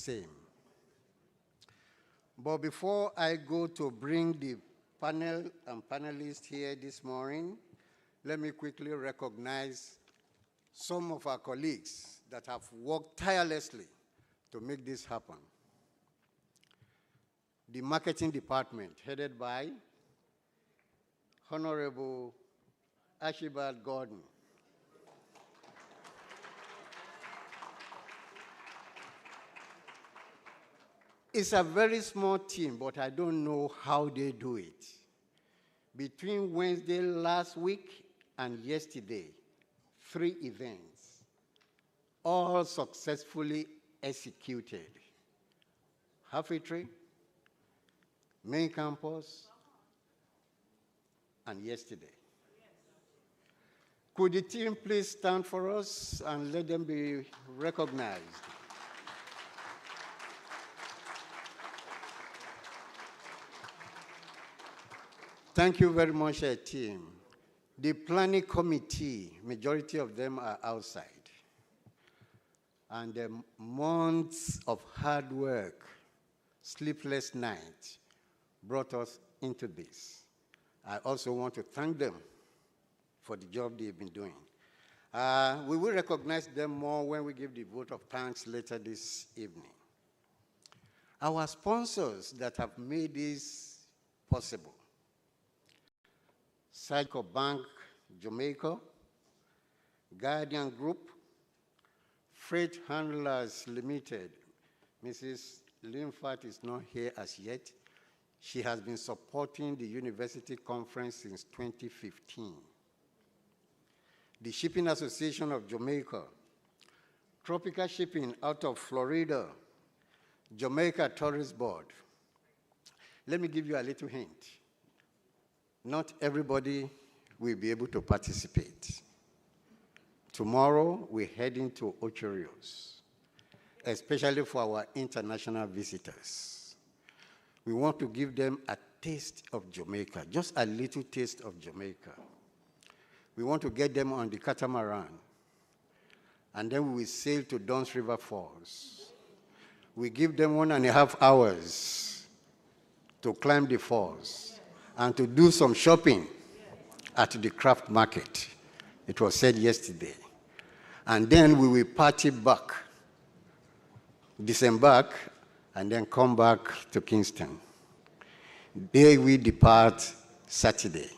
same. But before I go to bring the panel and panelists here this morning, let me quickly recognize some of our colleagues that have worked tirelessly to make this happen. The marketing department, headed by Honorable Archibald Gordon. It's a very small team, but I don't know how they do it. Between Wednesday last week and yesterday, 3 events, all successfully executed. Half-a-tree, main campus, and yesterday. Could the team please stand for us and let them be recognized? Thank you very much, team. The planning committee, majority of them are outside. And the months of hard work, sleepless nights, brought us into this. I also want to thank them for the job they've been doing. We will recognize them more when we give the vote of thanks later this evening. Our sponsors that have made this possible: Cycle Bank, Jamaica, Guardian Group, Freight Handlers Limited. Mrs. Linfat is not here as yet. She has been supporting the university conference since 2015. The Shipping Association of Jamaica, Tropical Shipping out of Florida, Jamaica Tourist Board. Let me give you a little hint. Not everybody will be able to participate. Tomorrow, we're heading to Ocho Rios, especially for our international visitors. We want to give them a taste of Jamaica, just a little taste of Jamaica. We want to get them on the catamaran, and then we will sail to Dunn's River Falls. We give them 1.5 hours to climb the falls and to do some shopping at the craft market. It was said yesterday. And then we will party back, disembark, and then come back to Kingston. There we depart Saturday.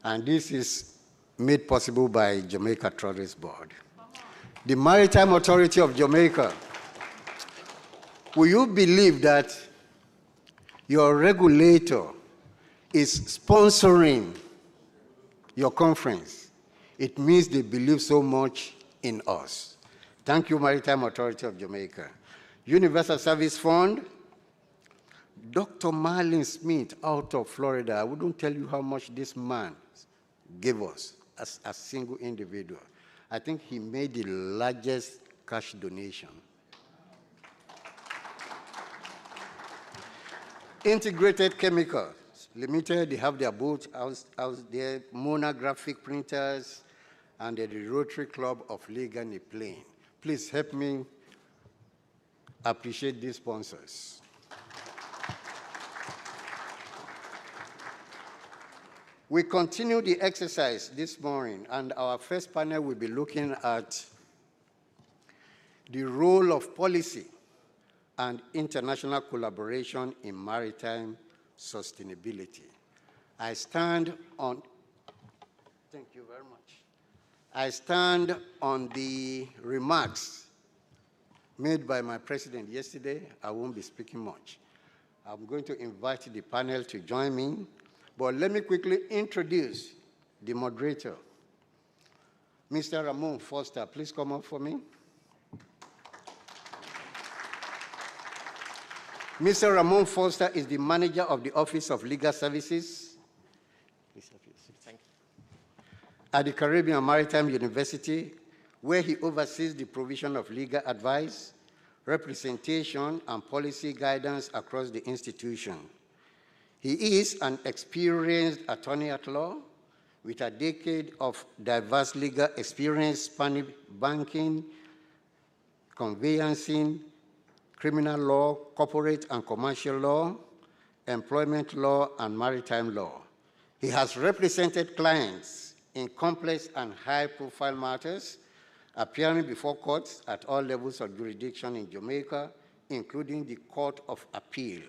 And this is made possible by Jamaica Tourist Board. The Maritime Authority of Jamaica. Will you believe that your regulator is sponsoring your conference? It means they believe so much in us. Thank you, Maritime Authority of Jamaica. Universal Service Fund, Dr. Marlin Smith out of Florida. I wouldn't tell you how much this man gave us as a single individual. I think he made the largest cash donation. Integrated Chemicals Limited, they have their booth out there, monographic printers, and the Rotary Club of Legany Plain. Please help me appreciate these sponsors. We continue the exercise this morning, and our first panel will be looking at the role of policy and international collaboration in maritime sustainability. I stand on, thank you very much. I stand on the remarks made by my president yesterday. I won't be speaking much. I'm going to invite the panel to join me, but let me quickly introduce the moderator. Mr. Ramon Foster, please come up for me. Mr. Ramon Foster is the manager of the Office of Legal Services at the Caribbean Maritime University, where he oversees the provision of legal advice, representation, and policy guidance across the institution. He is an experienced attorney at law with a decade of diverse legal experience spanning banking, conveyancing, criminal law, corporate and commercial law, employment law, and maritime law. He has represented clients in complex and high-profile matters, appearing before courts at all levels of jurisdiction in Jamaica, including the Court of Appeal.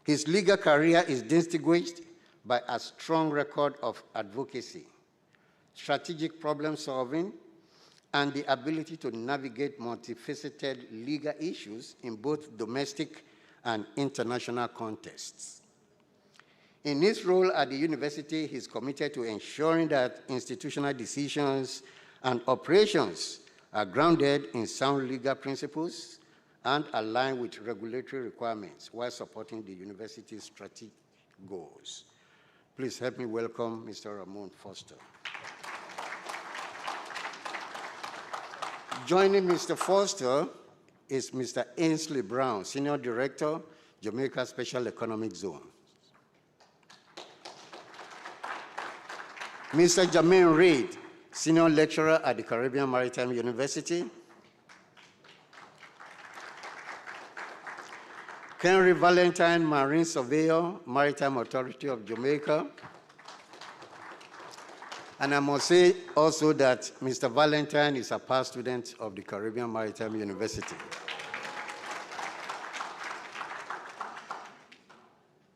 His legal career is distinguished by a strong record of advocacy, strategic problem solving, and the ability to navigate multifaceted legal issues in both domestic and international contexts. In his role at the university, he is committed to ensuring that institutional decisions and operations are grounded in sound legal principles and aligned with regulatory requirements while supporting the university's strategic goals. Please help me welcome Mr. Ramon Foster. Joining Mr. Foster is Mr. Ainsley Brown, Senior Director, Jamaica Special Economic Zone. Mr. Jermaine Reid, Senior Lecturer at the Caribbean Maritime University. Henry Valentine, Marine Surveyor, Maritime Authority of Jamaica. And I must say also that Mr. Valentine is a past student of the Caribbean Maritime University.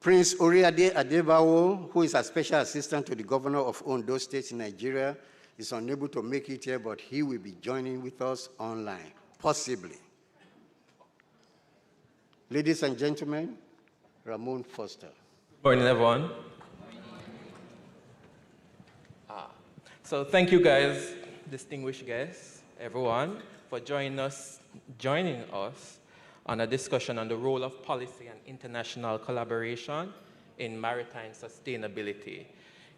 Prince Oriade Adebawo, who is a special assistant to the governor of Ondo State in Nigeria, is unable to make it here, but he will be joining with us online, possibly. Ladies and gentlemen, Ramon Foster. Good morning, everyone. So thank you guys, distinguished guests, everyone, for joining us on a discussion on the role of policy and international collaboration in maritime sustainability.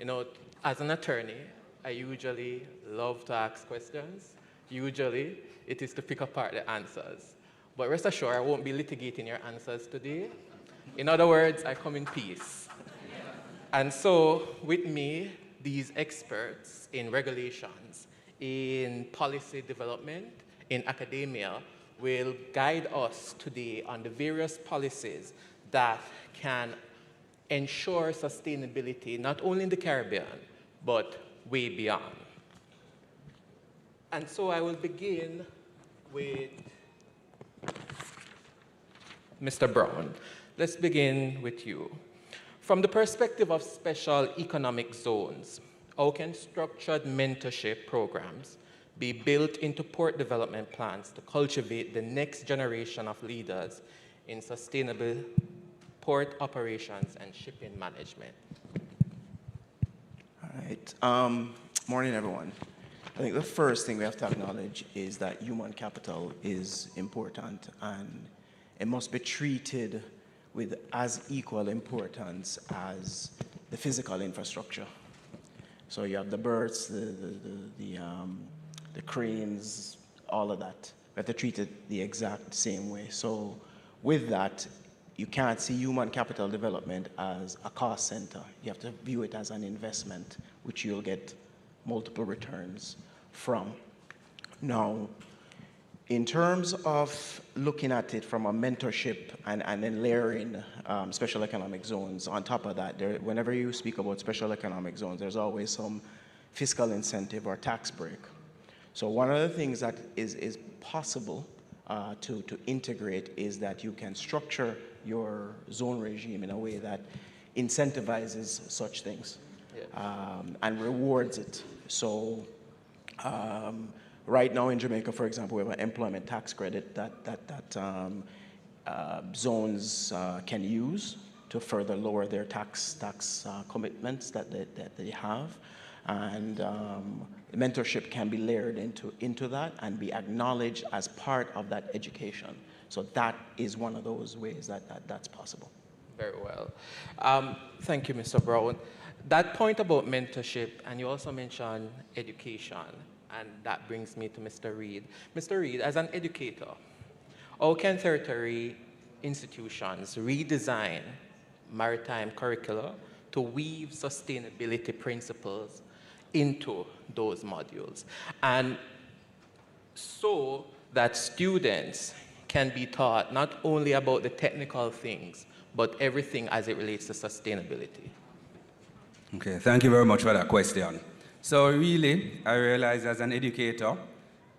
You know, as an attorney, I usually love to ask questions. Usually, it is to pick apart the answers. But rest assured, I won't be litigating your answers today. In other words, I come in peace. And so, with me, these experts in regulations, in policy development, in academia, will guide us today on the various policies that can ensure sustainability, not only in the Caribbean, but way beyond. And so I will begin with Mr. Brown. Let's begin with you. From the perspective of special economic zones, how can structured mentorship programs be built into port development plans to cultivate the next generation of leaders in sustainable port operations and shipping management? All right. Morning, everyone. I think the first thing we have to acknowledge is that human capital is important, and it must be treated with as equal importance as the physical infrastructure. So you have the berths, the cranes, all of that. We have to treat it the exact same way. So with that, you can't see human capital development as a cost center. You have to view it as an investment, which you'll get multiple returns from. Now, in terms of looking at it from a mentorship and then layering special economic zones on top of that, whenever you speak about special economic zones, there's always some fiscal incentive or tax break. So one of the things that is possible to integrate is that you can structure your zone regime in a way that incentivizes such things, and rewards it. So right now in Jamaica, for example, we have an employment tax credit that zones can use to further lower their tax commitments that they have. And mentorship can be layered into that and be acknowledged as part of that education. So that is one of those ways that's possible. Very well. Thank you, Mr. Brown. That point about mentorship, and you also mentioned education, and that brings me to Mr. Reid. Mr. Reid, as an educator, how can tertiary institutions redesign maritime curricula to weave sustainability principles into those modules, and so that students can be taught not only about the technical things, but everything as it relates to sustainability? Okay, thank you very much for that question. So really, I realize as an educator,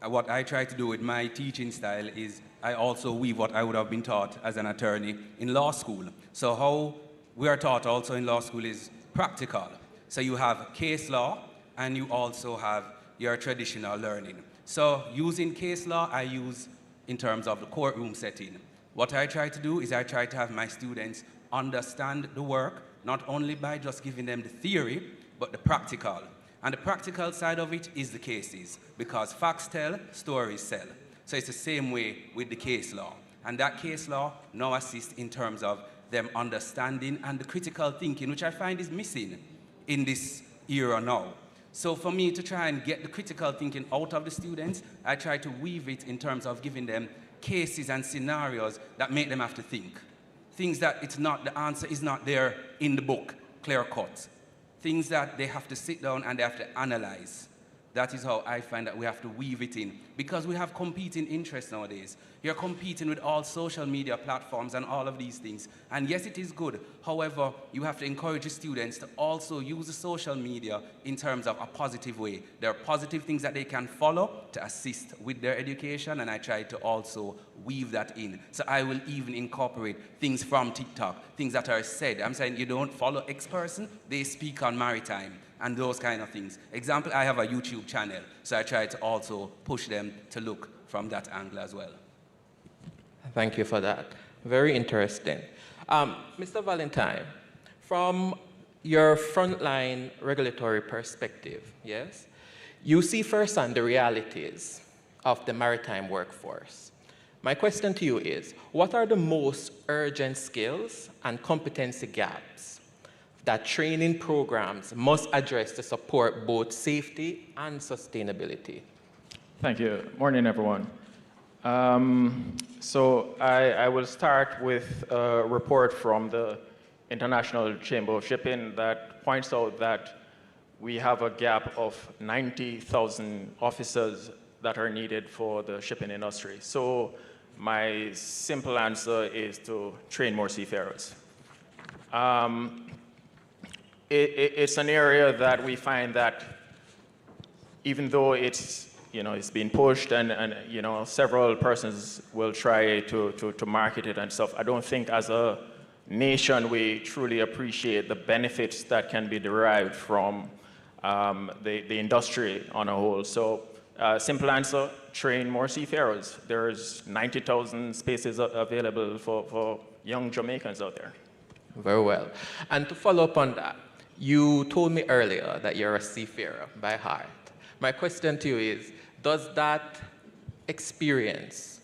what I try to do with my teaching style is I also weave what I would have been taught as an attorney in law school. So how we are taught also in law school is practical. So you have case law, and you also have your traditional learning. So using case law, I use in terms of the courtroom setting. What I try to do is I try to have my students understand the work, not only by just giving them the theory, but the practical. And the practical side of it is the cases, because facts tell, stories sell. So it's the same way with the case law. And that case law now assists in terms of them understanding and the critical thinking, which I find is missing in this era now. So for me to try and get the critical thinking out of the students, I try to weave it in terms of giving them cases and scenarios that make them have to think. Things that it's not, the answer is not there in the book, clear cut. Things that they have to sit down and they have to analyze. That is how I find that we have to weave it in. Because we have competing interests nowadays. You're competing with all social media platforms and all of these things. And yes, it is good. However, you have to encourage the students to also use the social media in terms of a positive way. There are positive things that they can follow to assist with their education, and I try to also weave that in. So I will even incorporate things from TikTok, things that are said. I'm saying you don't follow X person, they speak on maritime, and those kind of things. Example, I have a YouTube channel, so I try to also push them to look from that angle as well. Thank you for that. Very interesting. Mr. Valentine, from your frontline regulatory perspective, yes, you see firsthand the realities of the maritime workforce. My question to you is, what are the most urgent skills and competency gaps that training programs must address to support both safety and sustainability? Thank you. Morning, everyone. So I will start with a report from the International Chamber of Shipping that points out that we have a gap of 90,000 officers that are needed for the shipping industry. So my simple answer is to train more seafarers. It's an area that we find that even though it's been pushed and several persons will try to market it and stuff, I don't think as a nation we truly appreciate the benefits that can be derived from the industry on a whole. So simple answer, train more seafarers. There's 90,000 spaces available for young Jamaicans out there. Very well. And to follow up on that, you told me earlier that you're a seafarer by heart. My question to you is, does that experience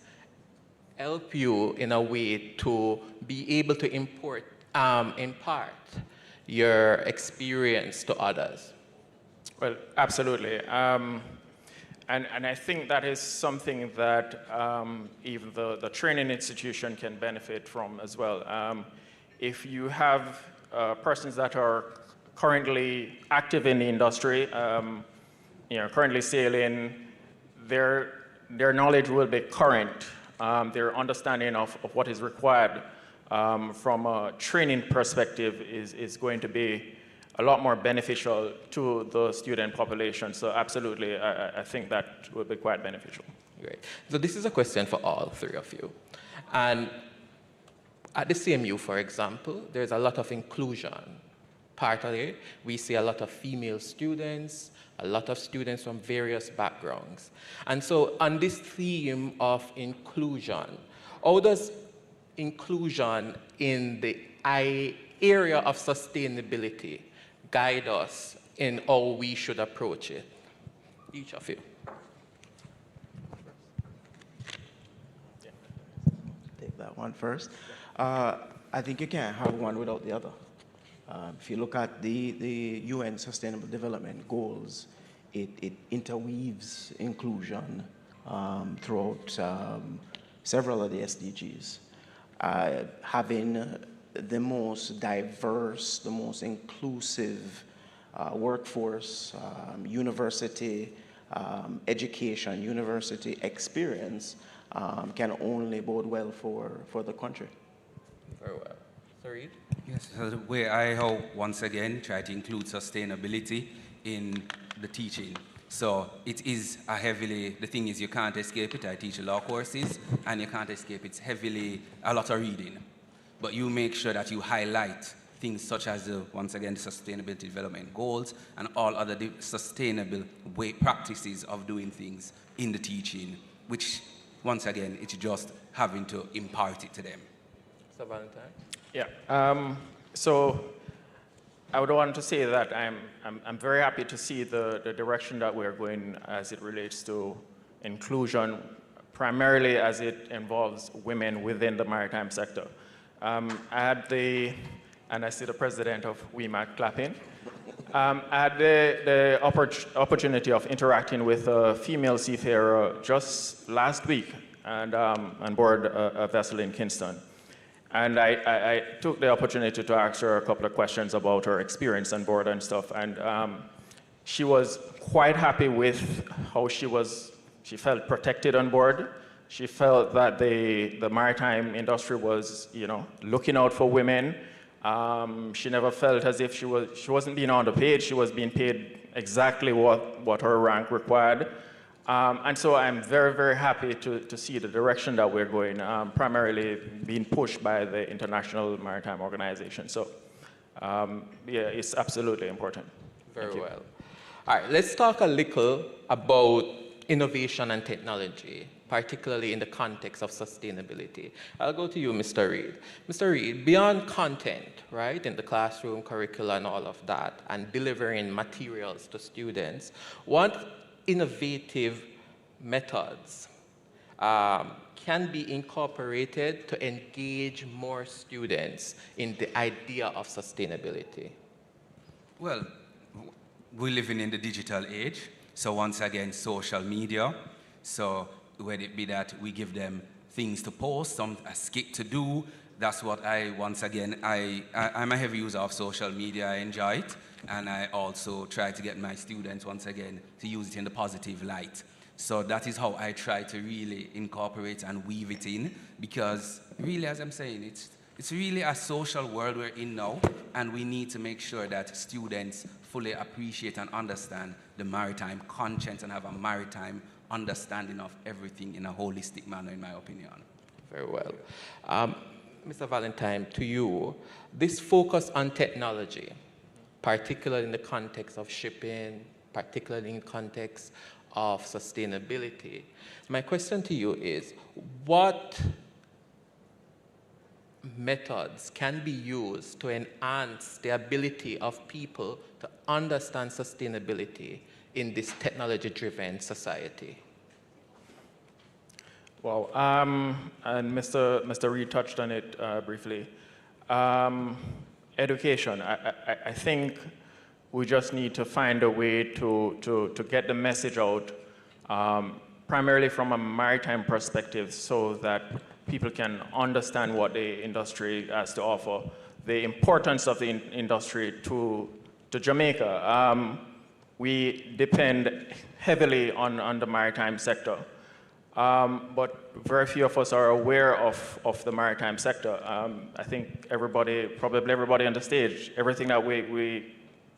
help you in a way to be able to impart your experience to others? Well, absolutely. And I think that is something that even the training institution can benefit from as well. If you have persons that are currently active in the industry, currently sailing, their knowledge will be current. Their understanding of what is required from a training perspective is going to be a lot more beneficial to the student population. So absolutely, I think that will be quite beneficial. Great. So this is a question for all three of you. And at the CMU, for example, there's a lot of inclusion. Partly, we see a lot of female students, a lot of students from various backgrounds. And so on this theme of inclusion, how does inclusion in the area of sustainability guide us in how we should approach it? Each of you. Take that one first. I think you can't have one without the other. If you look at the UN Sustainable Development Goals, it interweaves inclusion throughout several of the SDGs. Having the most diverse, the most inclusive workforce, university, education, university experience can only bode well for the country. Very well. Sorry? Yes, so the way I hope, once again, try to include sustainability in the teaching. So it is a heavily, the thing is you can't escape it. I teach law courses, and you can't escape it. It's heavily a lot of reading. But you make sure that you highlight things such as, once again, the sustainability development goals and all other sustainable practices of doing things in the teaching, which, once again, it's just having to impart it to them. Mr. Valentine? Yeah. So I would want to say that I'm very happy to see the direction that we're going as it relates to inclusion, primarily as it involves women within the maritime sector. I had and I see the president of WEMAT clapping. I had the opportunity of interacting with a female seafarer just last week and on board a vessel in Kingston. And I took the opportunity to ask her a couple of questions about her experience on board and stuff. And she was quite happy with how she felt protected on board. She felt that the maritime industry was, looking out for women. She never felt as if she wasn't being underpaid. She was being paid exactly what her rank required. And so I'm very, very happy to see the direction that we're going, primarily being pushed by the International Maritime Organization. So, yeah, it's absolutely important. Very well. All right, let's talk a little about innovation and technology, particularly in the context of sustainability. I'll go to you, Mr. Reed. Mr. Reed, beyond content, right, in the classroom, curricula, and all of that, and delivering materials to students, what innovative methods can be incorporated to engage more students in the idea of sustainability? Well, we're living in the digital age, so once again, social media. So whether it be that we give them things to post, a skit to do, that's what I'm a heavy user of social media. I enjoy it. And I also try to get my students, once again, to use it in the positive light. So that is how I try to really incorporate and weave it in, because really, as I'm saying, it's really a social world we're in now, and we need to make sure that students fully appreciate and understand the maritime content and have a maritime understanding of everything in a holistic manner, in my opinion. Very well. Mr. Valentine, to you, this focus on technology, particularly in the context of shipping, particularly in the context of sustainability. My question to you is, what methods can be used to enhance the ability of people to understand sustainability in this technology-driven society? Well, and Mr. Reed touched on it briefly. Education. I think we just need to find a way to get the message out, primarily from a maritime perspective, so that people can understand what the industry has to offer, the importance of the industry to Jamaica. We depend heavily on the maritime sector, but very few of us are aware of the maritime sector. I think probably everybody on the stage, everything that we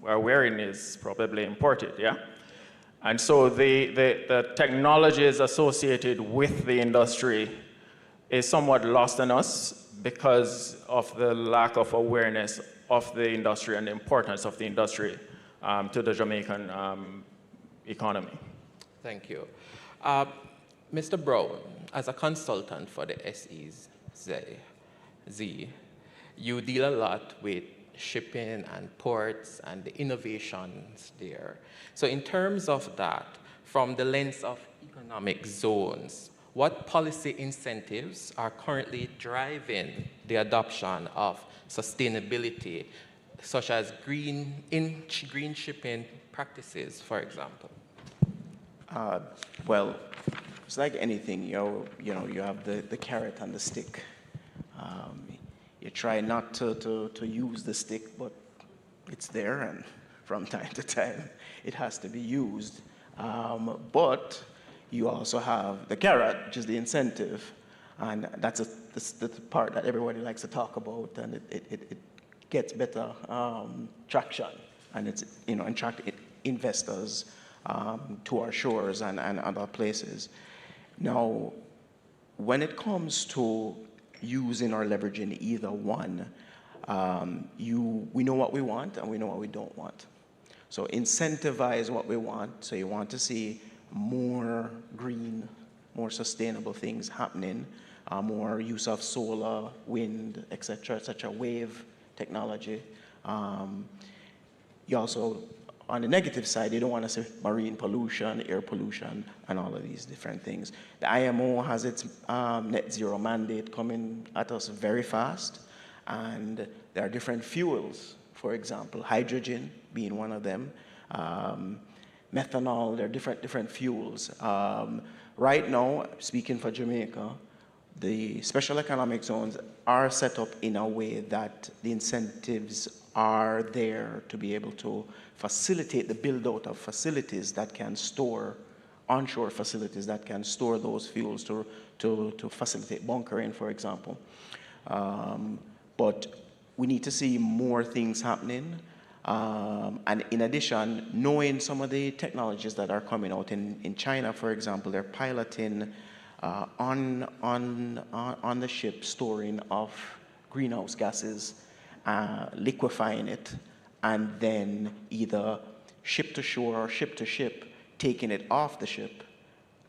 are wearing is probably imported, yeah? And so the technologies associated with the industry is somewhat lost on us because of the lack of awareness of the industry and the importance of the industry to the Jamaican economy. Thank you. Mr. Brown, as a consultant for the SEZ, you deal a lot with shipping and ports and the innovations there. So in terms of that, from the lens of economic zones, what policy incentives are currently driving the adoption of sustainability, such as green shipping practices, for example? Well, it's like anything, you have the carrot and the stick. You try not to use the stick, but it's there, and from time to time, it has to be used. But you also have the carrot, which is the incentive, and that's the part that everybody likes to talk about, and it gets better traction, and it's attract investors to our shores and other places. Now, when it comes to using or leveraging either one, we know what we want and we know what we don't want. So incentivize what we want. So you want to see more green, more sustainable things happening, more use of solar, wind, etc., wave technology. You also, on the negative side, you don't want to see marine pollution, air pollution, and all of these different things. The IMO has its net zero mandate coming at us very fast, and there are different fuels, for example, hydrogen being one of them, methanol, there are different fuels. Right now, speaking for Jamaica, the special economic zones are set up in a way that the incentives are there to be able to facilitate the build out of facilities that can store, onshore facilities that can store those fuels to facilitate bunkering, for example. But we need to see more things happening. And in addition, knowing some of the technologies that are coming out in China, for example, they're piloting on the ship storing of greenhouse gases, liquefying it, and then either ship to shore or ship to ship, taking it off the ship,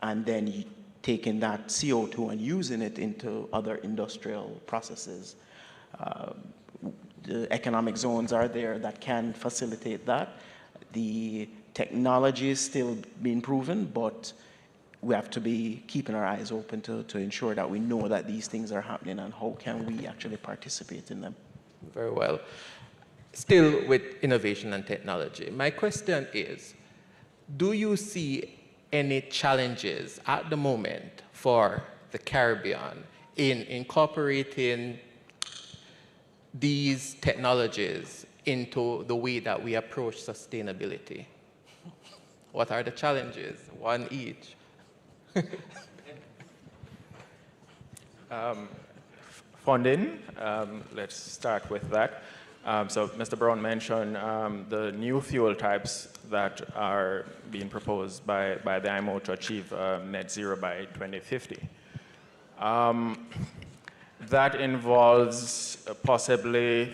and then taking that CO2 and using it into other industrial processes. The economic zones are there that can facilitate that. The technology is still being proven, but we have to be keeping our eyes open to ensure that we know that these things are happening and how can we actually participate in them. Very well. Still with innovation and technology, my question is, do you see any challenges at the moment for the Caribbean in incorporating these technologies into the way that we approach sustainability? What are the challenges? One each. Funding, let's start with that. So Mr. Brown mentioned the new fuel types that are being proposed by the IMO to achieve net zero by 2050. That involves possibly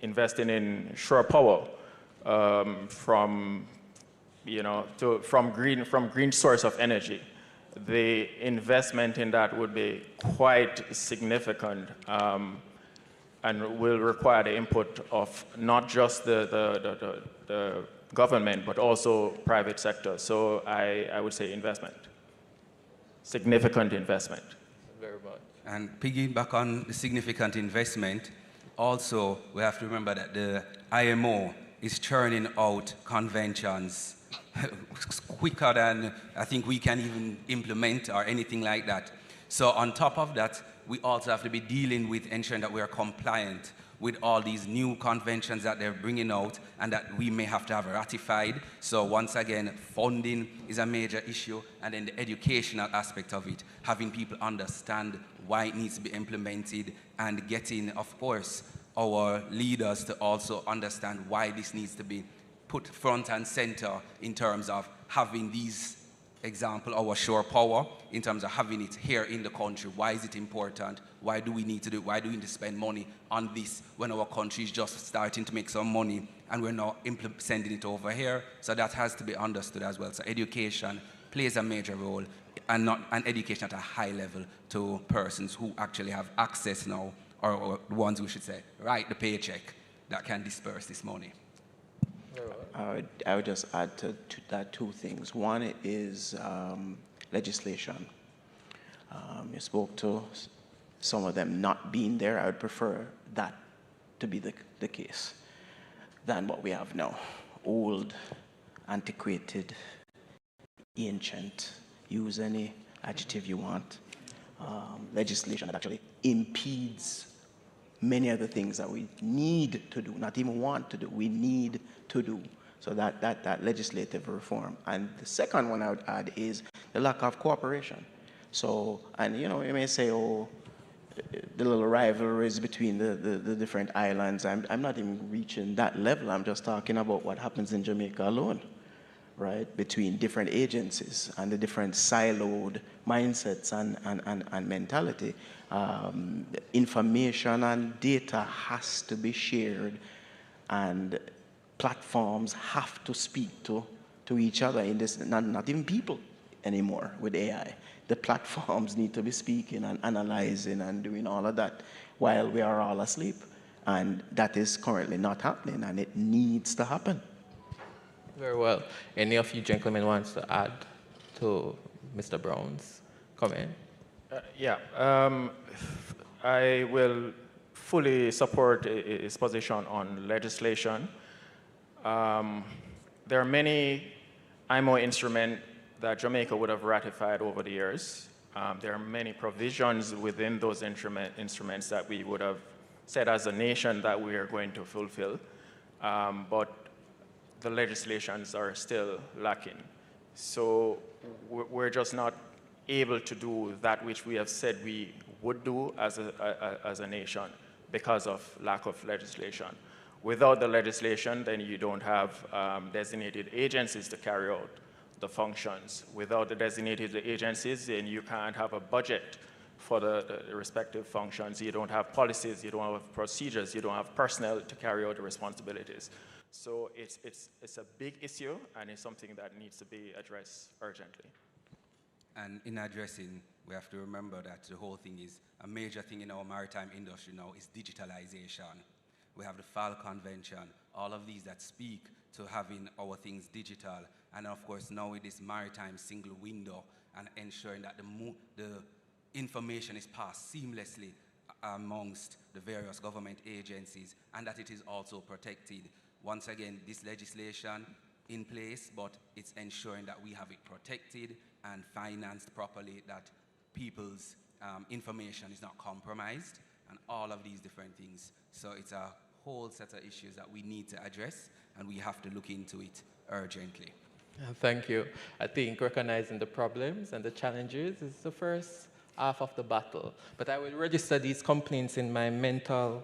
investing in shore power from green source of energy. The investment in that would be quite significant and will require the input of not just the government, but also private sector. So I would say investment, significant investment. Very much. And piggyback on the significant investment, also we have to remember that the IMO is churning out conventions quicker than I think we can even implement or anything like that. So on top of that, we also have to be dealing with ensuring that we are compliant with all these new conventions that they're bringing out and that we may have to have ratified. So once again, funding is a major issue, and then the educational aspect of it, having people understand why it needs to be implemented, and getting, of course, our leaders to also understand why this needs to be put front and center in terms of having these, example, our shore power, in terms of having it here in the country. Why is it important? Why do we need to do it? Why do we need to spend money on this when our country is just starting to make some money and we're now sending it over here? So that has to be understood as well. So education plays a major role, and not an education at a high level to persons who actually have access now, or the ones, we should say, write the paycheck that can disperse this money. I would just add to that two things. One is legislation. You spoke to some of them not being there. I would prefer that to be the case than what we have now. Old, antiquated, ancient, use any adjective you want. Legislation that actually impedes many of the things that we need to do, not even want to do, we need to do So that legislative reform. And the second one I would add is the lack of cooperation. So, and you know, you may say, oh, the little rivalries between the different islands. I'm not even reaching that level. I'm just talking about what happens in Jamaica alone, right? Between different agencies and the different siloed mindsets and mentality. Information and data has to be shared, and platforms have to speak to each other in this, not even people anymore with AI. The platforms need to be speaking and analyzing and doing all of that while we are all asleep. And that is currently not happening, and it needs to happen. Very well. Any of you gentlemen wants to add to Mr. Brown's comment? I will fully support his position on legislation. There are many IMO instruments that Jamaica would have ratified over the years. There are many provisions within those instruments that we would have said as a nation that we are going to fulfill, but the legislations are still lacking. So we're just not able to do that which we have said we would do as a nation because of lack of legislation. Without the legislation, then you don't have designated agencies to carry out the functions. Without the designated agencies, then you can't have a budget for the respective functions. You don't have policies, you don't have procedures, you don't have personnel to carry out the responsibilities. So it's a big issue, and it's something that needs to be addressed urgently. And in addressing, we have to remember that the whole thing is, a major thing in our maritime industry now is digitalization. We have the FAL Convention, all of these that speak to having our things digital. And of course, now with this maritime single window and ensuring that the information is passed seamlessly amongst the various government agencies and that it is also protected. Once again, this legislation in place, but it's ensuring that we have it protected and financed properly, that people's information is not compromised, and all of these different things. So it's a whole set of issues that we need to address, and we have to look into it urgently. Thank you. I think recognizing the problems and the challenges is the first half of the battle. But I will register these complaints in my mental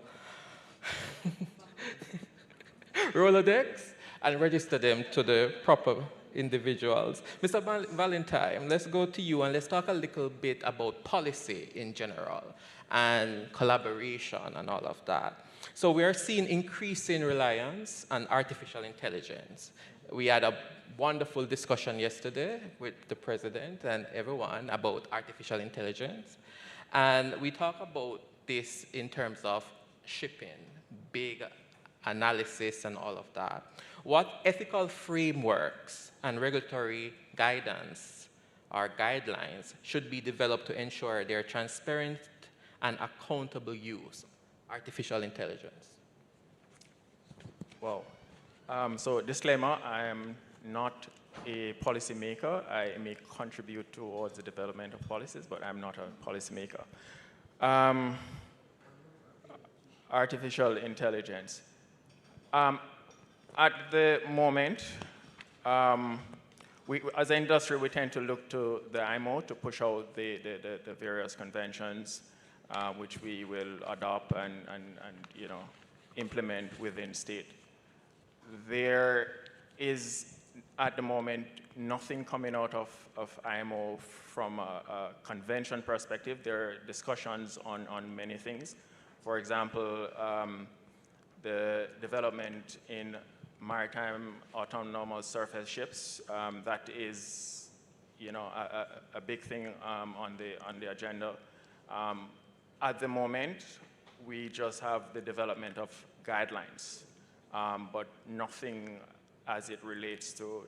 Rolodex and register them to the proper individuals. Mr. Valentine, let's go to you and let's talk a little bit about policy in general and collaboration and all of that. So we are seeing increasing reliance on artificial intelligence. We had a wonderful discussion yesterday with the president and everyone about artificial intelligence. And we talk about this in terms of shipping, big analysis and all of that. What ethical frameworks and regulatory guidance or guidelines should be developed to ensure their transparent and accountable use of artificial intelligence? Well, so disclaimer, I am not a policymaker. I may contribute towards the development of policies, but I'm not a policymaker. Artificial intelligence. At the moment, as an industry, we tend to look to the IMO to push out the various conventions, which we will adopt and implement within state. There is, at the moment, nothing coming out of IMO from a convention perspective. There are discussions on many things. For example, the development in maritime autonomous surface ships, that is, a big thing on the agenda. At the moment, we just have the development of guidelines, but nothing as it relates to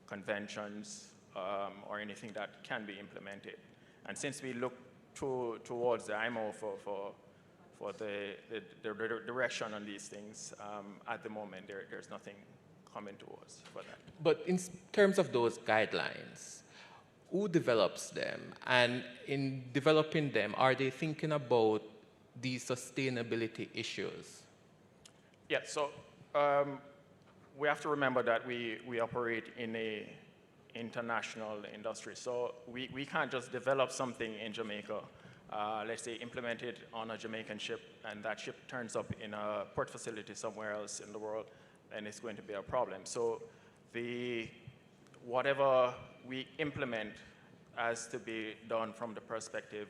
conventions or anything that can be implemented. And since we look towards the IMO for the direction on these things, at the moment, there's nothing coming to us for that. But in terms of those guidelines, who develops them? And in developing them, are they thinking about these sustainability issues? Yeah, so we have to remember that we operate in a international industry. So we can't just develop something in Jamaica, let's say implement it on a Jamaican ship, and that ship turns up in a port facility somewhere else in the world, and it's going to be a problem. So whatever we implement has to be done from the perspective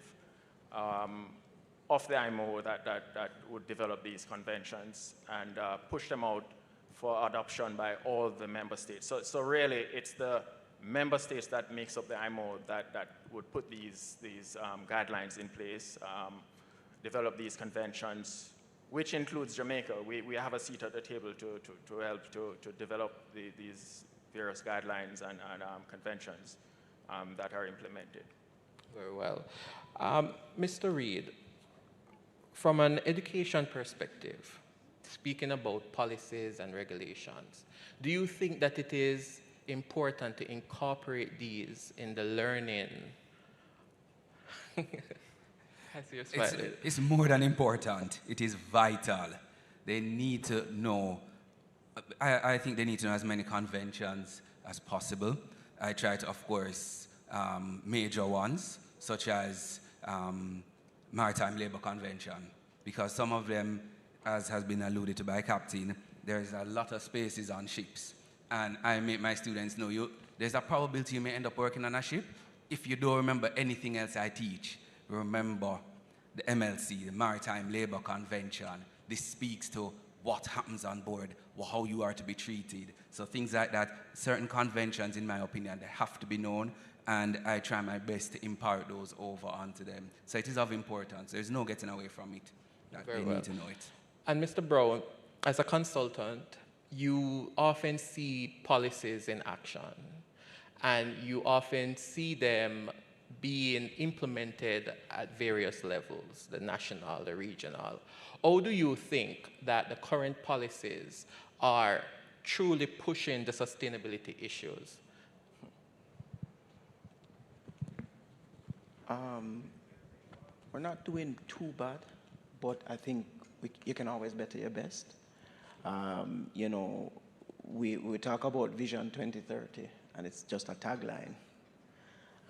of the IMO that would develop these conventions and push them out for adoption by all the member states. So really, it's the member states that makes up the IMO that would put these guidelines in place, develop these conventions, which includes Jamaica. We have a seat at the table to help to develop these various guidelines and conventions that are implemented. Very well. Mr. Reed, from an education perspective, speaking about policies and regulations, do you think that it is important to incorporate these in the learning? I see you're smiling. It's more than important. It is vital. They need to know, I think they need to know as many conventions as possible. I try to, of course, major ones, such as Maritime Labour Convention, because some of them, as has been alluded to by Captain, there's a lot of spaces on ships. And I make my students know there's a probability you may end up working on a ship. If you don't remember anything else I teach, remember the MLC, the Maritime Labour Convention. This speaks to what happens on board, how you are to be treated. So things like that, certain conventions, in my opinion, they have to be known, and I try my best to impart those over onto them. So it is of importance. There's no getting away from it. They need to know it. And Mr. Brown, as a consultant, you often see policies in action, and you often see them being implemented at various levels, the national, the regional. How do you think that the current policies are truly pushing the sustainability issues? We're not doing too bad, but I think you can always better your best. You know, we talk about Vision 2030, and it's just a tagline.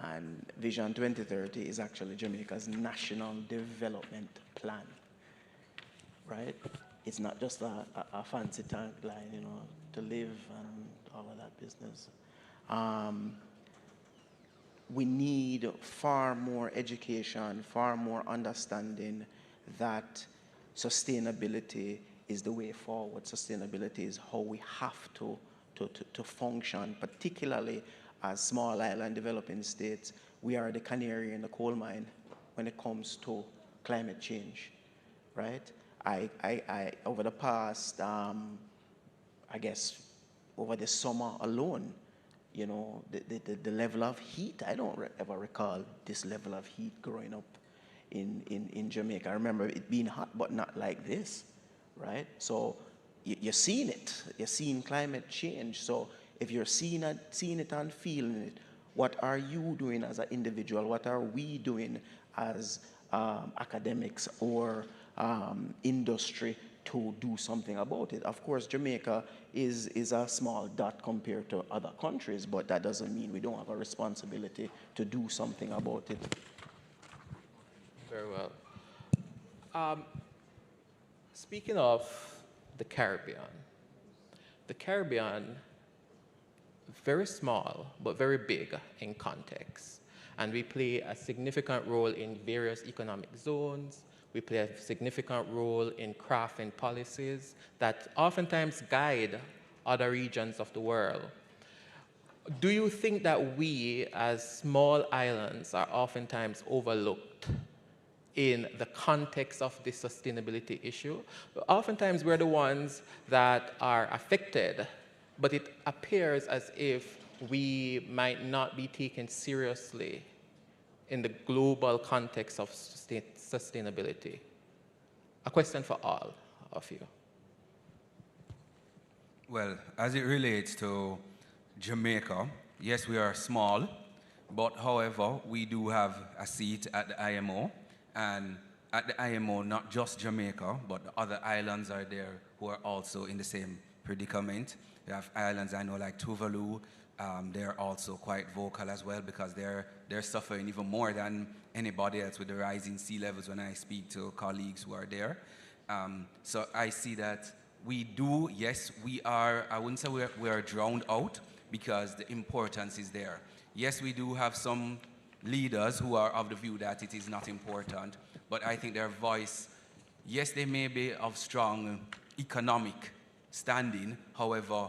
And Vision 2030 is actually Jamaica's national development plan, right? It's not just a fancy tagline, you know, to live and all of that business. We need far more education, far more understanding that sustainability is the way forward. Sustainability is how we have to function, particularly as small island developing states. We are the canary in the coal mine when it comes to climate change, right? I over the past, I guess, over the summer alone, you know, the level of heat, I don't ever recall this level of heat growing up in Jamaica. I remember it being hot, but not like this, right? So you're seeing it. You're seeing climate change. So if you're seeing it and feeling it, what are you doing as an individual? What are we doing as academics or industry to do something about it? Of course, Jamaica is a small dot compared to other countries, but that doesn't mean we don't have a responsibility to do something about it. Very well. Speaking of the Caribbean, very small but very big in context, and we play a significant role in various economic zones. We play a significant role in crafting policies that oftentimes guide other regions of the world. Do you think that we, as small islands, are oftentimes overlooked in the context of this sustainability issue? Oftentimes we're the ones that are affected, but it appears as if we might not be taken seriously in the global context of sustainability. A question for all of you. Well, as it relates to Jamaica, yes, we are small, but however, we do have a seat at the IMO, and at the IMO, not just Jamaica, but the other islands are there who are also in the same predicament. We have islands I know like Tuvalu. They're also quite vocal as well because they're suffering even more than anybody else with the rising sea levels when I speak to colleagues who are there. So I see that we do, yes, we are, I wouldn't say we are drowned out because the importance is there. Yes, we do have some leaders who are of the view that it is not important, but I think their voice, yes, they may be of strong economic standing. However,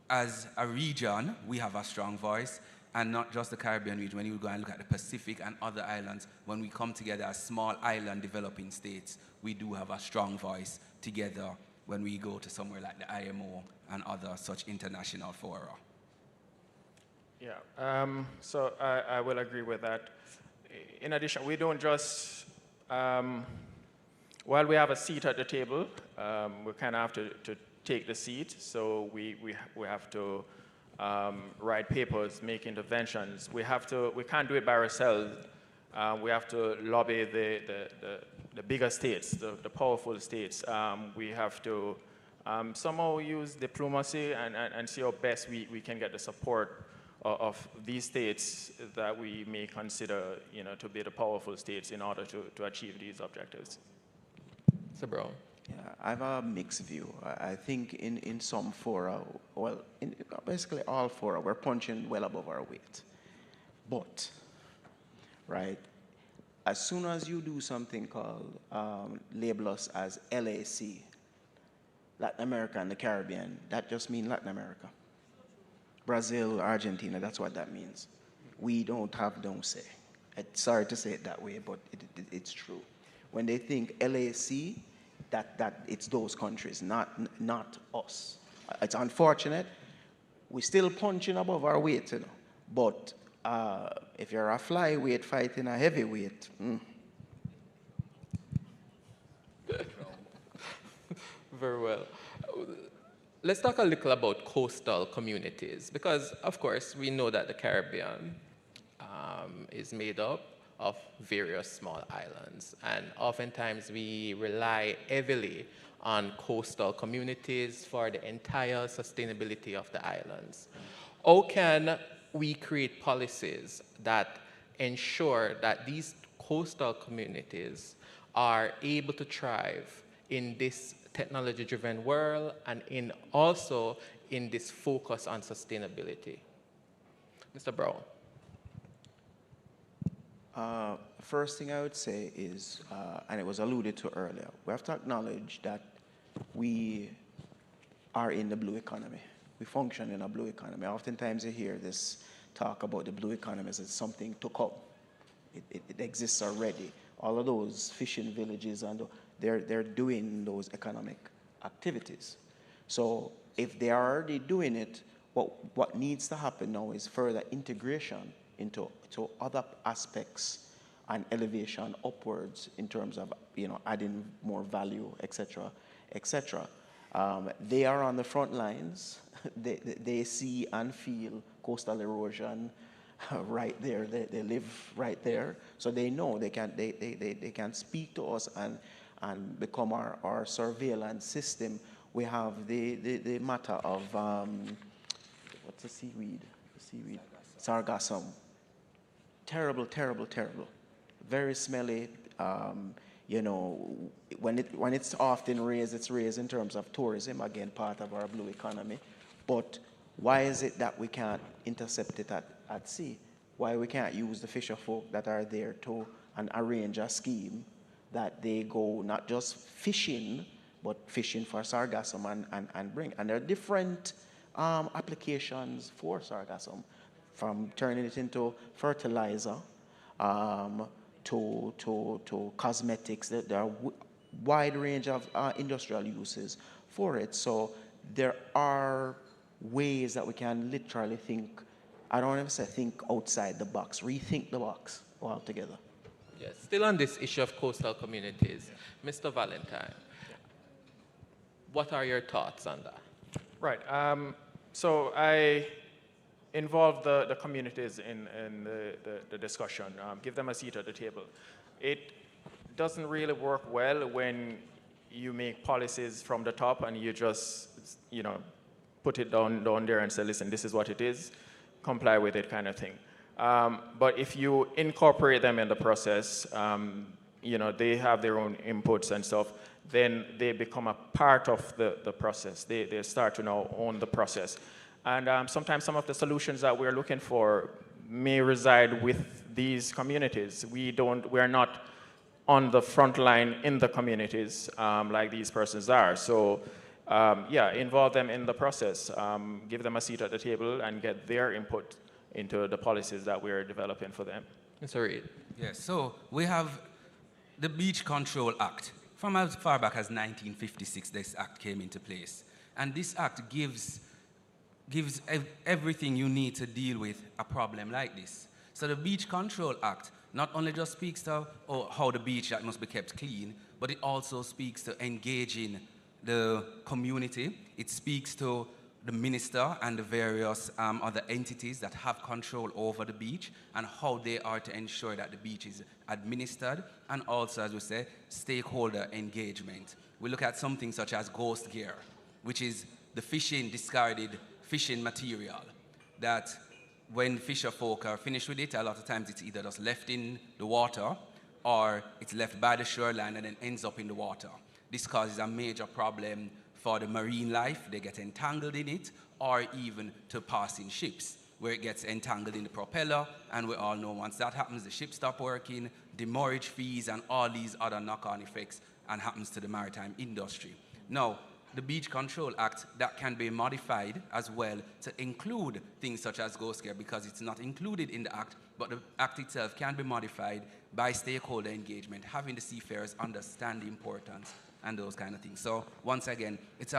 as a region, we have a strong voice, and not just the Caribbean region. When you go and look at the Pacific and other islands, when we come together as small island developing states, we do have a strong voice together when we go to somewhere like the IMO and other such international fora. Yeah, so I will agree with that. In addition, we don't just, while we have a seat at the table, we kind of have to take the seat. So we have to write papers, make interventions. We can't do it by ourselves. We have to lobby the bigger states, the powerful states. We have to somehow use diplomacy and see how best we can get the support of these states that we may consider, to be the powerful states in order to achieve these objectives. So, bro. Yeah, I have a mixed view. I think in some fora, well, in basically all fora, we're punching well above our weight. But, right, as soon as you do something called label us as LAC, Latin America and the Caribbean, that just means Latin America. Brazil, Argentina, that's what that means. We don't have no say. Sorry to say it that way, but it's true. When they think LAC, that it's those countries, not us. It's unfortunate. We're still punching above our weight, But if you're a flyweight fighting a heavyweight, Very well. Let's talk a little about coastal communities, because, of course, we know that the Caribbean is made up of various small islands, and oftentimes we rely heavily on coastal communities for the entire sustainability of the islands. How can we create policies that ensure that these coastal communities are able to thrive in this technology-driven world and also in this focus on sustainability? Mr. Brown. First thing I would say is, and it was alluded to earlier, we have to acknowledge that we are in the blue economy. We function in a blue economy. Oftentimes you hear this talk about the blue economy as something to come. It exists already. All of those fishing villages, and they're doing those economic activities. So if they are already doing it, what needs to happen now is further integration into other aspects and elevation upwards in terms of adding more value, etc., etc. They are on the front lines. They see and feel coastal erosion right there. They live right there, so they know they can speak to us and become our surveillance system. We have the matter of what's the seaweed? Sargassum. Terrible, terrible, terrible. Very smelly. When it's often raised, it's raised in terms of tourism, again, part of our blue economy. But why is it that we can't intercept it at sea? Why we can't use the fisher folk that are there and arrange a scheme that they go not just fishing, but fishing for sargassum and bring. And there are different applications for sargassum, from turning it into fertilizer to cosmetics. There are wide range of industrial uses for it. So there are ways that we can literally think, I don't want to say think outside the box, rethink the box altogether. Yes, still on this issue of coastal communities, Mr. Valentine, what are your thoughts on that? Right. So I involve the communities in the discussion, give them a seat at the table. It doesn't really work well when you make policies from the top and you just, put it down there and say, listen, this is what it is, comply with it, kind of thing. But if you incorporate them in the process, they have their own inputs and stuff, then they become a part of the process. They start to now own the process. And sometimes some of the solutions that we're looking for may reside with these communities. We are not on the front line in the communities like these persons are. So involve them in the process, give them a seat at the table and get their input into the policies that we're developing for them. Mr. Reid. Yes, so we have the Beach Control Act. From as far back as 1956, this act came into place. And this act gives everything you need to deal with a problem like this. So the Beach Control Act not only just speaks to how the beach that must be kept clean, but it also speaks to engaging the community. It speaks to the minister and the various other entities that have control over the beach and how they are to ensure that the beach is administered, and also, as we say, stakeholder engagement. We look at something such as ghost gear, which is the discarded fishing material that when fisher folk are finished with it, a lot of times it's either just left in the water or it's left by the shoreline and then ends up in the water. This causes a major problem for the marine life. They get entangled in it, or even to passing ships, where it gets entangled in the propeller, and we all know once that happens, the ship stops working, demurrage fees, and all these other knock-on effects, and happens to the maritime industry. Now, the Beach Control Act, that can be modified as well to include things such as ghost gear, because it's not included in the act, but the act itself can be modified by stakeholder engagement, having the seafarers understand the importance and those kind of things. So once again, it's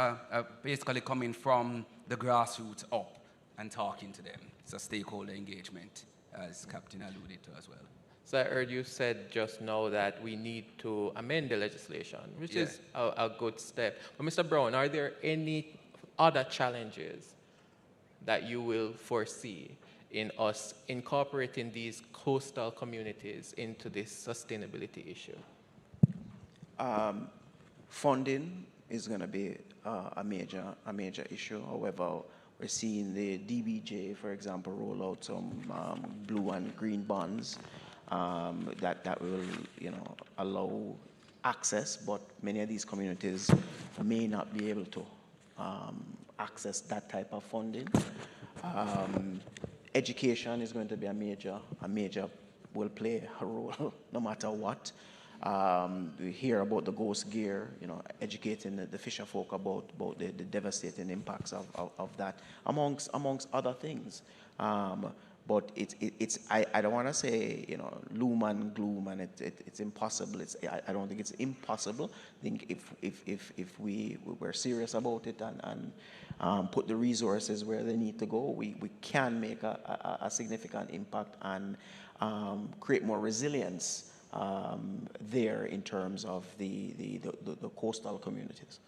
basically coming from the grassroots up and talking to them. It's a stakeholder engagement, as Captain alluded to as well. So I heard you said just now that we need to amend the legislation, which is a good step. But Mr. Brown, are there any other challenges that you will foresee in us incorporating these coastal communities into this sustainability issue? Funding is going to be a major issue. However, we're seeing the DBJ, for example, roll out some blue and green bonds that will, allow access. But many of these communities may not be able to access that type of funding. Education is going to be a major will play a role no matter what. We hear about the ghost gear, educating the fisher folk about the devastating impacts of that, amongst other things. But I don't want to say, loom and gloom and it's impossible. I don't think it's impossible. I think if we were serious about it and put the resources where they need to go, we can make a significant impact and create more resilience there in terms of the coastal communities.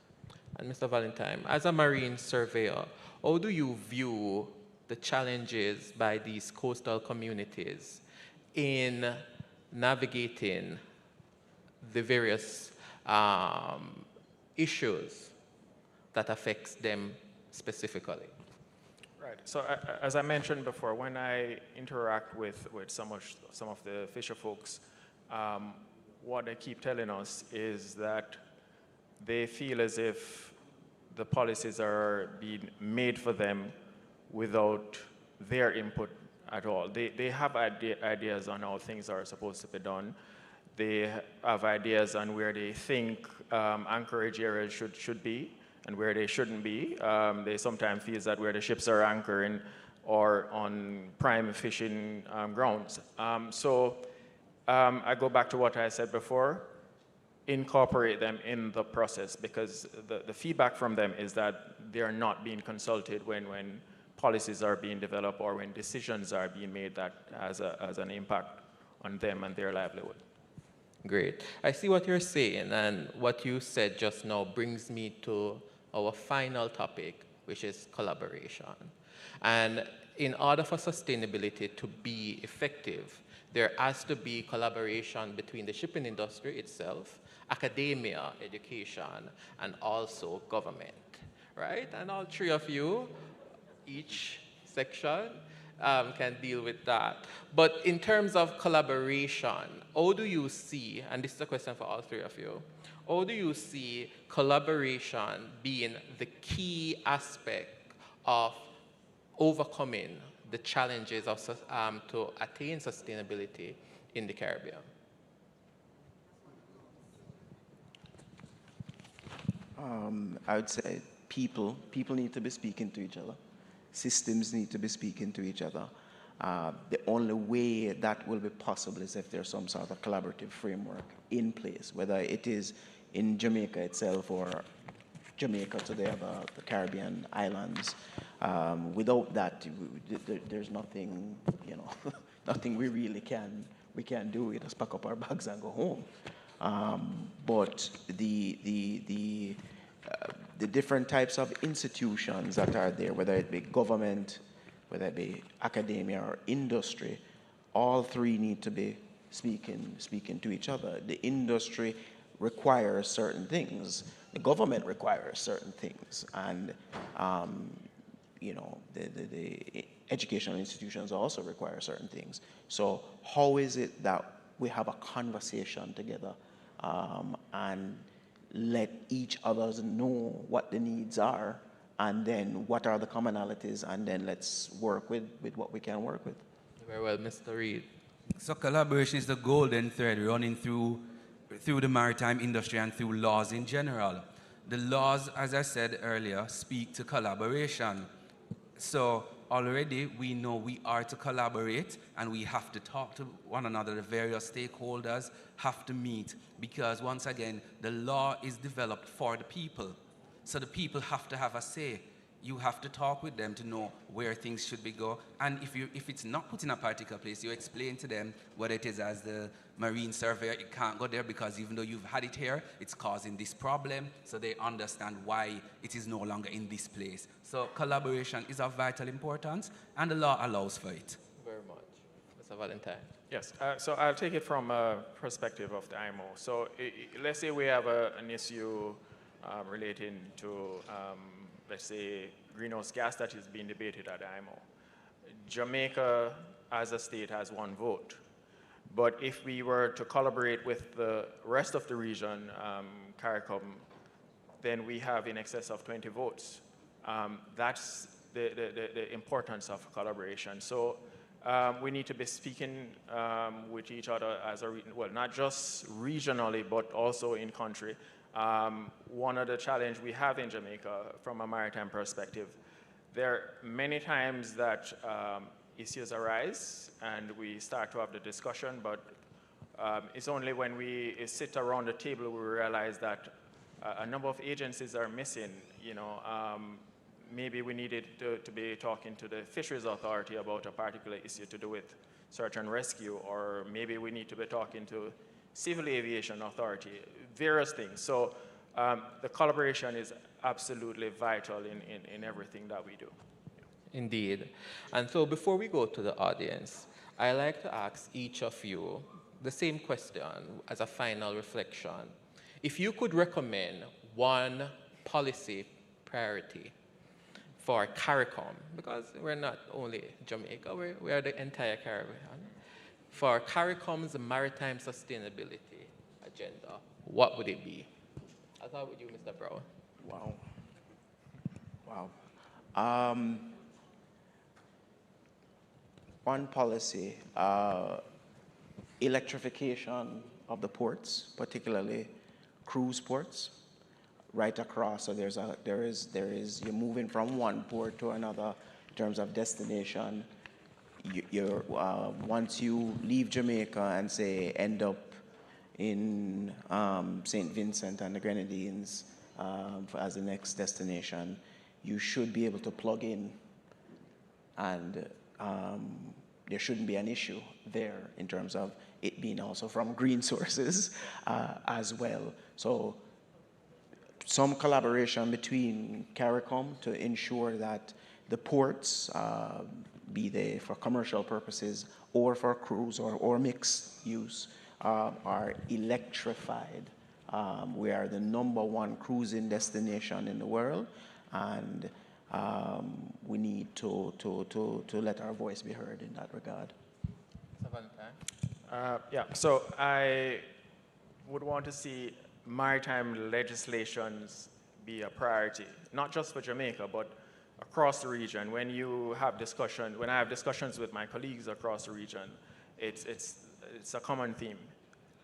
And Mr. Valentine, as a marine surveyor, how do you view the challenges by these coastal communities in navigating the various issues that affects them specifically? Right. So as I mentioned before, when I interact with some of the fisher folks, what they keep telling us is that they feel as if the policies are being made for them without their input at all. They have ideas on how things are supposed to be done. They have ideas on where they think anchorage areas should be and where they shouldn't be. They sometimes feel that where the ships are anchoring or on prime fishing grounds. I go back to what I said before, incorporate them in the process, because the feedback from them is that they are not being consulted when policies are being developed or when decisions are being made that has an impact on them and their livelihood. Great. I see what you're saying, and what you said just now brings me to our final topic, which is collaboration. And in order for sustainability to be effective, there has to be collaboration between the shipping industry itself, academia, education, and also government, right? And all three of you, each section, can deal with that. But in terms of collaboration, how do you see, and this is a question for all three of you, how do you see collaboration being the key aspect of overcoming the challenges of, to attain sustainability in the Caribbean? I would say people need to be speaking to each other. Systems need to be speaking to each other. The only way that will be possible is if there's some sort of collaborative framework in place, whether it is in Jamaica itself or Jamaica to the other the Caribbean islands. Without that, there's nothing, nothing we really can do. We just pack up our bags and go home. But the different types of institutions that are there, whether it be government, whether it be academia or industry, all three need to be speaking to each other. The industry requires certain things. The government requires certain things, and the educational institutions also require certain things. So how is it that we have a conversation together and let each others know what the needs are, and then what are the commonalities, and then let's work with what we can work with. Very well, Mr. Reed. So collaboration is the golden thread running through the maritime industry and through laws in general. The laws, as I said earlier, speak to collaboration. So already we know we are to collaborate and we have to talk to one another. The various stakeholders have to meet because, once again, the law is developed for the people. So the people have to have a say. You have to talk with them to know where things should be go. And if it's not put in a particular place, you explain to them whether it is as the marine surveyor, it can't go there because even though you've had it here, it's causing this problem. So they understand why it is no longer in this place. So collaboration is of vital importance, and the law allows for it. Very much. Mr. Valentine. Yes, so I'll take it from a perspective of the IMO. So let's say we have an issue relating to let's say, greenhouse gas that is being debated at IMO. Jamaica, as a state, has one vote. But if we were to collaborate with the rest of the region, CARICOM, then we have in excess of 20 votes. That's the importance of collaboration. So we need to be speaking with each other as not just regionally, but also in country. One of the challenges we have in Jamaica from a maritime perspective, there are many times that issues arise and we start to have the discussion, but it's only when we sit around the table we realize that a number of agencies are missing. Maybe we needed to be talking to the Fisheries Authority about a particular issue to do with search and rescue, or maybe we need to be talking to Civil Aviation Authority, various things. So the collaboration is absolutely vital in everything that we do. Indeed. And so before we go to the audience, I like to ask each of you the same question as a final reflection. If you could recommend one policy priority for CARICOM, because we're not only Jamaica, we are the entire Caribbean, for CARICOM's maritime sustainability agenda, what would it be? I'll start with you, Mr. Brown. Wow. One policy, electrification of the ports, particularly cruise ports, right across. So you're moving from one port to another in terms of destination. Once you leave Jamaica and say end up in St. Vincent and the Grenadines as the next destination, you should be able to plug in, and there shouldn't be an issue there in terms of it being also from green sources as well. So some collaboration between CARICOM to ensure that the ports, be they for commercial purposes or for cruise or mixed use, are electrified. We are the #1 cruising destination in the world, and we need to let our voice be heard in that regard. Yeah, so I would want to see maritime legislations be a priority, not just for Jamaica, but across the region. When I have discussions with my colleagues across the region, it's a common theme: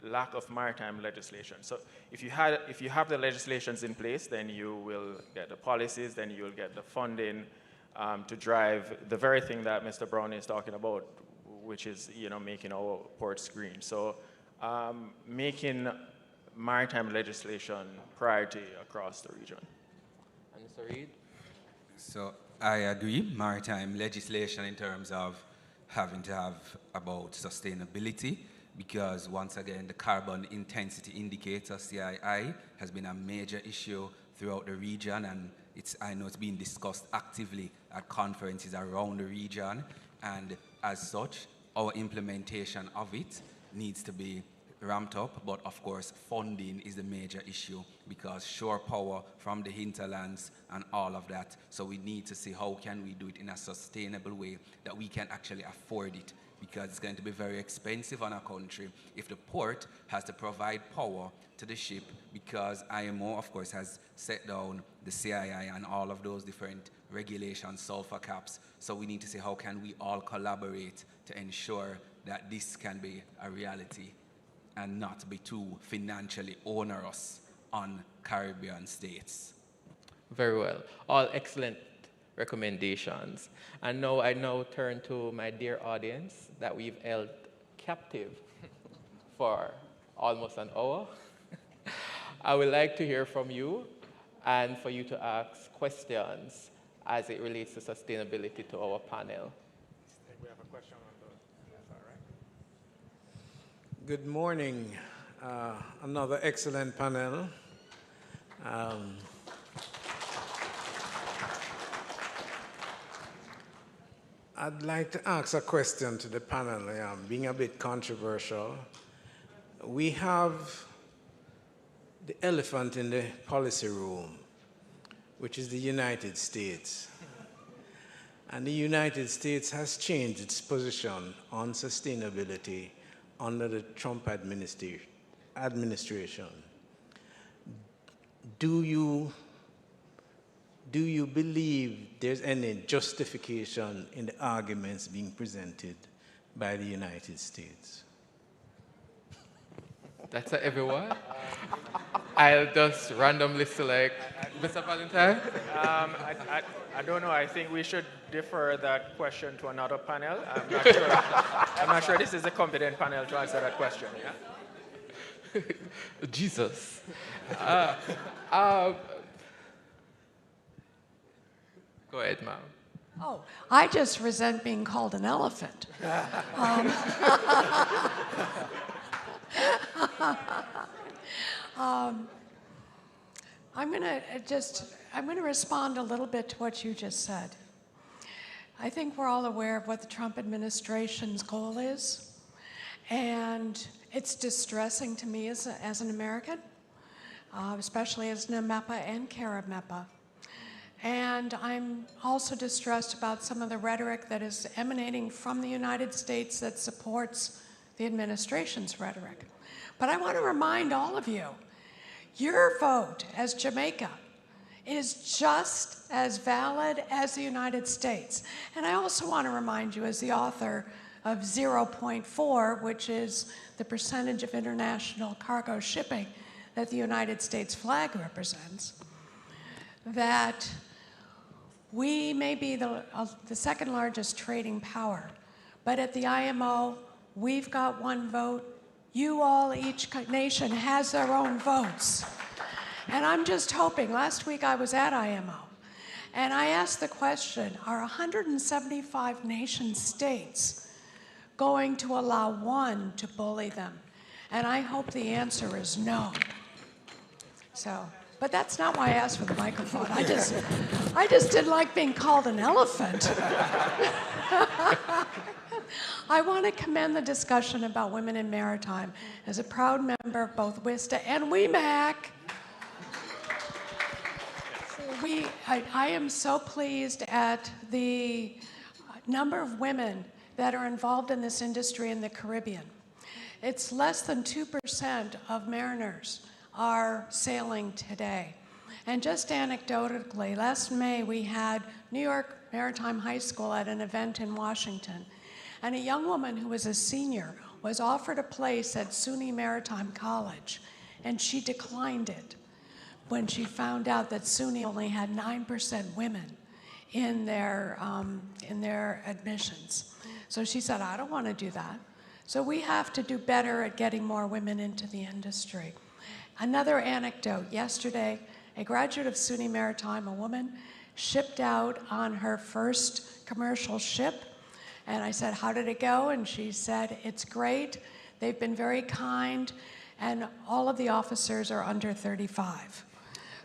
lack of maritime legislation. So if you have the legislations in place, then you will get the policies, then you will get the funding to drive the very thing that Mr. Brown is talking about, which is making our ports green. So making maritime legislation priority across the region. And Mr. Reid? So I agree, maritime legislation in terms of having to have about sustainability, because once again, the carbon intensity indicator, CII, has been a major issue throughout the region, and I know it's being discussed actively at conferences around the region, and as such, our implementation of it needs to be ramped up, but of course funding is the major issue, because shore power from the hinterlands and all of that, so we need to see how can we do it in a sustainable way that we can actually afford it, because it's going to be very expensive on our country if the port has to provide power to the ship, because IMO of course has set down the CII and all of those different regulations, sulfur caps, so we need to see how can we all collaborate to ensure that this can be a reality and not be too financially onerous on Caribbean states. Very well. All excellent recommendations. And now I turn to my dear audience that we've held captive for almost an hour. I would like to hear from you and for you to ask questions as it relates to sustainability to our panel. I think we have a question on the far right. Good morning. Another excellent panel. I'd like to ask a question to the panel, being a bit controversial. We have the elephant in the policy room, which is the United States. And the United States has changed its position on sustainability under the Trump administration. Do you believe there's any justification in the arguments being presented by the United States? That's everyone? I'll just randomly select Mr. Valentine. I don't know. I think we should defer that question to another panel. I'm not sure this is a competent panel to answer that question. Yeah? Jesus. Go ahead, ma'am. Oh, I just resent being called an elephant. I'm going to respond a little bit to what you just said. I think we're all aware of what the Trump administration's goal is, and it's distressing to me as an American, especially as an MEPA and Carib MEPA. And I'm also distressed about some of the rhetoric that is emanating from the United States that supports the administration's rhetoric. But I want to remind all of you, your vote as Jamaica is just as valid as the United States. And I also want to remind you, as the author of 0.4, which is the percentage of international cargo shipping that the United States flag represents, that we may be the second largest trading power, but at the IMO, we've got one vote. You all, each nation has their own votes. And I'm just hoping, last week I was at IMO, and I asked the question, are 175 nation states going to allow one to bully them? And I hope the answer is no. So, but that's not why I asked for the microphone. I just didn't like being called an elephant. I want to commend the discussion about women in maritime as a proud member of both WISTA and WEMAC. So I am so pleased at the number of women that are involved in this industry in the Caribbean. It's less than 2% of mariners are sailing today. And just anecdotally, last May we had New York Maritime High School at an event in Washington, and a young woman who was a senior was offered a place at SUNY Maritime College, and she declined it when she found out that SUNY only had 9% women in their admissions. So she said, I don't want to do that. So we have to do better at getting more women into the industry. Another anecdote, yesterday, a graduate of SUNY Maritime, a woman, shipped out on her first commercial ship. And I said, how did it go? And she said, it's great. They've been very kind. And all of the officers are under 35.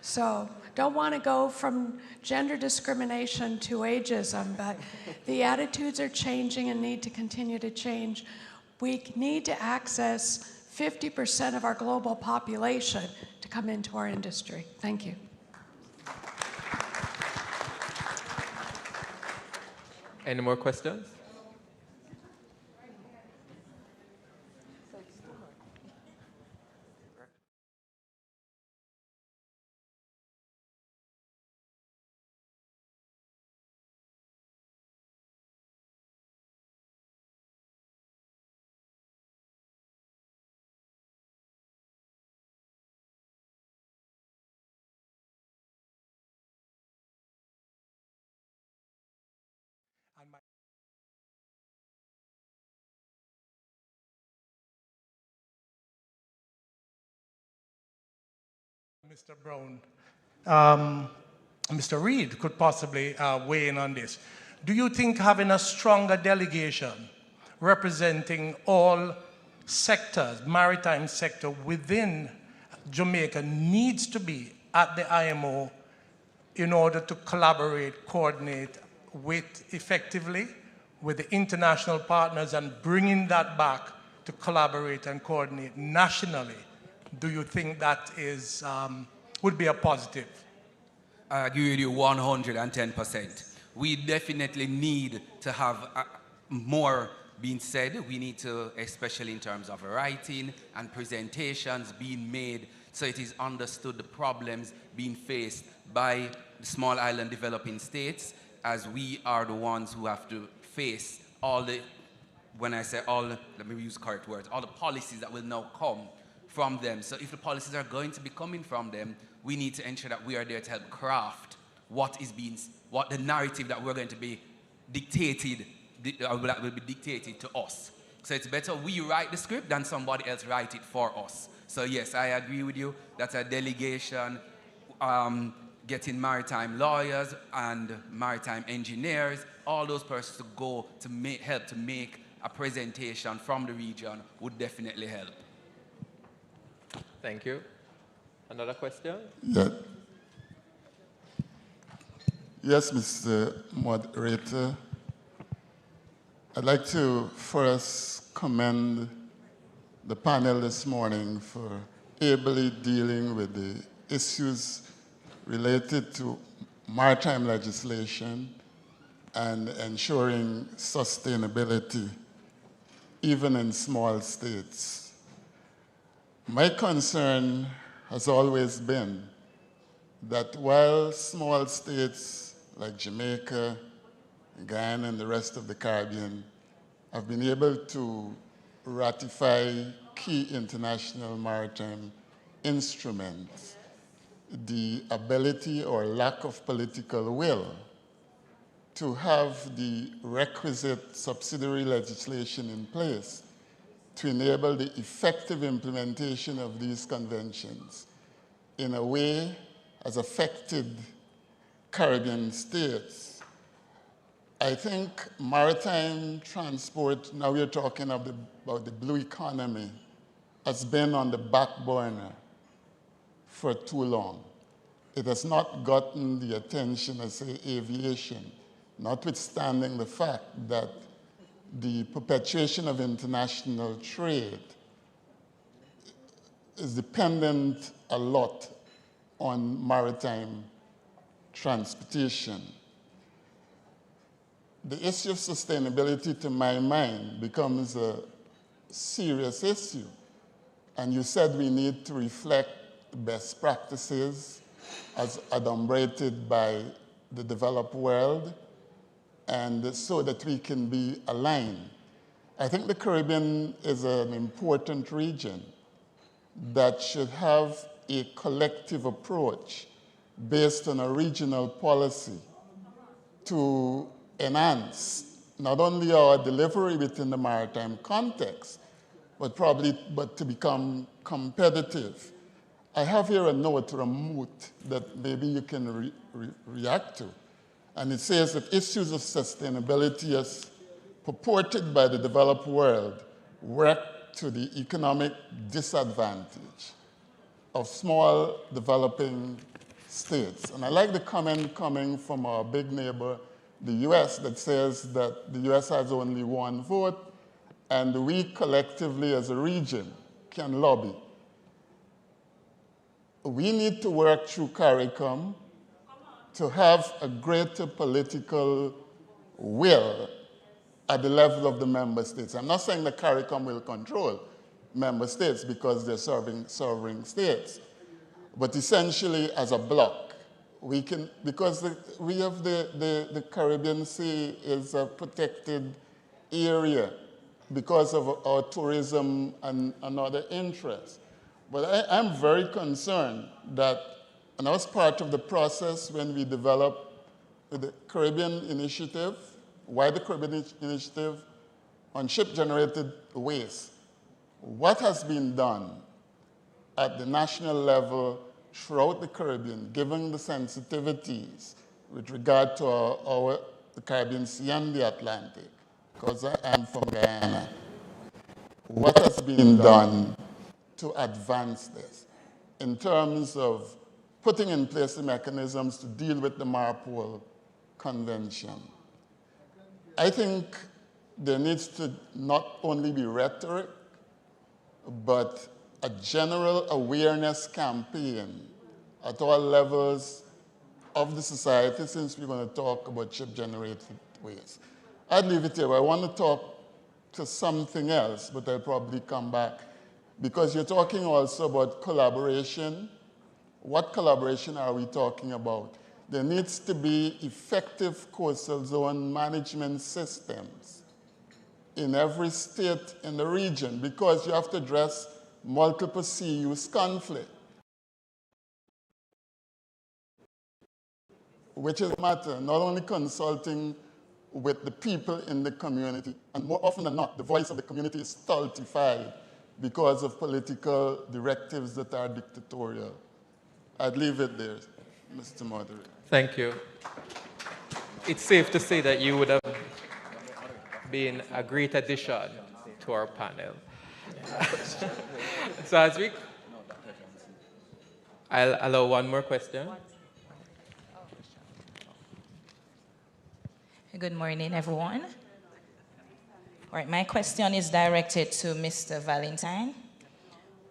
So don't want to go from gender discrimination to ageism, but the attitudes are changing and need to continue to change. We need to access 50% of our global population to come into our industry. Thank you. Any more questions? Mr. Brown, Mr. Reid could possibly weigh in on this. Do you think having a stronger delegation representing all sectors, maritime sector within Jamaica needs to be at the IMO in order to collaborate, coordinate with effectively with the international partners and bringing that back to collaborate and coordinate nationally? Do you think that is, would be a positive? I agree with you 110%. We definitely need to have more being said. We need to, especially in terms of writing and presentations being made, so it is understood the problems being faced by the small island developing states, as we are the ones who have to face all the, when I say all, let me use correct words, all the policies that will now come from them. So if the policies are going to be coming from them, we need to ensure that we are there to help craft what the narrative that we're going to be dictated, that will be dictated to us. So it's better we write the script than somebody else write it for us. So yes, I agree with you. That's a delegation, getting maritime lawyers and maritime engineers, all those persons to go to help to make a presentation from the region would definitely help. Thank you. Another question? Yeah. Yes, Mr. Moderator. I'd like to first commend the panel this morning for ably dealing with the issues related to maritime legislation and ensuring sustainability, even in small states. My concern has always been that while small states like Jamaica, Guyana, and the rest of the Caribbean have been able to ratify key international maritime instruments, the ability or lack of political will to have the requisite subsidiary legislation in place to enable the effective implementation of these conventions in a way has affected Caribbean states. I think maritime transport, now we're talking about the blue economy, has been on the back burner for too long. It has not gotten the attention of, say, aviation, notwithstanding the fact that the perpetuation of international trade is dependent a lot on maritime transportation. The issue of sustainability, to my mind, becomes a serious issue. And you said we need to reflect best practices as adumbrated by the developed world, and so that we can be aligned. I think the Caribbean is an important region that should have a collective approach based on a regional policy to enhance not only our delivery within the maritime context, but to become competitive. I have here a note or a moot that maybe you can react to. And it says that issues of sustainability as purported by the developed world work to the economic disadvantage of small developing states. And I like the comment coming from our big neighbor, the US, that says that the US has only one vote, and we collectively as a region can lobby. We need to work through CARICOM to have a greater political will at the level of the member states. I'm not saying that CARICOM will control member states because they're sovereign states, but essentially as a bloc, we can, because we have the Caribbean Sea is a protected area because of our tourism and other interests. But I'm very concerned that, and I was part of the process when we developed the Caribbean Initiative. Why the Caribbean Initiative? On ship-generated waste. What has been done at the national level throughout the Caribbean, given the sensitivities with regard to the Caribbean Sea and the Atlantic, because I am from Guyana. What has been done to advance this in terms of putting in place the mechanisms to deal with the MARPOL Convention? I think there needs to not only be rhetoric, but a general awareness campaign at all levels of the society, since we're going to talk about ship-generated waste. I'd leave it here. I want to talk to something else, but I'll probably come back, because you're talking also about collaboration. What collaboration are we talking about? There needs to be effective coastal zone management systems in every state in the region, because you have to address multiple sea use conflict, which is a matter, not only consulting with the people in the community, and more often than not, the voice of the community is stultified because of political directives that are dictatorial. I'd leave it there, Mr. Moderator. Thank you. It's safe to say that you would have been a great addition to our panel. So as I'll allow one more question. Good morning, everyone. All right, my question is directed to Mr. Valentine.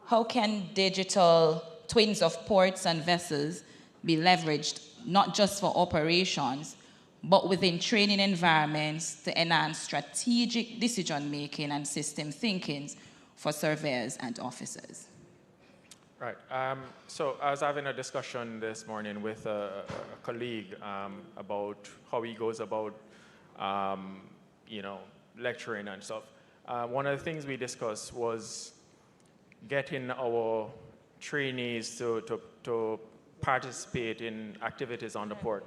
How can digital twins of ports and vessels be leveraged not just for operations, but within training environments to enhance strategic decision-making and system thinking for surveyors and officers? Right. So I was having a discussion this morning with a colleague about how he goes about, lecturing and stuff. One of the things we discussed was getting our trainees to participate in activities on the port.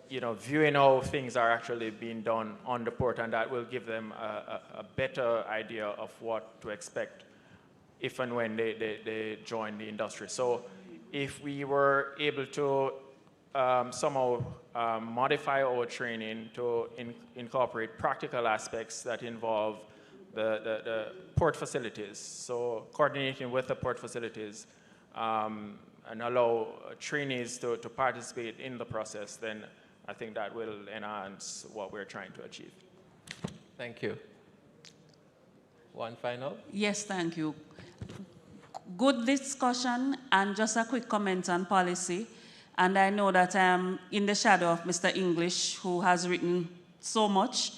Viewing how things are actually being done on the port, and that will give them a better idea of what to expect if and when they join the industry. So if we were able to somehow modify our training to incorporate practical aspects that involve the port facilities, so coordinating with the port facilities and allow trainees to participate in the process, then I think that will enhance what we're trying to achieve. Thank you. One final? Yes, thank you. Good discussion, and just a quick comment on policy. And I know that I am in the shadow of Mr. English, who has written so much.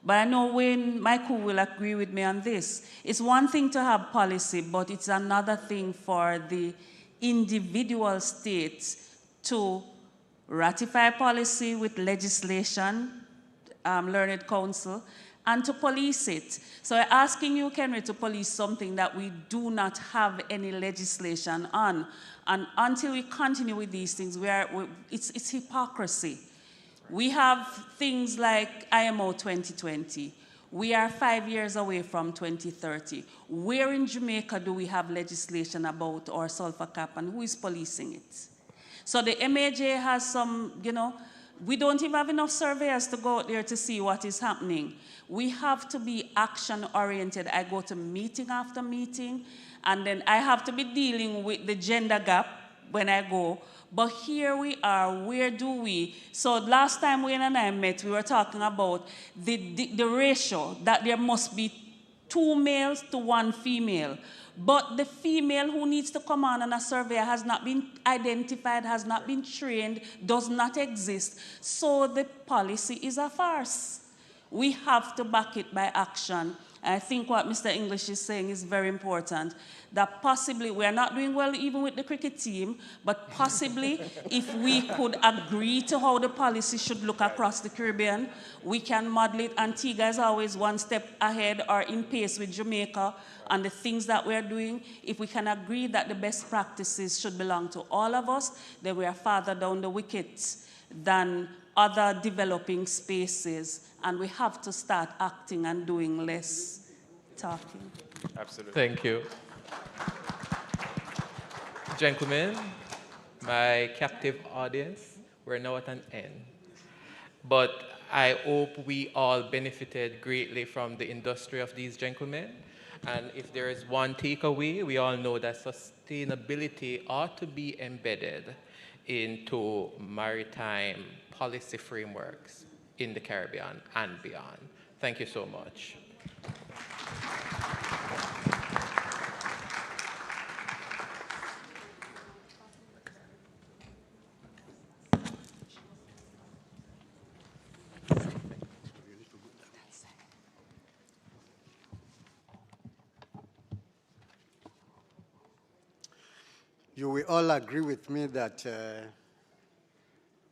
But I know Wayne Michael will agree with me on this. It's one thing to have policy, but it's another thing for the individual states to ratify policy with legislation, learned counsel, and to police it. So I'm asking you, Kenry, to police something that we do not have any legislation on. And until we continue with these things, it's hypocrisy. We have things like IMO 2020. We are 5 years away from 2030. Where in Jamaica do we have legislation about our sulfur cap, and who is policing it? So the MAJ has some, we don't even have enough surveyors to go out there to see what is happening. We have to be action-oriented. I go to meeting after meeting, and then I have to be dealing with the gender gap when I go. But here we are, where do we? So last time Wayne and I met, we were talking about the ratio, that there must be 2 males to 1 female. But the female who needs to come on a survey has not been identified, has not been trained, does not exist. So the policy is a farce. We have to back it by action. And I think what Mr. English is saying is very important, that possibly we are not doing well even with the cricket team, but possibly if we could agree to how the policy should look across the Caribbean, we can model it. Antigua is always one step ahead or in pace with Jamaica and the things that we're doing. If we can agree that the best practices should belong to all of us, then we are farther down the wickets than other developing spaces. And we have to start acting and doing less talking. Absolutely. Thank you. Gentlemen, my captive audience, we're now at an end. But I hope we all benefited greatly from the industry of these gentlemen. And if there is one takeaway, we all know that sustainability ought to be embedded into maritime policy frameworks in the Caribbean and beyond. Thank you so much. You will all agree with me that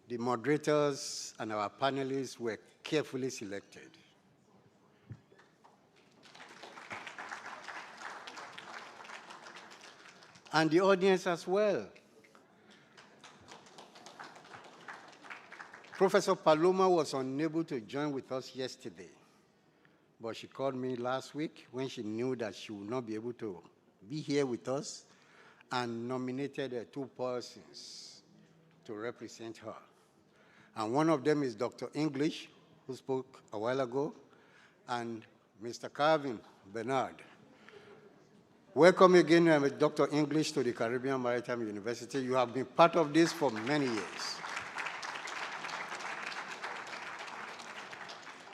the moderators and our panelists were carefully selected. And the audience as well. Professor Paloma was unable to join with us yesterday, but she called me last week when she knew that she would not be able to be here with us, and nominated 2 persons to represent her. And one of them is Dr. English, who spoke a while ago, and Mr. Calvin Bernard. Welcome again, Dr. English, to the Caribbean Maritime University. You have been part of this for many years.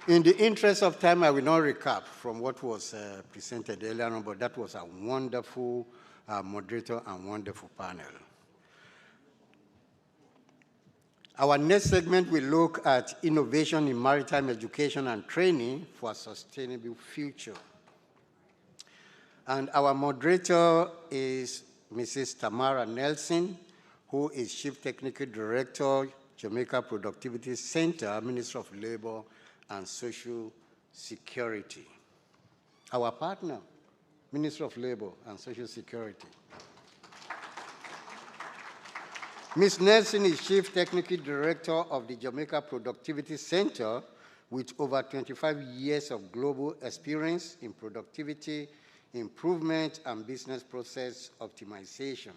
In the interest of time, I will not recap from what was presented earlier on, but that was a wonderful moderator and wonderful panel. Our next segment will look at innovation in maritime education and training for a sustainable future. And our moderator is Mrs. Tamara Nelson, who is Chief Technical Director, Jamaica Productivity Center, Minister of Labor and Social Security. Our partner, Minister of Labor and Social Security. Ms. Nelson is Chief Technical Director of the Jamaica Productivity Center with over 25 years of global experience in productivity, improvement, and business process optimization.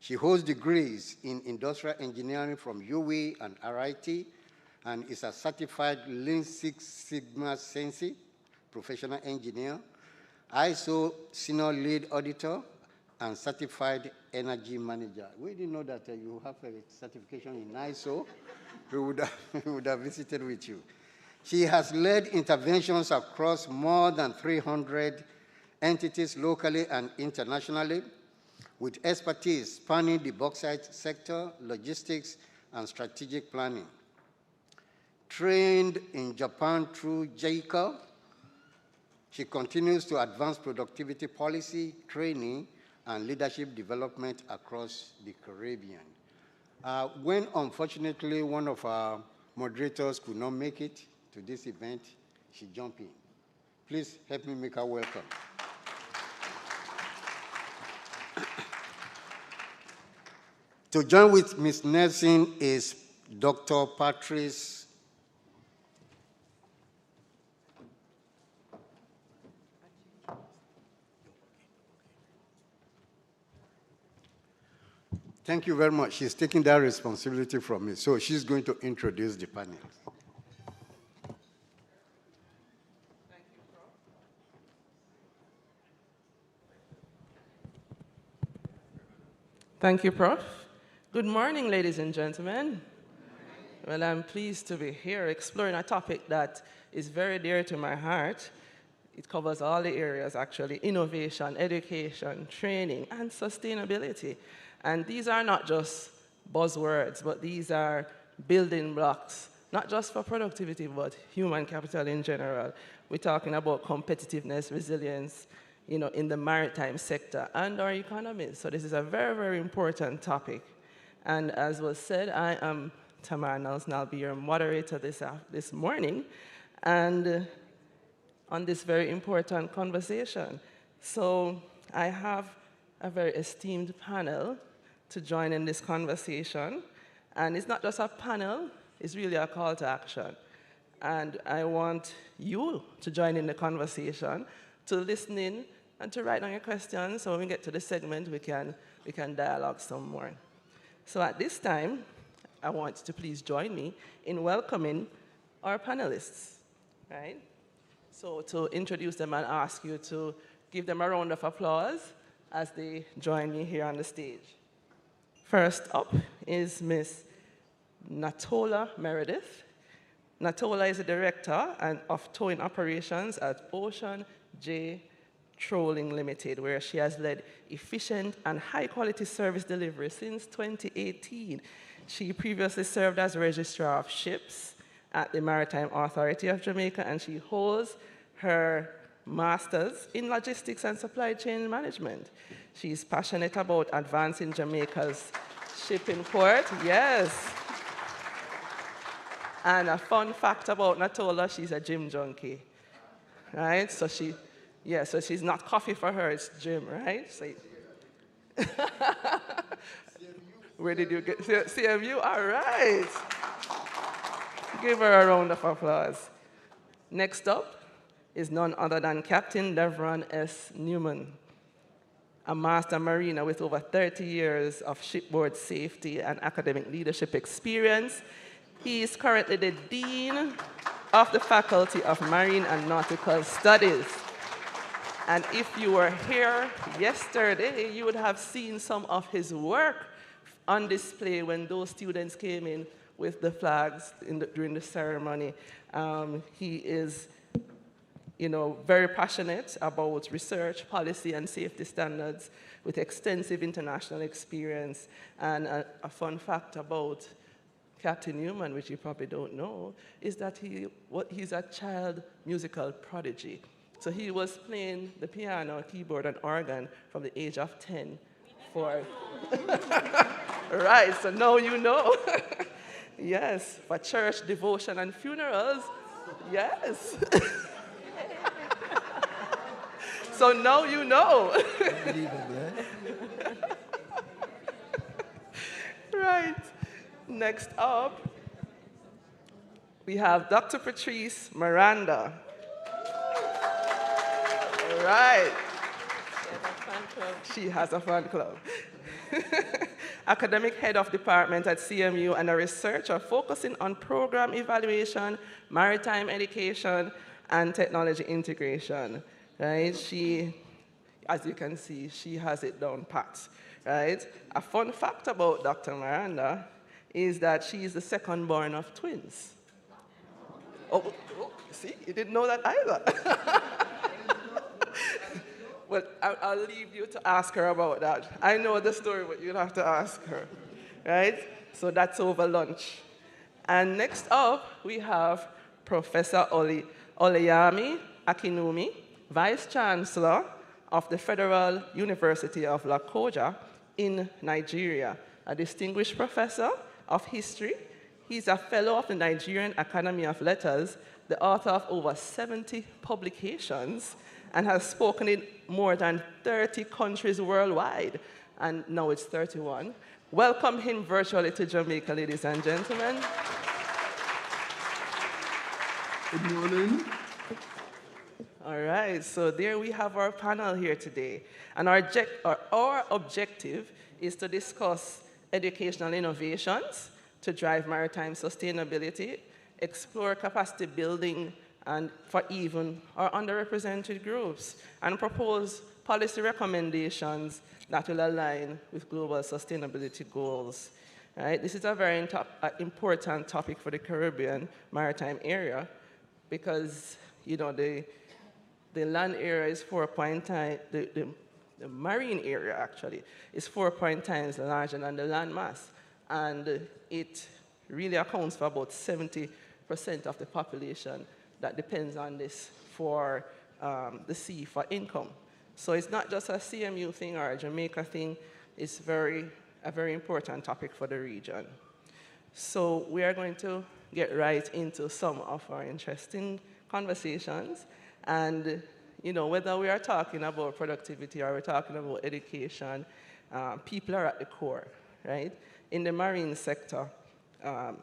She holds degrees in industrial engineering from UWI and RIT, and is a certified Lean Six Sigma Sensi professional engineer, ISO Senior Lead Auditor, and Certified Energy Manager. We didn't know that you have a certification in ISO. We would have visited with you. She has led interventions across more than 300 entities locally and internationally, with expertise spanning the bauxite sector, logistics, and strategic planning. Trained in Japan through JICA, she continues to advance productivity policy, training, and leadership development across the Caribbean. When unfortunately one of our moderators could not make it to this event, she jumped in. Please help me make her welcome. To join with Ms. Nelson is Dr. Patrice. Thank you very much. She's taking that responsibility from me. So she's going to introduce the panel. Thank you, Prof. Good morning, ladies and gentlemen. Well, I'm pleased to be here exploring a topic that is very dear to my heart. It covers all the areas, actually: innovation, education, training, and sustainability. And these are not just buzzwords, but these are building blocks, not just for productivity, but human capital in general. We're talking about competitiveness, resilience, in the maritime sector and our economy. So this is a very, very important topic. And as was said, I am Tamara Nelson. I'll be your moderator this morning, and on this very important conversation. So I have a very esteemed panel to join in this conversation. And it's not just a panel, it's really a call to action. And I want you to join in the conversation, to listen in, and to write down your questions, so when we get to the segment, we can dialogue some more. So at this time, I want you to please join me in welcoming our panelists, right? So to introduce them and ask you to give them a round of applause as they join me here on the stage. First up is Ms. Natola Meredith. Natola is the director of towing operations at Ocean J Trolling Limited, where she has led efficient and high-quality service delivery since 2018. She previously served as Registrar of Ships at the Maritime Authority of Jamaica, and she holds her master's in logistics and supply chain management. She's passionate about advancing Jamaica's shipping port, yes. And a fun fact about Natola, she's a gym junkie, right? So she's not coffee for her, it's gym, right? So, where did you get CMU? All right. Give her a round of applause. Next up is none other than Captain Devron S. Newman, a master mariner with over 30 years of shipboard safety and academic leadership experience. He is currently the Dean of the Faculty of Marine and Nautical Studies. And if you were here yesterday, you would have seen some of his work on display when those students came in with the flags during the ceremony. He is very passionate about research, policy, and safety standards with extensive international experience. And a fun fact about Captain Newman, which you probably don't know, is that he's a child musical prodigy. So he was playing the piano, keyboard, and organ from the age of 10 for... Right, so now you know. Yes, for church, devotion, and funerals, yes. So now you know. Right. Next up, we have Dr. Patrice Miranda. All right. She has a fan club. Academic head of department at CMU and a researcher focusing on program evaluation, maritime education, and technology integration. Right? She, as you can see, she has it down pat. Right? A fun fact about Dr. Miranda is that she is the second born of twins. Oh, see, you didn't know that either. Well, I'll leave you to ask her about that. I know the story, but you'll have to ask her, right? So that's over lunch. And next up, we have Professor Oleyemi Akinwumi, Vice Chancellor of the Federal University of Lokoja in Nigeria, a distinguished professor of history. He's a fellow of the Nigerian Academy of Letters, the author of over 70 publications, and has spoken in more than 30 countries worldwide, and now it's 31. Welcome him virtually to Jamaica, ladies and gentlemen. Good morning. All right, so there we have our panel here today. And our objective is to discuss educational innovations to drive maritime sustainability, explore capacity building and for even or underrepresented groups, and propose policy recommendations that will align with global sustainability goals. Right? This is a very important topic for the Caribbean maritime area because, you know, the land area is the marine area actually is 4 times larger than the land mass, and it really accounts for about 70% of the population that depends on this for the sea for income. So it's not just a CMU thing or a Jamaica thing, it's a very important topic for the region. So we are going to get right into some of our interesting conversations. And you know, whether we are talking about productivity or we're talking about education, people are at the core, right? In the marine sector,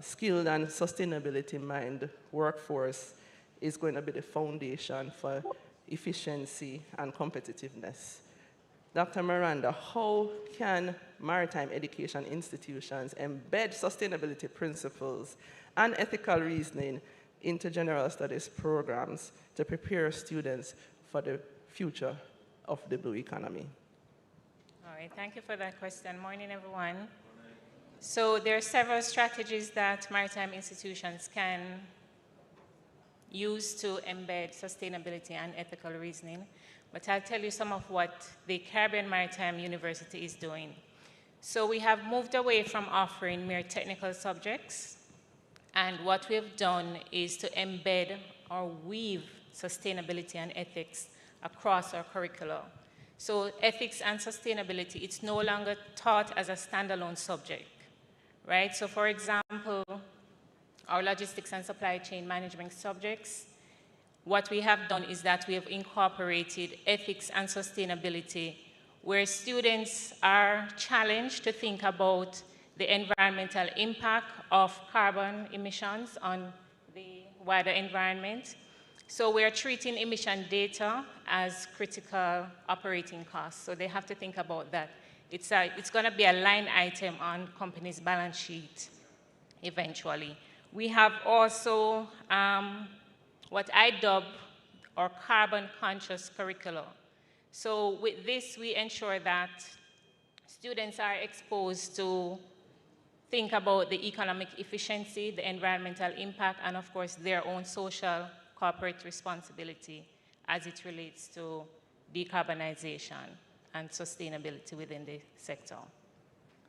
skilled and sustainability-minded workforce is going to be the foundation for efficiency and competitiveness. Dr. Miranda, how can maritime education institutions embed sustainability principles and ethical reasoning into general studies programs to prepare students for the future of the blue economy? All right, thank you for that question. Morning, everyone. So there are several strategies that maritime institutions can use to embed sustainability and ethical reasoning, but I'll tell you some of what the Caribbean Maritime University is doing. So we have moved away from offering mere technical subjects, and what we've done is to embed or weave sustainability and ethics across our curricula. So ethics and sustainability, it's no longer taught as a standalone subject, right? So for example, our logistics and supply chain management subjects, what we have done is that we have incorporated ethics and sustainability where students are challenged to think about the environmental impact of carbon emissions on the wider environment. So we're treating emission data as critical operating costs. So they have to think about that. It's going to be a line item on companies' balance sheet eventually. We have also what I dub our carbon-conscious curriculum. So with this, we ensure that students are exposed to think about the economic efficiency, the environmental impact, and of course, their own social corporate responsibility as it relates to decarbonization and sustainability within the sector.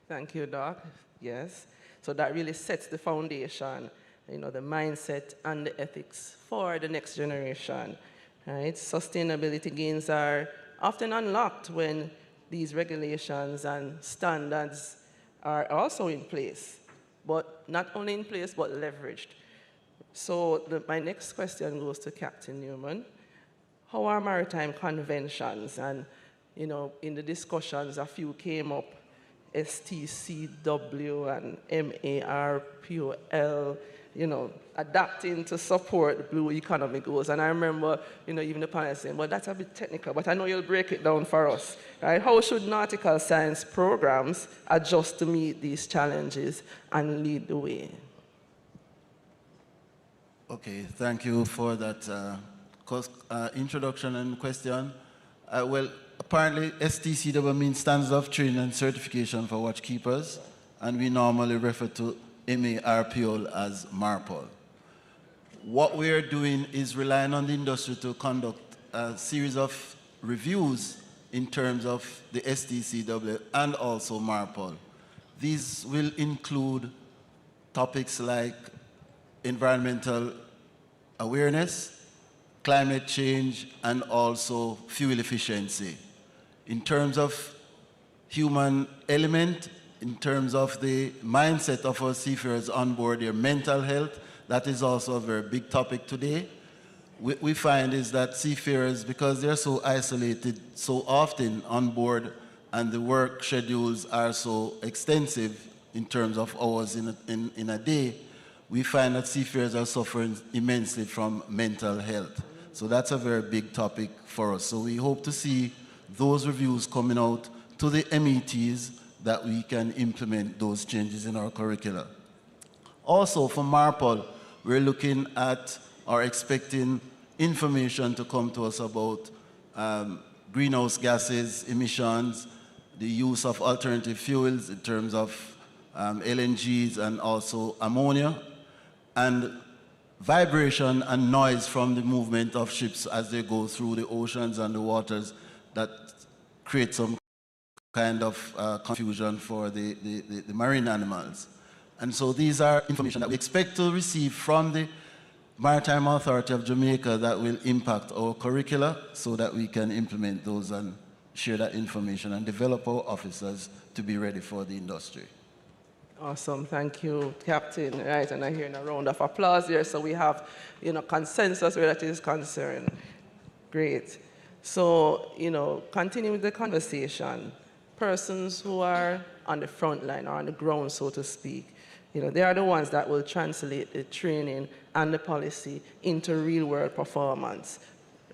Thank you, Doc. Yes. So that really sets the foundation, you know, the mindset and the ethics for the next generation, right? Sustainability gains are often unlocked when these regulations and standards are also in place, but not only in place, but leveraged. So my next question goes to Captain Newman. How are maritime conventions, and you know, in the discussions, a few came up, STCW and MARPOL, you know, adapting to support the blue economy goals. And I remember, you know, even the panel saying, well, that's a bit technical, but I know you'll break it down for us, right? How should nautical science programs adjust to meet these challenges and lead the way? Okay, thank you for that introduction and question. Well, apparently STCW means Standards of Training and Certification for Watchkeepers, and we normally refer to MARPOL as MARPOL. What we are doing is relying on the industry to conduct a series of reviews in terms of the STCW and also MARPOL. These will include topics like environmental awareness, climate change, and also fuel efficiency. In terms of human element, in terms of the mindset of our seafarers on board, their mental health, that is also a very big topic today. We find is that seafarers, because they're so isolated so often on board and the work schedules are so extensive in terms of hours in a day, we find that seafarers are suffering immensely from mental health. So that's a very big topic for us. So we hope to see those reviews coming out to the METs that we can implement those changes in our curricula. Also for MARPOL, we're looking at or expecting information to come to us about greenhouse gases, emissions, the use of alternative fuels in terms of LNGs and also ammonia, and vibration and noise from the movement of ships as they go through the oceans and the waters that create some kind of confusion for the marine animals. And so these are information that we expect to receive from the Maritime Authority of Jamaica that will impact our curricula so that we can implement those and share that information and develop our officers to be ready for the industry. Awesome, thank you, Captain. Right, and I hear a round of applause here, so we have, consensus where that is concerned. Great. So, continuing the conversation, persons who are on the front line or on the ground, so to speak, they are the ones that will translate the training and the policy into real-world performance,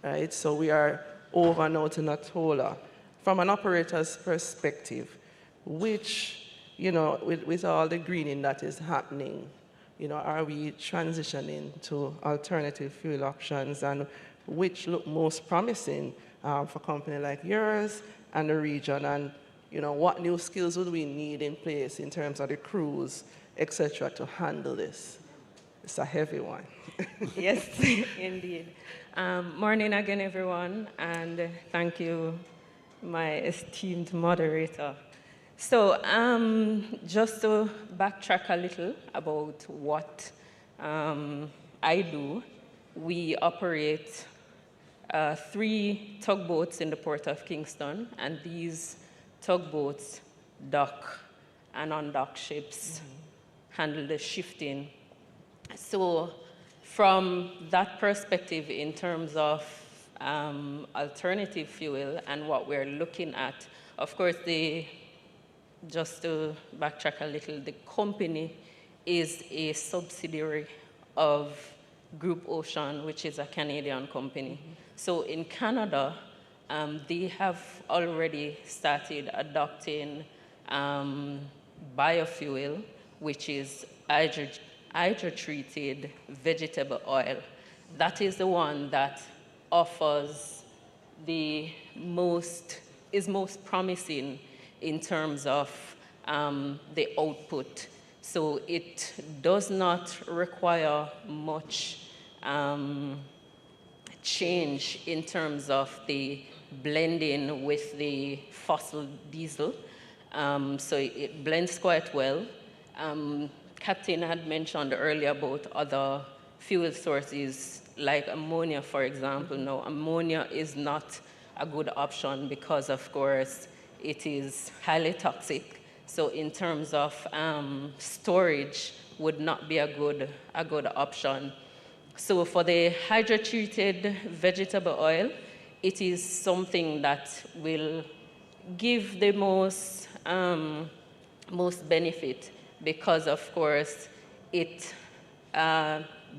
right? So we are over now to Natola. From an operator's perspective, which, with all the greening that is happening, are we transitioning to alternative fuel options, and which look most promising for a company like yours and the region, and what new skills would we need in place in terms of the crews, etc., to handle this? It's a heavy one. Yes, indeed. Morning again, everyone, and thank you, my esteemed moderator. So just to backtrack a little about what I do, we operate 3 tugboats in the Port of Kingston, and these tugboats dock and undock ships, handle the shifting. So from that perspective, in terms of alternative fuel and what we're looking at, of course, just to backtrack a little, the company is a subsidiary of Group Ocean, which is a Canadian company. So in Canada, they have already started adopting biofuel, which is hydrotreated vegetable oil. That is the one that offers is most promising in terms of the output. So it does not require much change in terms of the blending with the fossil diesel. So it blends quite well. Captain had mentioned earlier about other fuel sources like ammonia, for example. Now, ammonia is not a good option because, of course, it is highly toxic. So in terms of storage, would not be a good option. So for the hydrotreated vegetable oil, it is something that will give the most benefit because, of course, it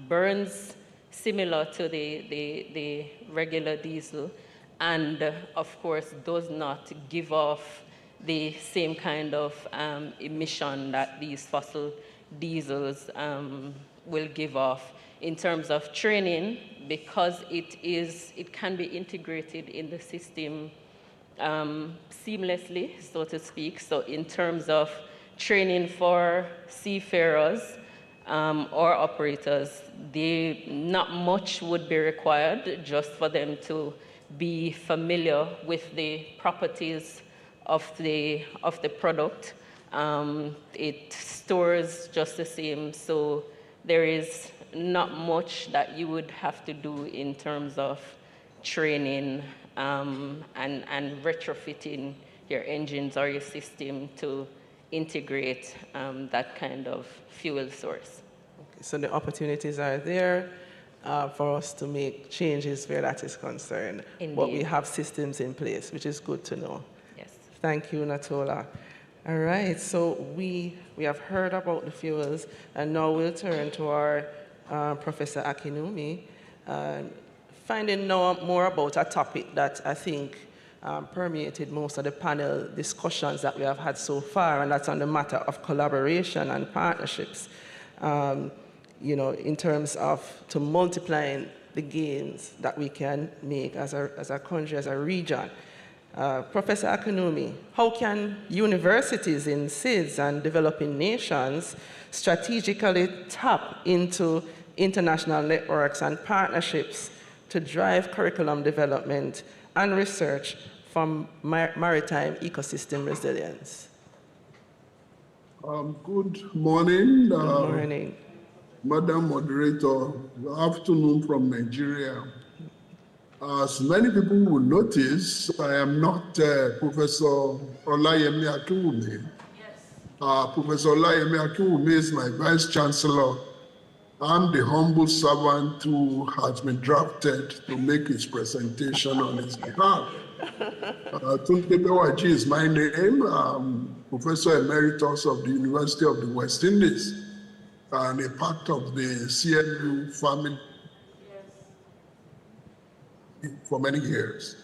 burns similar to the regular diesel, and of course does not give off the same kind of emission that these fossil diesels will give off. In terms of training, because it can be integrated in the system seamlessly, so to speak. So in terms of training for seafarers or operators, not much would be required just for them to be familiar with the properties of the product. It stores just the same, so there is not much that you would have to do in terms of training and retrofitting your engines or your system to integrate that kind of fuel source. Okay, so the opportunities are there for us to make changes where that is concerned. Indeed. But we have systems in place, which is good to know. Yes. Thank you, Natola. All right, so we have heard about the fuels, and now we'll turn to our Professor Akinwumi, finding out more about a topic that I think permeated most of the panel discussions that we have had so far, and that's on the matter of collaboration and partnerships, in terms of to multiplying the gains that we can make as a country, as a region. Professor Akinwumi, how can universities in SIDS and developing nations strategically tap into international networks and partnerships to drive curriculum development and research from maritime ecosystem resilience? Good morning. Good morning. Madam Moderator, good afternoon from Nigeria. As many people will notice, I am not Professor Olayemi Akinwumi. Yes. Professor Olayemi Akinwumi is my Vice Chancellor. I'm the humble servant who has been drafted to make his presentation on his behalf. Tunde Bewaji is my name. I'm Professor Emeritus of the University of the West Indies and a part of the CMU family for many years.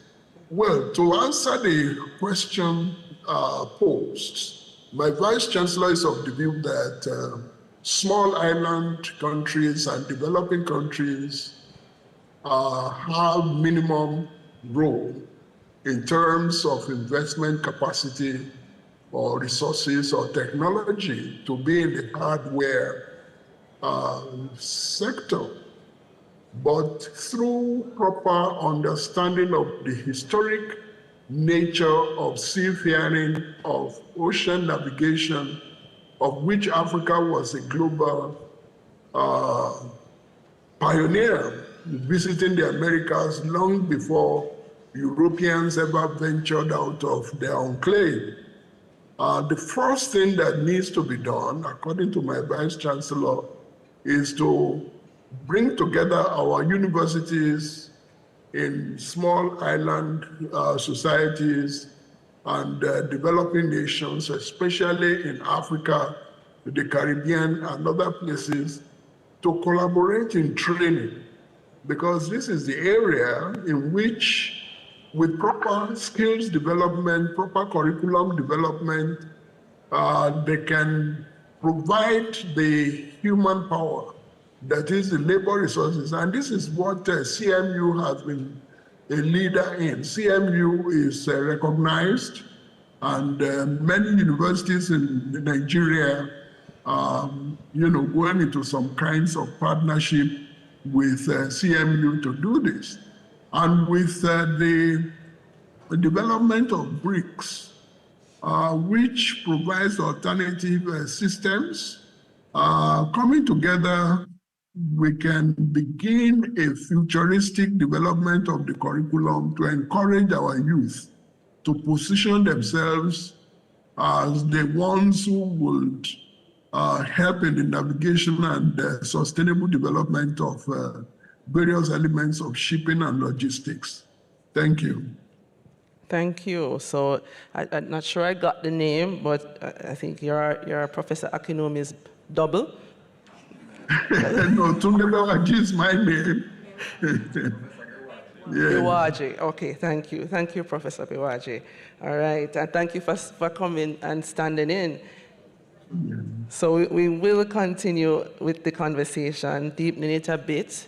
Well, to answer the question posed, my Vice Chancellor is of the view that small island countries and developing countries have minimum role in terms of investment capacity or resources or technology to be in the hardware sector. But through proper understanding of the historic nature of seafaring, of ocean navigation, of which Africa was a global pioneer, visiting the Americas long before Europeans ever ventured out of their enclave. The first thing that needs to be done, according to my Vice Chancellor, is to bring together our universities in small island societies and developing nations, especially in Africa, the Caribbean, and other places, to collaborate in training, because this is the area in which, with proper skills development, proper curriculum development, they can provide the human power, that is the labor resources. And this is what CMU has been a leader in. CMU is recognized, and many universities in Nigeria, going into some kinds of partnership with CMU to do this. And with the development of BRICS, which provides alternative systems, coming together, we can begin a futuristic development of the curriculum to encourage our youth to position themselves as the ones who would help in the navigation and sustainable development of various elements of shipping and logistics. Thank you. Thank you. So I'm not sure I got the name, but I think your Professor Akinwumi's double. No, Tunde Bewaji is my name. Bewaji. Okay, thank you. Thank you, Professor Bewaji. All right, and thank you for coming and standing in. Yeah. So we will continue with the conversation, deepening it a bit,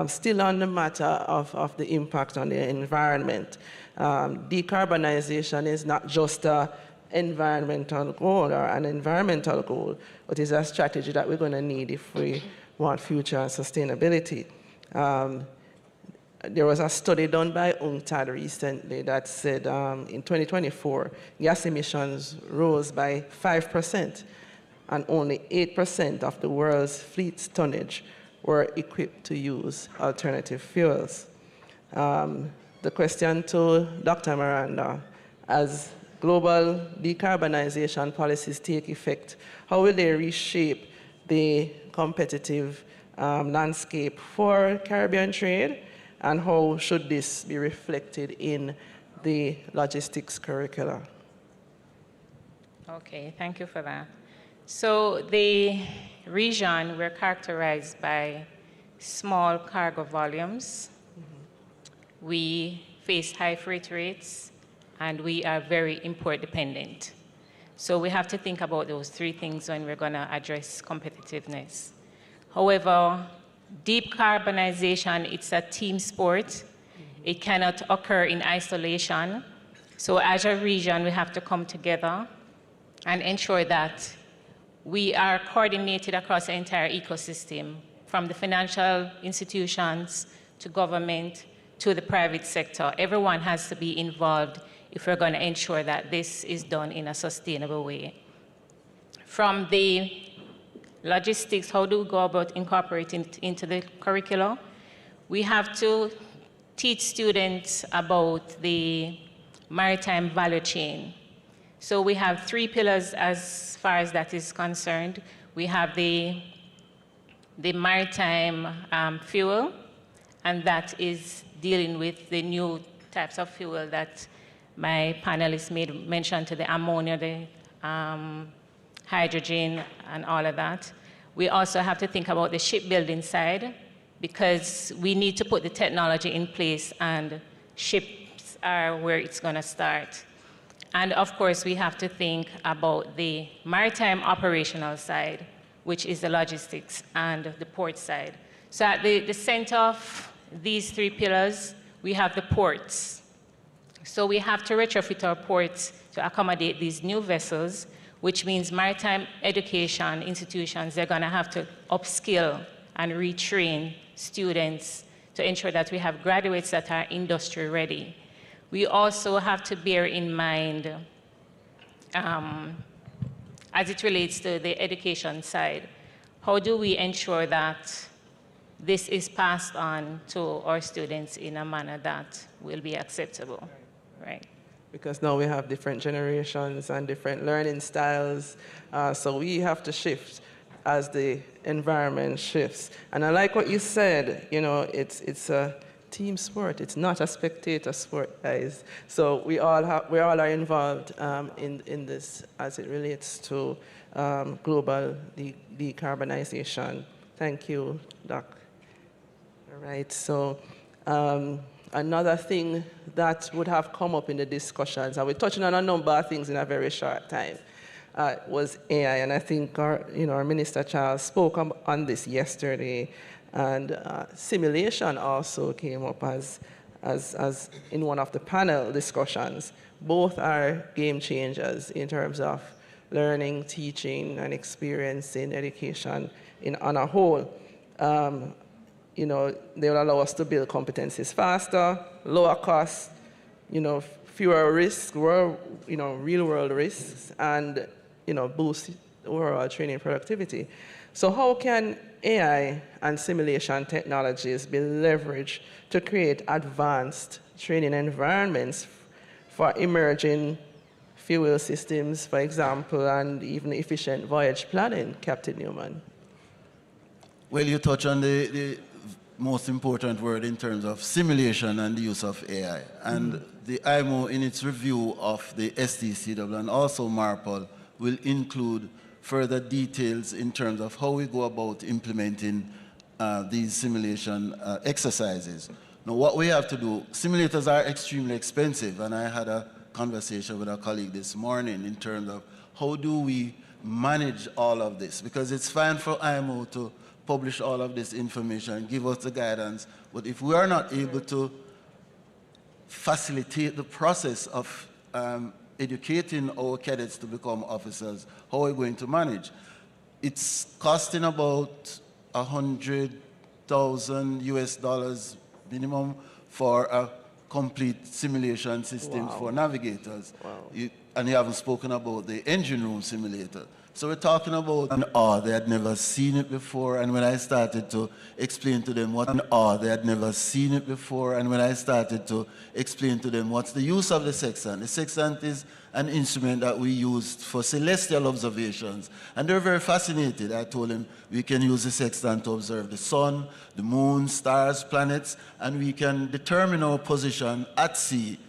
still on the matter of the impact on the environment. Decarbonization is not just an environmental goal or an environmental goal, but is a strategy that we're going to need if we want future sustainability. there was a study done by UNCTAD recently that said in 2024, gas emissions rose by 5%, and only 8% of the world's fleet's tonnage were equipped to use alternative fuels. The question to Dr. Miranda, as global decarbonization policies take effect, how will they reshape the competitive landscape for Caribbean trade, and how should this be reflected in the logistics curricula? Okay, thank you for that. So the region, we're characterized by small cargo volumes. We face high freight rates, and we are very import dependent. So we have to think about those three things when we're going to address competitiveness. However, decarbonization, it's a team sport. It cannot occur in isolation. So as a region, we have to come together and ensure that we are coordinated across the entire ecosystem, from the financial institutions to government to the private sector. Everyone has to be involved if we're going to ensure that this is done in a sustainable way. From the logistics, how do we go about incorporating it into the curriculum? We have to teach students about the maritime value chain. So we have three pillars as far as that is concerned. We have the maritime fuel, and that is dealing with the new types of fuel that my panelists made mention to, the ammonia, the hydrogen, and all of that. We also have to think about the shipbuilding side, because we need to put the technology in place, and ships are where it's going to start. And of course, we have to think about the maritime operational side, which is the logistics, and the port side. So at the center of these three pillars, we have the ports. So we have to retrofit our ports to accommodate these new vessels, which means maritime education institutions, they're going to have to upskill and retrain students to ensure that we have graduates that are industry ready. We also have to bear in mind, as it relates to the education side, how do we ensure that this is passed on to our students in a manner that will be acceptable, right? Because now we have different generations and different learning styles, so we have to shift as the environment shifts. And I like what you said, you know, it's a team sport. It's not a spectator sport, guys. So we all are involved in this as it relates to global decarbonization. Thank you, Doc. All right, so another thing that would have come up in the discussions, and we're touching on a number of things in a very short time, was AI. And I think our Minister Charles spoke on this yesterday, and simulation also came up as in one of the panel discussions. Both are game changers in terms of learning, teaching, and experiencing education on a whole. They will allow us to build competencies faster, lower costs, fewer risks, real-world risks, and boost overall training productivity. So how can AI and simulation technologies be leveraged to create advanced training environments for emerging fuel systems, for example, and even efficient voyage planning, Captain Newman? Well, you touch on the most important word in terms of simulation and the use of AI. And the IMO, in its review of the STCW and also MARPOL, will include further details in terms of how we go about implementing these simulation exercises. Now, what we have to do, simulators are extremely expensive, and I had a conversation with a colleague this morning in terms of how do we manage all of this, because it's fine for IMO to publish all of this information and give us the guidance, but if we are not able to facilitate the process of educating our cadets to become officers, how are we going to manage? It's costing about $100,000 US minimum for a complete simulation system for navigators. And you haven't spoken about the engine room simulator. So we're talking about an R, they had never seen it before, and when I started to explain to them what an R, they had never seen it before, and when I started to explain to them what's the use of the sextant is an instrument that we used for celestial observations, and they're very fascinated. I told them we can use the sextant to observe the sun, the moon, stars, planets, and we can determine our position at sea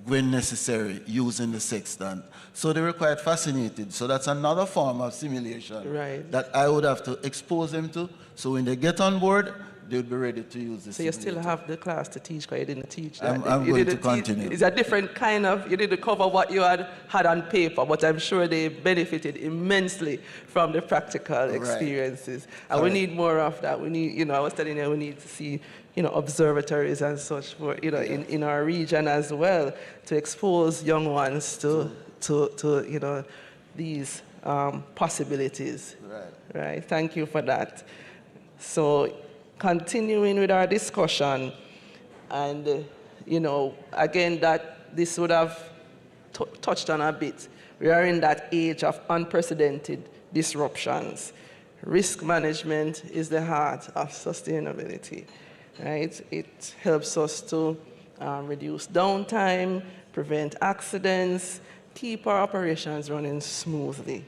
when necessary using the sextant. So they were quite fascinated. So that's another form of simulation that I would have to expose them to. So when they get on board, they would be ready to use the simulator. So you still have the class to teach, because you didn't teach that. I'm going to continue. It's a different kind of, you didn't cover what you had on paper, but I'm sure they benefited immensely from the practical experiences. And we need more of that. We need, I was telling you, we need to see observatories and such for, in our region as well, to expose young ones to these possibilities. Right. Thank you for that. So, continuing with our discussion, and again, that this would have touched on a bit. We are in that age of unprecedented disruptions. Risk management is the heart of sustainability. Right? It helps us to reduce downtime, prevent accidents, keep our operations running smoothly.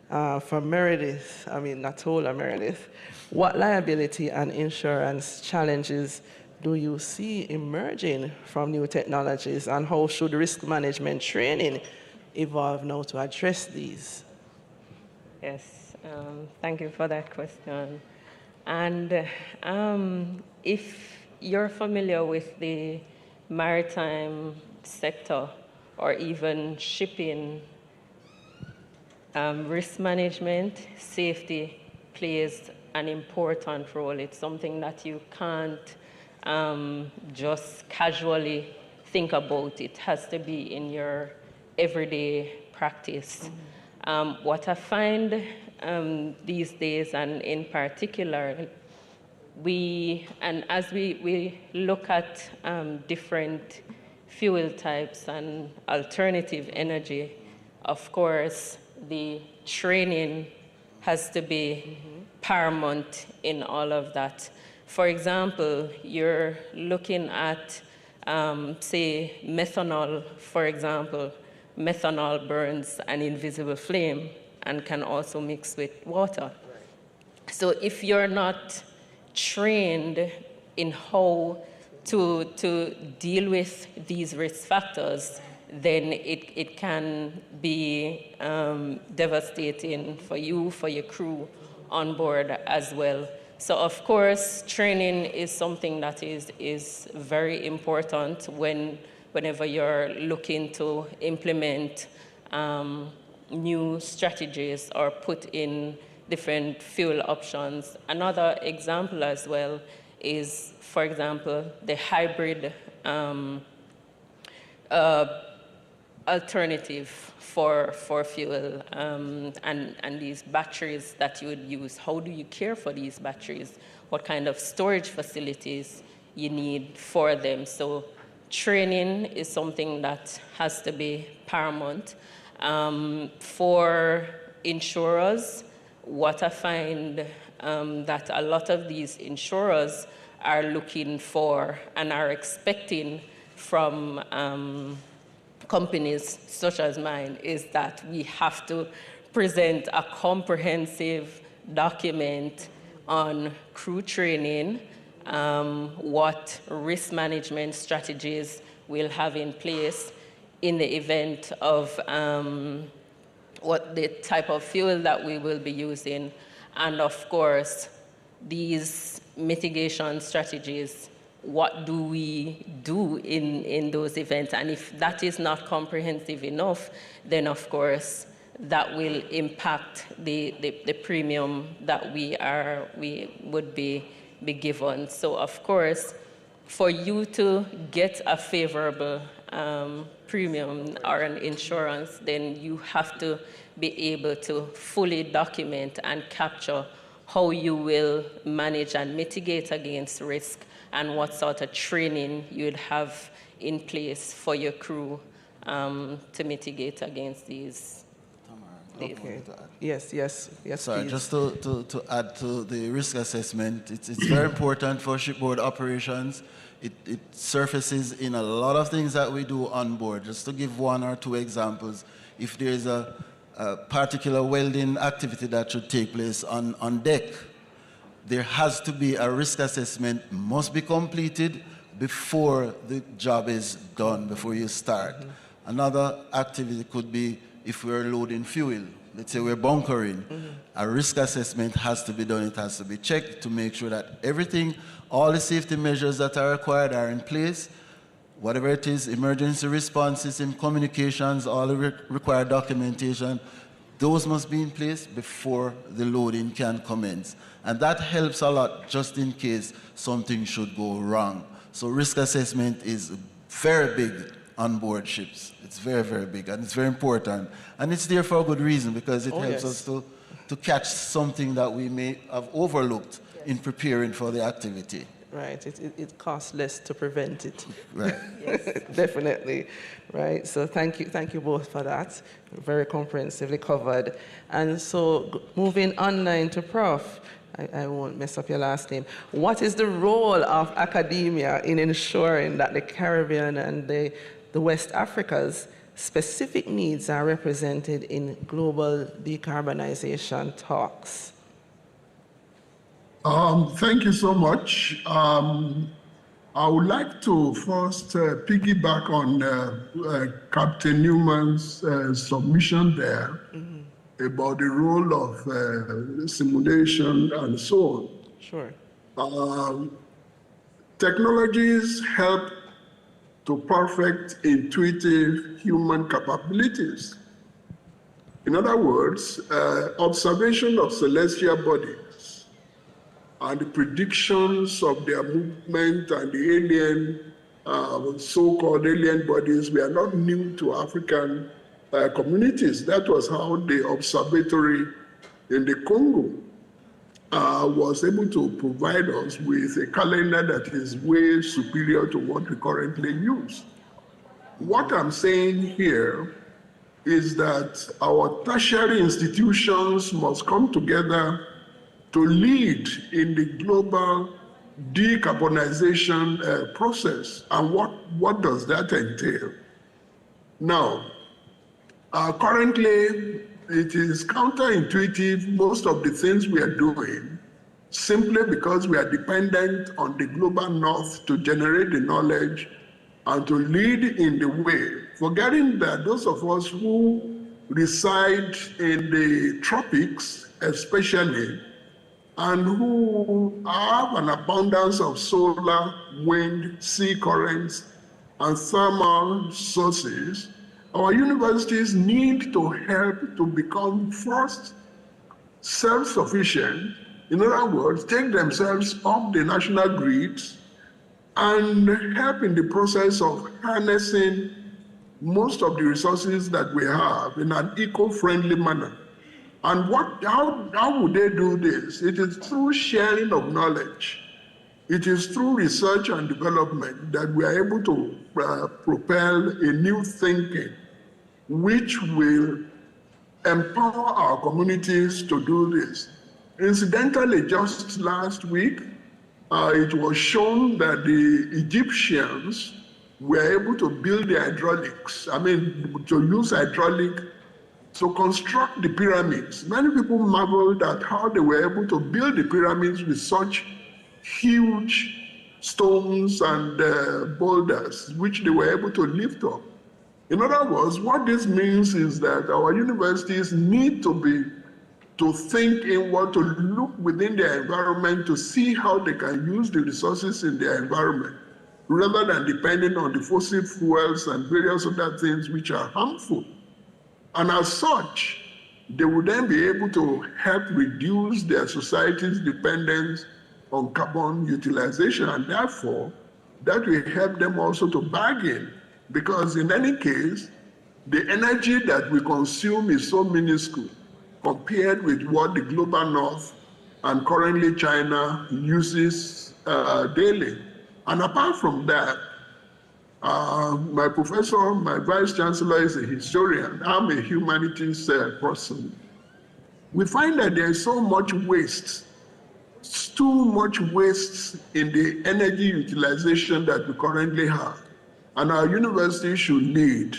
For Meredith, Meredith, what liability and insurance challenges do you see emerging from new technologies, and how should risk management training evolve now to address these? Yes, thank you for that question. And if you're familiar with the maritime sector or even shipping, risk management, safety plays an important role. It's something that you can't just casually think about. It has to be in your everyday practice. What I find these days, and in particular, as we look at different fuel types and alternative energy, of course, the training has to be paramount in all of that. For example, you're looking at, say, methanol, for example. Methanol burns an invisible flame and can also mix with water. So if you're not trained in how to deal with these risk factors, then it can be devastating for you, for your crew on board as well. So of course, training is something that is very important whenever you're looking to implement new strategies or put in different fuel options. Another example as well is, for example, the hybrid alternative for fuel and these batteries that you would use. How do you care for these batteries? What kind of storage facilities you need for them? So training is something that has to be paramount. For insurers, what I find that a lot of these insurers are looking for and are expecting from companies such as mine is that we have to present a comprehensive document on crew training, what risk management strategies we'll have in place in the event of what the type of fuel that we will be using, and of course, these mitigation strategies. What do we do in those events? And if that is not comprehensive enough, then of course that will impact the premium that we would be given. So of course, for you to get a favorable premium or an insurance, then you have to be able to fully document and capture how you will manage and mitigate against risk, and what sort of training you'd have in place for your crew to mitigate against these. Okay. Yes, Sorry, please. just to add to the risk assessment, it's very important for shipboard operations. It surfaces in a lot of things that we do on board. Just to give one or two examples, if there's a particular welding activity that should take place on deck, there has to be a risk assessment, must be completed before the job is done, before you start. Another activity could be if we're loading fuel. Let's say we're bunkering. A risk assessment has to be done. It has to be checked to make sure that everything, all the safety measures that are required are in place. Whatever it is, emergency response system, communications, all the required documentation, those must be in place before the loading can commence. And that helps a lot just in case something should go wrong. So risk assessment is very big on board ships. It's very, very big, and it's very important. And it's there for a good reason, because it helps us to catch something that we may have overlooked in preparing for the activity. Right, it costs less to prevent it. Right. Definitely, right? So thank you both for that. Very comprehensively covered. And so moving online to Prof, I won't mess up your last name. What is the role of academia in ensuring that the Caribbean and the West Africa's specific needs are represented in global decarbonization talks? Thank you so much. I would like to first piggyback on Captain Newman's submission there about the role of simulation and so on. Sure. Technologies help to perfect intuitive human capabilities. In other words, observation of celestial bodies and the predictions of their movement and the alien, so-called alien bodies were not new to African communities. That was how the observatory in the Congo was able to provide us with a calendar that is way superior to what we currently use. What I'm saying here is that our tertiary institutions must come together to lead in the global decarbonization process. And what does that entail? Now, currently, it is counterintuitive, most of the things we are doing, simply because we are dependent on the global north to generate the knowledge and to lead in the way, forgetting that those of us who reside in the tropics, especially, and who have an abundance of solar, wind, sea currents, and thermal sources, our universities need to help to become first self-sufficient. In other words, take themselves off the national grids and help in the process of harnessing most of the resources that we have in an eco-friendly manner. And how would they do this? It is through sharing of knowledge. It is through research and development that we are able to propel a new thinking, which will empower our communities to do this. Incidentally, just last week, it was shown that the Egyptians were able to build the hydraulics, to use hydraulic to construct the pyramids. Many people marveled at how they were able to build the pyramids with such huge stones and boulders, which they were able to lift up. In other words, what this means is that our universities need to think inward, to look within their environment to see how they can use the resources in their environment, rather than depending on the fossil fuels and various other things which are harmful. And as such, they would then be able to help reduce their society's dependence on carbon utilization, and therefore, that will help them also to bargain, because in any case, the energy that we consume is so minuscule compared with what the global north and currently China uses daily. And apart from that, my professor, my vice chancellor is a historian. I'm a humanities person. We find that there's so much waste, too much waste in the energy utilization that we currently have. And our universities should lead.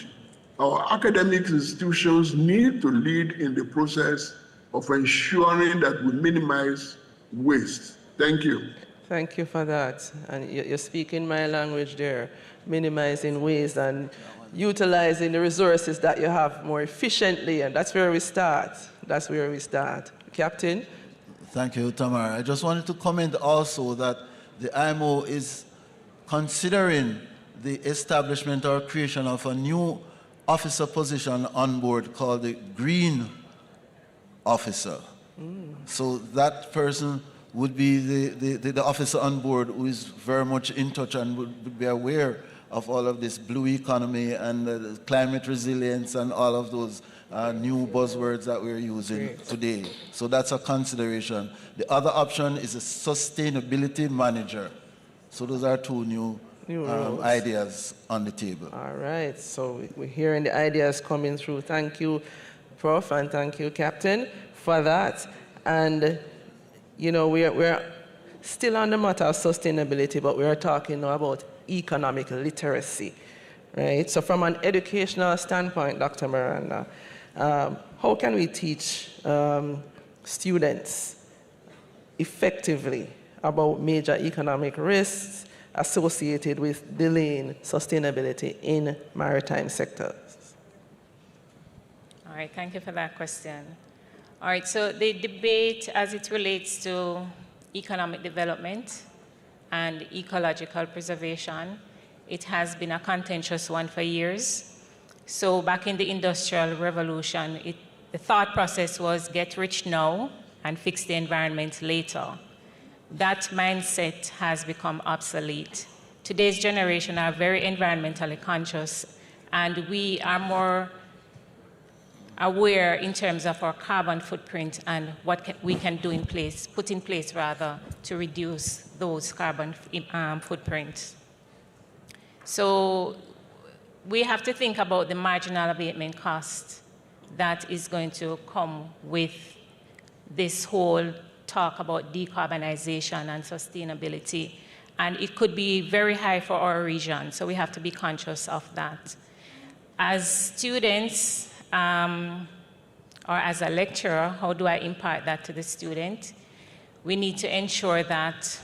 Our academic institutions need to lead in the process of ensuring that we minimize waste. Thank you. Thank you for that. And you're speaking my language there, minimizing waste and utilizing the resources that you have more efficiently. And that's where we start. That's where we start. Captain? Thank you, Tamara. I just wanted to comment also that the IMO is considering the establishment or creation of a new officer position on board called the Green Officer. So that person would be the officer on board who is very much in touch and would be aware of all of this blue economy and climate resilience and all of those new buzzwords that we're using today. So that's a consideration. The other option is a sustainability manager. So those are two new ideas on the table. All right, so we're hearing the ideas coming through. Thank you, Prof, and thank you, Captain, for that. And you know, we're still on the matter of sustainability, but we are talking now about economic literacy, right? So from an educational standpoint, Dr. Miranda, how can we teach students effectively about major economic risks associated with delaying sustainability in maritime sectors? All right, thank you for that question. All right, so the debate as it relates to economic development and ecological preservation, it has been a contentious one for years. So back in the Industrial Revolution, the thought process was get rich now and fix the environment later. That mindset has become obsolete. Today's generation are very environmentally conscious, and we are more aware in terms of our carbon footprint and what we can do put in place rather, to reduce those carbon footprints. So we have to think about the marginal abatement cost that is going to come with this whole talk about decarbonization and sustainability. And it could be very high for our region, so we have to be conscious of that. As students, or as a lecturer, how do I impart that to the student? We need to ensure that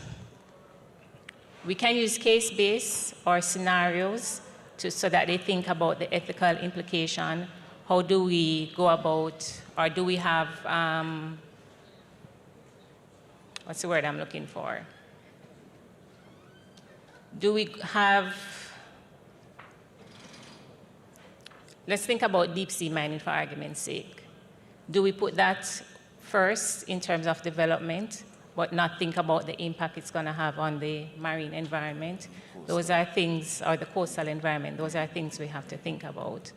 we can use case-based or scenarios so that they think about the ethical implication. How do we go about, or do we have, what's the word I'm looking for? Do we have, let's think about deep sea mining for argument's sake. Do we put that first in terms of development, but not think about the impact it's going to have on the marine environment? Those are things, or the coastal environment, those are things we have to think about.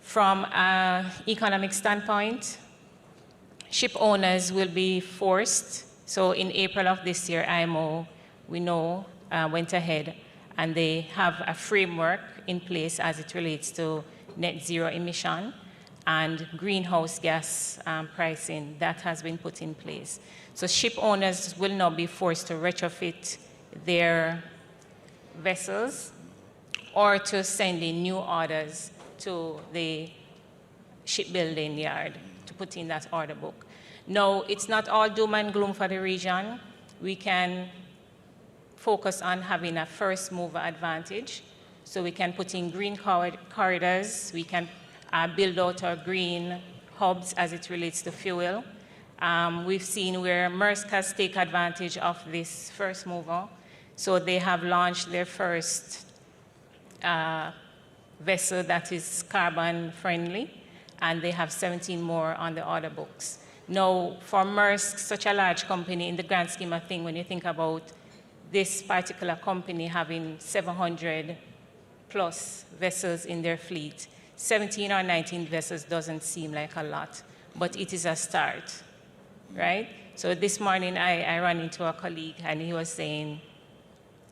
From an economic standpoint, ship owners will be forced. So in April of this year, IMO, we know, went ahead and they have a framework in place as it relates to net zero emission and greenhouse gas pricing that has been put in place. So ship owners will now be forced to retrofit their vessels or to send in new orders to the shipbuilding yard to put in that order book. Now, it's not all doom and gloom for the region. We can focus on having a first mover advantage. So we can put in green corridors. We can build out our green hubs as it relates to fuel. We've seen where Maersk has taken advantage of this first mover. So they have launched their first vessel that is carbon friendly, and they have 17 more on the order books. Now, for Maersk, such a large company, in the grand scheme of things, when you think about this particular company having 700 plus vessels in their fleet, 17 or 19 vessels doesn't seem like a lot, but it is a start, right? So this morning I ran into a colleague and he was saying,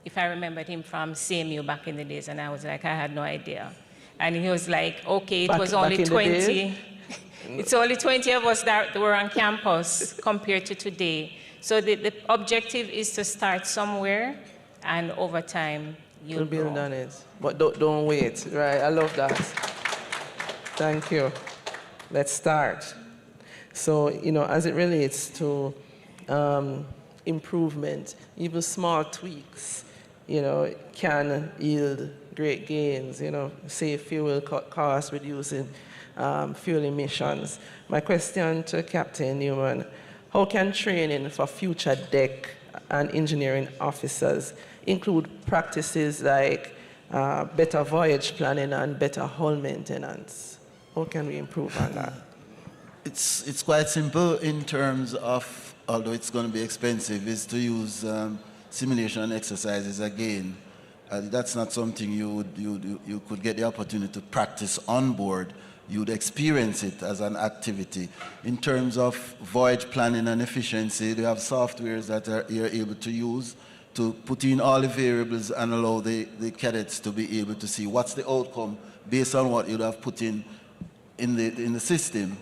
if I remembered him from CMU back in the days, and I was like, I had no idea. And he was like, okay, it was only 20. It's only 20 of us that were on campus compared to today. So the objective is to start somewhere, and over time, you'll build on it. But don't wait, right? I love that. Thank you. Let's start. So, as it relates to improvement, even small tweaks, can yield great gains, save fuel costs, reducing fuel emissions. My question to Captain Newman, how can training for future deck and engineering officers include practices like better voyage planning and better hull maintenance? How can we improve on that? It's quite simple in terms of, although it's going to be expensive, is to use simulation exercises again. That's not something you could get the opportunity to practice on board. You'd experience it as an activity. In terms of voyage planning and efficiency, they have softwares that you're able to use to put in all the variables and allow the cadets to be able to see what's the outcome based on what you'd have put in the system.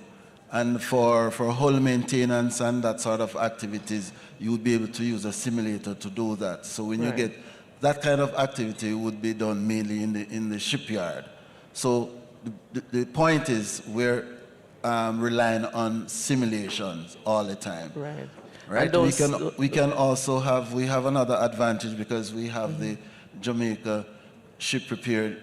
And for hull maintenance and that sort of activities, you would be able to use a simulator to do that. So when you get that kind of activity, would be done mainly in the shipyard. So the point is we're relying on simulations all the time. Right. Right. We can also have another advantage because we have the Jamaica ship prepared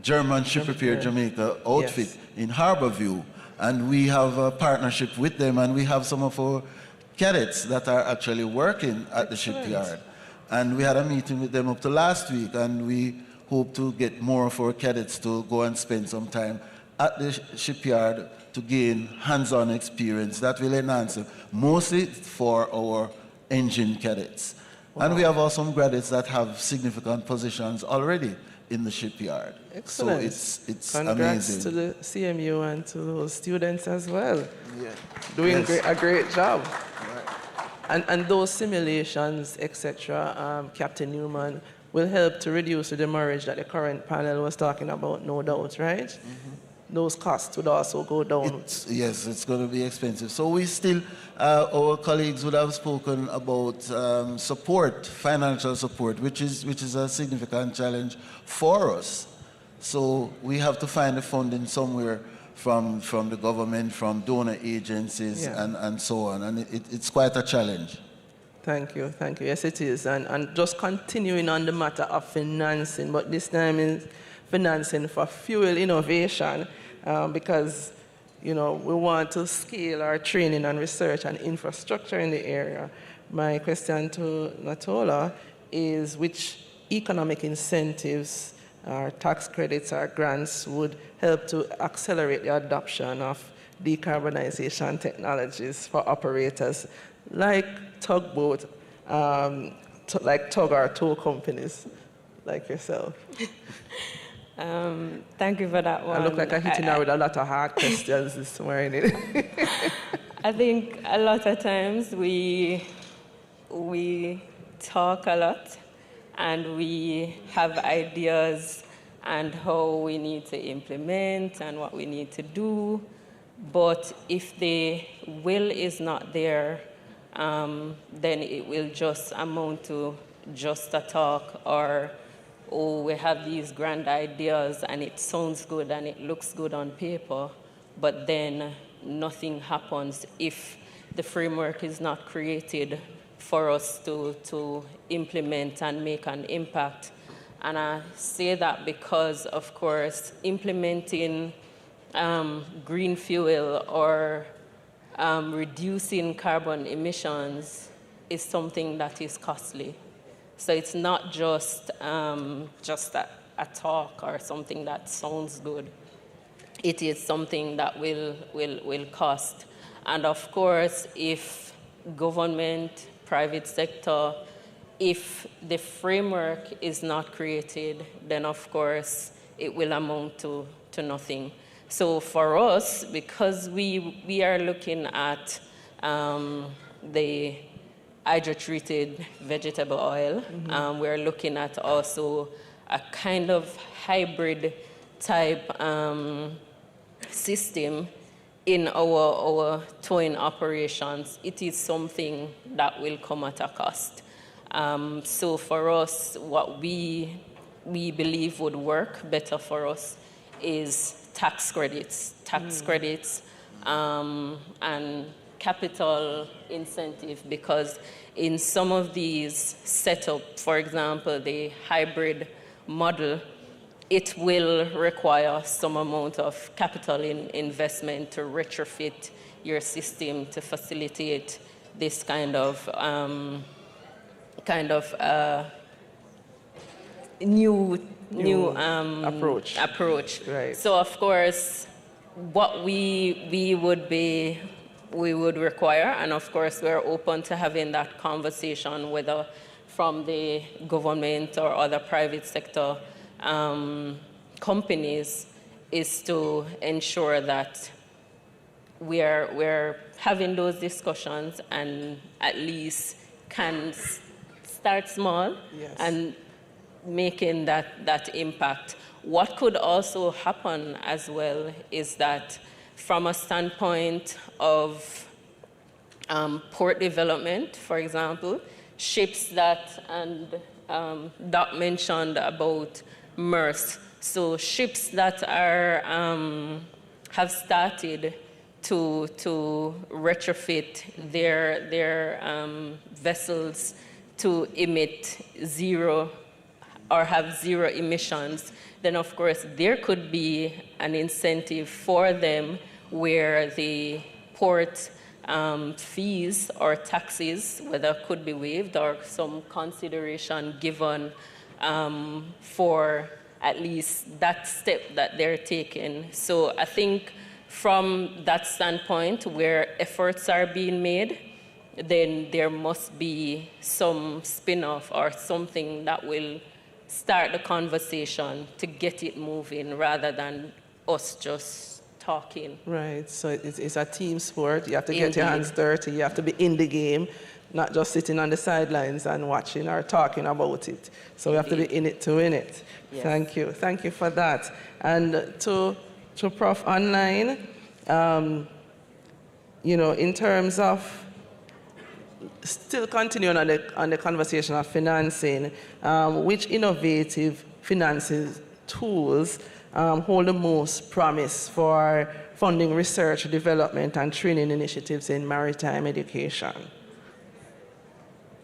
German ship prepared Jamaica outfit in Harborview. And we have a partnership with them, and we have some of our cadets that are actually working at the shipyard. And we had a meeting with them up to last week, and we hope to get more of our cadets to go and spend some time at the shipyard to gain hands-on experience. That will enhance it, mostly for our engine cadets. Wow. And we have also some graduates that have significant positions already in the shipyard. Excellent. So it's Congrats amazing. to the CMU and to those students as well. Yeah. Doing a great job. Right. And those simulations, etc., Captain Newman, will help to reduce the demurrage that the current panel was talking about, no doubt, right? Mm-hmm. Those costs would also go down. Yes, it's going to be expensive. So we still, our colleagues would have spoken about support, financial support, which is a significant challenge for us. So we have to find the funding somewhere from the government, from donor agencies, and so on. And it's quite a challenge. Thank you. Yes, it is. And just continuing on the matter of financing, but this time is financing for fuel innovation, because we want to scale our training and research and infrastructure in the area. My question to Natola is which economic incentives or tax credits or grants would help to accelerate the adoption of decarbonization technologies for operators like tugboat, like tug or tow companies like yourself? Thank you for that one. I look like I'm hitting her with a lot of hard questions this morning. I think a lot of times we talk a lot and we have ideas and how we need to implement and what we need to do. But if the will is not there, then it will just amount to just a talk, or we have these grand ideas and it sounds good and it looks good on paper, but then nothing happens if the framework is not created for us to implement and make an impact. And I say that because, of course, implementing green fuel or reducing carbon emissions is something that is costly. So it's not just a talk or something that sounds good. It is something that will cost. And of course, if government, private sector, if the framework is not created, then of course it will amount to nothing. So for us, because we are looking at the hydrotreated vegetable oil. We're looking at also a kind of hybrid type system in our towing operations. It is something that will come at a cost. So for us, what we believe would work better for us is tax credits, and capital incentive, because in some of these setup, for example, the hybrid model, it will require some amount of capital investment to retrofit your system to facilitate this kind of new approach. Right. So of course, what we would require, and of course we're open to having that conversation, whether from the government or other private sector companies, is to ensure that we're having those discussions and at least can start small. Yes. And making that impact. What could also happen as well is that from a standpoint of port development, for example, ships that, and Doc mentioned about MRS, so ships that are have started to retrofit their vessels to emit zero or have zero emissions, then of course there could be an incentive for them where the port fees or taxes, whether could be waived or some consideration given for at least that step that they're taking. So I think from that standpoint, where efforts are being made, then there must be some spin-off or something that will start the conversation to get it moving rather than us just talking. Right, so it's a team sport. You have to get your hands dirty. You have to be in the game, not just sitting on the sidelines and watching or talking about it. So we have to be in it to win it. Yes. Thank you for that. And to Prof. Online, in terms of still continuing on the conversation of financing, which innovative finances tools hold the most promise for funding research, development, and training initiatives in maritime education?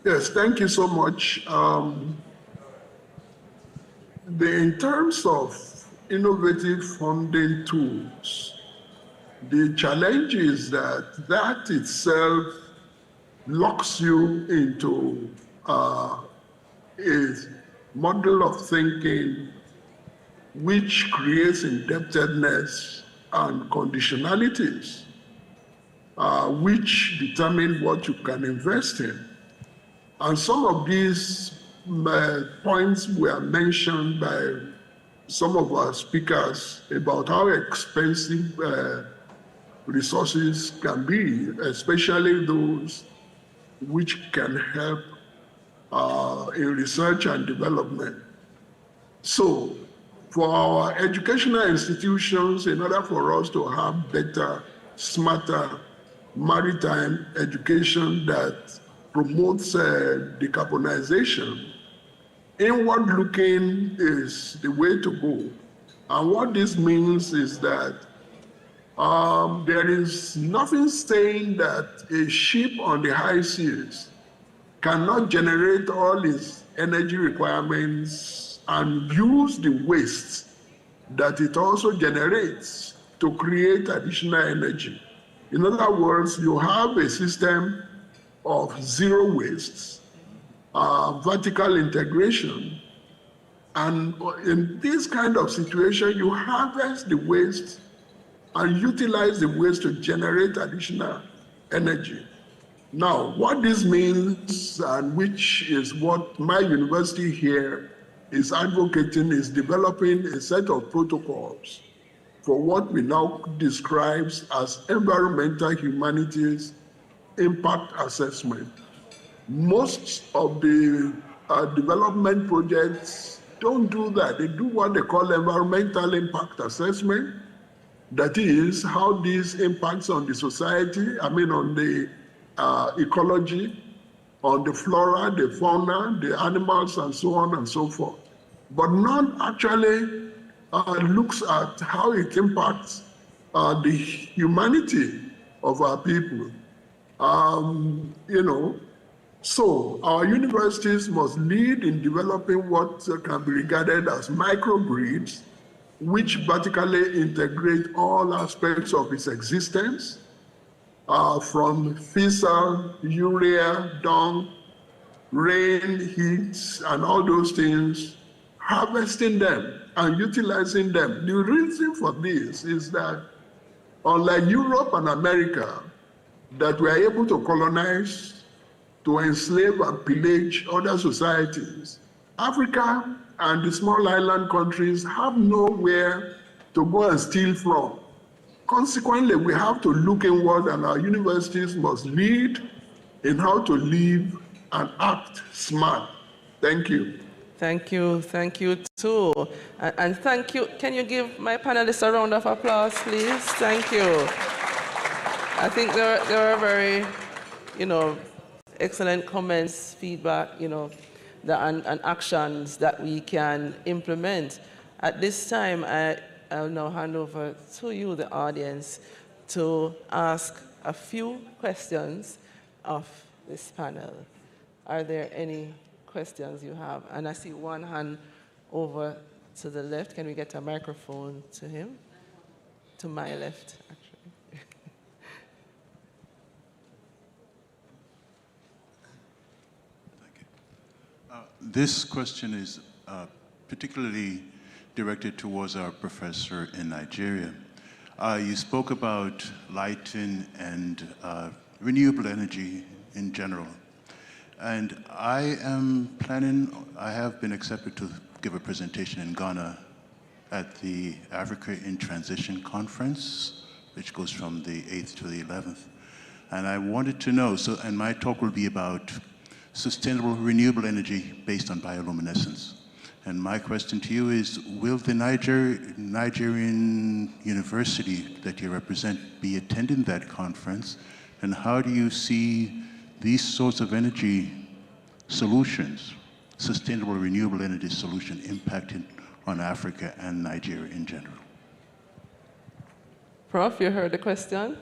Yes, thank you so much. In terms of innovative funding tools, the challenge is that itself locks you into a model of thinking which creates indebtedness and conditionalities, which determine what you can invest in. And some of these points were mentioned by some of our speakers about how expensive resources can be, especially those which can help in research and development. So for our educational institutions, in order for us to have better, smarter maritime education that promotes decarbonization, inward-looking is the way to go. And what this means is that there is nothing saying that a ship on the high seas cannot generate all its energy requirements and use the waste that it also generates to create additional energy. In other words, you have a system of zero waste, vertical integration, and in this kind of situation, you harvest the waste and utilize the waste to generate additional energy. Now, what this means, and which is what my university here is advocating, is developing a set of protocols for what we now describe as environmental humanities impact assessment. Most of the development projects don't do that. They do what they call environmental impact assessment. That is, how this impacts on the society, on the ecology, on the flora, the fauna, the animals, and so on and so forth. But none actually looks at how it impacts the humanity of our people. So our universities must lead in developing what can be regarded as microgrids, which vertically integrate all aspects of its existence, from fissile, urea, dung, rain, heat, and all those things, harvesting them and utilizing them. The reason for this is that, unlike Europe and America, that we are able to colonize, to enslave and pillage other societies, Africa and the small island countries have nowhere to go and steal from. Consequently, we have to look inward, and our universities must lead in how to live and act smart. Thank you. Thank you too. And thank you. Can you give my panelists a round of applause, please? Thank you. I think there are very, excellent comments, feedback, and actions that we can implement. At this time, I'll now hand over to you, the audience, to ask a few questions of this panel. Are there any questions you have? And I see one hand over to the left. Can we get a microphone to him? To my left, actually. This question is particularly directed towards our professor in Nigeria. You spoke about lighting and renewable energy in general. And I have been accepted to give a presentation in Ghana at the Africa in Transition Conference, which goes from the 8th to the 11th. And I wanted to know, and my talk will be about sustainable renewable energy based on bioluminescence. And my question to you is, will the Nigerian university that you represent be attending that conference? And how do you see these sorts of energy solutions, sustainable renewable energy solution, impacting on Africa and Nigeria in general? Prof, you heard the question?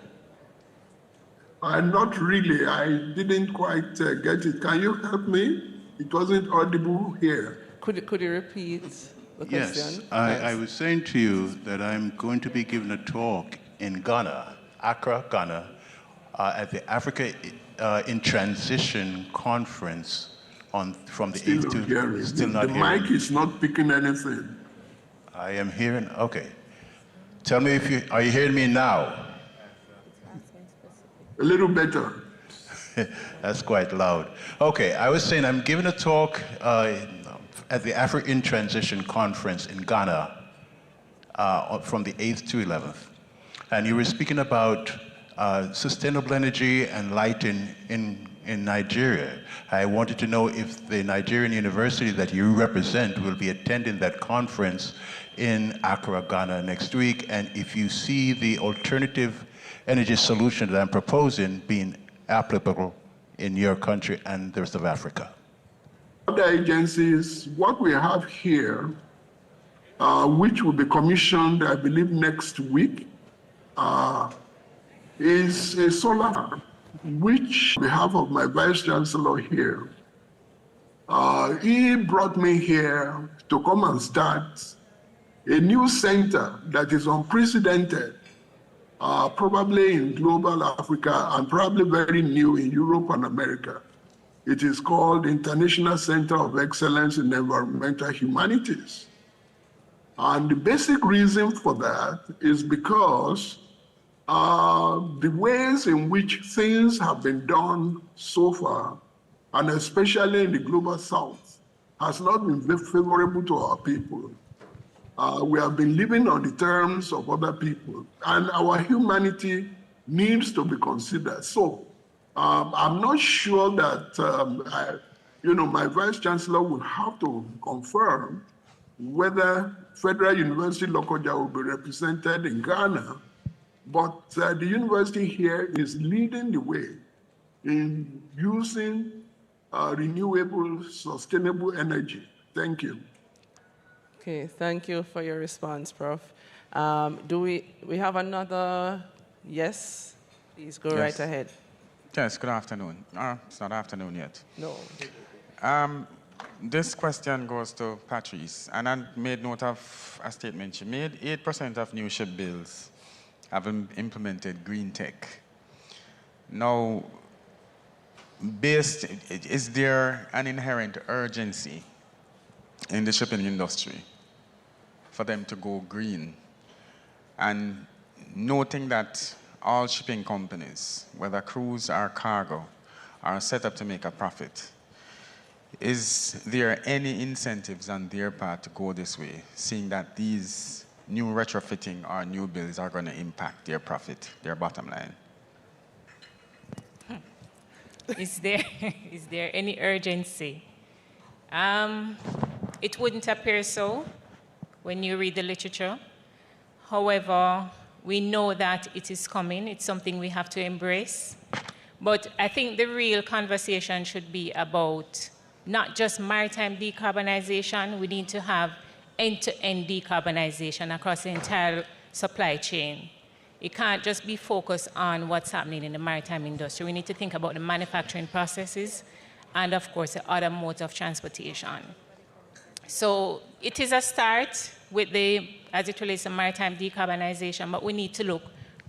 Not really. I didn't quite get it. Can you help me? It wasn't audible here. Could you repeat the question? Yes, I was saying to you that I'm going to be giving a talk in Ghana, Accra, Ghana, at the Africa in Transition Conference from the 8th to... Still not hearing. The mic is not picking anything. I am hearing, okay. Tell me are you hearing me now? A little better. That's quite loud. Okay, I was saying I'm giving a talk at the Africa in Transition Conference in Ghana from the 8th to 11th. And you were speaking about sustainable energy and lighting in Nigeria. I wanted to know if the Nigerian university that you represent will be attending that conference in Accra, Ghana next week, and if you see the alternative energy solution that I'm proposing being applicable in your country and the rest of Africa. Other agencies, what we have here, which will be commissioned, I believe, next week, is a solar farm, which, on behalf of my Vice Chancellor here, he brought me here to come and start a new center that is unprecedented, probably in global Africa and probably very new in Europe and America. It is called International Center of Excellence in Environmental Humanities. And the basic reason for that is because the ways in which things have been done so far, and especially in the global south, has not been very favorable to our people. We have been living on the terms of other people, and our humanity needs to be considered. So I'm not sure that, my Vice Chancellor will have to confirm whether Federal University Lokoja will be represented in Ghana, but the university here is leading the way in using renewable, sustainable energy. Thank you. Okay, thank you for your response, Prof. Do we have another? Yes, please go right ahead. Yes, good afternoon. It's not afternoon yet. No. This question goes to Patrice, and I made note of a statement she made. 8% of new ship builds have implemented green tech. Now, is there an inherent urgency in the shipping industry for them to go green? And noting that all shipping companies, whether cruise or cargo, are set up to make a profit, is there any incentives on their part to go this way, seeing that these new retrofitting or new builds are going to impact their profit, their bottom line? Is there any urgency? It wouldn't appear so when you read the literature. However, we know that it is coming. It's something we have to embrace. But I think the real conversation should be about not just maritime decarbonization. We need to have end-to-end decarbonization across the entire supply chain. It can't just be focused on what's happening in the maritime industry. We need to think about the manufacturing processes and, of course, the other modes of transportation. So it is a start with as it relates to maritime decarbonization, but we need to look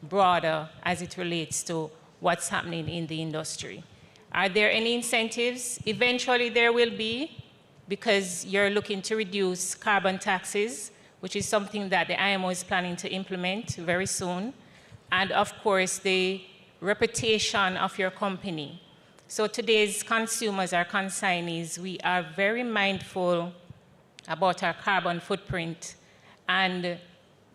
broader as it relates to what's happening in the industry. Are there any incentives? Eventually there will be, because you're looking to reduce carbon taxes, which is something that the IMO is planning to implement very soon. And of course, the reputation of your company. So today's consumers are consignees. We are very mindful about our carbon footprint, and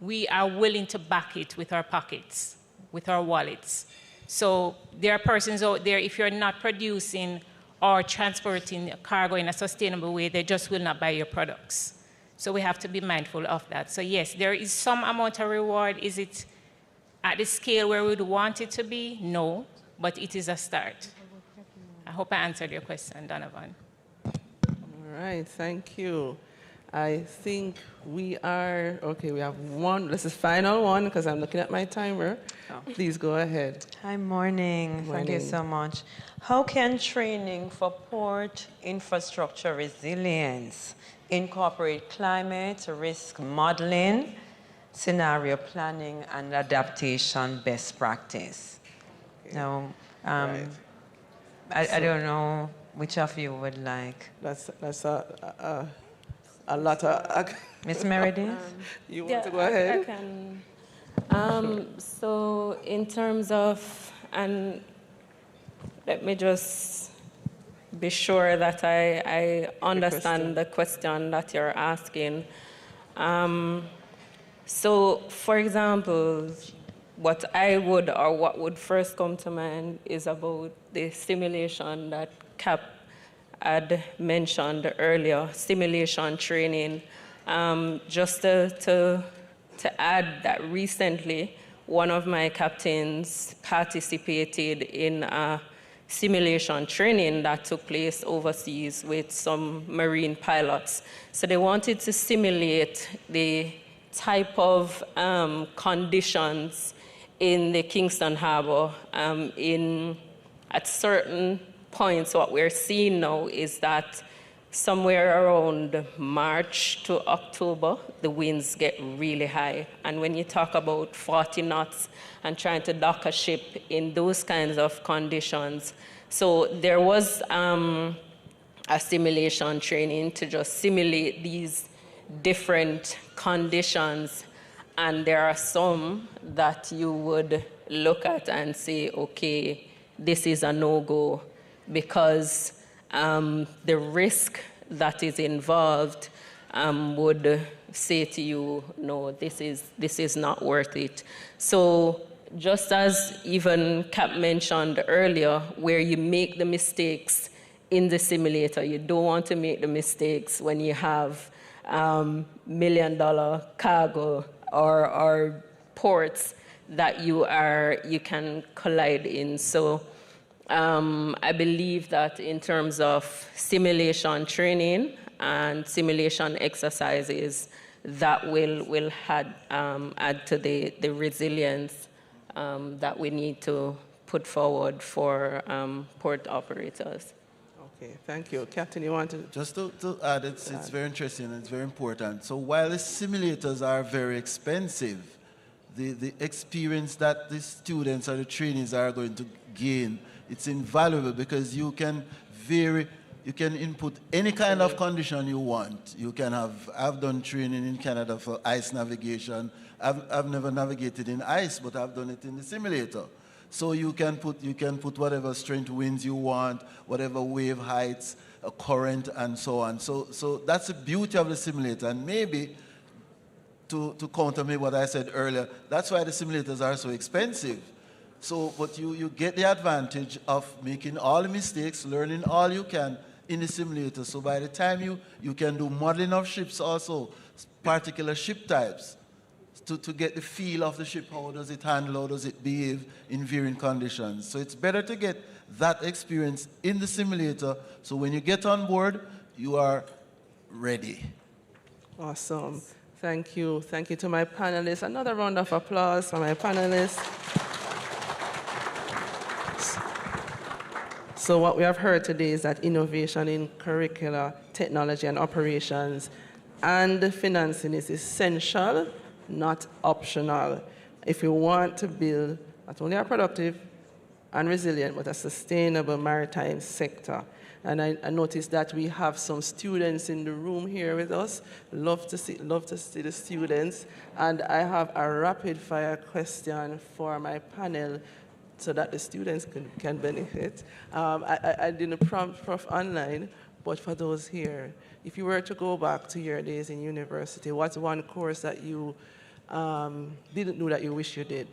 we are willing to back it with our pockets, with our wallets. So there are persons out there, if you're not producing or transporting cargo in a sustainable way, they just will not buy your products. So we have to be mindful of that. So yes, there is some amount of reward. Is it at the scale where we would want it to be? No, but it is a start. I hope I answered your question, Donovan. All right, thank you. I think we are, okay, we have one. This is final one because I'm looking at my timer. Oh. Please go ahead. Hi, morning. Thank you so much. How can training for port infrastructure resilience incorporate climate risk modeling, scenario planning, and adaptation best practice? Okay. Now, right. I don't know which of you would like. That's a lot of... Ms. Meredith? You want to go ahead? I can. So in terms of, and let me just be sure that I understand the question that you're asking. So for example, what would first come to mind is about the simulation that CAP had mentioned earlier, simulation training. Just to add that recently, one of my captains participated in a simulation training that took place overseas with some marine pilots. So they wanted to simulate the type of conditions in the Kingston Harbor at certain points. What we're seeing now is that somewhere around March to October, the winds get really high. And when you talk about 40 knots and trying to dock a ship in those kinds of conditions, so there was a simulation training to just simulate these different conditions. And there are some that you would look at and say, okay, this is a no-go, because the risk that is involved would say to you, no, this is not worth it. So just as even Cap mentioned earlier, where you make the mistakes in the simulator, you don't want to make the mistakes when you have $1 million cargo or ports that you can collide in. So I believe that in terms of simulation training and simulation exercises, that will add to the resilience that we need to put forward for port operators. Okay, thank you. Captain, you want to? Just to add, it's very interesting and it's very important. So while the simulators are very expensive, the experience that the students or the trainees are going to gain, it's invaluable because you can input any kind of condition you want. You can I've done training in Canada for ice navigation. I've never navigated in ice, but I've done it in the simulator. So you can put whatever strength winds you want, whatever wave heights, a current, and so on. So that's the beauty of the simulator. And maybe to counter me what I said earlier, that's why the simulators are so expensive. So, but you get the advantage of making all the mistakes, learning all you can in the simulator. So by the time you can do modeling of ships also, particular ship types, to get the feel of the ship, how does it handle, how does it behave in varying conditions. So it's better to get that experience in the simulator, so when you get on board, you are ready. Awesome. Thank you. Thank you to my panelists. Another round of applause for my panelists. So what we have heard today is that innovation in curricula, technology, and operations and financing is essential, not optional, if we want to build not only a productive and resilient, but a sustainable maritime sector. And I noticed that we have some students in the room here with us. Love to see the students. And I have a rapid fire question for my panel so that the students can benefit. I didn't prompt Prof online, but for those here, if you were to go back to your days in university, what's one course that you didn't know that you wish you did?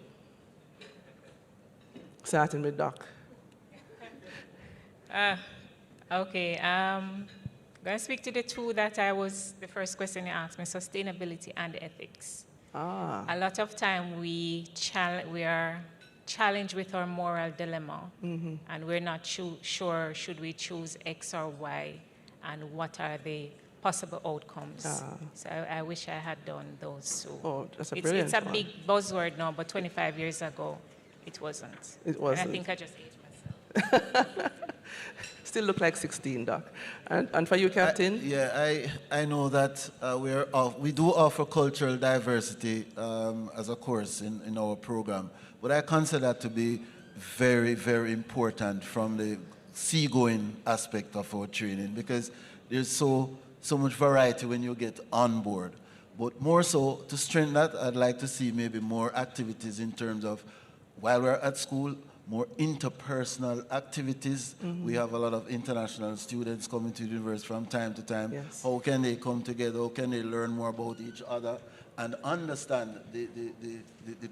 Starting with Doc. Okay, I'm going to speak to the two that the first question you asked me, sustainability and ethics. A lot of time we are challenged with our moral dilemma, and we're not sure should we choose X or Y, and what are the possible outcomes. So I wish I had done those two. Oh, that's a brilliant It's a big buzzword now, but 25 years ago, it wasn't. It wasn't. And I think I just aged myself. Still look like 16, Doc. And for you, Captain? I know that we do offer cultural diversity as a course in our program, but I consider that to be very, very important from the seagoing aspect of our training, because there's so much variety when you get on board. But more so, to strengthen that, I'd like to see maybe more activities in terms of, while we're at school, more interpersonal activities. We have a lot of international students coming to the university from time to time. Yes. How can they come together? How can they learn more about each other and understand the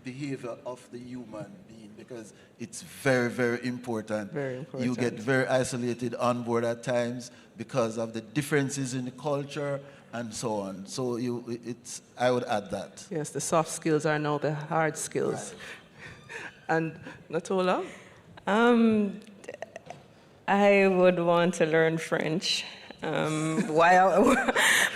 behavior of the human being? Because it's very, very important. Very important. You get very isolated on board at times because of the differences in the culture and so on. So I would add that. Yes, the soft skills are now the hard skills. Right. And Natola? I would want to learn French. Why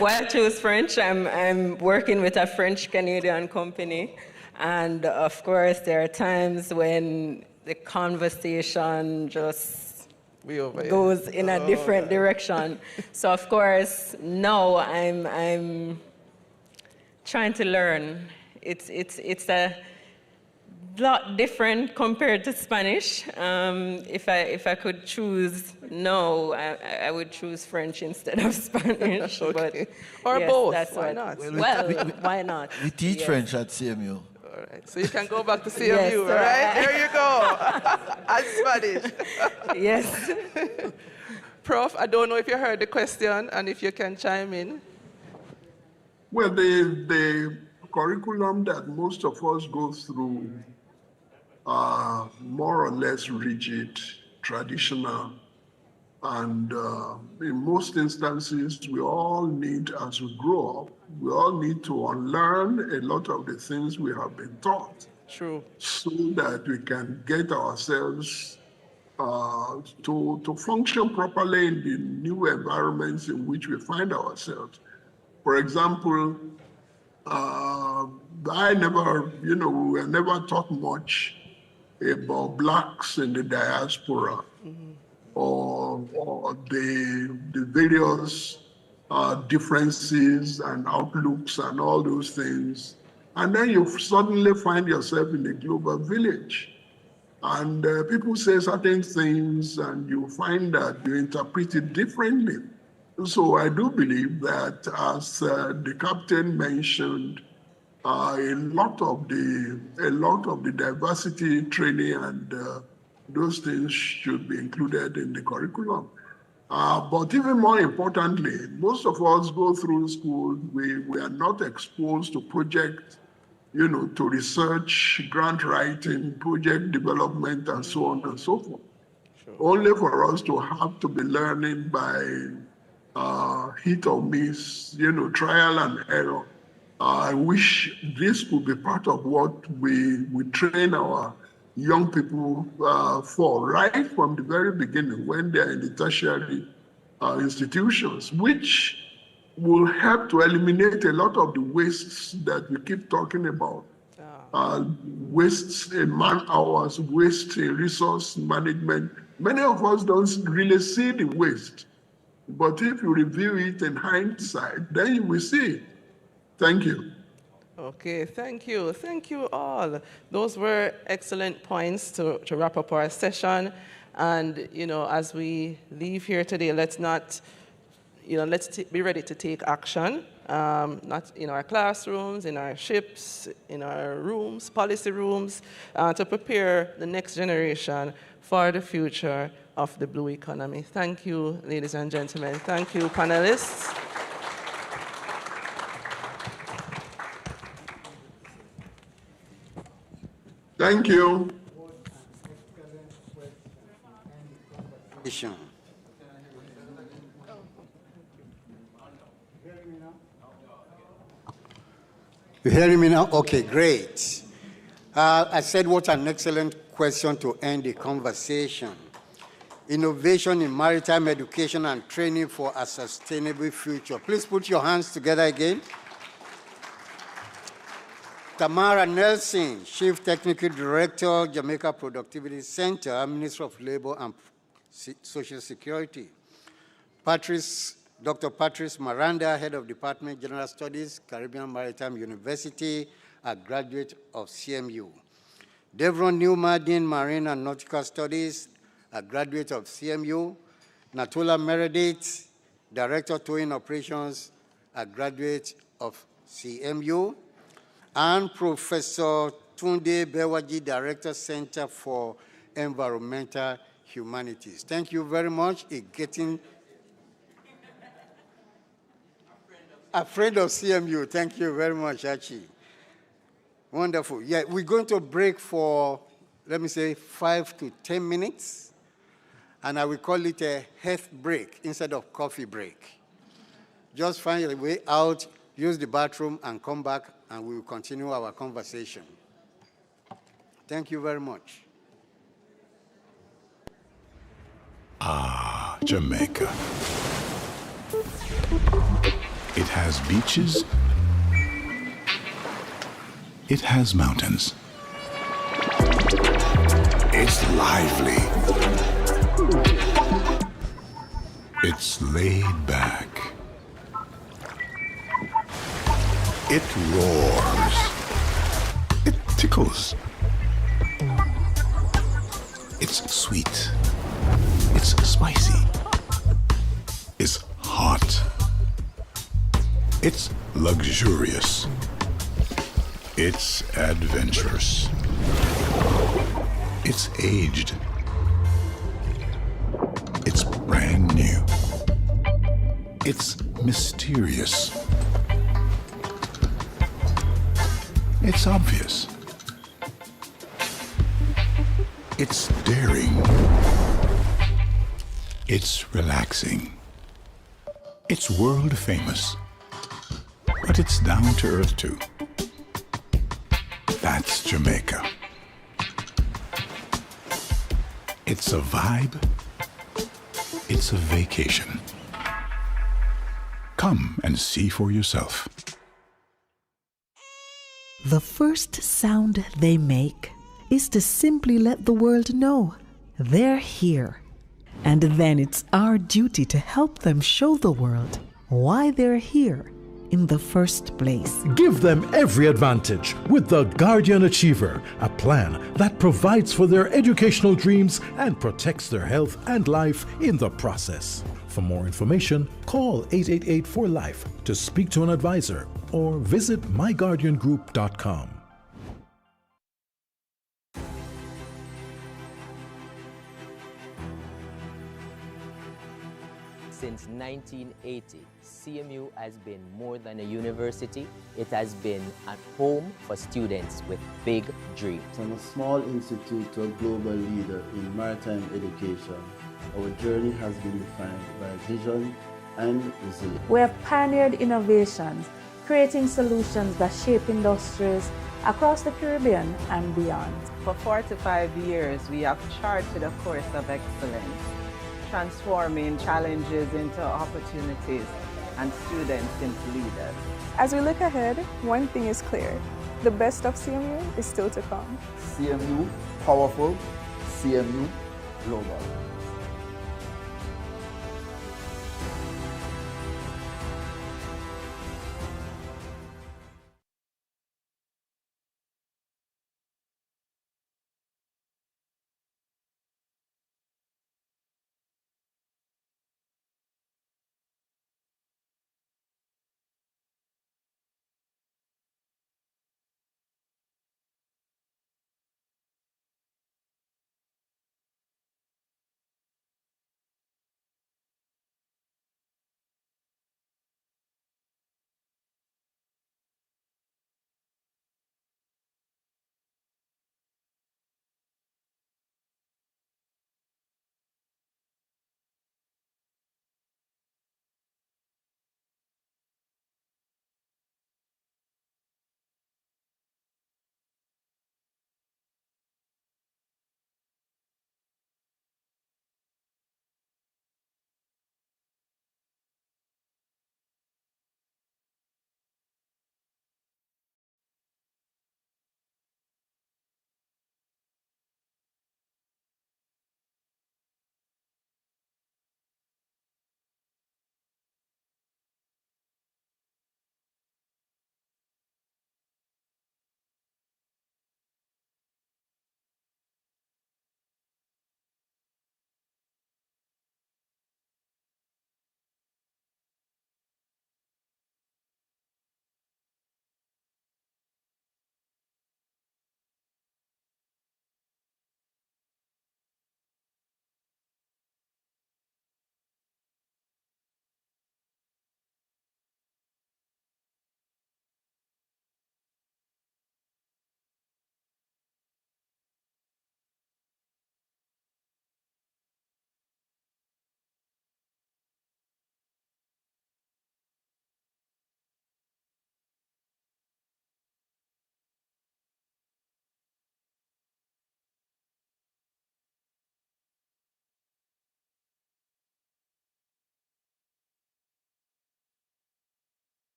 I choose French, I'm working with a French-Canadian company. And of course, there are times when the conversation just goes in a different direction. So of course, now I'm trying to learn. It's a lot different compared to Spanish. If I could choose, I would choose French instead of Spanish. Okay. But or yes, both. That's why not? Well, why not? We teach French at CMU. All right. So you can go back to CMU, Yes, all right? There you go. And Spanish. Yes. Prof, I don't know if you heard the question and if you can chime in. Well, the curriculum that most of us go through more or less rigid, traditional, and in most instances, we all need, as we grow up, we all need to unlearn a lot of the things we have been taught. True. So that we can get ourselves to function properly in the new environments in which we find ourselves. For example, I never, we were never taught much about blacks in the diaspora, or the various differences and outlooks and all those things. And then you suddenly find yourself in a global village. And people say certain things, and you find that you interpret it differently. So I do believe that, as the captain mentioned, a lot of the diversity training and those things should be included in the curriculum. But even more importantly, most of us go through school, we are not exposed to project, to research, grant writing, project development, and so on and so forth. Sure. Only for us to have to be learning by hit or miss, trial and error. I wish this could be part of what we train our young people for, right from the very beginning when they're in the tertiary institutions, which will help to eliminate a lot of the wastes that we keep talking about. Wastes in man hours, waste in resource management. Many of us don't really see the waste, but if you review it in hindsight, then you will see it. Thank you. Okay, thank you. Thank you all. Those were excellent points to wrap up our session. And, as we leave here today, let's not, let's be ready to take action, not in our classrooms, in our ships, in our rooms, policy rooms, to prepare the next generation for the future of the blue economy. Thank you, ladies and gentlemen. Thank you, panelists. Thank you. You hearing me now? Okay, great. I said what an excellent question to end the conversation. Innovation in maritime education and training for a sustainable future. Please put your hands together again. Tamara Nelson, Chief Technical Director, Jamaica Productivity Center, Minister of Labor and Social Security. Dr. Patrice Miranda, Head of Department, General Studies, Caribbean Maritime University, a graduate of CMU. Devron Newmadin, Marine and Nautical Studies, a graduate of CMU. Natola Meredith, Director, Towing Operations, a graduate of CMU. And Professor Tunde Bewaji, Director, Center for Environmental Humanities. Thank you very much. A friend of CMU. Thank you very much, Archie. Wonderful. Yeah, we're going to break for, let me say, 5 to 10 minutes. And I will call it a health break instead of coffee break. Just find a way out, use the bathroom, and come back, and we will continue our conversation. Thank you very much. Ah, Jamaica. It has beaches. It has mountains. It's lively. It's laid back. It roars. It tickles. It's sweet. It's spicy. It's hot. It's luxurious. It's adventurous. It's aged. It's brand new. It's mysterious. It's obvious. It's daring. It's relaxing. It's world famous. But it's down to earth too. That's Jamaica. It's a vibe. It's a vacation. Come and see for yourself. The first sound they make is to simply let the world know they're here. And then it's our duty to help them show the world why they're here in the first place. Give them every advantage with the Guardian Achiever, a plan that provides for their educational dreams and protects their health and life in the process. For more information, call 888-4LIFE to speak to an advisor or visit myguardiangroup.com. Since 1980, CMU has been more than a university. It has been a home for students with big dreams. From a small institute to a global leader in maritime education, our journey has been defined by vision and resilience. We have pioneered innovations, creating solutions that shape industries across the Caribbean and beyond. For 45 years, we have charted a course of excellence, transforming challenges into opportunities and students into leaders. As we look ahead, one thing is clear. The best of CMU is still to come. CMU, powerful. CMU, global.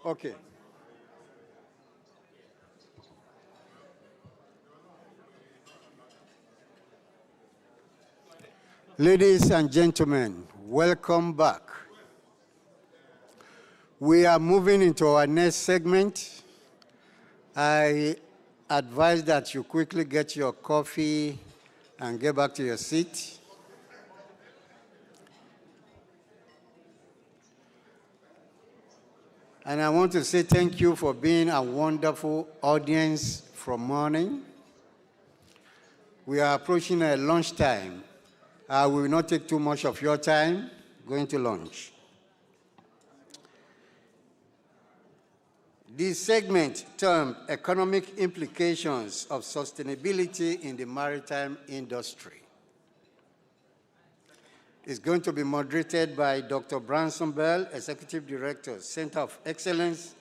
Okay. Ladies and gentlemen, welcome back. We are moving into our next segment. I advise that you quickly get your coffee and get back to your seat. And I want to say thank you for being a wonderful audience from morning. We are approaching lunchtime. We will not take too much of your time going to lunch. This segment, termed Economic Implications of Sustainability in the Maritime Industry, is going to be moderated by Dr. Branson Bell, Executive Director, Center of Excellence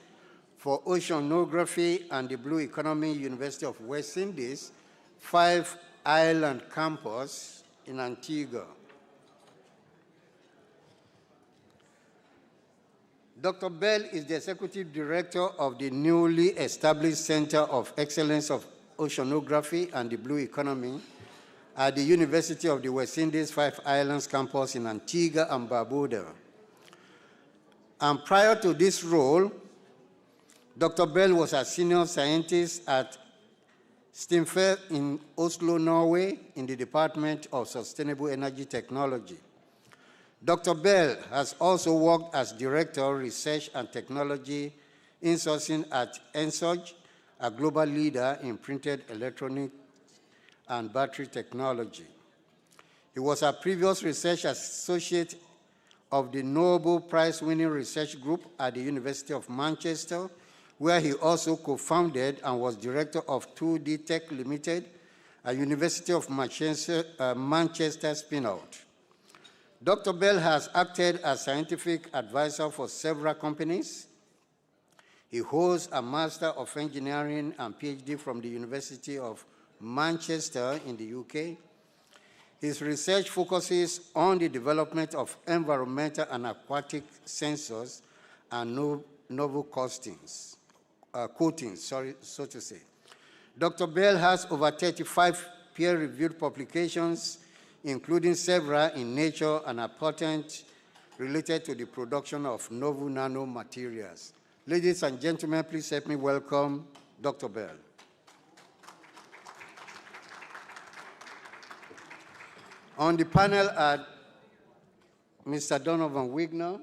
for Oceanography and the Blue Economy, University of West Indies, 5-Island Campus in Antigua. Dr. Bell is the Executive Director of the newly established Center of Excellence of Oceanography and the Blue Economy at the University of the West Indies 5 Islands campus in Antigua and Barbuda. And prior to this role, Dr. Bell was a senior scientist at Stimfer in Oslo, Norway, in the Department of Sustainable Energy Technology. Dr. Bell has also worked as Director of Research and Technology Insourcing at ENSOG, a global leader in printed electronic and battery technology. He was a previous research associate of the Nobel Prize-winning research group at the University of Manchester, where he also co-founded and was director of 2D Tech Limited, a University of Manchester spin-out. Dr. Bell has acted as scientific advisor for several companies. He holds a Master of Engineering and PhD from the University of Manchester in the UK. His research focuses on the development of environmental and aquatic sensors and novel coatings, so to say. Dr. Bell has over 35 peer-reviewed publications, including several in Nature and a patent related to the production of novel nanomaterials. Ladies and gentlemen, please help me welcome Dr. Bell. On the panel are Mr. Donovan Wigner,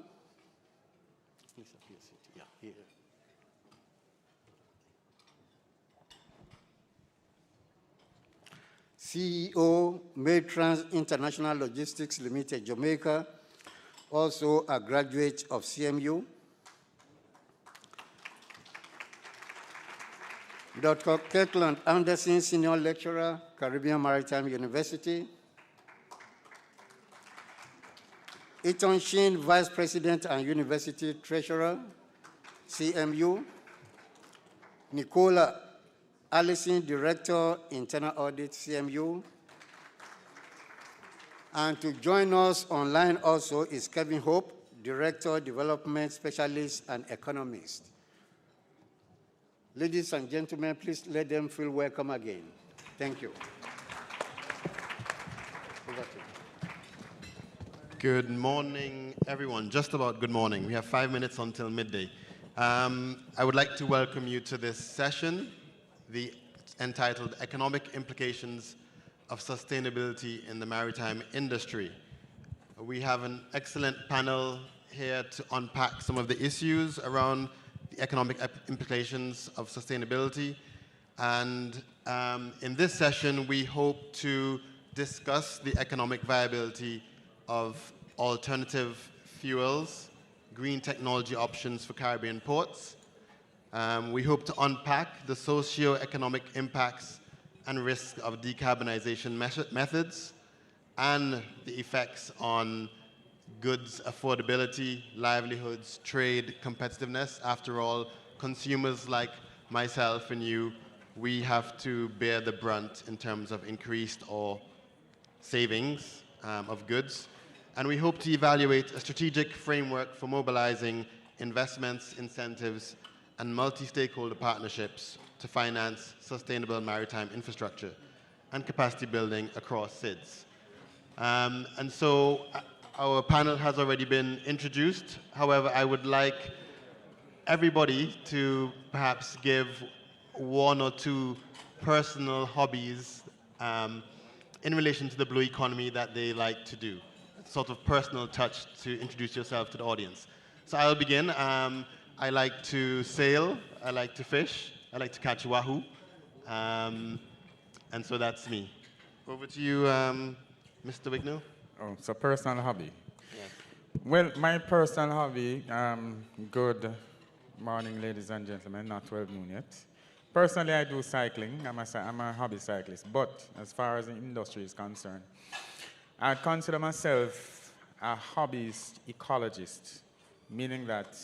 CEO, Matrans International Logistics Limited, Jamaica, also a graduate of CMU. Dr. Kirtland Anderson, Senior Lecturer, Caribbean Maritime University. Eton Shin, Vice President and University Treasurer, CMU. Nicola Allison, Director, Internal Audit, CMU. And to join us online also is Kevin Hope, Director, Development Specialist and Economist. Ladies and gentlemen, please let them feel welcome again. Thank you. Over to you. Good morning, everyone. Just about good morning. We have 5 minutes until midday. I would like to welcome you to this session, entitled Economic Implications of Sustainability in the Maritime Industry. We have an excellent panel here to unpack some of the issues around the economic implications of sustainability. And in this session, we hope to discuss the economic viability of alternative fuels, green technology options for Caribbean ports. We hope to unpack the socio-economic impacts and risks of decarbonization methods and the effects on goods affordability, livelihoods, trade, competitiveness. After all, consumers like myself and you, we have to bear the brunt in terms of increased or savings of goods. And we hope to evaluate a strategic framework for mobilizing investments, incentives, and multi-stakeholder partnerships to finance sustainable maritime infrastructure and capacity building across SIDS. And so our panel has already been introduced. However, I would like everybody to perhaps give one or two personal hobbies in relation to the blue economy that they like to do. Sort of personal touch to introduce yourself to the audience. So I'll begin. I like to sail, I like to fish, I like to catch wahoo, and so that's me. Over to you, Mr. Wignall. Oh, so personal hobby. Yes. Well, my personal hobby, good morning, ladies and gentlemen, not 12 noon yet. Personally, I do cycling. I'm a hobby cyclist. But as far as the industry is concerned, I consider myself a hobbyist ecologist, meaning that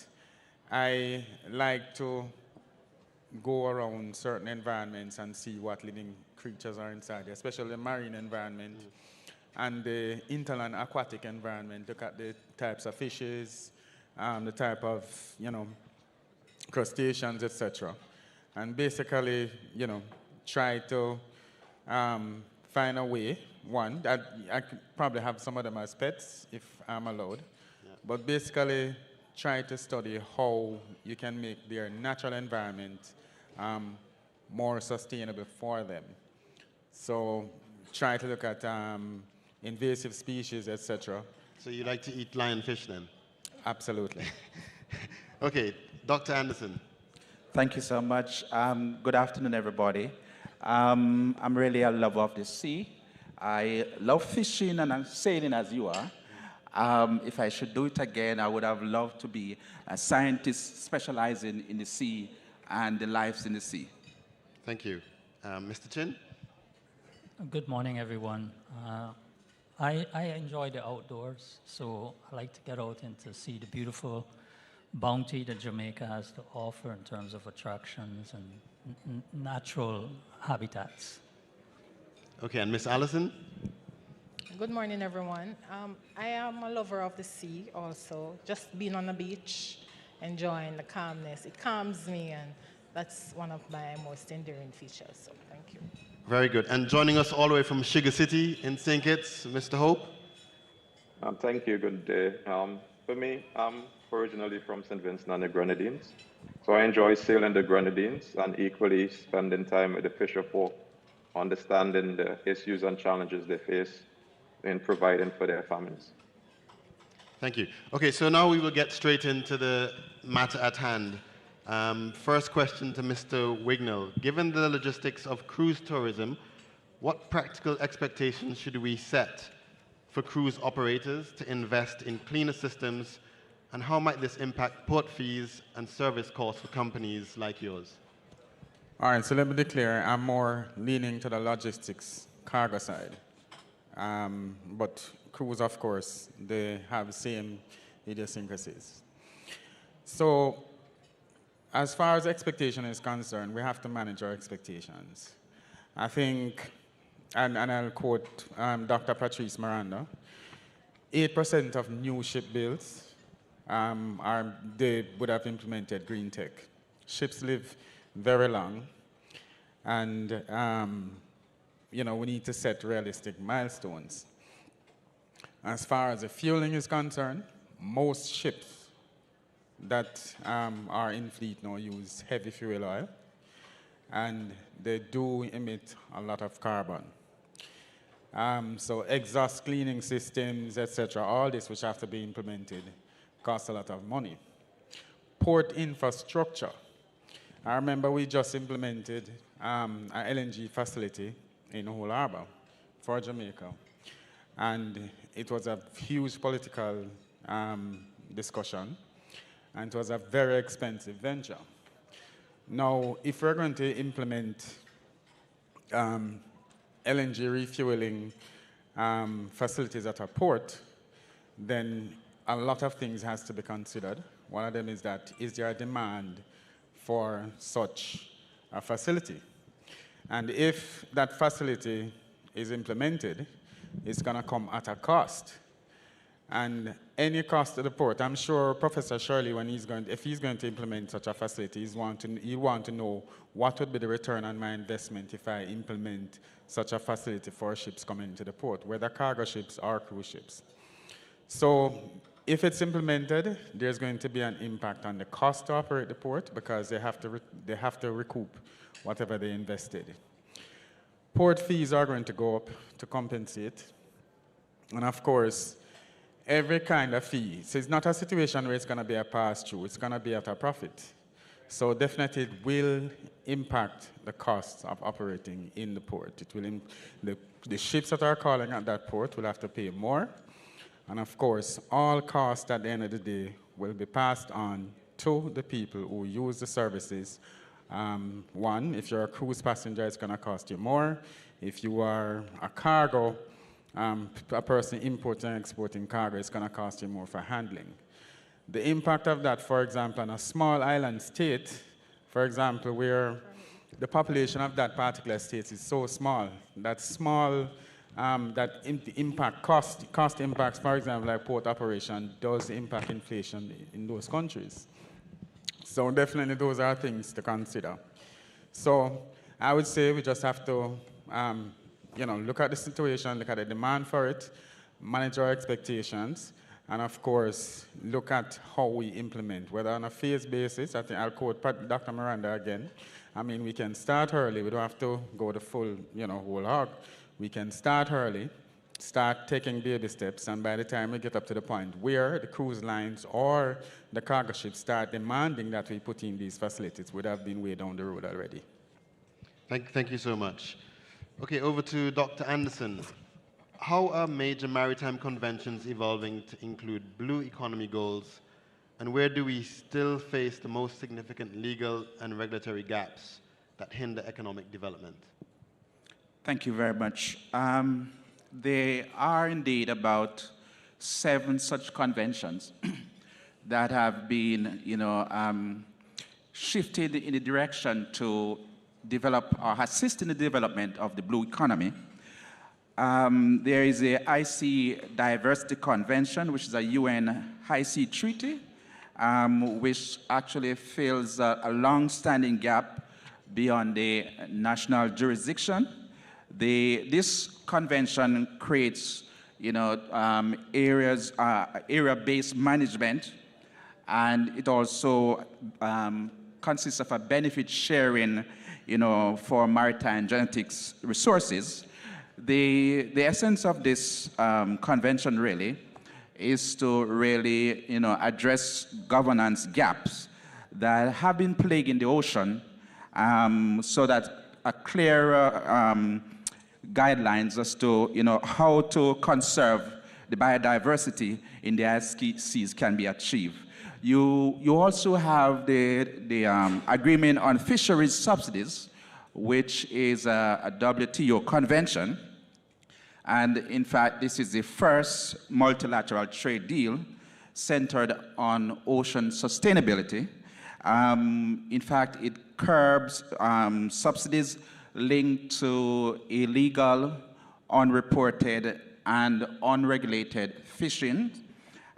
I like to go around certain environments and see what living creatures are inside, especially the marine environment and the interland aquatic environment. Look at the types of fishes, the type of, crustaceans, etc. And basically, try to find a way, one, that I could probably have some of them as pets if I'm allowed, but basically try to study how you can make their natural environment more sustainable for them. So try to look at invasive species, etc. So you like to eat lionfish then? Absolutely. Okay, Dr. Anderson. Thank you so much. Good afternoon, everybody. I'm really a lover of the sea. I love fishing and sailing as you are. If I should do it again, I would have loved to be a scientist specializing in the sea and the lives in the sea. Thank you. Mr. Chin? Good morning, everyone. I enjoy the outdoors, so I like to get out and to see the beautiful bounty that Jamaica has to offer in terms of attractions and natural habitats. Okay, and Miss Allison? Good morning, everyone. I am a lover of the sea also. Just being on the beach, enjoying the calmness. It calms me, and that's one of my most endearing features, so thank you. Very good. And joining us all the way from Sugar City in St. Kitts, Mr. Hope? Thank you. Good day. For me, I'm originally from St. Vincent and the Grenadines. So I enjoy sailing the Grenadines and equally spending time with the fisher folk, understanding the issues and challenges they face in providing for their families. Thank you. Okay, so now we will get straight into the matter at hand. First question to Mr. Wignall. Given the logistics of cruise tourism, what practical expectations should we set for cruise operators to invest in cleaner systems, and how might this impact port fees and service costs for companies like yours? All right, so let me be clear. I'm more leaning to the logistics cargo side. But cruise, of course, they have the same idiosyncrasies. So as far as expectation is concerned, we have to manage our expectations. I think, and I'll quote Dr. Patrice Miranda, 8% of new ship builds, they would have implemented green tech. Ships live very long, and we need to set realistic milestones. As far as the fueling is concerned, most ships that are in fleet now use heavy fuel oil, and they do emit a lot of carbon. So exhaust cleaning systems, etc., all this which have to be implemented costs a lot of money. Port infrastructure. I remember we just implemented an LNG facility in Hull Harbor for Jamaica, and it was a huge political discussion, and it was a very expensive venture. Now, if we're going to implement LNG refueling facilities at a port, then a lot of things has to be considered. One of them is that, is there a demand for such a facility? And if that facility is implemented, it's going to come at a cost. And any cost to the port. I'm sure Professor Shirley, if he's going to implement such a facility, he want to know what would be the return on my investment if I implement such a facility for ships coming into the port, whether cargo ships or cruise ships. So if it's implemented, there's going to be an impact on the cost to operate the port because they have to recoup whatever they invested. Port fees are going to go up to compensate. And of course, every kind of fee, so it's not a situation where it's going to be a pass-through, it's going to be at a profit. So definitely it will impact the costs of operating in the port. It will, the ships that are calling at that port will have to pay more. And of course, all costs at the end of the day will be passed on to the people who use the services. One, if you're a cruise passenger, it's going to cost you more. If you are a cargo, a person importing and exporting cargo, it's going to cost you more for handling. The impact of that, for example, on a small island state, for example, where the population of that particular state is so small, that cost impacts, for example, like port operation, does impact inflation in those countries. So definitely those are things to consider. So I would say we just have to look at the situation, look at the demand for it, manage our expectations, and of course, look at how we implement, whether on a phase basis. I think I'll quote Dr. Miranda again. I mean, we can start early. We don't have to go the full, whole hog. We can start early, start taking baby steps, and by the time we get up to the point where the cruise lines or the cargo ships start demanding that we put in these facilities, would have been way down the road already. Thank you so much. Okay, over to Dr. Anderson. How are major maritime conventions evolving to include blue economy goals, and where do we still face the most significant legal and regulatory gaps that hinder economic development? Thank you very much. There are indeed about 7 such conventions that have been, shifted in the direction to develop or assist in the development of the blue economy. There is a High Sea Diversity Convention, which is a UN High Sea Treaty, which actually fills a long-standing gap beyond the national jurisdiction. This convention creates, area-based management, and it also consists of a benefit sharing, for maritime genetics resources. The essence of this convention really is to really, address governance gaps that have been plaguing the ocean, so that a clearer guidelines as to, how to conserve the biodiversity in the ice seas can be achieved. You also have the agreement on fisheries subsidies, which is a WTO convention. And in fact, this is the first multilateral trade deal centered on ocean sustainability. In fact, it curbs subsidies linked to illegal, unreported, and unregulated fishing.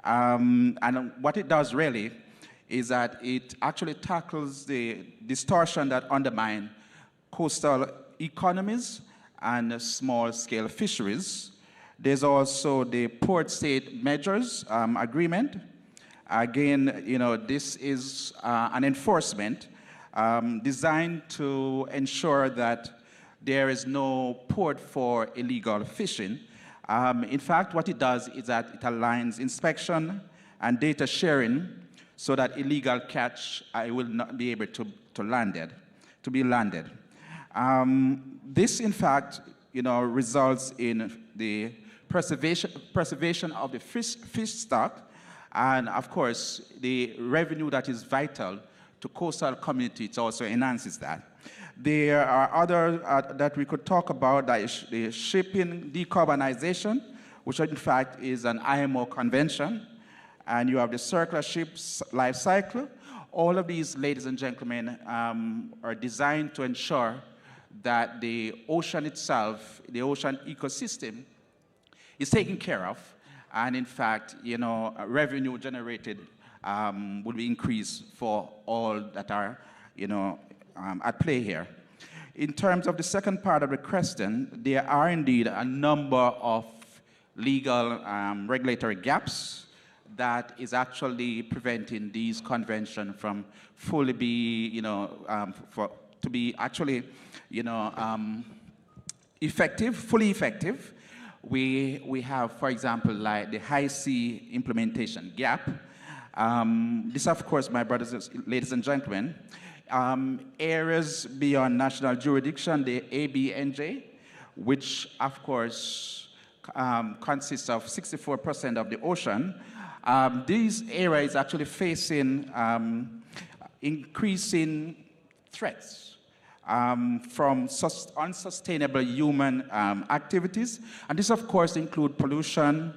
And what it does really is that it actually tackles the distortion that undermine coastal economies and small-scale fisheries. There's also the Port State Measures Agreement. Again, this is an enforcement designed to ensure that there is no port for illegal fishing. In fact, what it does is that it aligns inspection and data sharing so that illegal catch will not be able to be landed. This, in fact, results in the preservation of the fish stock, and of course, the revenue that is vital to coastal communities also enhances that. There are other that we could talk about, the shipping decarbonization, which in fact is an IMO convention, and you have the circular ship's life cycle. All of these, ladies and gentlemen, are designed to ensure that the ocean itself, the ocean ecosystem, is taken care of, and in fact, revenue generated will be increased for all that are, at play here. In terms of the second part of the question, there are indeed a number of legal regulatory gaps that is actually preventing these conventions from fully be, to be actually, effective, fully effective. We have, for example, like the high sea implementation gap. This, of course, my brothers, ladies and gentlemen, areas beyond national jurisdiction, the ABNJ, which, of course, consists of 64% of the ocean. These areas actually facing increasing threats from unsustainable human activities. And this, of course, include pollution.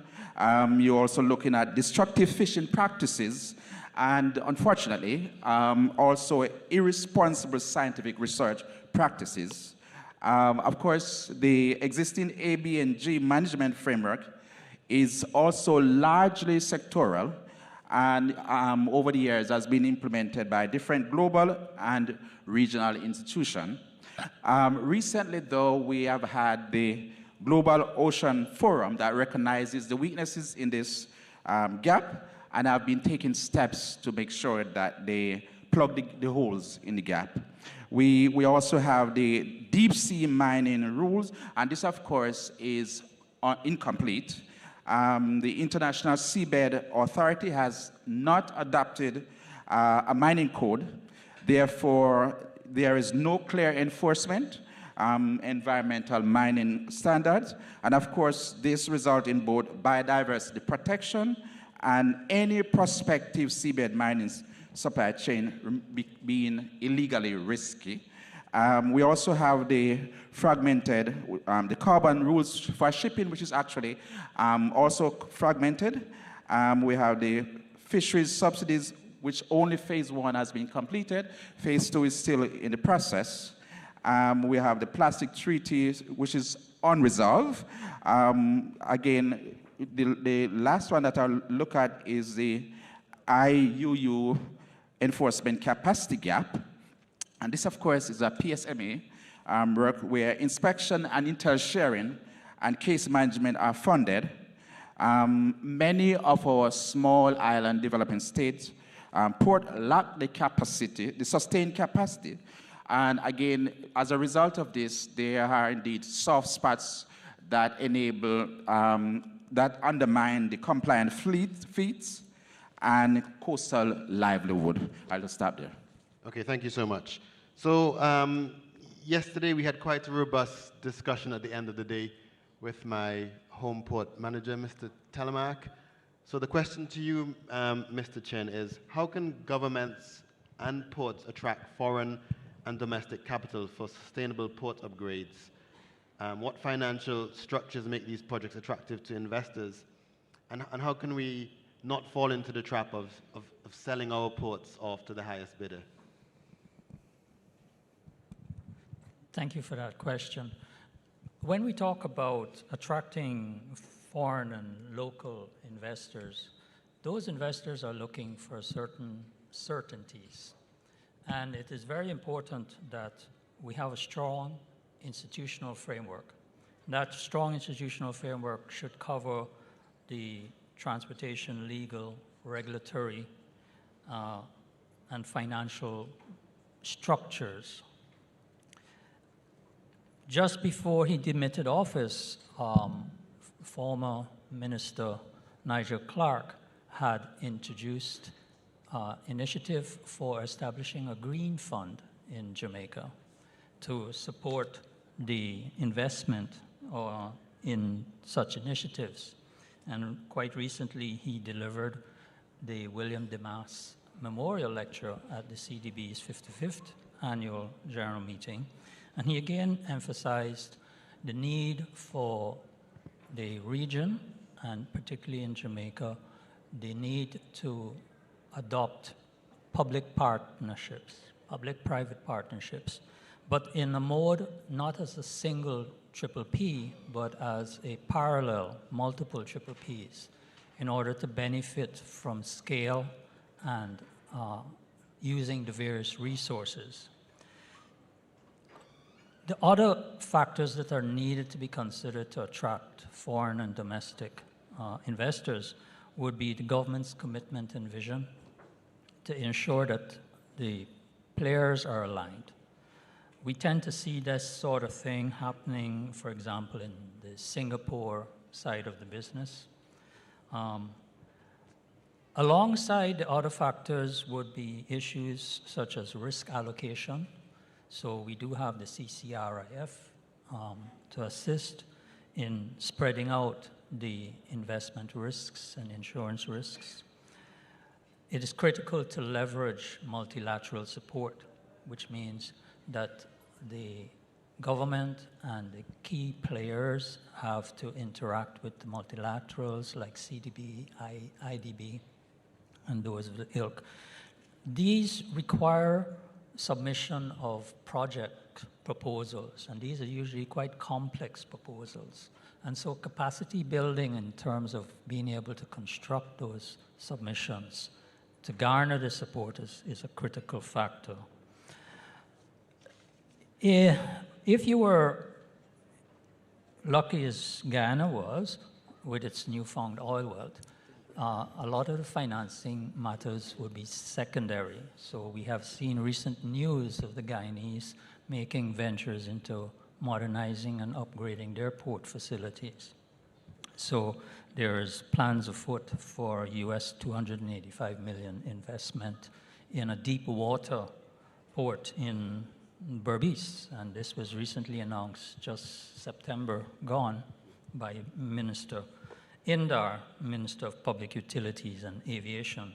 You're also looking at destructive fishing practices and, unfortunately, also irresponsible scientific research practices. Of course, the existing ABNG management framework is also largely sectoral and over the years has been implemented by different global and regional institutions. Recently, though, we have had the Global Ocean Forum that recognizes the weaknesses in this gap and have been taking steps to make sure that they plug the holes in the gap. We also have the deep sea mining rules, and this, of course, is incomplete. The International Seabed Authority has not adopted a mining code. Therefore, there is no clear enforcement, environmental mining standards. And of course, this results in both biodiversity protection and any prospective seabed mining supply chain being illegally risky. We also have the fragmented, the carbon rules for shipping, which is actually also fragmented. We have the fisheries subsidies, which only phase 1 has been completed. Phase 2 is still in the process. We have the plastic treaty, which is unresolved. Again, the last one that I'll look at is the IUU enforcement capacity gap. And this, of course, is a PSMA work where inspection and intel sharing and case management are funded. Many of our small island developing states port lack the capacity, the sustained capacity. And again, as a result of this, there are indeed soft spots that enable, that undermine the compliant fleets and coastal livelihood. I'll just stop there. Okay, thank you so much. So yesterday we had quite a robust discussion at the end of the day with my home port manager, Mr. Telemark. So the question to you, Mr. Chen, is how can governments and ports attract foreign and domestic capital for sustainable port upgrades? What financial structures make these projects attractive to investors? And how can we not fall into the trap of selling our ports off to the highest bidder? Thank you for that question. When we talk about attracting foreign and local investors, those investors are looking for certain certainties. And it is very important that we have a strong institutional framework. That strong institutional framework should cover the transportation, legal, regulatory, and financial structures. Just before he demitted office, former Minister Nigel Clark had introduced initiative for establishing a green fund in Jamaica to support the investment in such initiatives. And quite recently, he delivered the William Demas Memorial Lecture at the CDB's 55th Annual General Meeting. And he again emphasized the need for the region, and particularly in Jamaica, the need to adopt public partnerships, public-private partnerships, but in a mode not as a single triple P, but as a parallel, multiple triple Ps. in order to benefit from scale and using the various resources. The other factors that are needed to be considered to attract foreign and domestic investors would be the government's commitment and vision to ensure that the players are aligned. We tend to see this sort of thing happening, for example, in the Singapore side of the business. Alongside the other factors would be issues such as risk allocation. So we do have the CCRIF to assist in spreading out the investment risks and insurance risks. It is critical to leverage multilateral support, which means that the government and the key players have to interact with the multilaterals like CDB, IDB, and those of the ilk. These require submission of project proposals, and these are usually quite complex proposals. And so capacity building in terms of being able to construct those submissions to garner the support is a critical factor. If you were lucky as Guyana was with its newfound oil wealth, a lot of the financing matters would be secondary. So we have seen recent news of the Guyanese making ventures into modernizing and upgrading their port facilities. So there's plans afoot for US $285 million investment in a deep water port in Berbice, and this was recently announced just September gone by Minister Indar, Minister of Public Utilities and Aviation.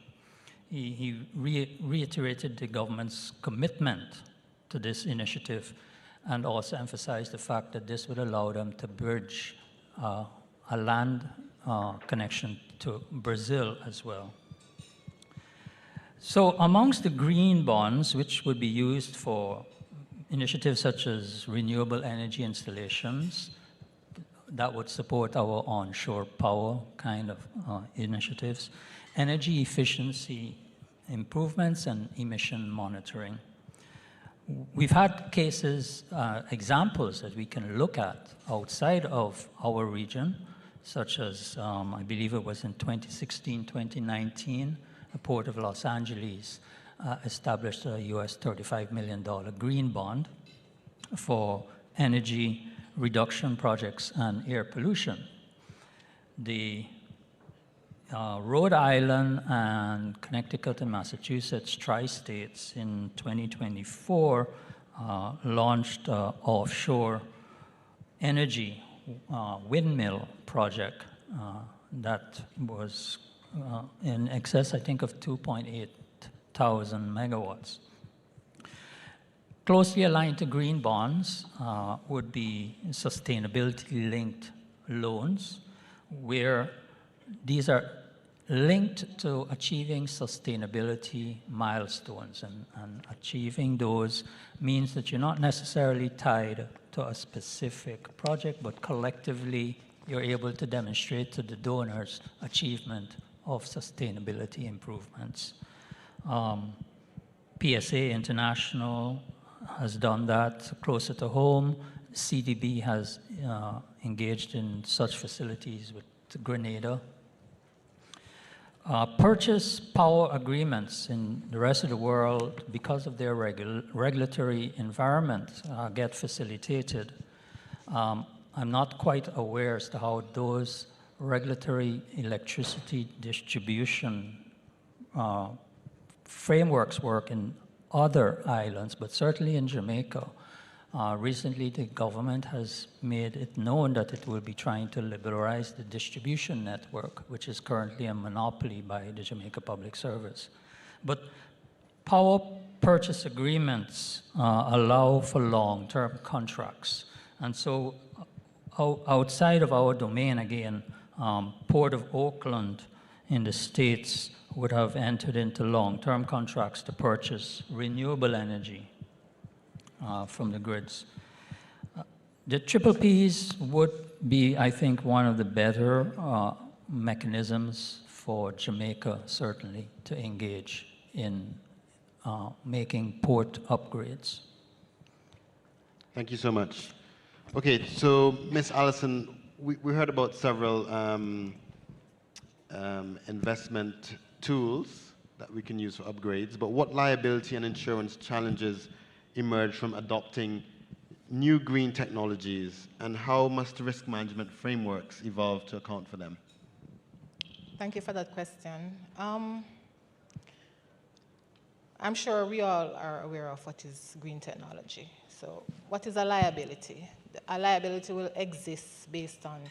He reiterated the government's commitment to this initiative and also emphasized the fact that this would allow them to bridge a land connection to Brazil as well. So amongst the green bonds, which would be used for initiatives such as renewable energy installations, that would support our onshore power kind of initiatives, energy efficiency improvements, and emission monitoring. We've had cases, examples that we can look at outside of our region, such as, I believe it was in 2016, 2019, the Port of Los Angeles established a US $35 million green bond for energy reduction projects and air pollution. The Rhode Island and Connecticut and Massachusetts tri-states in 2024 launched an offshore energy windmill project that was in excess, I think, of 2,800 megawatts. Closely aligned to green bonds would be sustainability-linked loans, where these are linked to achieving sustainability milestones. And achieving those means that you're not necessarily tied to a specific project, but collectively you're able to demonstrate to the donors achievement of sustainability improvements. PSA International has done that closer to home. CDB has engaged in such facilities with Grenada. Purchase power agreements in the rest of the world, because of their regulatory environment, get facilitated. I'm not quite aware as to how those regulatory electricity distribution frameworks work in other islands, but certainly in Jamaica. Recently, the government has made it known that it will be trying to liberalize the distribution network, which is currently a monopoly by the Jamaica Public Service. But power purchase agreements allow for long-term contracts. And so outside of our domain, again, Port of Oakland in the States would have entered into long-term contracts to purchase renewable energy from the grids. The triple Ps would be, I think, one of the better mechanisms for Jamaica, certainly, to engage in making port upgrades. Thank you so much. Okay, so Ms. Allison, we heard about several investment tools that we can use for upgrades, but what liability and insurance challenges emerge from adopting new green technologies, and how must risk management frameworks evolve to account for them? Thank you for that question. I'm sure we all are aware of what is green technology. So what is a liability? A liability will exist based on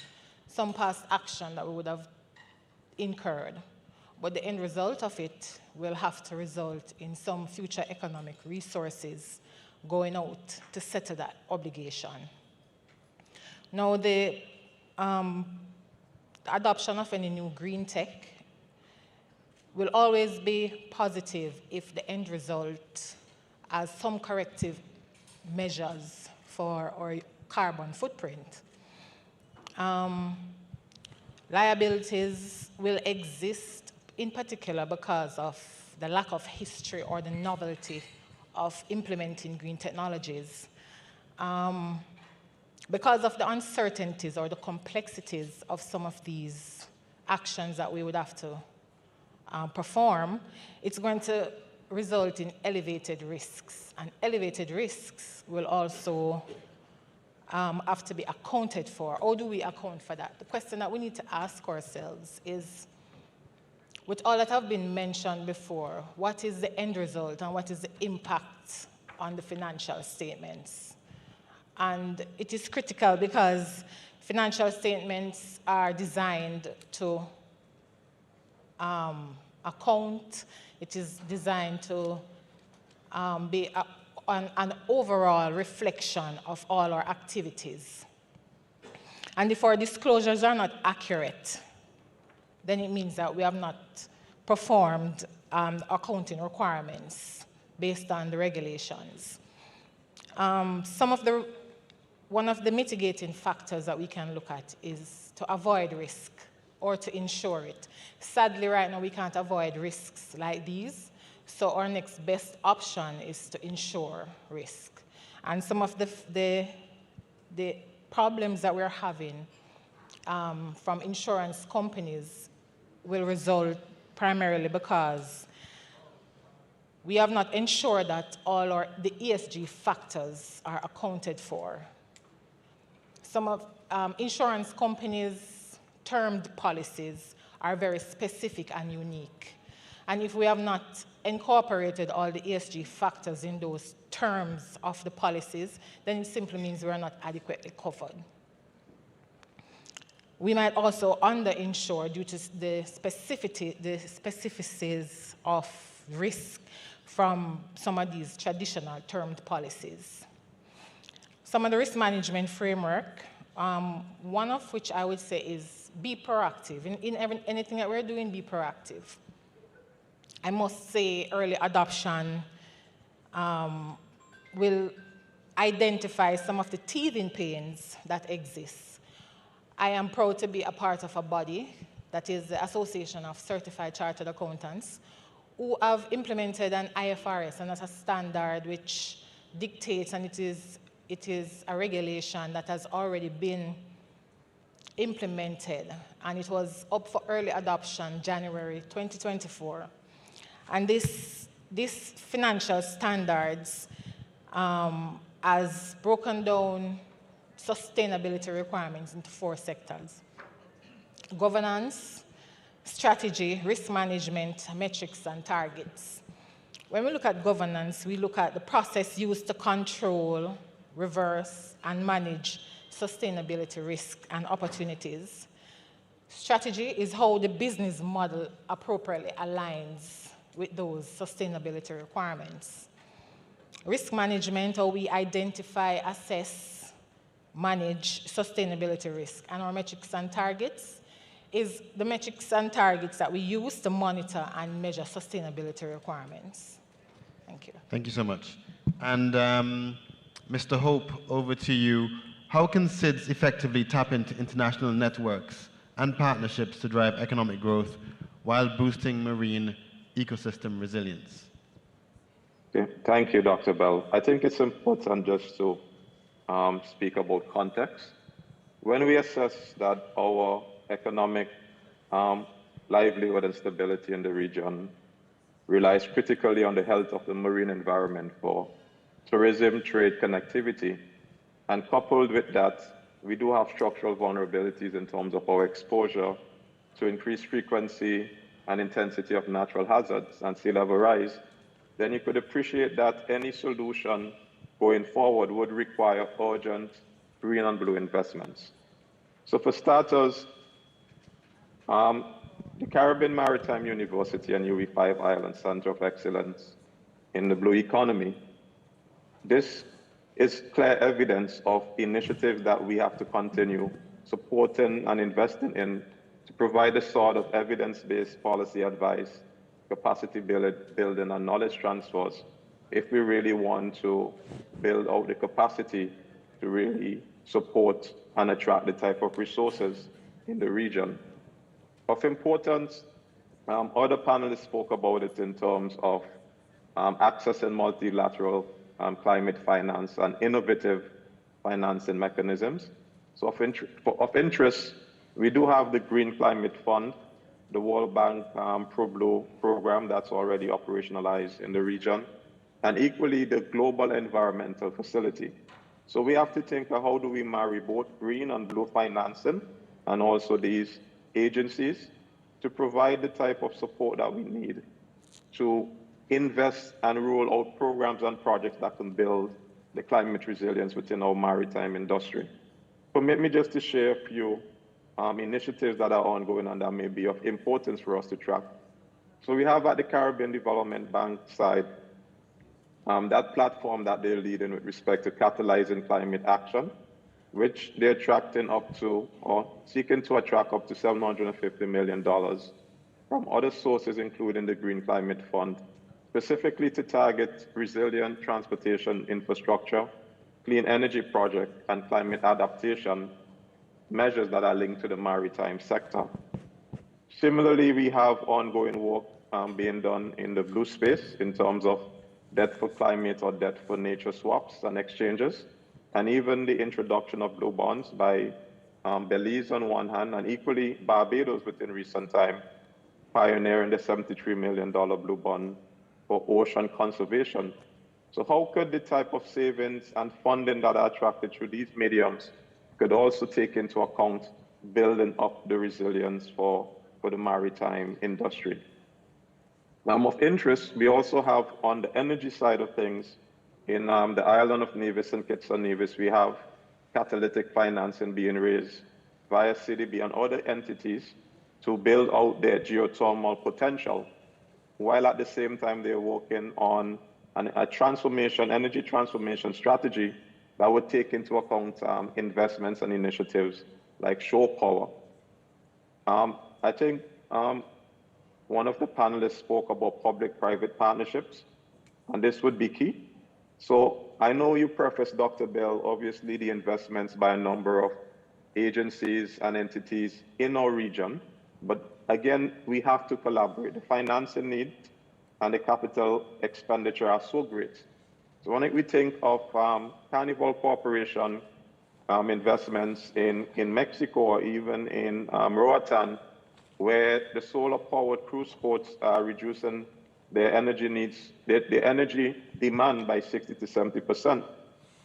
some past action that we would have incurred, but the end result of it will have to result in some future economic resources going out to settle that obligation. Now, the adoption of any new green tech will always be positive if the end result has some corrective measures for our carbon footprint. Liabilities will exist in particular because of the lack of history or the novelty of implementing green technologies. Because of the uncertainties or the complexities of some of these actions that we would have to perform, it's going to result in elevated risks. And elevated risks will also have to be accounted for. How do we account for that? The question that we need to ask ourselves is, with all that have been mentioned before, what is the end result and what is the impact on the financial statements? And it is critical because financial statements are designed to account. It is designed to be an overall reflection of all our activities. And if our disclosures are not accurate, then it means that we have not performed accounting requirements based on the regulations. One of the mitigating factors that we can look at is to avoid risk or to insure it. Sadly, right now, we can't avoid risks like these, so our next best option is to insure risk. And some of the problems that we're having from insurance companies will result primarily because we have not ensured that all the ESG factors are accounted for. Some of insurance companies' termed policies are very specific and unique. And if we have not incorporated all the ESG factors in those terms of the policies, then it simply means we are not adequately covered. We might also underinsure due to the specificities of risk from some of these traditional termed policies. Some of the risk management framework, one of which I would say is be proactive. In anything that we're doing, be proactive. I must say early adoption will identify some of the teething pains that exist. I am proud to be a part of a body that is the Association of Certified Chartered Accountants, who have implemented an IFRS, and that's a standard which dictates, and it is a regulation that has already been implemented, and it was up for early adoption January 2024. And this financial standards has broken down sustainability requirements into 4 sectors: governance, strategy, risk management, metrics, and targets. When we look at governance, we look at the process used to control, reverse, and manage sustainability risk and opportunities. Strategy is how the business model appropriately aligns with those sustainability requirements. Risk management, how we identify, assess, manage sustainability risk. And our metrics and targets is the metrics and targets that we use to monitor and measure sustainability requirements. Thank you. Thank you so much. And Mr. Hope, over to you. How can SIDS effectively tap into international networks and partnerships to drive economic growth while boosting marine ecosystem resilience? Okay. Thank you, Dr. Bell. I think it's important just to speak about context. When we assess that our economic livelihood and stability in the region relies critically on the health of the marine environment for tourism, trade, connectivity, and coupled with that, we do have structural vulnerabilities in terms of our exposure to increased frequency and intensity of natural hazards and sea level rise, then you could appreciate that any solution going forward would require urgent green and blue investments. So for starters, the Caribbean Maritime University and UE5 Island Center of Excellence in the blue economy, this is clear evidence of initiatives that we have to continue supporting and investing in to provide the sort of evidence-based policy advice, capacity building, and knowledge transfers if we really want to build out the capacity to really support and attract the type of resources in the region. Of importance, other panelists spoke about it in terms of accessing multilateral climate finance and innovative financing mechanisms. So of interest, we do have the Green Climate Fund, the World Bank Pro-Blue program that's already operationalized in the region, and equally the Global Environmental Facility. So we have to think of how do we marry both green and blue financing and also these agencies to provide the type of support that we need to invest and roll out programs and projects that can build the climate resilience within our maritime industry. Permit me just to share a few initiatives that are ongoing and that may be of importance for us to track. So we have at the Caribbean Development Bank side, that platform that they're leading with respect to catalyzing climate action, which they're attracting up to, or seeking to attract up to $750 million from other sources, including the Green Climate Fund, specifically to target resilient transportation infrastructure, clean energy projects, and climate adaptation measures that are linked to the maritime sector. Similarly, we have ongoing work being done in the blue space in terms of debt for climate or debt for nature swaps and exchanges, and even the introduction of blue bonds by Belize on one hand, and equally Barbados within recent time, pioneering the $73 million blue bond for ocean conservation. So how could the type of savings and funding that are attracted through these mediums could also take into account building up the resilience for the maritime industry? Of interest, we also have on the energy side of things, in the island of Nevis and Kitts and Nevis, we have catalytic financing being raised via CDB and other entities to build out their geothermal potential, while at the same time they're working on a transformation, energy transformation strategy that would take into account investments and initiatives like shore power. I think one of the panelists spoke about public-private partnerships, and this would be key. So I know you prefaced, Dr. Bell, obviously the investments by a number of agencies and entities in our region, but again, we have to collaborate. The financing need and the capital expenditure are so great. So when we think of Carnival Corporation investments in Mexico or even in Roatan, where the solar-powered cruise ports are reducing their energy needs, their energy demand by 60 to 70%.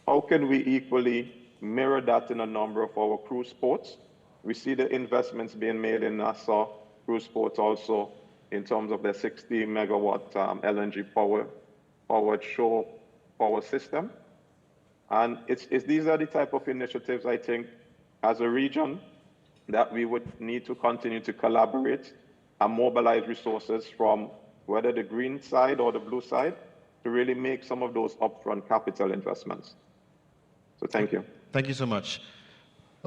How can we equally mirror that in a number of our cruise ports? We see the investments being made in Nassau cruise ports also in terms of their 60 megawatt LNG powered shore power system. And these are the type of initiatives, I think, as a region that we would need to continue to collaborate and mobilize resources from whether the green side or the blue side to really make some of those upfront capital investments. So thank you. Thank you so much.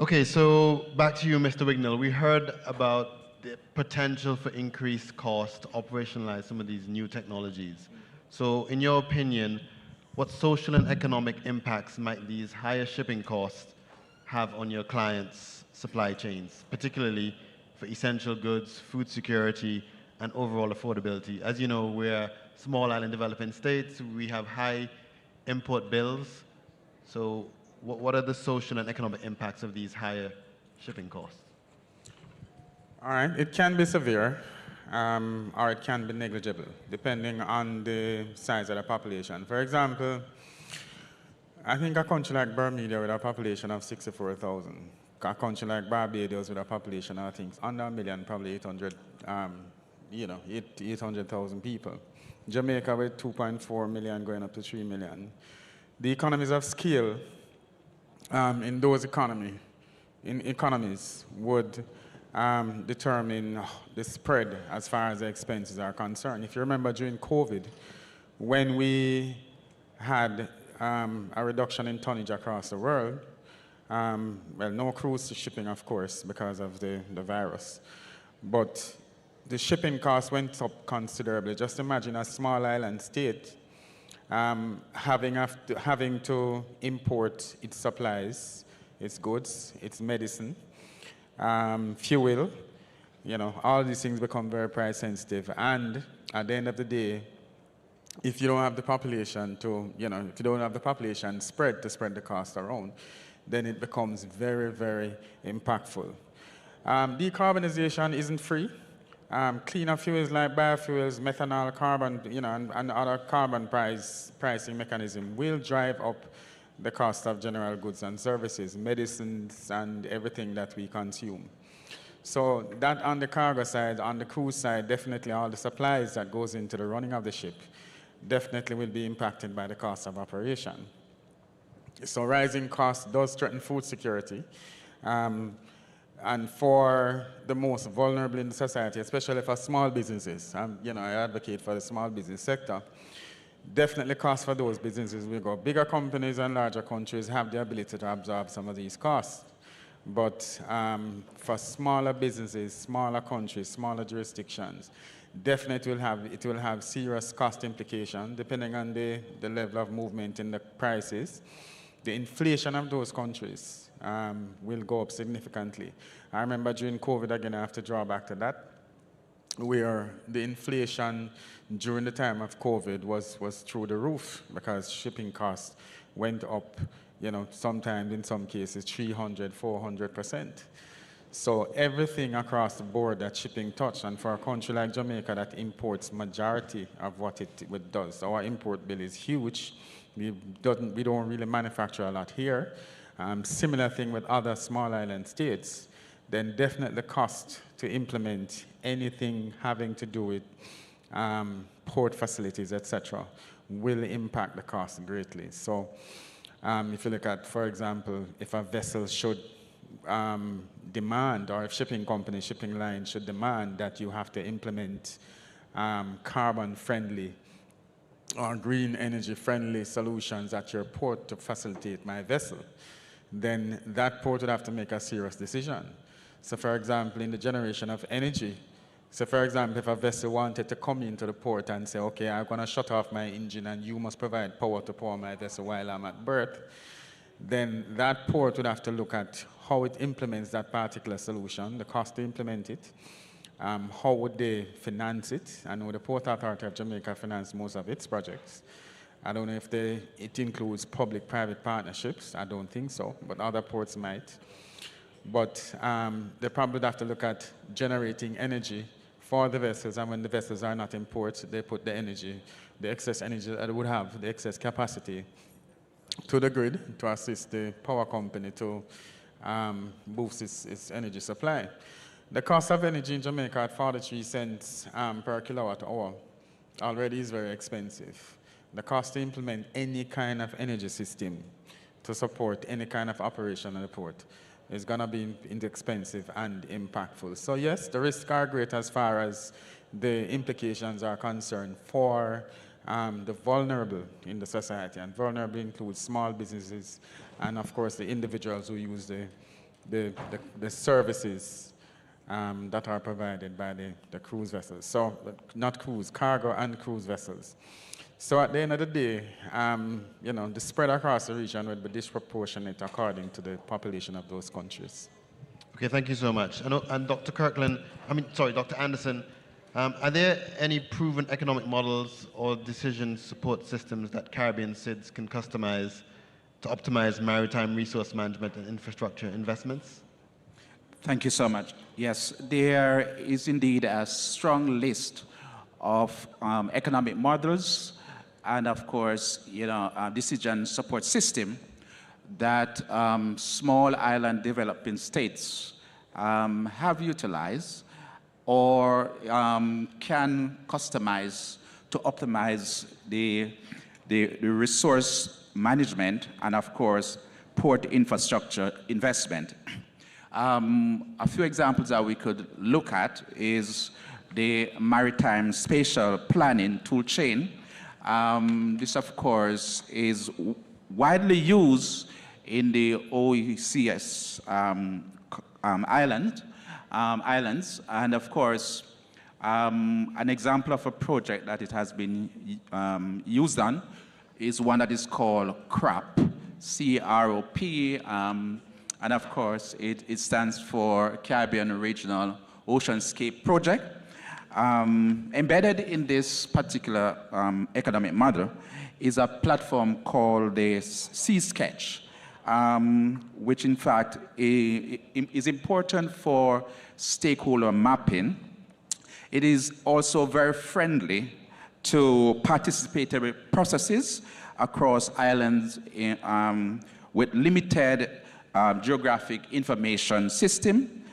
Okay, so back to you, Mr. Wignall. We heard about the potential for increased cost to operationalize some of these new technologies. So in your opinion, what social and economic impacts might these higher shipping costs have on your clients' supply chains, particularly for essential goods, food security, and overall affordability. As you know, we're a small island developing states. We have high import bills. So what are the social and economic impacts of these higher shipping costs? All right, it can be severe, or it can be negligible, depending on the size of the population. For example, I think a country like Bermuda with a population of 64,000, a country like Barbados with a population of, I think, under a million, probably 800,000 people. Jamaica with 2.4 million going up to 3 million. The economies of scale in those economies would determine the spread as far as the expenses are concerned. If you remember during COVID, when we had a reduction in tonnage across the world, well, no cruise shipping, of course, because of the virus, but the shipping cost went up considerably. Just imagine a small island state having to import its supplies, its goods, its medicine, fuel, all these things become very price sensitive. And at the end of the day, if you don't have the population if you don't have the population spread the cost around, then it becomes very, very impactful. Decarbonization isn't free. Cleaner fuels like biofuels, methanol, carbon, and other carbon pricing mechanism will drive up the cost of general goods and services, medicines, and everything that we consume. So that on the cargo side, on the cruise side, definitely all the supplies that goes into the running of the ship definitely will be impacted by the cost of operation. So rising costs does threaten food security. And for the most vulnerable in the society, especially for small businesses, I advocate for the small business sector, definitely costs for those businesses will go. Bigger companies and larger countries have the ability to absorb some of these costs. But for smaller businesses, smaller countries, smaller jurisdictions, definitely it will have serious cost implications depending on the level of movement in the prices. The inflation of those countries will go up significantly. I remember during COVID, again, I have to draw back to that, where the inflation during the time of COVID was through the roof because shipping costs went up, sometimes in some cases 300, 400%. So everything across the board that shipping touched, and for a country like Jamaica that imports majority of what it does, our import bill is huge. We don't really manufacture a lot here. Similar thing with other small island states, then definitely the cost to implement anything having to do with port facilities, etc., will impact the cost greatly. So if you look at, for example, if a vessel should demand, or if shipping company, shipping line should demand that you have to implement carbon-friendly or green energy-friendly solutions at your port to facilitate my vessel, then that port would have to make a serious decision. So for example, in the generation of energy, so for example, if a vessel wanted to come into the port and say, okay, I'm going to shut off my engine and you must provide power to power my vessel while I'm at berth, then that port would have to look at how it implements that particular solution, the cost to implement it, how would they finance it. I know the Port Authority of Jamaica financed most of its projects. I don't know if it includes public-private partnerships. I don't think so, but other ports might. But they probably would have to look at generating energy for the vessels, and when the vessels are not in port, they put the energy, the excess energy that they would have, the excess capacity, to the grid to assist the power company to boost its energy supply. The cost of energy in Jamaica at 43 cents per kilowatt hour already is very expensive. The cost to implement any kind of energy system to support any kind of operation at the port is going to be expensive and impactful. So yes, the risks are great as far as the implications are concerned for the vulnerable in the society, and vulnerable includes small businesses and of course the individuals who use the services that are provided by the cruise vessels. So not cruise, cargo and cruise vessels. So at the end of the day, the spread across the region would be disproportionate according to the population of those countries. Okay, thank you so much. And Dr. Dr. Anderson, are there any proven economic models or decision support systems that Caribbean SIDS can customize to optimize maritime resource management and infrastructure investments? Thank you so much. Yes, there is indeed a strong list of economic models and, of course, decision support system that small island developing states have utilized or can customize to optimize the resource management and, of course, port infrastructure investment. A few examples that we could look at is the maritime spatial planning tool chain. This, of course, is widely used in the OECS islands, and of course, an example of a project that it has been used on is one that is called CROP, C-R-O-P, and of course, it stands for Caribbean Regional Oceanscape Project. Embedded in this particular economic model is a platform called the Sea Sketch, which in fact is important for stakeholder mapping. It is also very friendly to participatory processes across islands with limited geographic information system.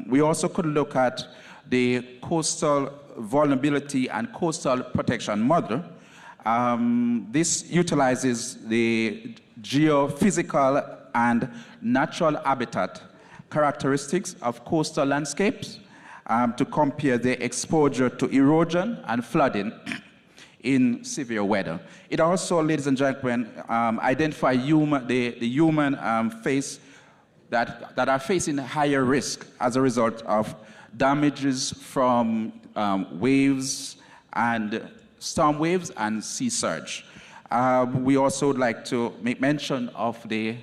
We also could look at the coastal vulnerability and coastal protection model. This utilizes the geophysical and natural habitat characteristics of coastal landscapes to compare the exposure to erosion and flooding in severe weather. It also, ladies and gentlemen, identify the human face that are facing higher risk as a result of damages from waves and storm waves and sea surge. We also would like to make mention of the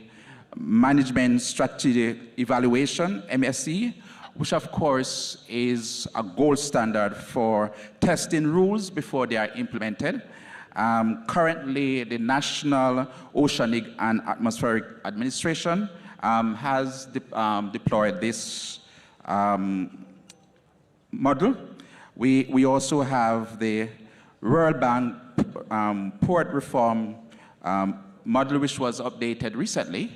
Management Strategy Evaluation, MSE, which of course is a gold standard for testing rules before they are implemented. Currently, the National Oceanic and Atmospheric Administration has deployed this model. We also have the World Bank Port Reform model, which was updated recently.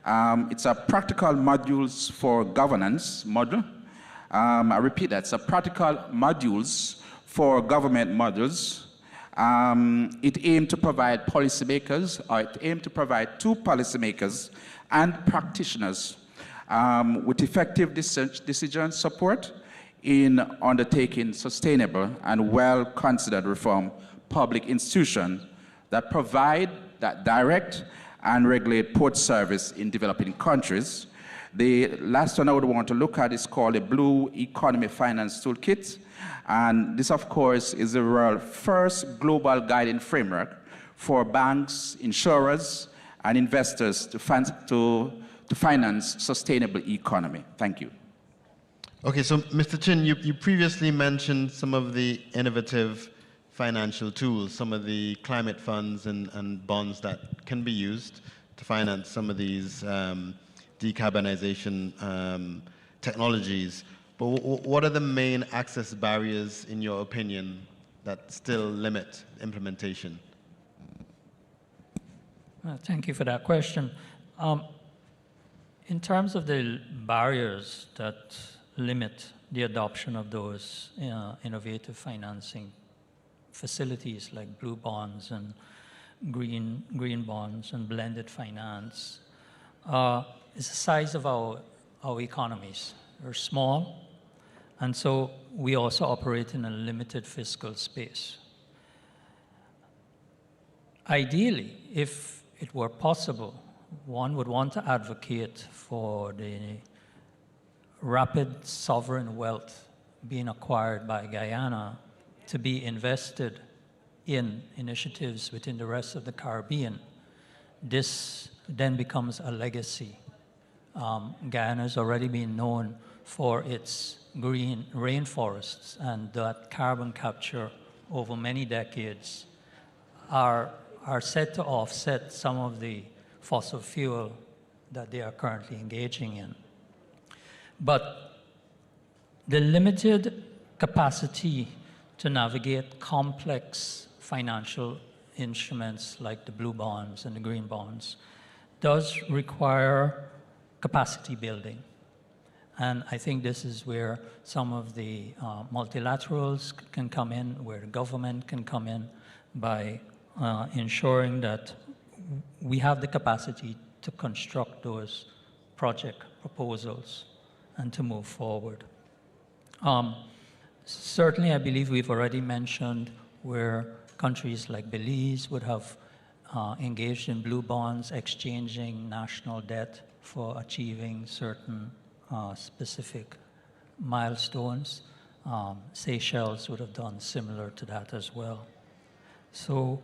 It's a practical modules for governance model. I repeat that, it's a practical modules for government models. It aimed to provide policymakers, or it aimed to provide to policymakers and practitioners with effective decision support in undertaking sustainable and well-considered reform public institutions that provide, that direct and regulate port service in developing countries. The last one I would want to look at is called the Blue Economy Finance Toolkit. And this, of course, is the world's first global guiding framework for banks, insurers, and investors to finance sustainable economy. Thank you. Okay, so Mr. Chin, you previously mentioned some of the innovative financial tools, some of the climate funds and bonds that can be used to finance some of these decarbonization technologies. But what are the main access barriers, in your opinion, that still limit implementation? Thank you for that question. In terms of the barriers that limit the adoption of those innovative financing facilities like blue bonds and green bonds and blended finance is the size of our economies. They're small, and so we also operate in a limited fiscal space. Ideally, if it were possible, one would want to advocate for the rapid sovereign wealth being acquired by Guyana to be invested in initiatives within the rest of the Caribbean. This then becomes a legacy Guyana has already been known for its green rainforests, and that carbon capture over many decades are set to offset some of the fossil fuel that they are currently engaging in. But the limited capacity to navigate complex financial instruments like the blue bonds and the green bonds does require capacity building. And I think this is where some of the multilaterals can come in, where the government can come in by ensuring that we have the capacity to construct those project proposals and to move forward. Certainly, I believe we've already mentioned where countries like Belize would have engaged in blue bonds, exchanging national debt for achieving certain specific milestones. Seychelles would have done similar to that as well. So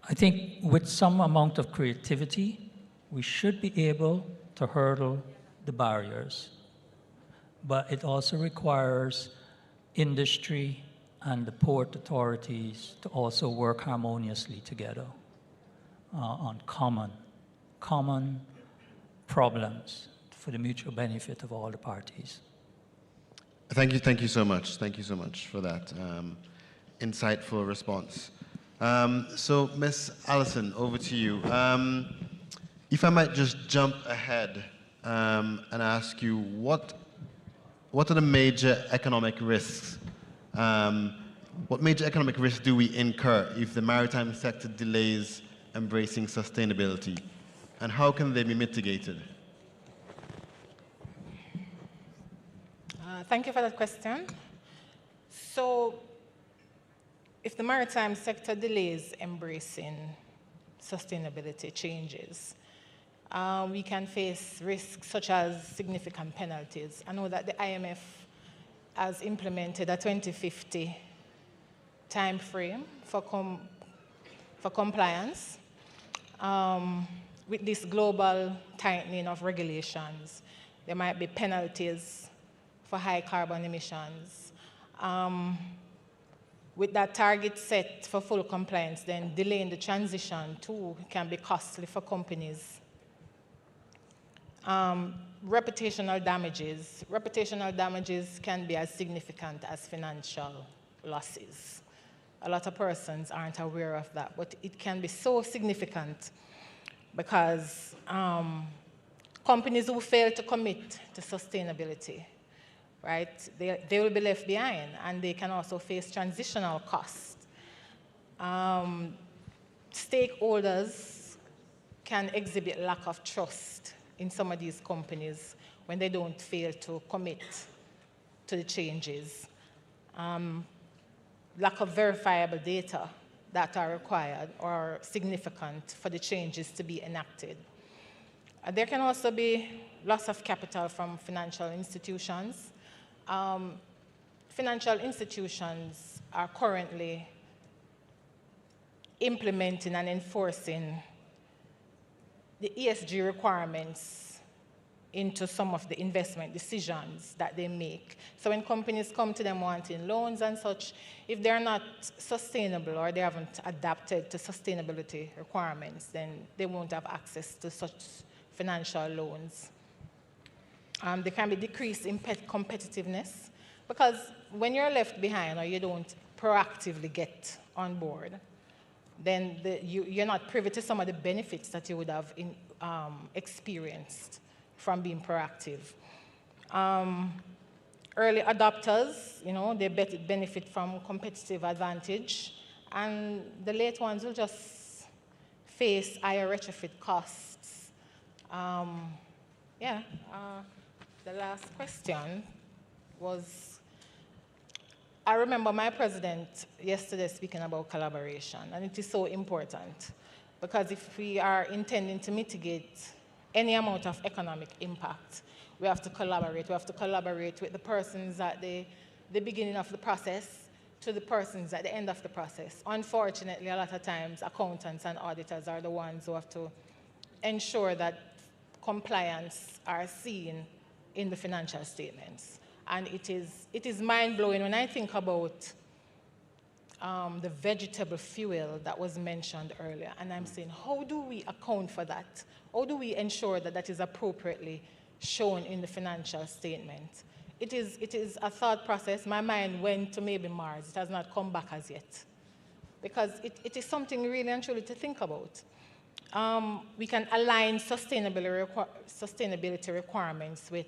I think with some amount of creativity, we should be able to hurdle the barriers. But it also requires industry and the port authorities to also work harmoniously together on common problems for the mutual benefit of all the parties. Thank you so much. Thank you so much for that insightful response. So, Ms. Allison, over to you. If I might just jump ahead and ask you, what are the major economic risks? What major economic risks do we incur if the maritime sector delays embracing sustainability? And how can they be mitigated? Thank you for that question. So, if the maritime sector delays embracing sustainability changes, we can face risks such as significant penalties. I know that the IMF has implemented a 2050 time frame for compliance with this global tightening of regulations. There might be penalties for high carbon emissions. With that target set for full compliance, then delaying the transition too can be costly for companies. Reputational damages. Reputational damages can be as significant as financial losses. A lot of persons aren't aware of that, but it can be so significant because companies who fail to commit to sustainability, right, they will be left behind, and they can also face transitional costs. Stakeholders can exhibit lack of trust in some of these companies when they don't fail to commit to the changes. Lack of verifiable data that are required or significant for the changes to be enacted. There can also be loss of capital from financial institutions. Financial institutions are currently implementing and enforcing the ESG requirements into some of the investment decisions that they make. So when companies come to them wanting loans and such, if they're not sustainable or they haven't adapted to sustainability requirements, then they won't have access to such financial loans. There can be decrease in competitiveness, because when you're left behind or you don't proactively get on board, then you're not privy to some of the benefits that you would have experienced from being proactive. Early adopters, they benefit from competitive advantage, and the late ones will just face higher retrofit costs. The last question was, I remember my president yesterday speaking about collaboration, and it is so important, because if we are intending to mitigate any amount of economic impact, we have to collaborate. We have to collaborate with the persons at the beginning of the process to the persons at the end of the process. Unfortunately, a lot of times, accountants and auditors are the ones who have to ensure that compliance are seen in the financial statements. And it is mind-blowing when I think about the vegetable fuel that was mentioned earlier. And I'm saying, how do we account for that? How do we ensure that that is appropriately shown in the financial statement? It is a thought process. My mind went to maybe Mars. It has not come back as yet. Because it is something really and truly to think about. We can align sustainability requirements with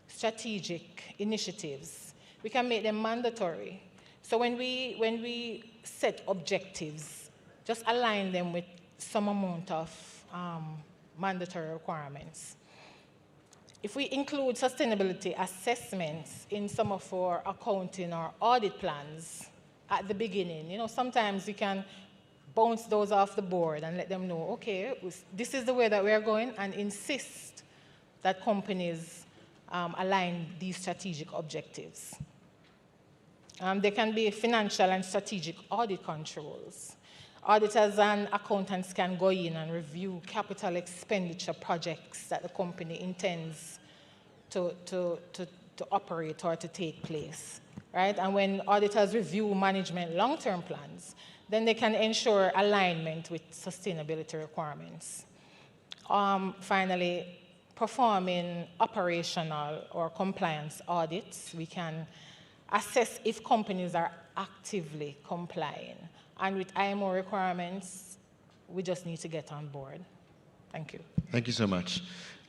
strategic initiatives. We can make them mandatory. So when we set objectives, just align them with some amount of mandatory requirements. If we include sustainability assessments in some of our accounting or audit plans at the beginning, sometimes we can bounce those off the board and let them know, okay, this is the way that we're going, and insist that companies align these strategic objectives. There can be financial and strategic audit controls. Auditors and accountants can go in and review capital expenditure projects that the company intends to operate or to take place, right? And when auditors review management long-term plans, then they can ensure alignment with sustainability requirements. Finally, performing operational or compliance audits, we can assess if companies are actively complying. And with IMO requirements, we just need to get on board. Thank you. Thank you so much.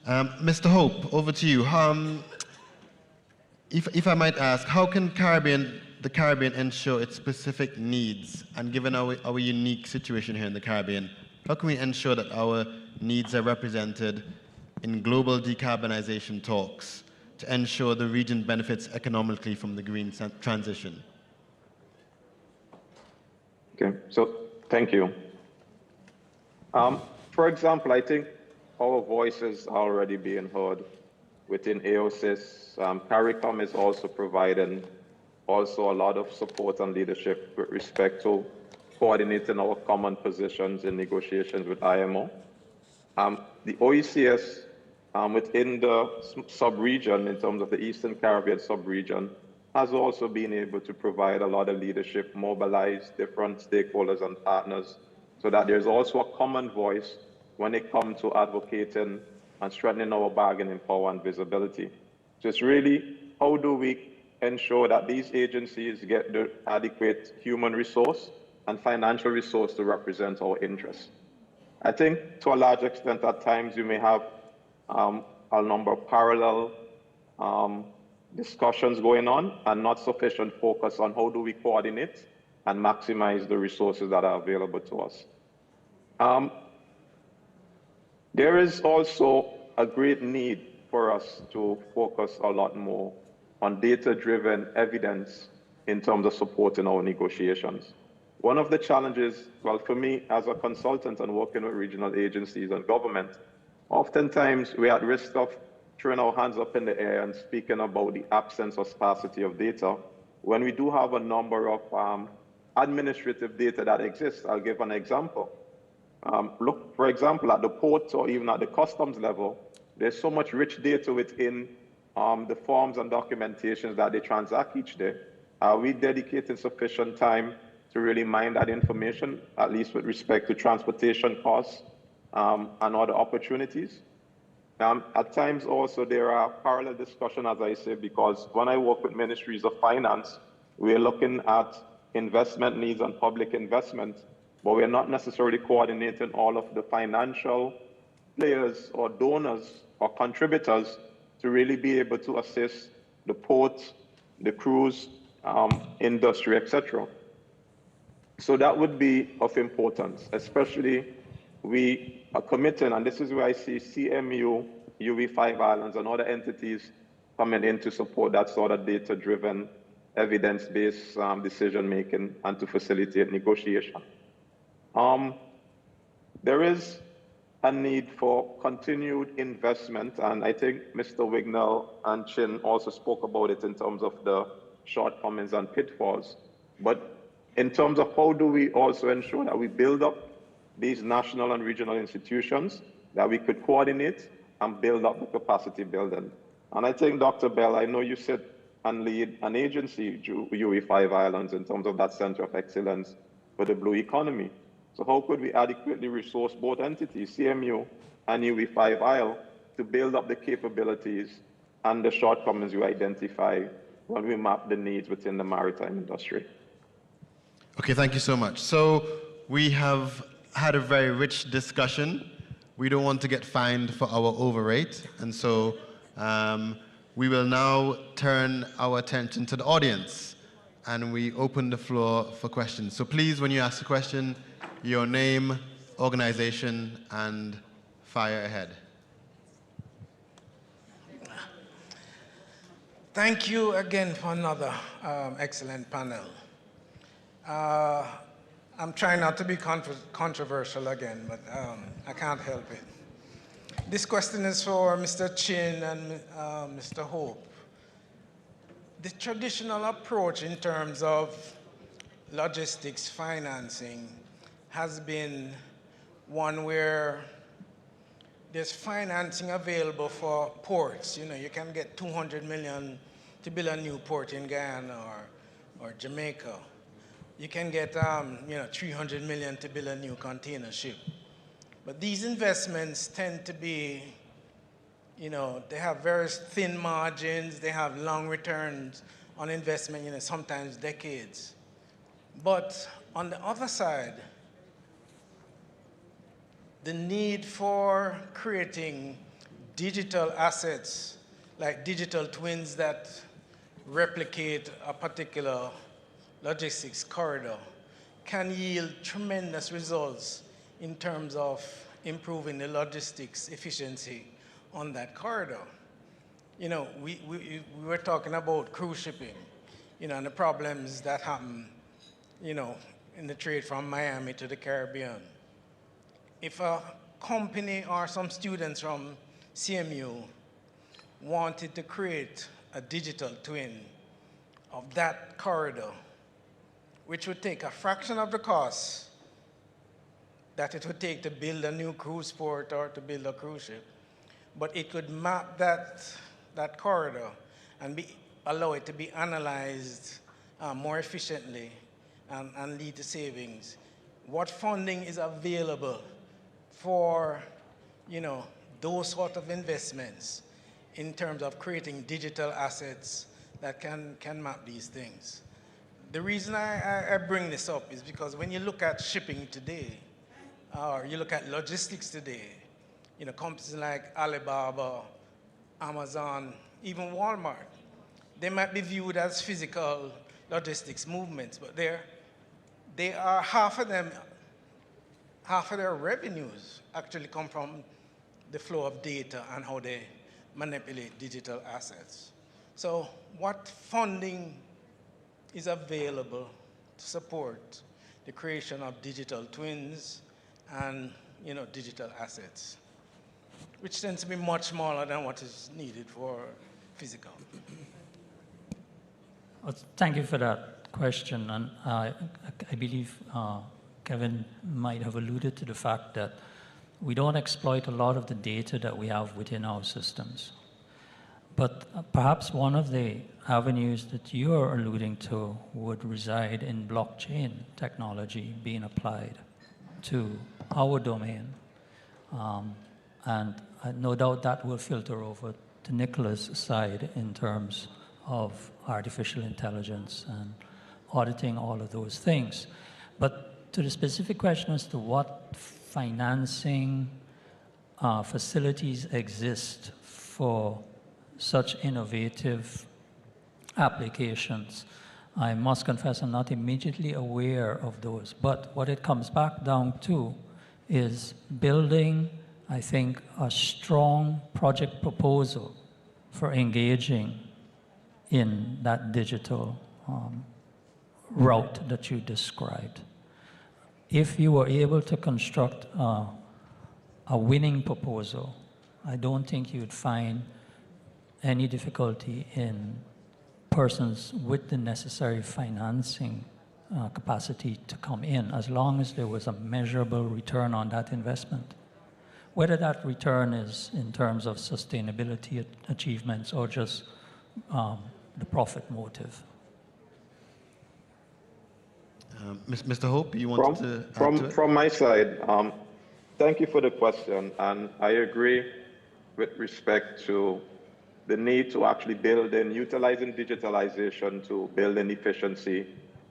Mr. Hope, over to you. If I might ask, how can the Caribbean ensure its specific needs? And given our unique situation here in the Caribbean, how can we ensure that our needs are represented in global decarbonization talks to ensure the region benefits economically from the green transition? Okay, so thank you. For example, I think our voices are already being heard within AOSIS. CARICOM is also providing a lot of support and leadership with respect to coordinating our common positions in negotiations with IMO. The OECS within the sub-region, in terms of the Eastern Caribbean sub-region, has also been able to provide a lot of leadership, mobilize different stakeholders and partners, so that there's also a common voice when it comes to advocating and strengthening our bargaining power and visibility. So it's really, how do we ensure that these agencies get the adequate human resource and financial resource to represent our interests? I think to a large extent at times you may have a number of parallel discussions going on and not sufficient focus on how do we coordinate and maximize the resources that are available to us. There is also a great need for us to focus a lot more on data-driven evidence in terms of supporting our negotiations. One of the challenges, well, for me as a consultant and working with regional agencies and government, oftentimes we're at risk of throwing our hands up in the air and speaking about the absence or sparsity of data when we do have a number of administrative data that exists. I'll give an example. Look, for example, at the port or even at the customs level, there's so much rich data within the forms and documentations that they transact each day. Are we dedicating sufficient time to really mine that information, at least with respect to transportation costs and other opportunities? At times also there are parallel discussions, as I say, because when I work with ministries of finance, we're looking at investment needs and public investment, but we're not necessarily coordinating all of the financial players or donors or contributors to really be able to assist the ports, the cruise industry, etc. So that would be of importance, especially we are committing, and this is where I see CMU, UV5 Islands, and other entities coming in to support that sort of data-driven, evidence-based decision-making and to facilitate negotiation. There is a need for continued investment, and I think Mr. Wignell and Chin also spoke about it in terms of the shortcomings and pitfalls. But in terms of how do we also ensure that we build up these national and regional institutions, that we could coordinate and build up the capacity building. And I think, Dr. Bell, I know you sit and lead an agency, UE5 Islands, in terms of that center of excellence for the blue economy. So how could we adequately resource both entities, CMU and UE5 Isle, to build up the capabilities and the shortcomings you identify when we map the needs within the maritime industry? Okay, thank you so much. So we have had a very rich discussion. We don't want to get fined for our overrate, and so we will now turn our attention to the audience, and we open the floor for questions. So please, when you ask a question, your name, organization, and fire ahead. Thank you again for another excellent panel. I'm trying not to be controversial again, but I can't help it. This question is for Mr. Chin and Mr. Hope. The traditional approach in terms of logistics financing has been one where there's financing available for ports. You know, you can get $200 million to build a new port in Guyana or Jamaica. You can get $300 million to build a new container ship. But these investments tend to be, they have very thin margins, they have long returns on investment, sometimes decades. But on the other side, the need for creating digital assets, like digital twins that replicate a particular logistics corridor, can yield tremendous results in terms of improving the logistics efficiency on that corridor. We were talking about cruise shipping, and the problems that happen, in the trade from Miami to the Caribbean. If a company or some students from CMU wanted to create a digital twin of that corridor, which would take a fraction of the cost that it would take to build a new cruise port or to build a cruise ship, but it could map that corridor and allow it to be analyzed more efficiently and lead to savings. What funding is available for those sort of investments in terms of creating digital assets that can map these things? The reason I bring this up is because when you look at shipping today, or you look at logistics today, companies like Alibaba, Amazon, even Walmart, they might be viewed as physical logistics movements, but they are half of their revenues actually come from the flow of data and how they manipulate digital assets. So what funding is available to support the creation of digital twins and digital assets, which tends to be much smaller than what is needed for physical? Well, thank you for that question, and I believe Kevin might have alluded to the fact that we don't exploit a lot of the data that we have within our systems. But perhaps one of the avenues that you're alluding to would reside in blockchain technology being applied to our domain. And no doubt that will filter over to Nicola's side in terms of artificial intelligence and auditing all of those things. But to the specific question as to what financing facilities exist for such innovative applications, I must confess I'm not immediately aware of those. But what it comes back down to is building, I think, a strong project proposal for engaging in that digital route that you described. If you were able to construct a winning proposal, I don't think you'd find any difficulty in persons with the necessary financing capacity to come in, as long as there was a measurable return on that investment. whether that return is in terms of sustainability achievements or just the profit motive. Mr. Hope, you wanted to add to it? From my side, thank you for the question, and I agree with respect to the need to actually build in utilizing digitalization to build in efficiency,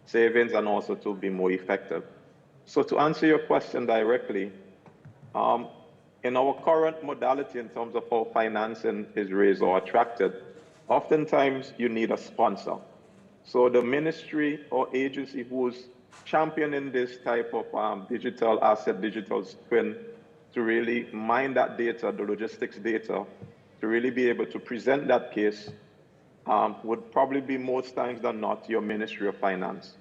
savings, and also to be more effective. So to answer your question directly, in our current modality in terms of how financing is raised or attracted, oftentimes you need a sponsor. So the ministry or agency who's championing this type of digital asset, digital twin, to really mine that data, the logistics data, to really be able to present that case, would probably be most times than not your Ministry of Finance.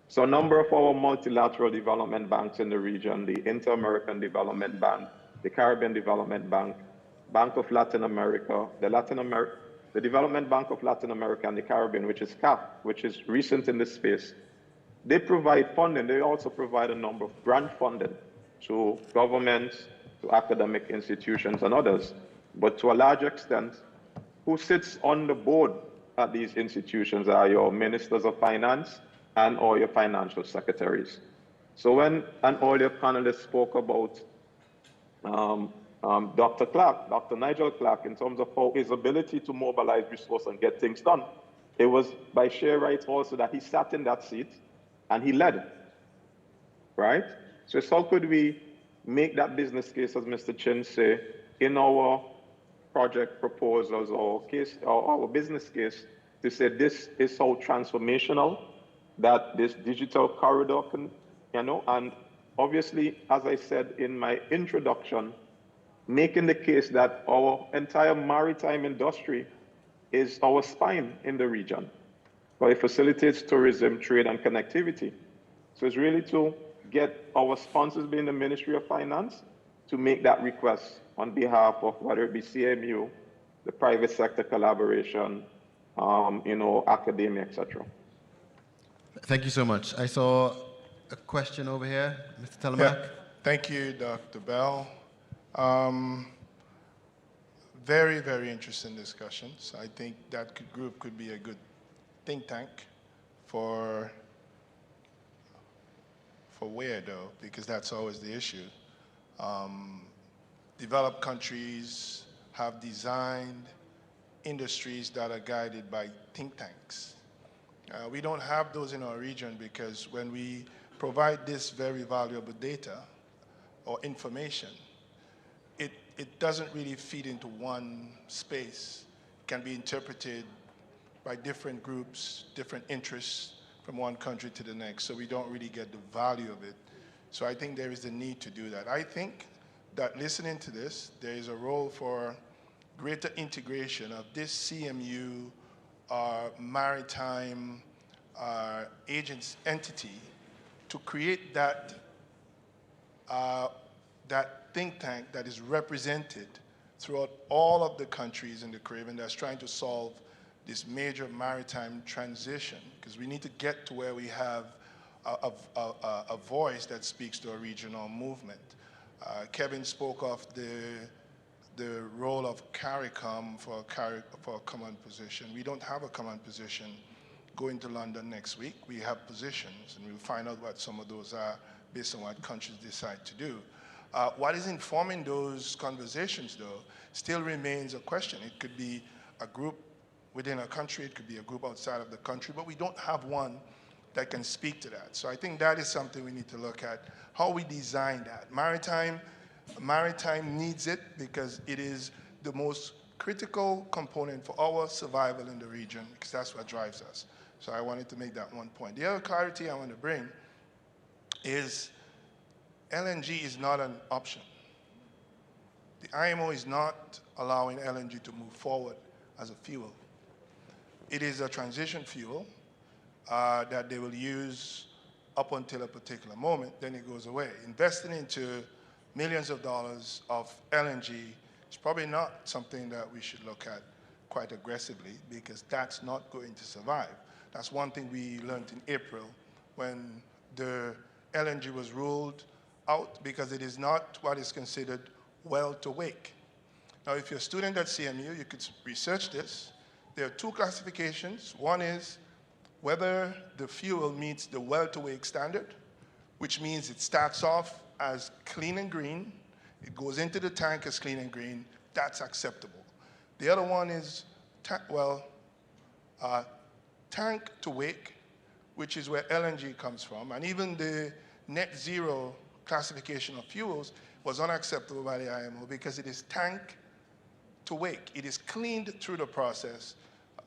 So a number of our multilateral development banks in the region, the Inter-American Development Bank, the Caribbean Development Bank, Bank of Latin America, the Development Bank of Latin America and the Caribbean, which is CAP, which is recent in this space, they provide funding. They also provide a number of grant funding to governments, to academic institutions and others. But to a large extent, who sits on the board at these institutions are your ministers of finance and or your financial secretaries. So when an earlier panelist spoke about Dr. Clark, Dr. Nigel Clark, in terms of how his ability to mobilize resources and get things done, it was by sheer right also that he sat in that seat and he led, right? So how could we make that business case, as Mr. Chin say, in our project proposals or case or our business case to say this is how transformational that this digital corridor can, and obviously, as I said in my introduction, making the case that our entire maritime industry is our spine in the region, but it facilitates tourism, trade, and connectivity. So it's really to get our sponsors, being the Ministry of Finance, to make that request on behalf of whether it be CMU, the private sector collaboration, academia, etc. Thank you so much. I saw a question over here, Mr. Telemack. Yeah. Thank you, Dr. Bell. Very, very interesting discussions. I think that group could be a good think tank for where, though, because that's always the issue. Developed countries have designed industries that are guided by think tanks. We don't have those in our region because when we provide this very valuable data or information, it doesn't really feed into one space. It can be interpreted by different groups, different interests from one country to the next, so we don't really get the value of it. So I think there is the need to do that. I think that listening to this, there is a role for greater integration of this CMU maritime entity to create that think tank that is represented throughout all of the countries in the Caribbean that's trying to solve this major maritime transition, because we need to get to where we have a voice that speaks to a regional movement. Kevin spoke of the role of CARICOM for a common position. We don't have a common position. Going to London next week, we have positions, and we'll find out what some of those are based on what countries decide to do. What is informing those conversations, though, still remains a question. It could be a group within a country, it could be a group outside of the country, but we don't have one that can speak to that. So I think that is something we need to look at, how we design that. Maritime needs it because it is the most critical component for our survival in the region, because that's what drives us. So I wanted to make that one point. The other clarity I want to bring is LNG is not an option. The IMO is not allowing LNG to move forward as a fuel. It is a transition fuel that they will use up until a particular moment, then it goes away. Investing into millions of dollars of LNG is probably not something that we should look at quite aggressively, because that's not going to survive. That's one thing we learned in April when the LNG was ruled out, because it is not what is considered well to wake. Now, if you're a student at CMU, you could research this. There are two classifications. One is whether the fuel meets the well to wake standard, which means it starts off as clean and green, it goes into the tank as clean and green, that's acceptable. The other one is, tank to wake, which is where LNG comes from, and even the net zero classification of fuels was unacceptable by the IMO because it is tank to wake. It is cleaned through the process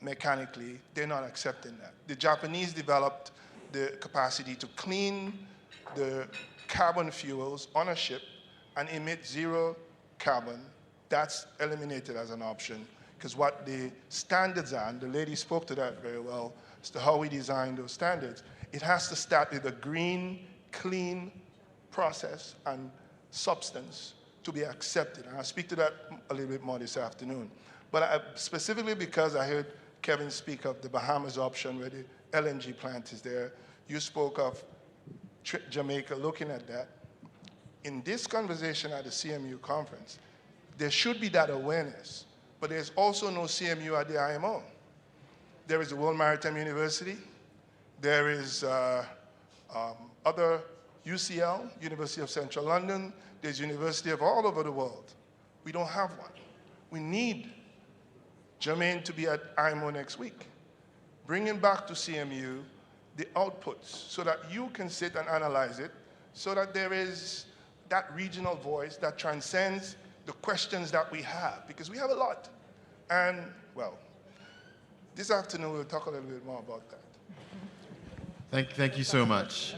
mechanically. They're not accepting that. The Japanese developed the capacity to clean the carbon fuels on a ship and emit zero carbon. That's eliminated as an option because what the standards are, and the lady spoke to that very well, as to how we design those standards, it has to start with a green, clean process and substance to be accepted. And I'll speak to that a little bit more this afternoon. But specifically because I heard Kevin speak of the Bahamas option where the LNG plant is there. You spoke of Jamaica looking at that. In this conversation at the CMU conference, there should be that awareness, but there's also no CMU at the IMO. There is the World Maritime University. There is other UCL, University of Central London. There's university of all over the world. We don't have one. We need Jermaine to be at IMO next week, bringing back to CMU the outputs so that you can sit and analyze it, so that there is that regional voice that transcends the questions that we have, because we have a lot. And, well, this afternoon we'll talk a little bit more about that. Thank you so much.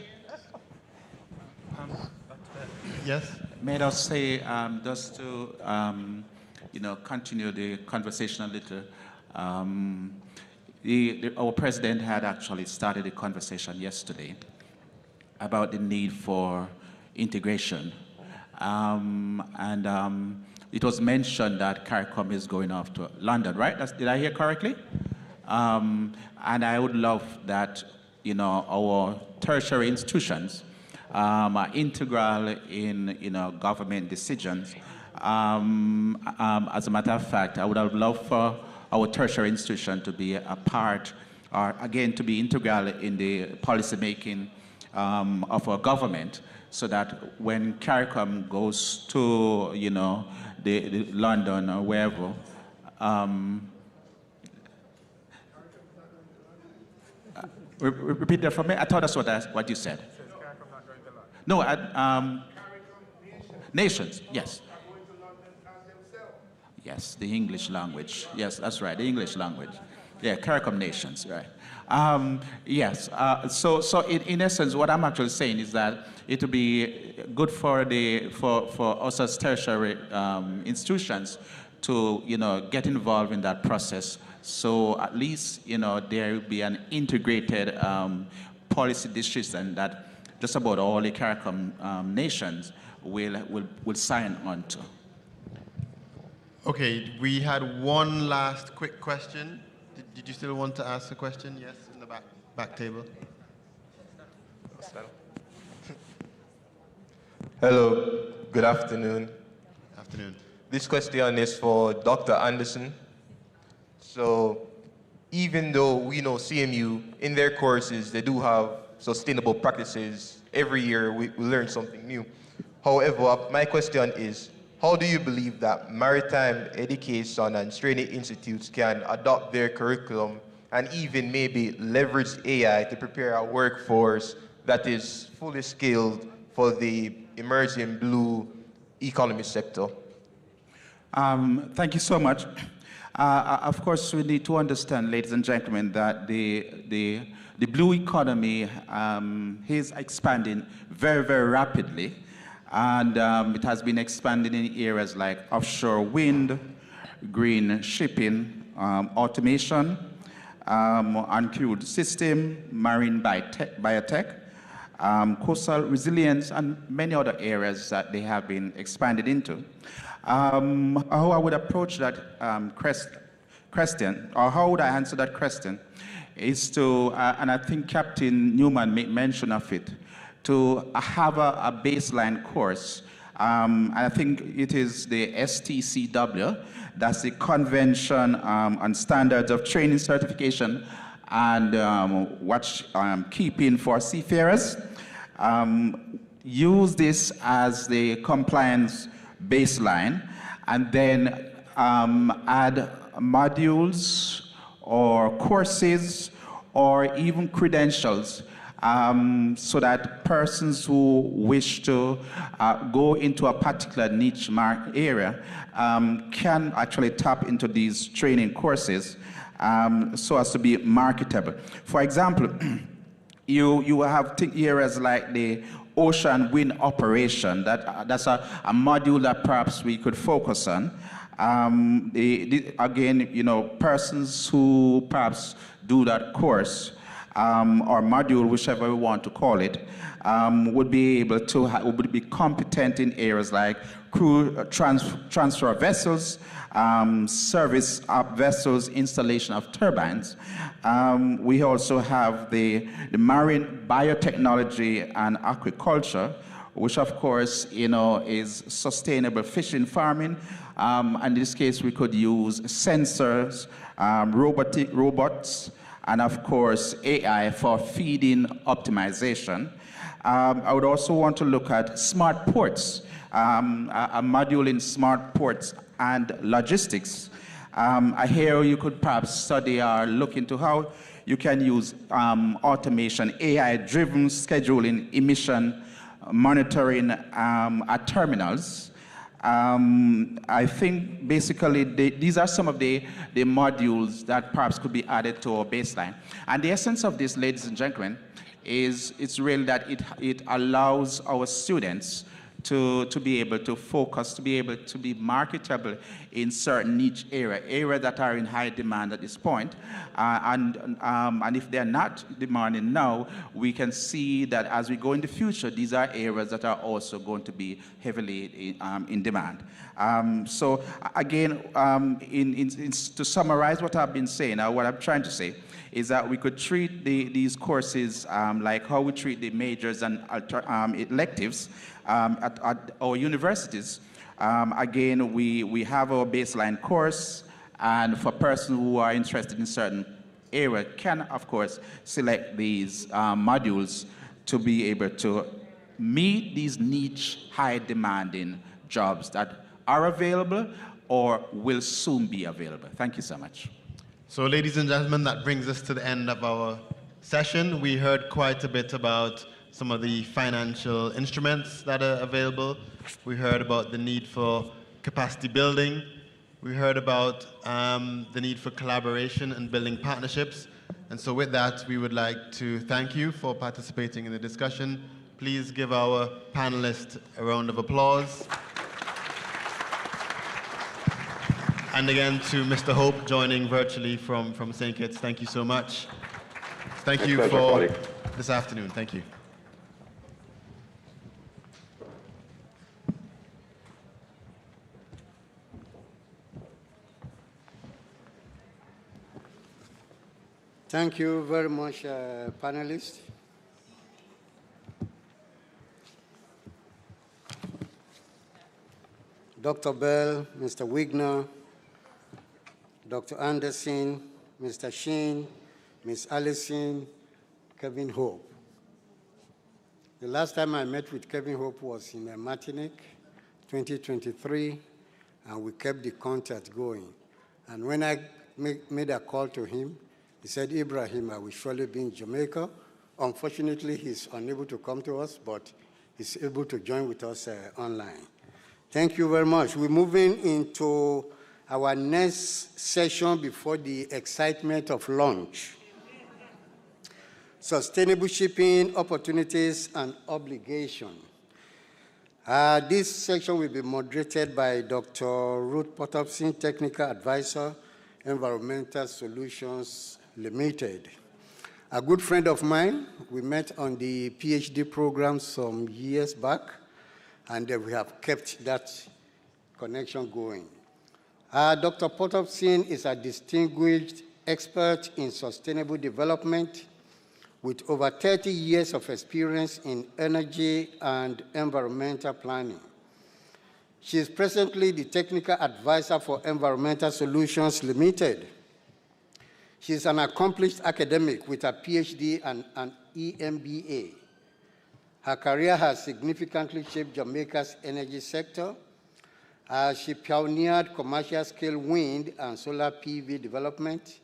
Yes? May I say, just to continue the conversation a little, our president had actually started a conversation yesterday about the need for integration. It was mentioned that CARICOM is going off to London, right? Did I hear correctly? And I would love that, our tertiary institutions are integral in, government decisions. As a matter of fact, I would have loved for our tertiary institution to be a part, or again, to be integral in the policy making of our government, so that when CARICOM goes to, the London or wherever, repeat that for me. I thought that's what you said. No, nations, yes. Yes, the English language. Yes, that's right, the English language. Yeah, CARICOM nations, right. Yes, so in essence, what I'm actually saying is that it would be good for us as tertiary institutions to, get involved in that process. So at least, there will be an integrated policy decision that just about all the CARICOM nations will sign on to. Okay, we had one last quick question. Did you still want to ask a question? Yes, in the back table. Hello, good afternoon. Afternoon. This question is for Dr. Anderson. So, even though we know CMU, in their courses, they do have sustainable practices. Every year, we learn something new. However, my question is, how do you believe that maritime education and training institutes can adopt their curriculum and even maybe leverage AI to prepare a workforce that is fully skilled for the emerging blue economy sector? Thank you so much. Of course, we need to understand, ladies and gentlemen, that the blue economy is expanding very, very rapidly. And it has been expanding in areas like offshore wind, green shipping, automation, uncrewed system, marine biotech, coastal resilience, and many other areas that they have been expanded into. How I would approach that question, or how would I answer that question, is to, and I think Captain Newman made mention of it, to have a baseline course And I think it is the STCW, that's the Convention on Standards of Training Certification and Keeping for Seafarers. Use this as the compliance baseline and then add modules or courses or even credentials so that persons who wish to go into a particular niche area can actually tap into these training courses so as to be marketable. For example, you have areas like the ocean wind operation. That's a module that perhaps we could focus on. Again, persons who perhaps do that course or module, whichever we want to call it, would be able to would be competent in areas like crew transfer of vessels, service of vessels, installation of turbines. We also have the marine biotechnology and aquaculture, which of course, is sustainable fishing farming. In this case, we could use sensors, robots, and of course, AI for feeding optimization. I would also want to look at smart ports, a module in smart ports and logistics. I hear you could perhaps study or look into how you can use automation, AI-driven scheduling, emission monitoring at terminals. I think basically these are some of the modules that perhaps could be added to our baseline. And the essence of this, ladies and gentlemen, is it's really that it allows our students to be able to focus, to be able to be marketable in certain niche areas that are in high demand at this point. And if they're not demanding now, we can see that as we go in the future, these are areas that are also going to be heavily in demand. So again, to summarize what I've been saying, what I'm trying to say, is that we could treat these courses like how we treat the majors and electives at our universities. Again, we have our baseline course, and for persons who are interested in certain area can, of course, select these modules to be able to meet these niche, high-demanding jobs that are available or will soon be available. Thank you so much. So, ladies and gentlemen, that brings us to the end of our session. We heard quite a bit about some of the financial instruments that are available. We heard about the need for capacity building. We heard about the need for collaboration and building partnerships. And so with that, we would like to thank you for participating in the discussion. Please give our panelists a round of applause. And again, to Mr. Hope joining virtually from St. Kitts, thank you so much. Thank you for this afternoon. Thank you. Thank you very much, panelists. Dr. Bell, Mr. Wigner, Dr. Anderson, Mr. Sheen, Ms. Allison, Kevin Hope. The last time I met with Kevin Hope was in Martinique, 2023, and we kept the contact going. And when I made a call to him, he said, Ibrahim, I will surely be in Jamaica. Unfortunately, he's unable to come to us, but he's able to join with us online. Thank you very much. We're moving into our next session before the excitement of launch. Sustainable shipping, opportunities, and obligation. This section will be moderated by Dr. Ruth Potopson, Technical Advisor, Environmental Solutions Limited. A good friend of mine, we met on the PhD program some years back, and we have kept that connection going. Dr. Potopson is a distinguished expert in sustainable development with over 30 years of experience in energy and environmental planning. She is presently the Technical Advisor for Environmental Solutions Limited. She is an accomplished academic with a PhD and an EMBA. Her career has significantly shaped Jamaica's energy sector as she pioneered commercial-scale wind and solar PV development,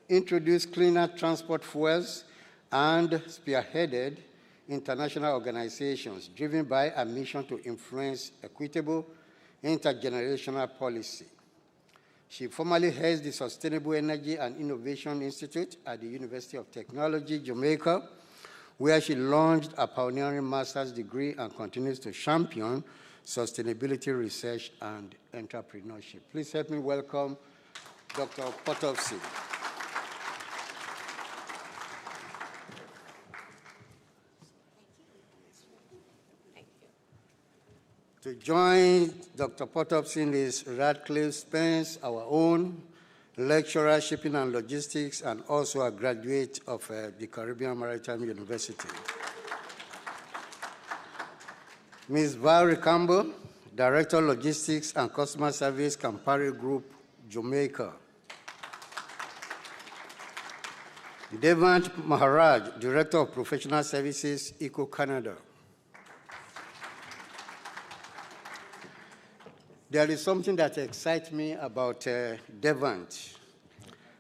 introduced cleaner transport fuels, and spearheaded international organizations driven by a mission to influence equitable intergenerational policy. She formerly heads the Sustainable Energy and Innovation Institute at the University of Technology, Jamaica, where she launched a pioneering master's degree and continues to champion sustainability research and entrepreneurship. Please help me welcome Dr. Potofsky. To join Dr. Potofsky is Radcliffe Spence, our own lecturer, shipping and logistics, and also a graduate of the Caribbean Maritime University. Ms. Valerie Campbell, Director, Logistics and Customer Service, Campari Group, Jamaica. Devant Maharaj, Director of Professional Services, Eco Canada. There is something that excites me about Devant.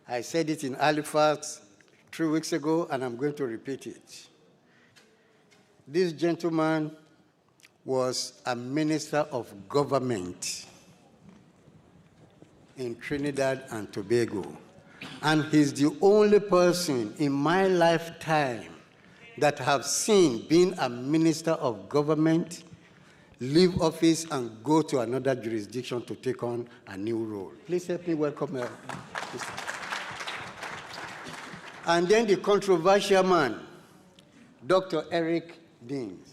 I said it in Halifax 3 weeks ago, and I'm going to repeat it. This gentleman was a minister of government in Trinidad and Tobago. And he's the only person in my lifetime that have seen being a minister of government leave office and go to another jurisdiction to take on a new role. Please help me welcome her. And then the controversial man, Dr. Eric Deans.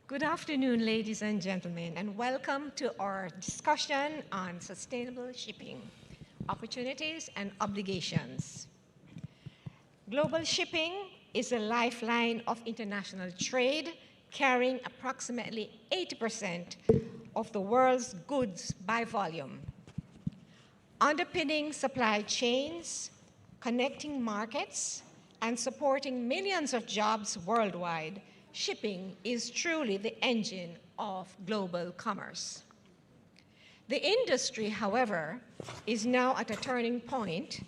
Good afternoon, ladies and gentlemen, and welcome to our discussion on sustainable shipping, opportunities and obligations. Global shipping is a lifeline of international trade, carrying approximately 80% of the world's goods by volume. Underpinning supply chains, connecting markets, and supporting millions of jobs worldwide, shipping is truly the engine of global commerce. The industry, however, is now at a turning point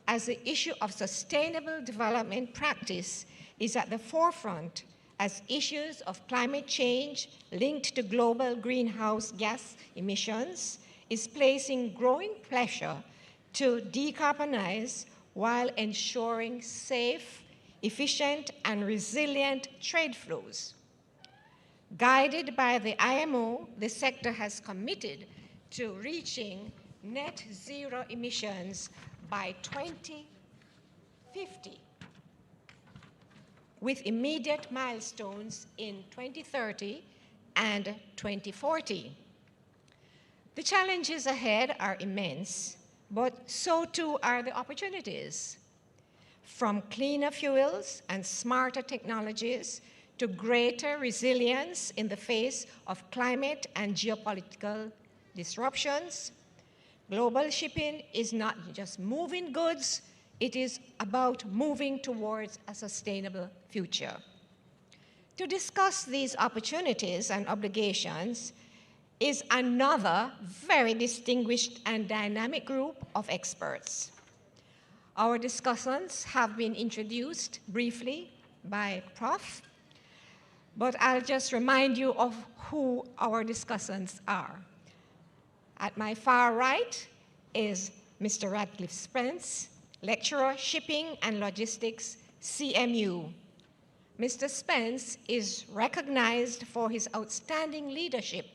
as the issue of sustainable development practice is at the forefront as issues of climate change linked to global greenhouse gas emissions is placing growing pressure to decarbonize while ensuring safe, efficient, and resilient trade flows. Guided by the IMO, the sector has committed to reaching net zero emissions by 2050, with immediate milestones in 2030 and 2040. The challenges ahead are immense, but so too are the opportunities. From cleaner fuels and smarter technologies to greater resilience in the face of climate and geopolitical disruptions, global shipping is not just moving goods, it is about moving towards a sustainable future. To discuss these opportunities and obligations is another very distinguished and dynamic group of experts. Our discussants have been introduced briefly by Prof, but I'll just remind you of who our discussants are. At my far right is Mr. Radcliffe Spence, Lecturer, Shipping and Logistics, CMU. Mr. Spence is recognized for his outstanding leadership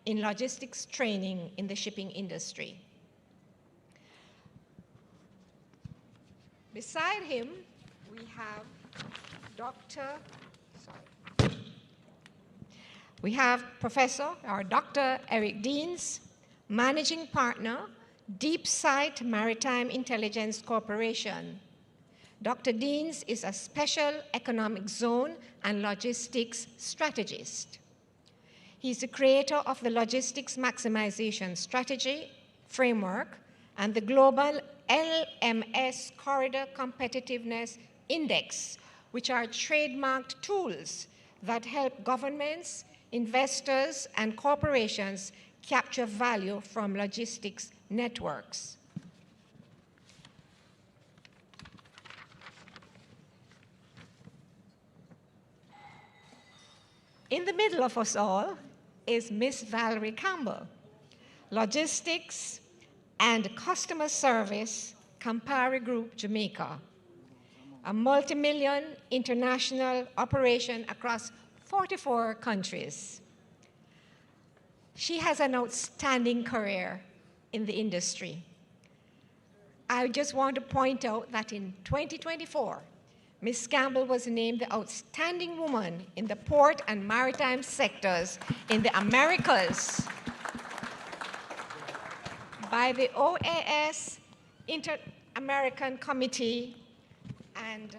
in logistics training in the shipping industry. Beside him, we have We have Professor or Dr. Eric Deans, Managing Partner, DeepSight Maritime Intelligence Corporation. Dr. Deans is a special economic zone and logistics strategist. He's the creator of the Logistics Maximization Strategy Framework and the Global LMS Corridor Competitiveness Index, which are trademarked tools that help governments, investors, and corporations capture value from logistics networks. In the middle of us all is Miss Valerie Campbell, Logistics and Customer Service, Campari Group, Jamaica, a multi-million international operation across 44 countries. She has an outstanding career in the industry. I just want to point out that in 2024, Ms. Campbell was named the Outstanding Woman in the Port and Maritime sectors in the Americas by the OAS Inter-American Committee and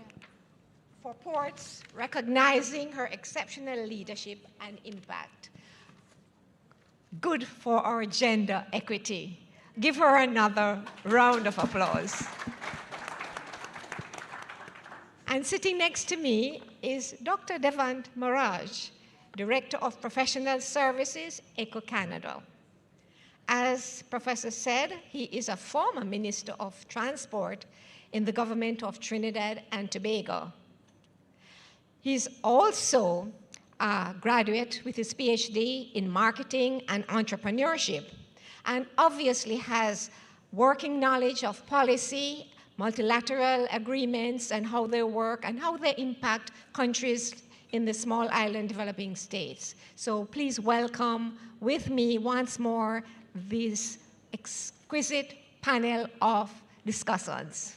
for ports, recognizing her exceptional leadership and impact. Good for our gender equity. Give her another round of applause. And sitting next to me is Dr. Devant Maraj, Director of Professional Services, ECO Canada. As Professor said, he is a former Minister of Transport in the government of Trinidad and Tobago. He's also a graduate with his PhD in marketing and entrepreneurship, and obviously has working knowledge of policy, multilateral agreements, and how they work and how they impact countries in the small island developing states. So please welcome with me once more this exquisite panel of discussants.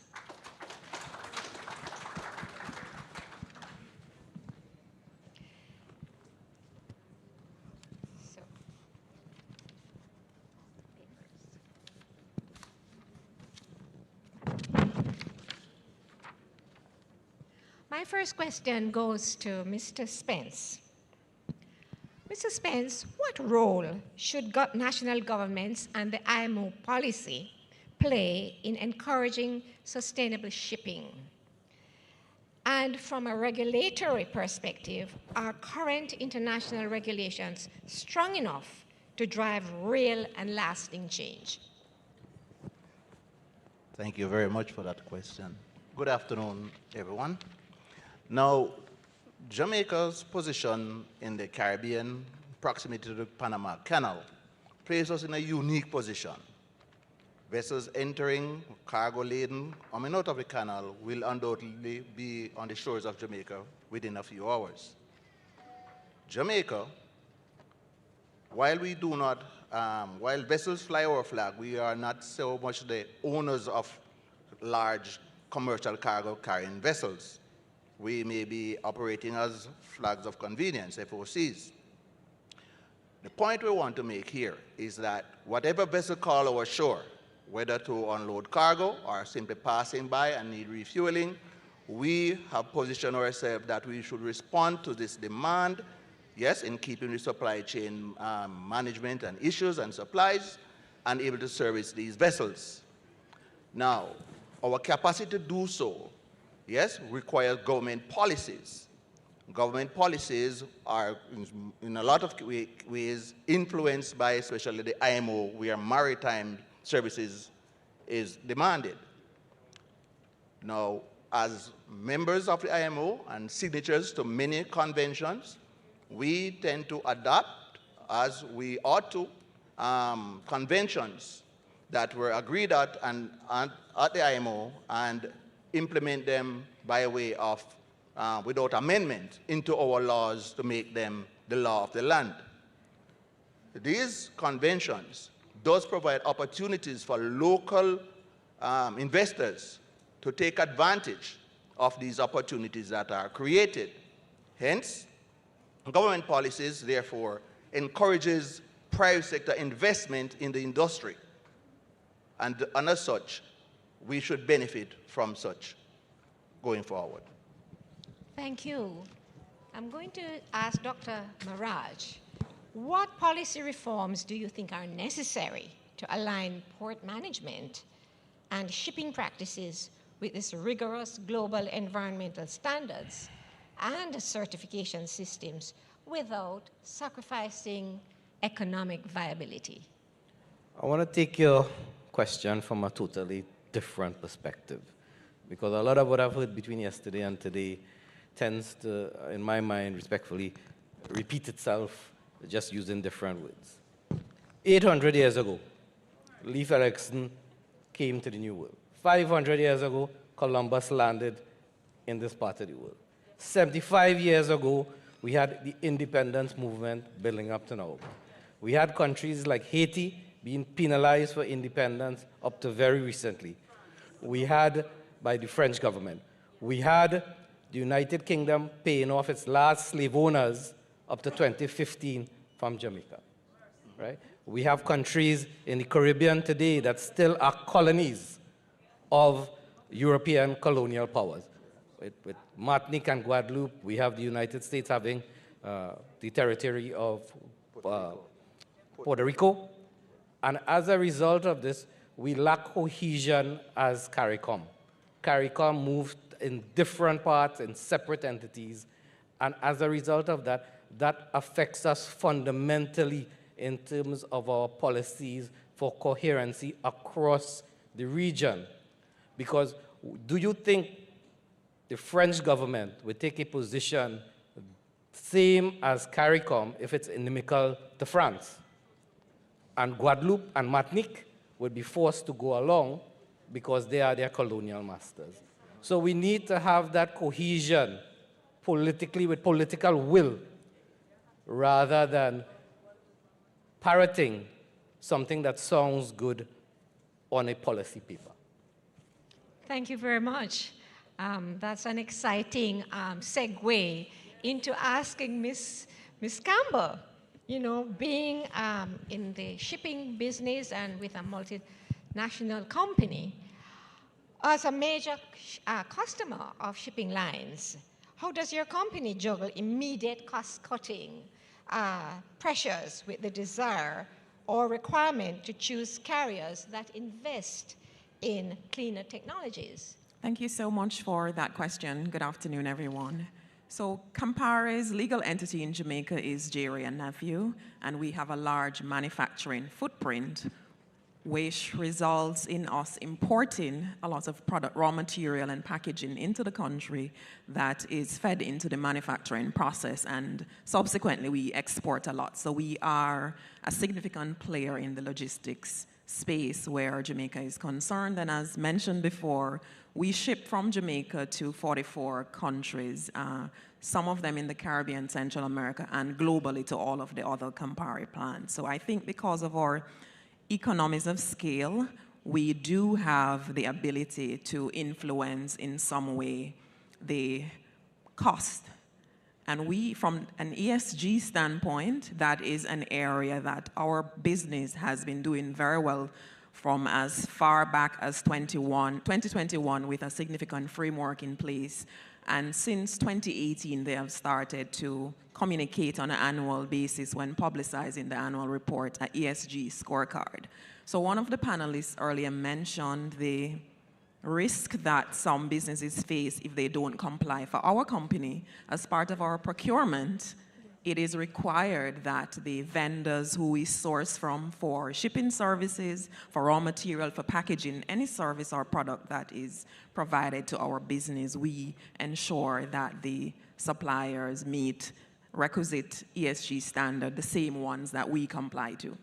My first question goes to Mr. Spence. Mr. Spence, what role should national governments and the IMO policy play in encouraging sustainable shipping? And from a regulatory perspective, are current international regulations strong enough to drive real and lasting change? Thank you very much for that question. Good afternoon, everyone. Now, Jamaica's position in the Caribbean, proximity to the Panama Canal, places us in a unique position. Vessels entering, cargo laden, coming out of the canal will undoubtedly be on the shores of Jamaica within a few hours. Jamaica, while we do not, while vessels fly our flag, we are not so much the owners of large commercial cargo carrying vessels. We may be operating as flags of convenience, FOCs. The point we want to make here is that whatever vessel call our shore, whether to unload cargo or simply passing by and need refueling, we have positioned ourselves that we should respond to this demand, yes, in keeping the supply chain management and issues and supplies, and able to service these vessels. Now, our capacity to do so, yes, requires government policies. Government policies are, in a lot of ways, influenced by especially the IMO, where maritime services is demanded. Now, as members of the IMO and signatures to many conventions, we tend to adopt, as we ought to, conventions that were agreed at the IMO and implement them by way of, without amendment, into our laws to make them the law of the land. These conventions does provide opportunities for local investors to take advantage of these opportunities that are created. Hence, Government policies, therefore, encourages private sector investment in the industry. And as such, we should benefit from such going forward. Thank you. I'm going to ask Dr. Maraj, what policy reforms do you think are necessary to align port management and shipping practices with these rigorous global environmental standards and certification systems without sacrificing economic viability? I want to take your question from a totally different perspective, because a lot of what I've heard between yesterday and today tends to, in my mind, respectfully, repeat itself, just using different words. 800 years ago, Leif Erikson came to the New World. 500 years ago, Columbus landed in this part of the world. 75 years ago, we had the independence movement building up to now. We had countries like Haiti being penalized for independence up to very recently. We had, by the French government, we had the United Kingdom paying off its last slave owners up to 2015 from Jamaica, right? We have countries in the Caribbean today that still are colonies of European colonial powers. With Martinique and Guadeloupe, we have the United States having the territory of Puerto Rico. And as a result of this, we lack cohesion as CARICOM. CARICOM moved in different parts, in separate entities. And as a result of that, that affects us fundamentally in terms of our policies for coherency across the region. Because do you think the French government would take a position same as CARICOM if it's inimical to France? And Guadeloupe and Martinique would be forced to go along because they are their colonial masters. So we need to have that cohesion politically with political will rather than parroting something that sounds good on a policy paper. Thank you very much. That's an exciting segue into asking Ms. Campbell, you know, being in the shipping business and with a multinational company, as a major customer of shipping lines, how does your company juggle immediate cost-cutting pressures with the desire or requirement to choose carriers that invest in cleaner technologies? Thank you so much for that question. Good afternoon, everyone. So Campari's legal entity in Jamaica is Jerry & Nephew, and we have a large manufacturing footprint, which results in us importing a lot of product, raw material and packaging into the country that is fed into the manufacturing process, and subsequently we export a lot. So we are a significant player in the logistics space where Jamaica is concerned, and as mentioned before, we ship from Jamaica to 44 countries, some of them in the Caribbean, Central America, and globally to all of the other Campari plants. So I think because of our economies of scale, we do have the ability to influence in some way the cost. And we, from an ESG standpoint, that is an area that our business has been doing very well from as far back as 2021 with a significant framework in place. And since 2018, they have started to communicate on an annual basis when publicizing the annual report, an ESG scorecard. So one of the panelists earlier mentioned the risk that some businesses face if they don't comply. For our company, as part of our procurement, it is required that the vendors who we source from for shipping services, for raw material, for packaging, any service or product that is provided to our business, we ensure that the suppliers meet requisite ESG standard, the same ones that we comply to.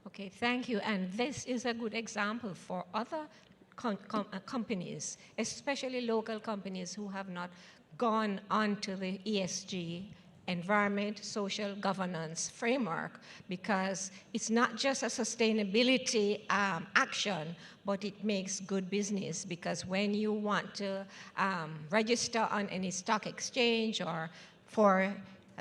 Okay, thank you. And this is a good example for other companies, especially local companies who have not gone onto the ESG environment, social governance framework, because it's not just a sustainability action, but it makes good business, because when you want to register on any stock exchange or for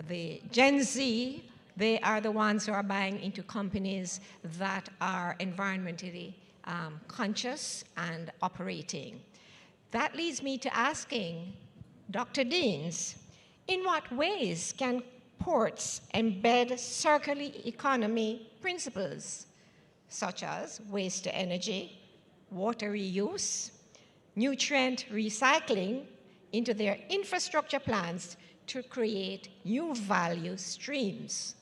The Gen Z, they are the ones who are buying into companies that are environmentally conscious and operating. That leads me to asking Dr. Deans, in what ways can ports embed circular economy principles, such as waste to energy, water reuse, nutrient recycling, into their infrastructure plans to create new value streams?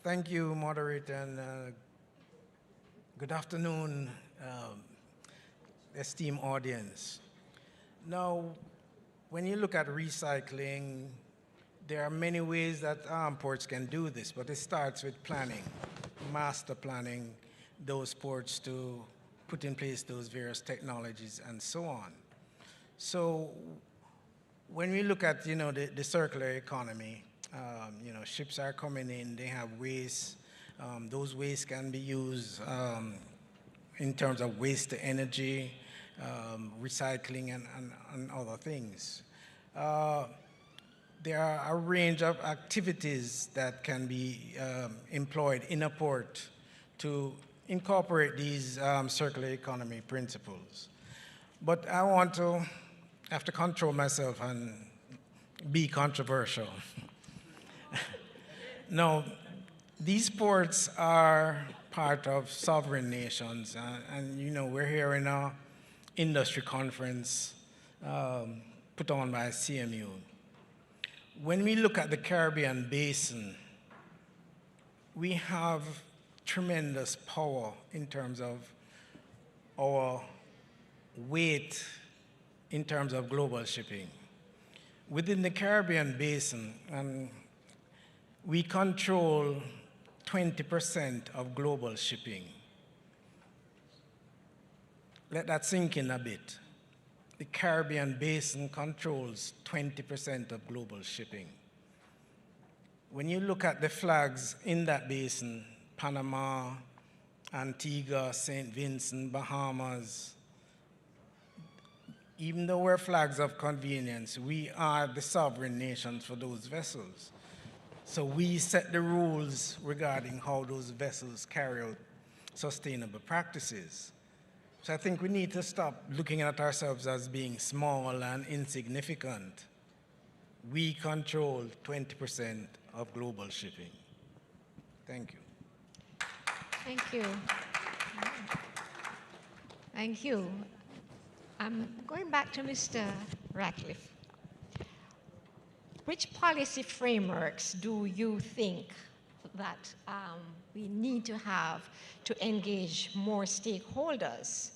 Thank you, moderator, and good afternoon, esteemed audience. Now, when you look at recycling, there are many ways that ports can do this, but it starts with planning, master planning those ports to put in place those various technologies and so on. So when we look at, the circular economy, ships are coming in, they have waste. Those wastes can be used in terms of waste to energy, recycling, and other things. There are a range of activities that can be employed in a port to incorporate these circular economy principles. But I have to control myself and be controversial. Now, these ports are part of sovereign nations, and we're here in an industry conference put on by CMU. When we look at the Caribbean basin, we have tremendous power in terms of our weight in terms of global shipping. Within the Caribbean basin, we control 20% of global shipping. Let that sink in a bit. The Caribbean basin controls 20% of global shipping. When you look at the flags in that basin, Panama, Antigua, St. Vincent, Bahamas, even though we're flags of convenience, we are the sovereign nations for those vessels. So we set the rules regarding how those vessels carry out sustainable practices. So I think we need to stop looking at ourselves as being small and insignificant. We control 20% of global shipping. Thank you. Thank you. Thank you. I'm going back to Mr. Ratcliffe. Which policy frameworks do you think that we need to have to engage more stakeholders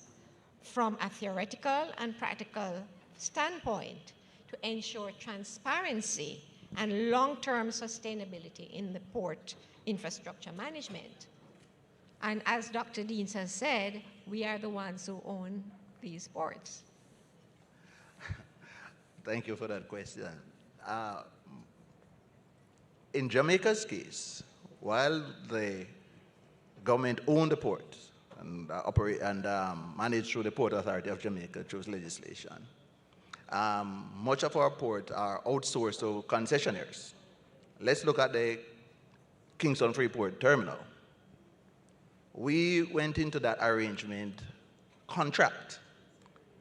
from a theoretical and practical standpoint to ensure transparency and long-term sustainability in the port infrastructure management? And as Dr. Deans has said, we are the ones who own these ports. Thank you for that question. In Jamaica's case, while the government owned the port and operate and managed through the Port Authority of Jamaica through legislation, much of our ports are outsourced to concessionaires. Let's look at the Kingston Freeport Terminal. We went into that arrangement contract.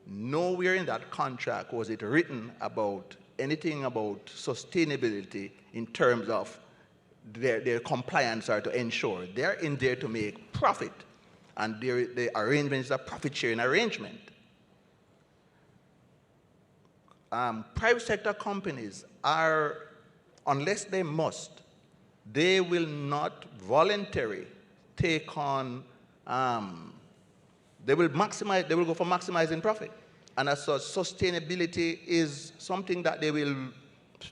Nowhere in that contract was it written about anything about sustainability in terms of their compliance or to ensure. They're in there to make profit, and the arrangement is a profit-sharing arrangement. Private sector companies are, unless they must, they will not voluntarily take on, they will go for maximizing profit. And as such, sustainability is something that they will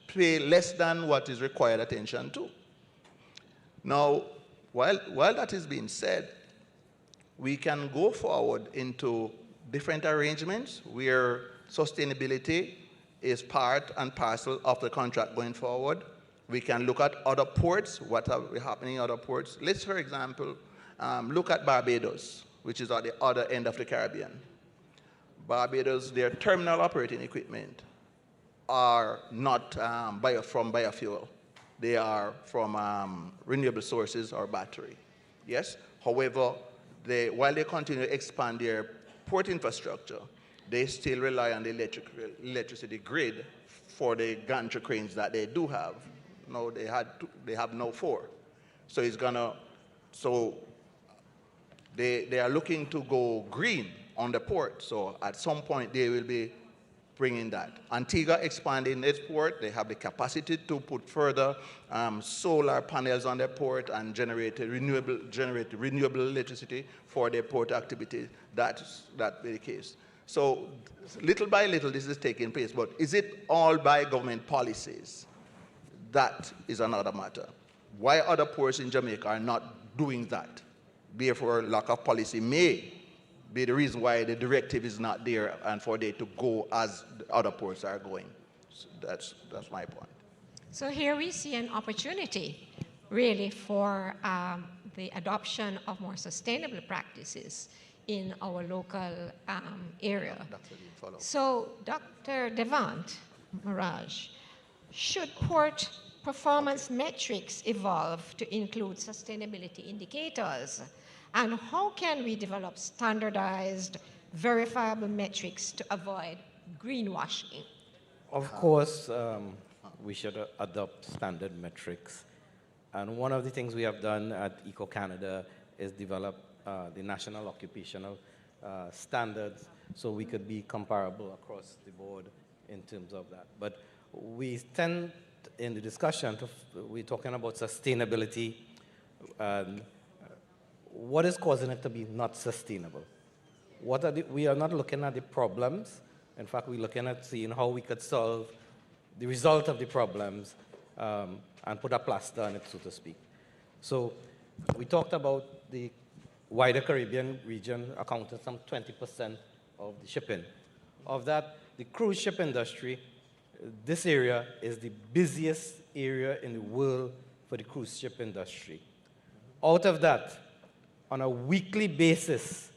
pay less than what is required attention to. Now, while that is being said, we can go forward into different arrangements where sustainability is part and parcel of the contract going forward. We can look at other ports, what are happening in other ports. Let's, for example, look at Barbados, which is at the other end of the Caribbean. Barbados, their terminal operating equipment are not from biofuel. They are from renewable sources or battery. Yes? However, while they continue to expand their port infrastructure, they still rely on the electricity grid for the gantry cranes that they do have. No, they have no 4. So they are looking to go green on the port. So at some point they will be bringing that. Antigua expanding its port. They have the capacity to put further solar panels on their port and generate renewable electricity for their port activity. That's the case. So little by little this is taking place, but is it all by government policies? That is another matter. Why other ports in Jamaica are not doing that? Therefore, lack of policy may be the reason why the directive is not there and for they to go as the other ports are going. So that's my point. So here we see an opportunity really for the adoption of more sustainable practices in our local area. So Dr. Devant Mirage, should port performance metrics evolve to include sustainability indicators? And how can we develop standardized, verifiable metrics to avoid greenwashing? Of course, we should adopt standard metrics. And one of the things we have done at Eco-Canada is develop the national occupational standards so we could be comparable across the board in terms of that. But we tend, in the discussion, we're talking about sustainability. What is causing it to be not sustainable? We are not looking at the problems. In fact, we're looking at seeing how we could solve the result of the problems and put a plaster on it, so to speak. So we talked about the wider Caribbean region accounting for some 20% of the shipping. Of that, the cruise ship industry, this area is the busiest area in the world for the cruise ship industry. Out of that, on a weekly basis,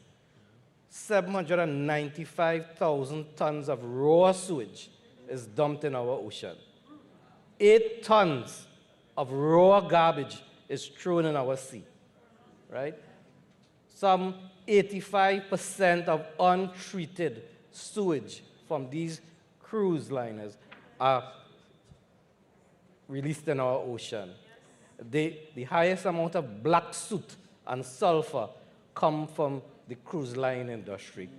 795,000 tons of raw sewage is dumped in our ocean. 8 tons of raw garbage is thrown in our sea, right? Some 85% of untreated sewage from these cruise liners are released in our ocean. The highest amount of black soot and sulfur come from the cruise line industry.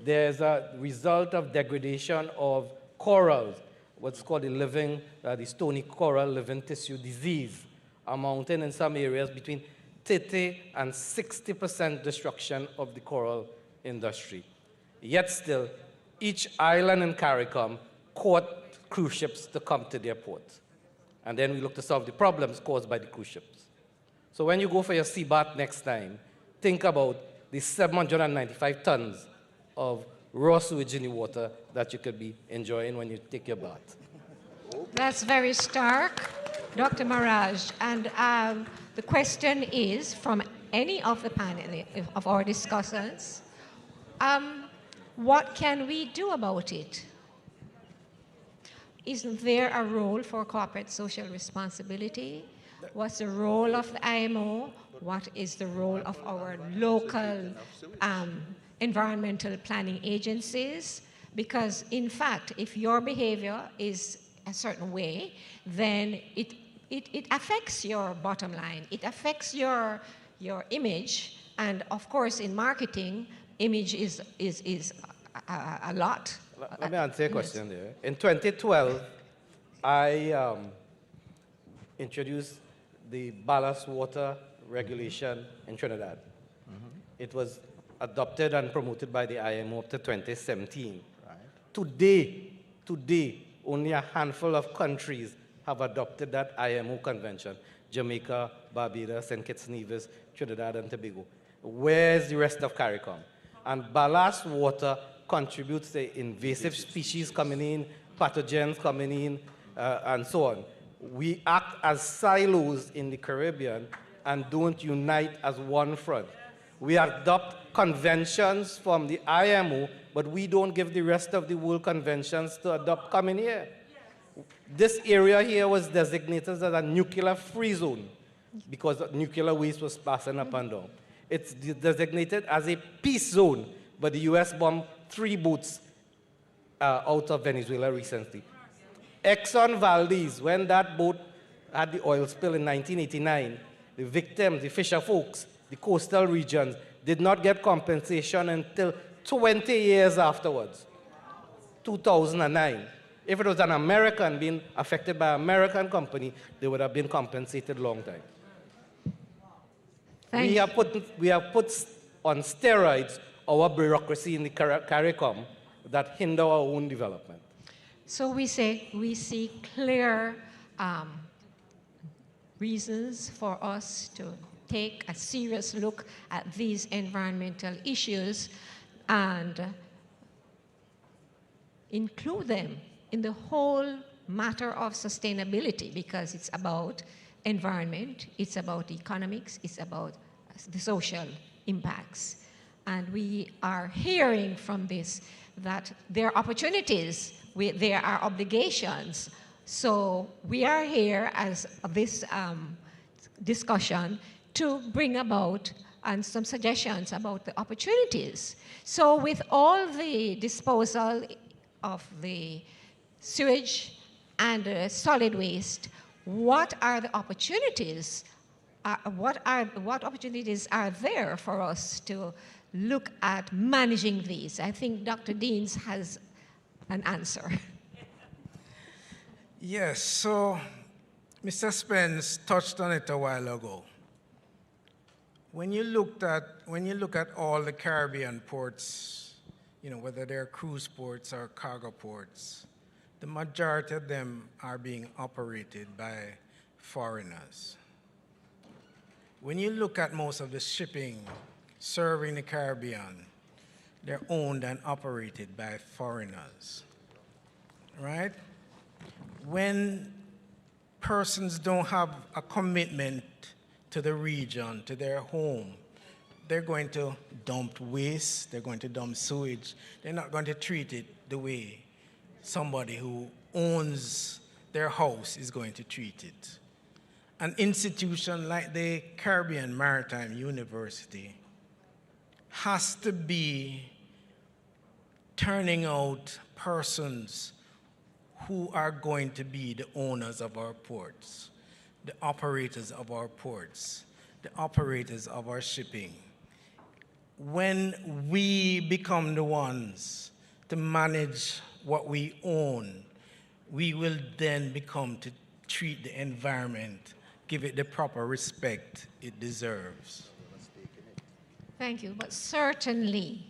There's a result of degradation of corals, what's called the stony coral living tissue disease, amounting in some areas between 30 and 60% destruction of the coral industry. Yet still, each island in CARICOM caught cruise ships to come to their port. And then we look to solve the problems caused by the cruise ships. So when you go for your sea bath next time, think about the 795 tons of raw sewage in the water that you could be enjoying when you take your bath. That's very stark, Dr. Mirage. And the question is, from any of the panel of our discussants, what can we do about it? Isn't there a role for corporate social responsibility? What's the role of the IMO? What is the role of our local environmental planning agencies? Because in fact, if your behavior is a certain way, then it affects your bottom line. It affects your image. And of course, in marketing, image is a lot. Let me answer a question there. In 2012, I introduced the ballast water regulation in Trinidad. It was adopted and promoted by the IMO up to 2017. Right. Today, only a handful of countries have adopted that IMO convention. Jamaica, Barbados, St. Kitts and Nevis, Trinidad and Tobago. Where's the rest of CARICOM? And ballast water contributes to invasive species coming in, pathogens coming in, and so on. We act as silos in the Caribbean and don't unite as one front. We adopt conventions from the IMO, but we don't give the rest of the world conventions to adopt coming here. This area here was designated as a nuclear-free zone because nuclear waste was passing up and down. It's designated as a peace zone, but the US bombed 3 boats out of Venezuela recently. Exxon Valdez, when that boat had the oil spill in 1989, the victims, the fisher folks, the coastal regions, did not get compensation until 20 years afterwards, 2009. If it was an American being affected by an American company, they would have been compensated long time. We have put on steroids our bureaucracy in the CARICOM that hinder our own development. So we see clear reasons for us to take a serious look at these environmental issues and include them in the whole matter of sustainability, because it's about environment, it's about economics, it's about the social impacts. And we are hearing from this that there are opportunities, there are obligations. So we are here as this discussion to bring about and some suggestions about the opportunities. So with all the disposal of the sewage and solid waste, what are the opportunities? What opportunities are there for us to look at managing these? I think Dr. Deans has an answer. Yes, so Mr. Spence touched on it a while ago. When you look at all the Caribbean ports, whether they're cruise ports or cargo ports, the majority of them are being operated by foreigners. When you look at most of the shipping serving the Caribbean, they're owned and operated by foreigners, right? When persons don't have a commitment to the region, to their home, they're going to dump waste, they're going to dump sewage, they're not going to treat it the way somebody who owns their house is going to treat it. An institution like the Caribbean Maritime University has to be turning out persons who are going to be the owners of our ports, the operators of our ports, the operators of our shipping. When we become the ones to manage what we own, we will then become to treat the environment, give it the proper respect it deserves. Thank you, but certainly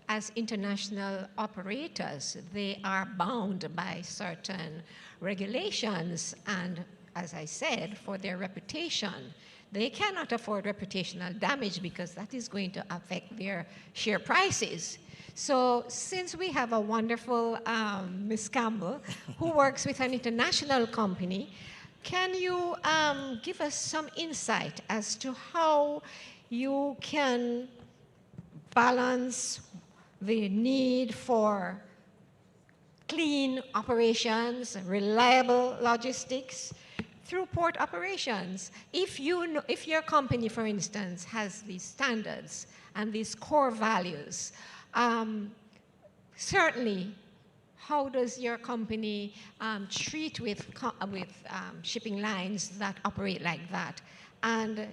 as international operators, they are bound by certain regulations and, as I said, for their reputation. They cannot afford reputational damage because that is going to affect their share prices. So since we have a wonderful Ms. Campbell who works with an international company, can you give us some insight as to how you can balance the need for clean operations, reliable logistics through port operations? If your company, for instance, has these standards and these core values, certainly, how does your company treat with shipping lines that operate like that? And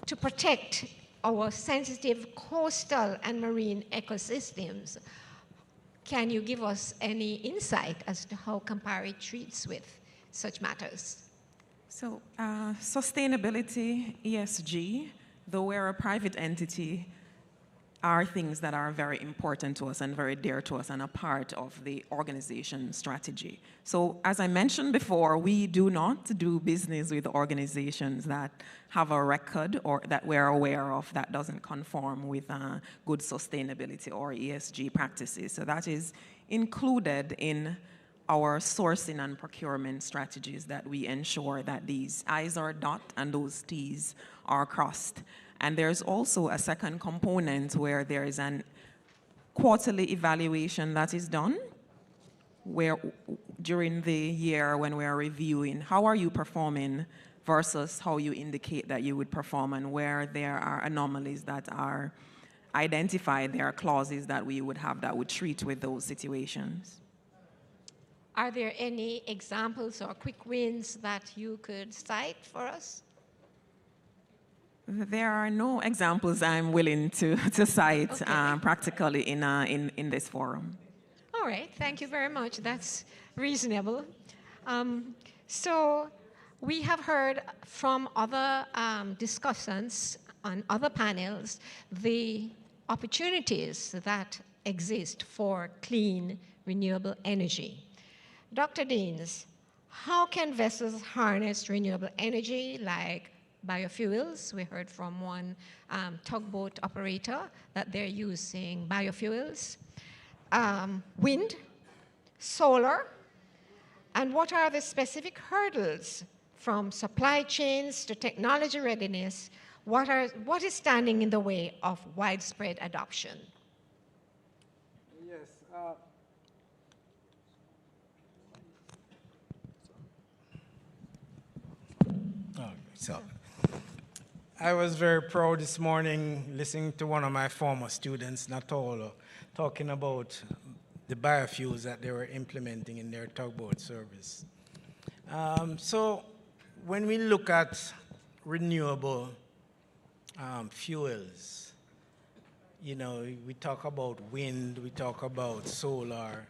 to protect our sensitive coastal and marine ecosystems, can you give us any insight as to how Campari treats with such matters? So sustainability, ESG, though we're a private entity, are things that are very important to us and very dear to us and a part of the organization strategy. So as I mentioned before, we do not do business with organizations that have a record or that we're aware of that doesn't conform with good sustainability or ESG practices. So that is included in our sourcing and procurement strategies, that we ensure that these I's are dotted and those T's are crossed. And there's also a second component where there is an quarterly evaluation that is done, where during the year when we are reviewing, how are you performing versus how you indicate that you would perform, and where there are anomalies that are identified, there are clauses that we would have that would treat with those situations? Are there any examples or quick wins that you could cite for us? There are no examples I'm willing to cite Okay. practically in this forum. All right, thank you very much. That's reasonable. So we have heard from other discussants on other panels the opportunities that exist for clean, renewable energy. Dr. Deans, how can vessels harness renewable energy like biofuels? We heard from one tugboat operator that they're using biofuels. Wind, solar, and what are the specific hurdles from supply chains to technology readiness? What is standing in the way of widespread adoption? Yes. So I was very proud this morning listening to one of my former students, Natolo, talking about the biofuels that they were implementing in their tugboat service. So when we look at renewable fuels, you know, we talk about wind, we talk about solar,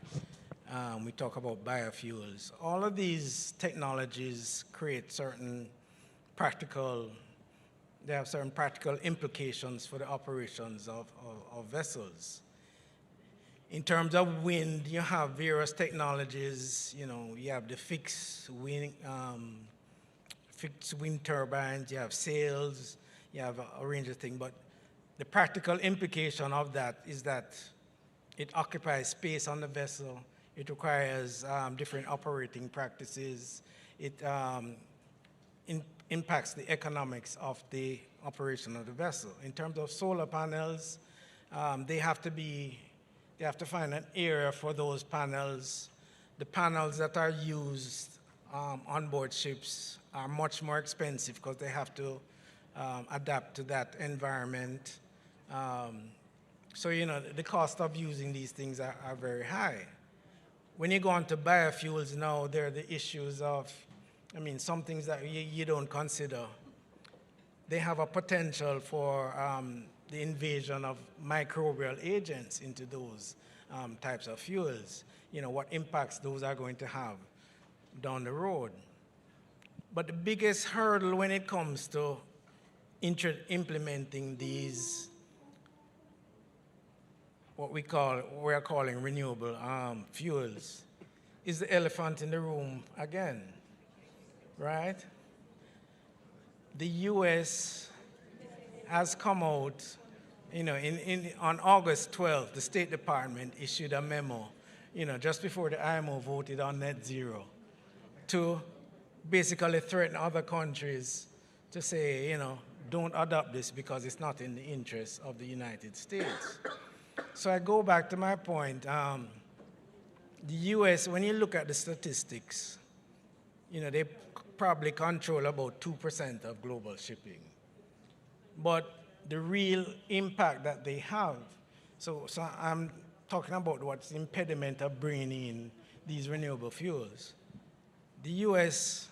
we talk about biofuels. All of these technologies create certain they have certain practical implications for the operations of vessels. In terms of wind, you have various technologies. You know, you have the fixed wind turbines, you have sails, you have a range of things. But the practical implication of that is that it occupies space on the vessel. It requires different operating practices. It impacts the economics of the operation of the vessel. In terms of solar panels, they have to find an area for those panels. The panels that are used on board ships are much more expensive because they have to adapt to that environment. So, you know, the cost of using these things are very high. When you go on to biofuels now, there are the issues of, I mean, some things that you don't consider. They have a potential for the invasion of microbial agents into those types of fuels. You know, what impacts those are going to have down the road. But the biggest hurdle when it comes to implementing these, what we are calling renewable fuels, is the elephant in the room again. Right? The U.S. has come out, you know, on August 12th, the State Department issued a memo, you know, just before the IMO voted on net zero, to basically threaten other countries to say, you know, don't adopt this because it's not in the interest of the United States. So I go back to my point. The U.S., when you look at the statistics, you know, they probably control about 2% of global shipping. But the real impact that they have, so I'm talking about what's the impediment of bringing in these renewable fuels. The U.S.,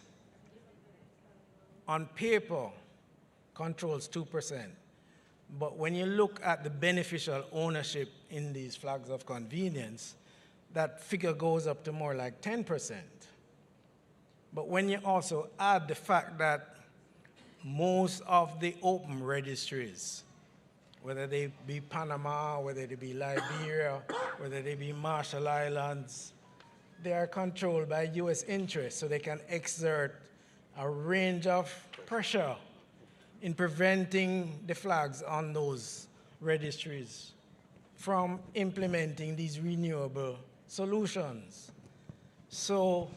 on paper, controls 2%. But when you look at the beneficial ownership in these flags of convenience, that figure goes up to more like 10%. But when you also add the fact that most of the open registries, whether they be Panama, whether they be Liberia, whether they be Marshall Islands, they are controlled by U.S. interests, so they can exert a range of pressure in preventing the flags on those registries from implementing these renewable solutions. So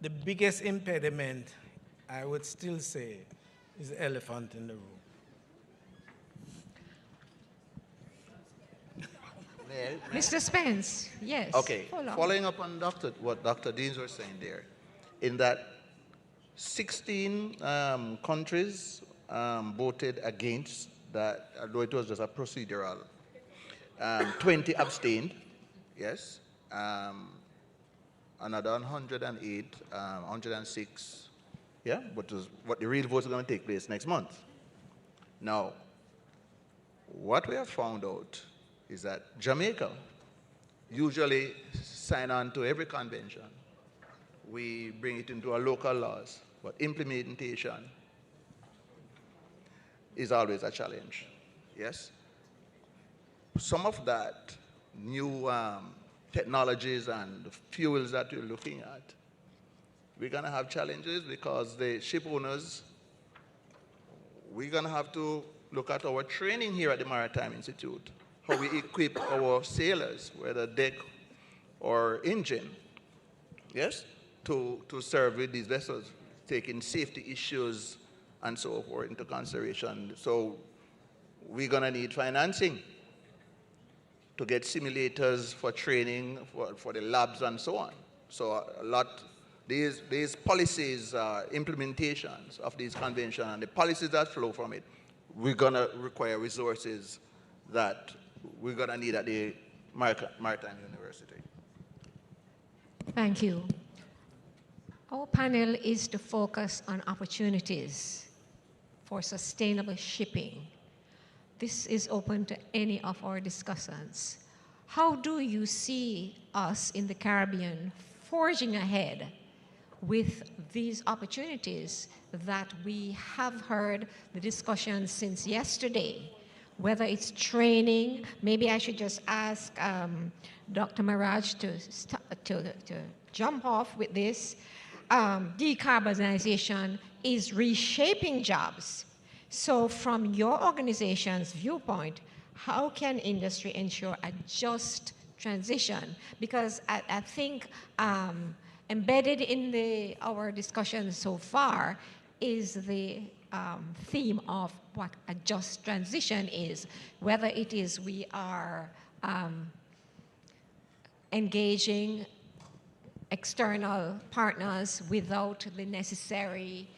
the biggest impediment, I would still say, is the elephant in the room. Mr. Spence, yes. Okay, Hold on. following up on what Dr. Deans was saying there, in that 16 countries voted against that, although it was just a procedural. 20 abstained, yes. Another 108, 106, yeah, but the real votes are going to take place next month. Now, what we have found out is that Jamaica usually sign on to every convention. We bring it into our local laws, but implementation is always a challenge, yes? Some of that new technologies and fuels that we're looking at, we're going to have challenges because the ship owners, we're going to have to look at our training here at the Maritime Institute, how we equip our sailors, whether deck or engine, yes, to serve with these vessels, taking safety issues and so forth into consideration. So we're going to need financing to get simulators for training, for the labs and so on. So a lot, these policies, implementations of these conventions and the policies that flow from it, we're going to require resources that we're going to need at the Maritime University. Thank you. Our panel is to focus on opportunities for sustainable shipping. This is open to any of our discussants. How do you see us in the Caribbean forging ahead with these opportunities that we have heard the discussion since yesterday? Whether it's training, maybe I should just ask Dr. Maraj to jump off with this. Decarbonization is reshaping jobs. So from your organization's viewpoint, how can industry ensure a just transition? Because I think embedded in our discussion so far is the theme of what a just transition is, whether it is we are engaging external partners without the necessary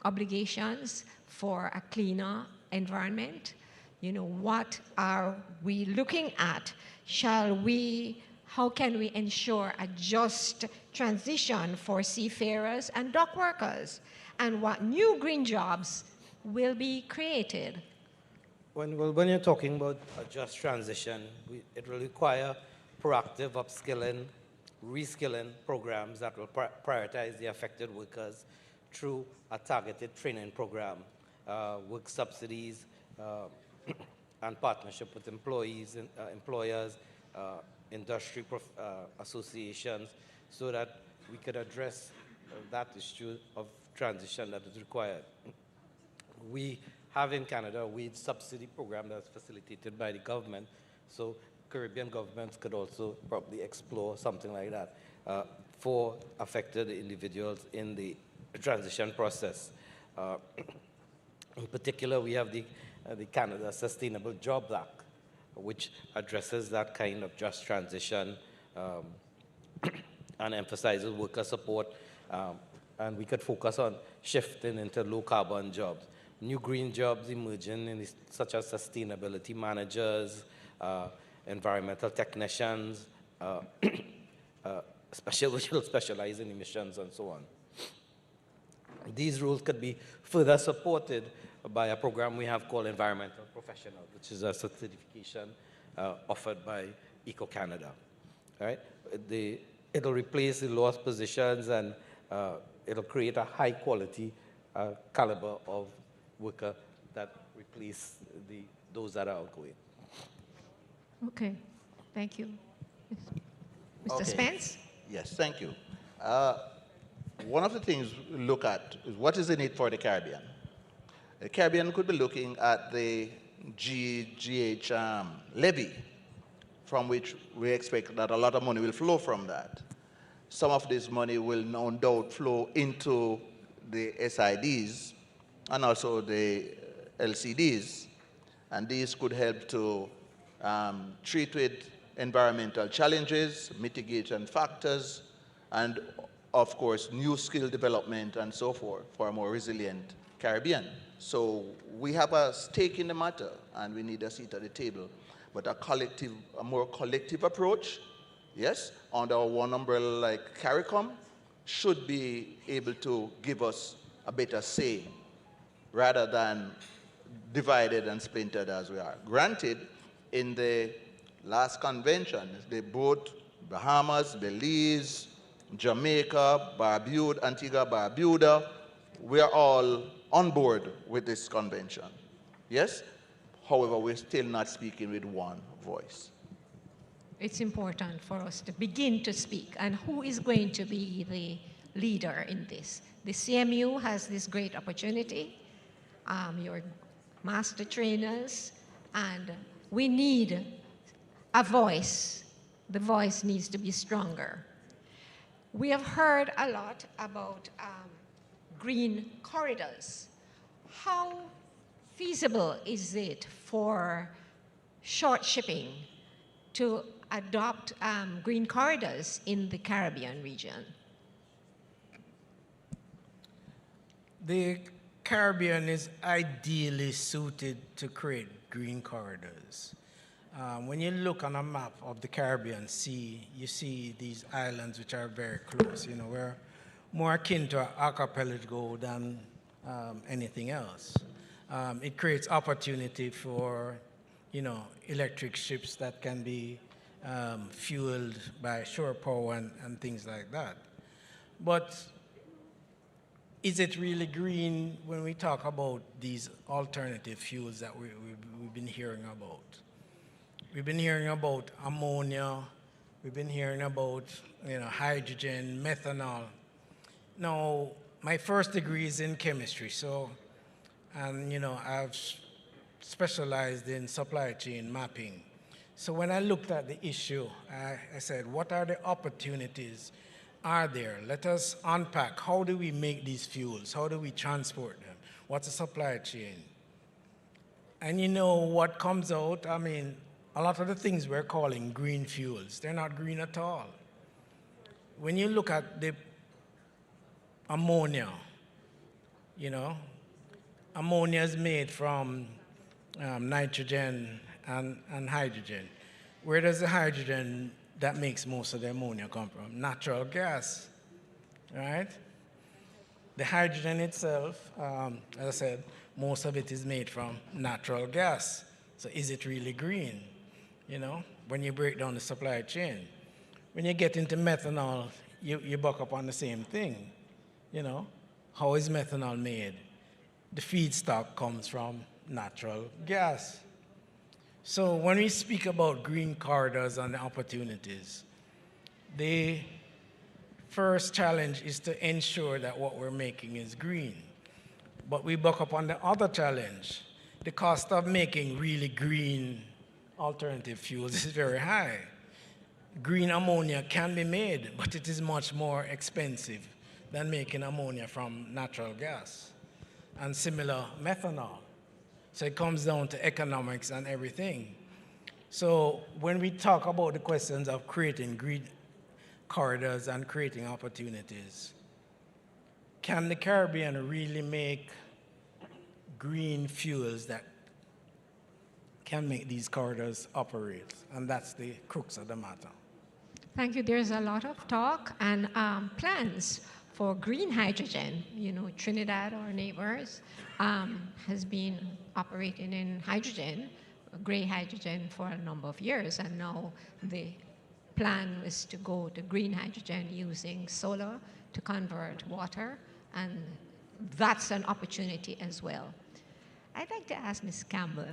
obligations for a cleaner environment. You know, what are we looking at? How can we ensure a just transition for seafarers and dock workers? And what new green jobs will be created? When you're talking about a just transition, it will require proactive upskilling, reskilling programs that will prioritize the affected workers through a targeted training program, work subsidies, and partnership with employees, employers, industry associations, so that we could address that issue of transition that is required. We have in Canada a wage subsidy program that's facilitated by the government, so Caribbean governments could also probably explore something like that for affected individuals in the transition process. In particular, we have the Canada Sustainable Jobs Act, which addresses that kind of just transition and emphasizes worker support, and we could focus on shifting into low-carbon jobs. New green jobs emerging, such as sustainability managers, environmental technicians, specialize in emissions, and so on. These roles could be further supported by a program we have called Environmental Professional, which is a certification offered by Eco-Canada. Right? It'll replace the lost positions, and it'll create a high-quality caliber of worker that replace those that are outgoing. Okay, thank you. Mr. Spence? Yes, thank you. One of the things we look at is what is the need for the Caribbean. The Caribbean could be looking at the GH levy, from which we expect that a lot of money will flow from that. Some of this money will no doubt flow into the SIDs and also the LCDs, and these could help to treat with environmental challenges, mitigation factors, and of course, new skill development and so forth for a more resilient Caribbean. So we have a stake in the matter, and we need a seat at the table. But a more collective approach, yes, under one umbrella like CARICOM, should be able to give us a better say, rather than divided and splintered as we are. Granted, in the last convention, they both Bahamas, Belize, Jamaica, Barbuda, Antigua, Barbuda, we are all on board with this convention. Yes? However, we're still not speaking with one voice. It's important for us to begin to speak. And who is going to be the leader in this? The CMU has this great opportunity. Your master trainers, and we need a voice. The voice needs to be stronger. We have heard a lot about green corridors. How feasible is it for short shipping to adopt green corridors in the Caribbean region? The Caribbean is ideally suited to create green corridors. When you look on a map of the Caribbean Sea, you see these islands which are very close. You know, we're more akin to an archipelago than anything else. It creates opportunity for, you know, electric ships that can be fueled by shore power and things like that. But is it really green when we talk about these alternative fuels that we've been hearing about? We've been hearing about ammonia, we've been hearing about, you know, hydrogen, methanol. Now, my first degree is in chemistry, so, and you know, I've specialized in supply chain mapping. So when I looked at the issue, I said, what are the opportunities are there? Let us unpack. How do we make these fuels? How do we transport them? What's the supply chain? And you know what comes out? I mean, a lot of the things we're calling green fuels, they're not green at all. When you look at the ammonia, you know, ammonia is made from nitrogen and hydrogen. Where does the hydrogen that makes most of the ammonia come from? Natural gas, right? The hydrogen itself, as I said, most of it is made from natural gas. So is it really green? You know, when you break down the supply chain. When you get into methanol, you buck up on the same thing. You know, how is methanol made? The feedstock comes from natural gas. So when we speak about green corridors and the opportunities, the first challenge is to ensure that what we're making is green. But we buck up on the other challenge. The cost of making really green alternative fuels is very high. Green ammonia can be made, but it is much more expensive than making ammonia from natural gas, and similar methanol. So it comes down to economics and everything. So when we talk about the questions of creating green corridors and creating opportunities, can the Caribbean really make green fuels that can make these corridors operate? And that's the crux of the matter. Thank you. There's a lot of talk and plans for green hydrogen. You know, Trinidad, our neighbors, has been operating in hydrogen, gray hydrogen, for a number of years, and now the plan was to go to green hydrogen using solar to convert water, and that's an opportunity as well. I'd like to ask Ms. Campbell,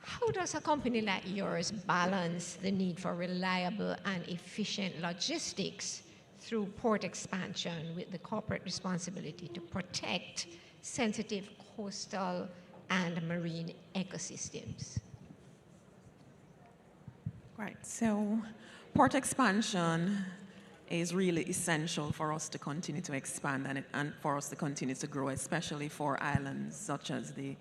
how does a company like yours balance the need for reliable and efficient logistics through port expansion with the corporate responsibility to protect sensitive coastal and marine ecosystems? Right, so port expansion is really essential for us to continue to expand and for us to continue to grow, especially for islands such as the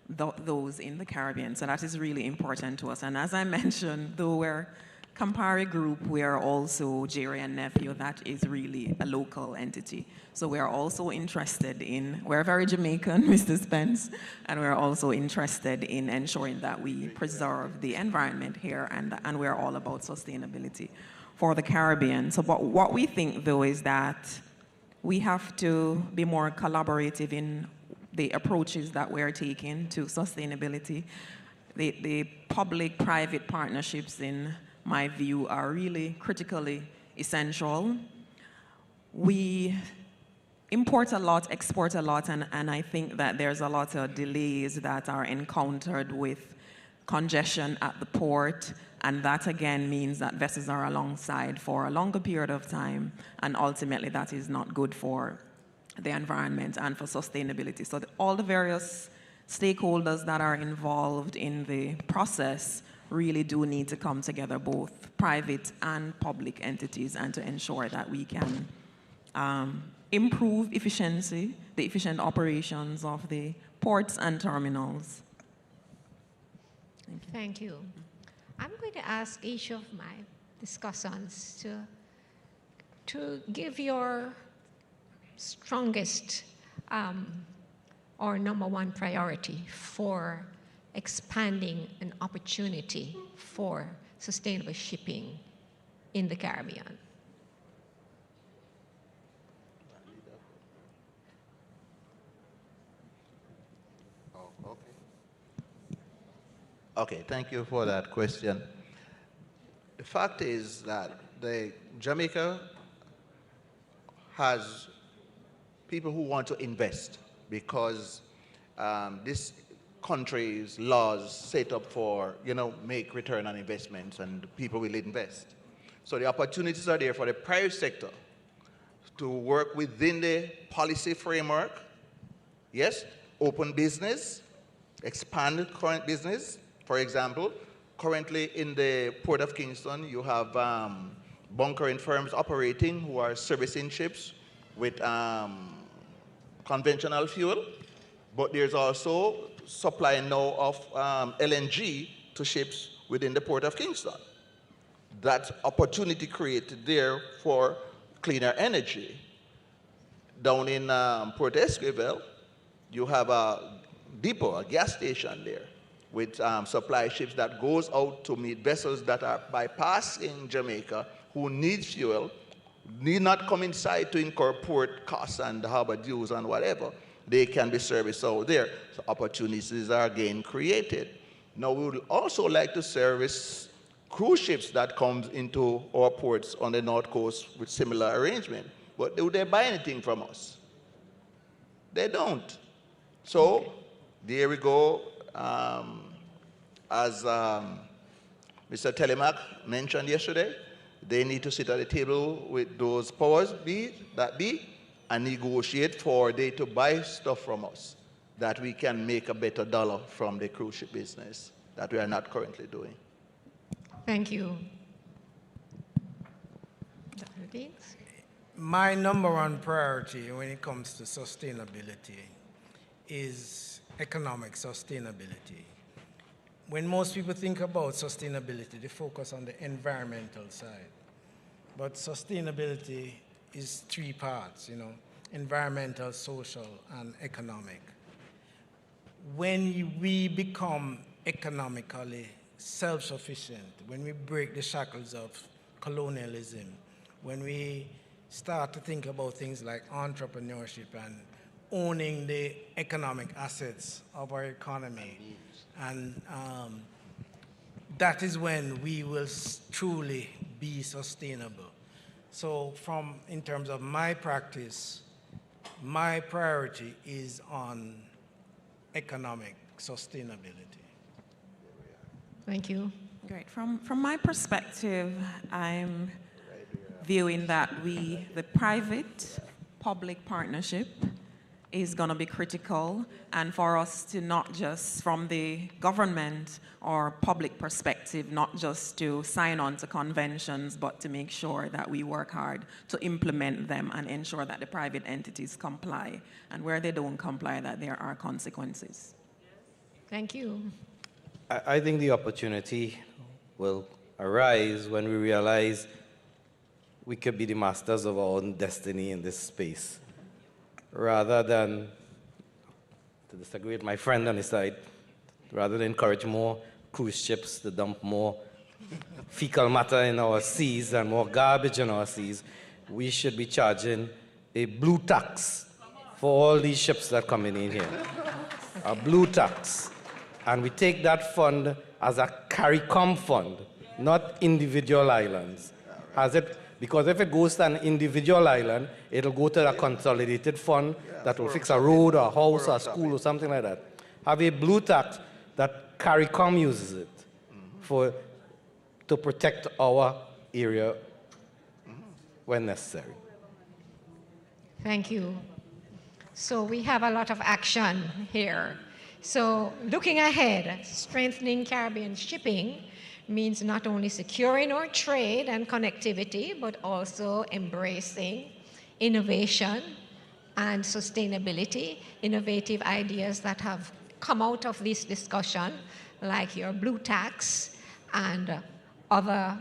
those in the Caribbean. So that is really important to us. And as I mentioned, though we're Campari Group, we are also Jerry and Nephew. That is really a local entity. So we are also interested in, we're very Jamaican, Mr. Spence, and we're also interested in ensuring that we preserve the environment here, and we're all about sustainability for the Caribbean. So but what we think, though, is that we have to be more collaborative in the approaches that we're taking to sustainability. The public-private partnerships, in my view, are really critically essential. We import a lot, export a lot, and I think that there's a lot of delays that are encountered with congestion at the port, and that again means that vessels are alongside for a longer period of time, and ultimately that is not good for the environment and for sustainability. So all the various stakeholders that are involved in the process really do need to come together, both private and public entities, and to ensure that we can improve efficiency, the efficient operations of the ports and terminals. Thank you. I'm going to ask each of my discussants to give your strongest or number one priority for expanding an opportunity for sustainable shipping in the Caribbean. Okay, thank you for that question. The fact is that Jamaica has people who want to invest because this country's laws set up for, make return on investments, and people will invest. So the opportunities are there for the private sector to work within the policy framework. Yes, open business, expand current business. For example, currently in the Port of Kingston, you have bunkering firms operating who are servicing ships with conventional fuel, but there's also supply now of LNG to ships within the Port of Kingston. That opportunity created there for cleaner energy. Down in Port Esquivel, you have a depot, a gas station there, with supply ships that goes out to meet vessels that are bypassing Jamaica who need fuel, need not come inside to incur port costs and harbor dues and whatever. They can be serviced out there. So opportunities are again created. Now we would also like to service cruise ships that come into our ports on the North Coast with similar arrangement. But do they buy anything from us? They don't. So there we go. As Mr. Telemack mentioned yesterday, they need to sit at the table with those powers that be and negotiate for they to buy stuff from us that we can make a better dollar from the cruise ship business that we are not currently doing. Thank you. Dr. Deans? My number one priority when it comes to sustainability is economic sustainability. When most people think about sustainability, they focus on the environmental side. But sustainability is three parts, environmental, social, and economic. When we become economically self-sufficient, when we break the shackles of colonialism, when we start to think about things like entrepreneurship and owning the economic assets of our economy, and that is when we will truly be sustainable. So in terms of my practice, my priority is on economic sustainability. Thank you. Great. From my perspective, I'm viewing that the private-public partnership is going to be critical, and for us to not just from the government or public perspective, not just to sign on to conventions, but to make sure that we work hard to implement them and ensure that the private entities comply, and where they don't comply, that there are consequences. Thank you. I think the opportunity will arise when we realize we could be the masters of our own destiny in this space, rather than, to disagree with my friend on the side, rather than encourage more cruise ships to dump more fecal matter in our seas and more garbage in our seas, we should be charging a blue tax for all these ships that come in here. A blue tax. And we take that fund as a CARICOM fund, not individual islands. Because if it goes to an individual island, it'll go to a consolidated fund that will fix a road or a house or a school or something like that. Have a blue tax that CARICOM uses it to protect our area when necessary. Thank you. So we have a lot of action here. So looking ahead, strengthening Caribbean shipping means not only securing our trade and connectivity, but also embracing innovation and sustainability, innovative ideas that have come out of this discussion, like your blue tax and other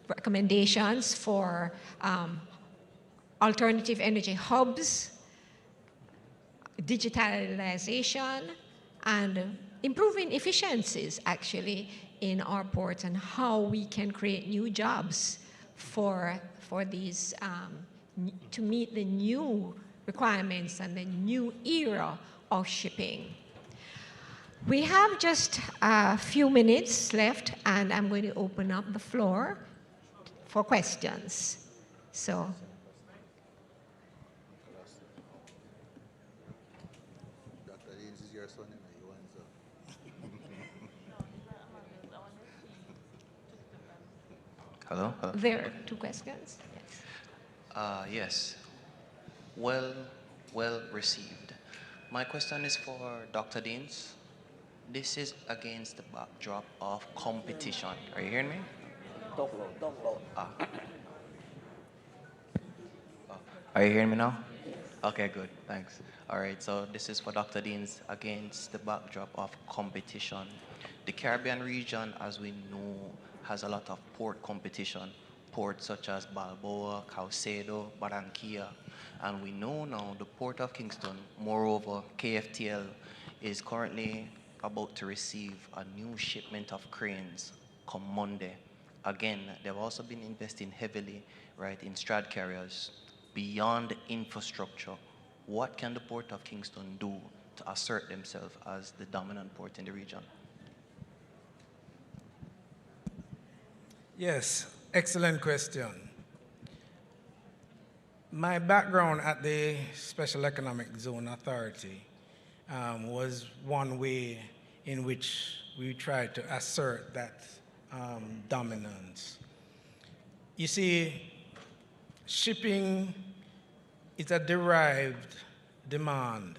recommendations for alternative energy hubs, digitalization, and improving efficiencies actually in our ports, and how we can create new jobs for these to meet the new requirements and the new era of shipping. We have just a few minutes left, and I'm going to open up the floor for questions. So. Hello? Hello? There are two questions. Yes. Yes. Well received. My question is for Dr. Deans. This is against the backdrop of competition. Are you hearing me? Don't blow. Are you hearing me now? Okay, good. Thanks. All right, so this is for Dr. Deans. Against the backdrop of competition, the Caribbean region, as we know, has a lot of port competition. Ports such as Balboa, Caucedo, Barranquilla, and we know now the Port of Kingston, moreover, KFTL, is currently about to receive a new shipment of cranes come Monday. Again, they've also been investing heavily, right, in strad carriers. Beyond infrastructure, what can the Port of Kingston do to assert themselves as the dominant port in the region? Yes, excellent question. My background at the Special Economic Zone Authority was one way in which we tried to assert that dominance. You see, shipping is a derived demand.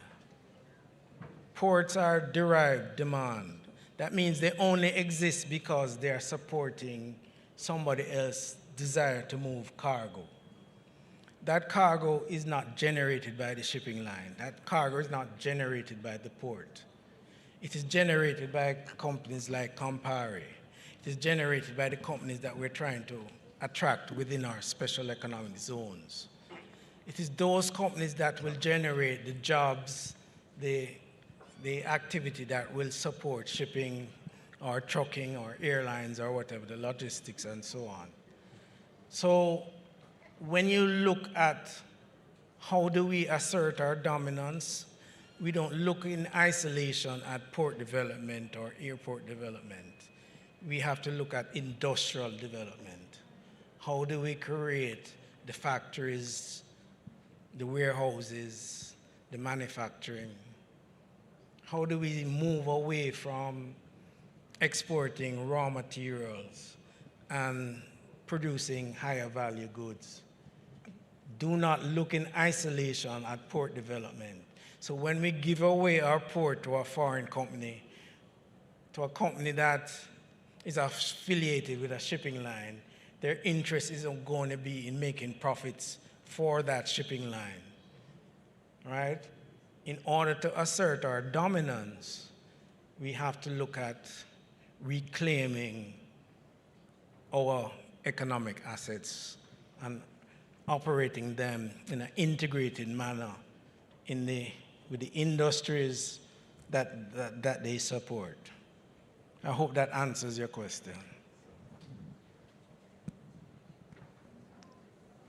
Ports are derived demand. That means they only exist because they are supporting somebody else's desire to move cargo. That cargo is not generated by the shipping line. That cargo is not generated by the port. It is generated by companies like Campari. It is generated by the companies that we're trying to attract within our special economic zones. It is those companies that will generate the jobs, the activity that will support shipping or trucking or airlines or whatever, the logistics and so on. So when you look at how do we assert our dominance, we don't look in isolation at port development or airport development. We have to look at industrial development. How do we create the factories, the warehouses, the manufacturing? How do we move away from exporting raw materials and producing higher value goods? Do not look in isolation at port development. So when we give away our port to a foreign company, to a company that is affiliated with a shipping line, their interest isn't going to be in making profits for that shipping line, right? In order to assert our dominance, we have to look at reclaiming our economic assets and operating them in an integrated manner with the industries that they support. I hope that answers your question.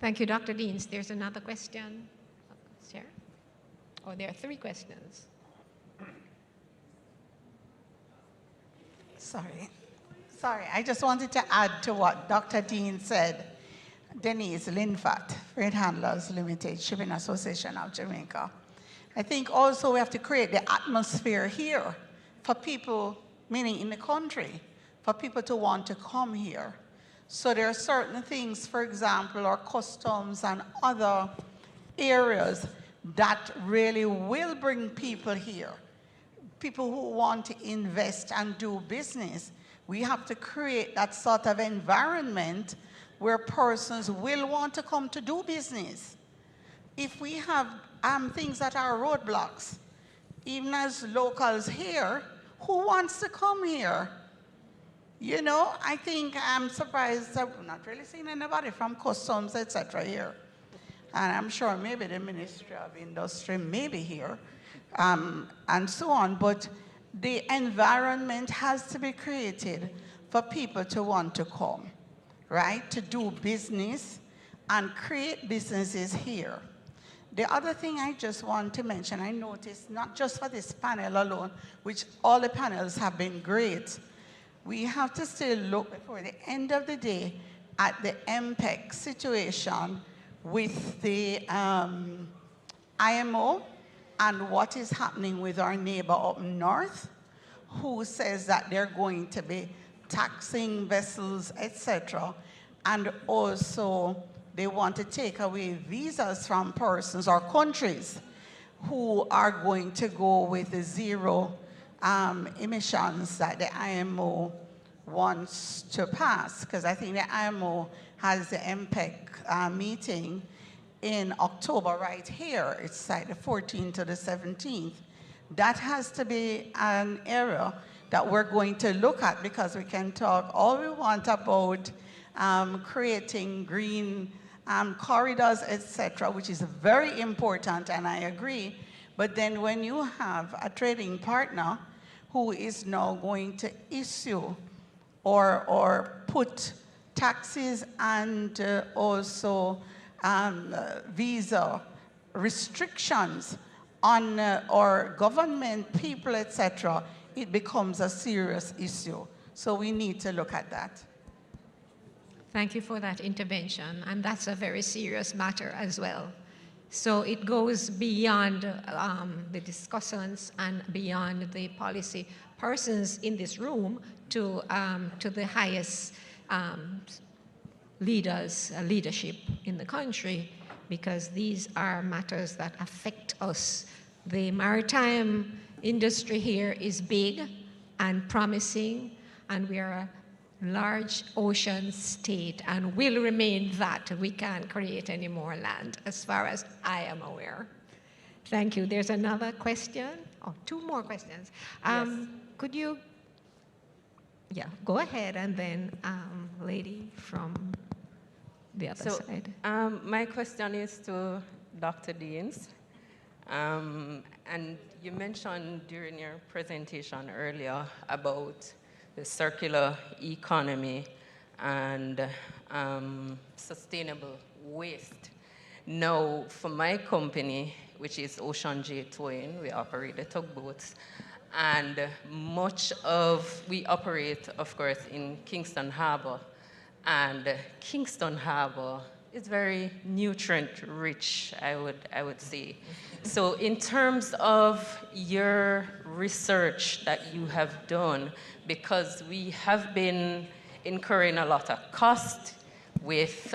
Thank you, Dr. Deans. There's another question. Sarah? Oh, there are 3 questions. Sorry, I just wanted to add to what Dr. Dean said. Denise Linfat, Freight Handlers Limited, Shipping Association of Jamaica. I think also we have to create the atmosphere here for people, meaning in the country, for people to want to come here. So there are certain things, for example, our customs and other areas that really will bring people here. People who want to invest and do business. We have to create that sort of environment where persons will want to come to do business. If we have things that are roadblocks, even as locals here, who wants to come here? You know, I think I'm surprised that we're not really seeing anybody from customs, etc. here. And I'm sure maybe the Ministry of Industry may be here, and so on. But the environment has to be created for people to want to come, right? To do business and create businesses here. The other thing I just want to mention, I noticed not just for this panel alone, which all the panels have been great, we have to still look before the end of the day at the MPEC situation with the IMO and what is happening with our neighbor up north, who says that they're going to be taxing vessels, etc. And also they want to take away visas from persons or countries who are going to go with the zero emissions that the IMO wants to pass. Because I think the IMO has the MPEC meeting in October right here. It's like the 14th to the 17th. That has to be an area that we're going to look at, because we can talk all we want about creating green corridors, etc., which is very important, and I agree. But then when you have a trading partner who is now going to issue or put taxes and also visa restrictions on our government, people, etc., it becomes a serious issue. So we need to look at that. Thank you for that intervention, and that's a very serious matter as well. So it goes beyond the discussions and beyond the policy persons in this room to the highest leadership in the country, because these are matters that affect us. The maritime industry here is big and promising, and we are a large ocean state and will remain that. We can't create any more land, as far as I am aware. Thank you. There's another question. Oh, 2 more questions. Yes. Could you, go ahead, and then lady from the other side. My question is to Dr. Deans. And you mentioned during your presentation earlier about the circular economy and sustainable waste. Now, for my company, which is Ocean J Towing, we operate the tugboats, and we operate, of course, in Kingston Harbor, and Kingston Harbor is very nutrient-rich, I would say. So in terms of your research that you have done, because we have been incurring a lot of cost with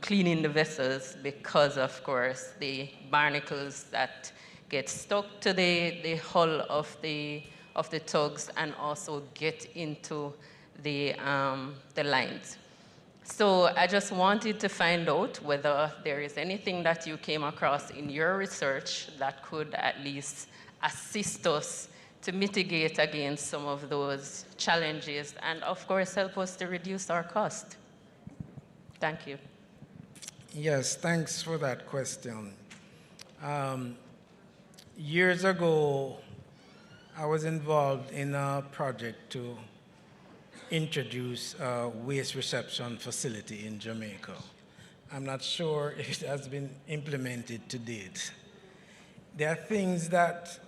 cleaning the vessels because, of course, the barnacles that get stuck to the hull of the tugs and also get into the lines. So I just wanted to find out whether there is anything that you came across in your research that could at least assist us to mitigate against some of those challenges and, of course, help us to reduce our cost? Thank you. Yes, thanks for that question. Years ago, I was involved in a project to introduce a waste reception facility in Jamaica. I'm not sure if it has been implemented to date. There are things that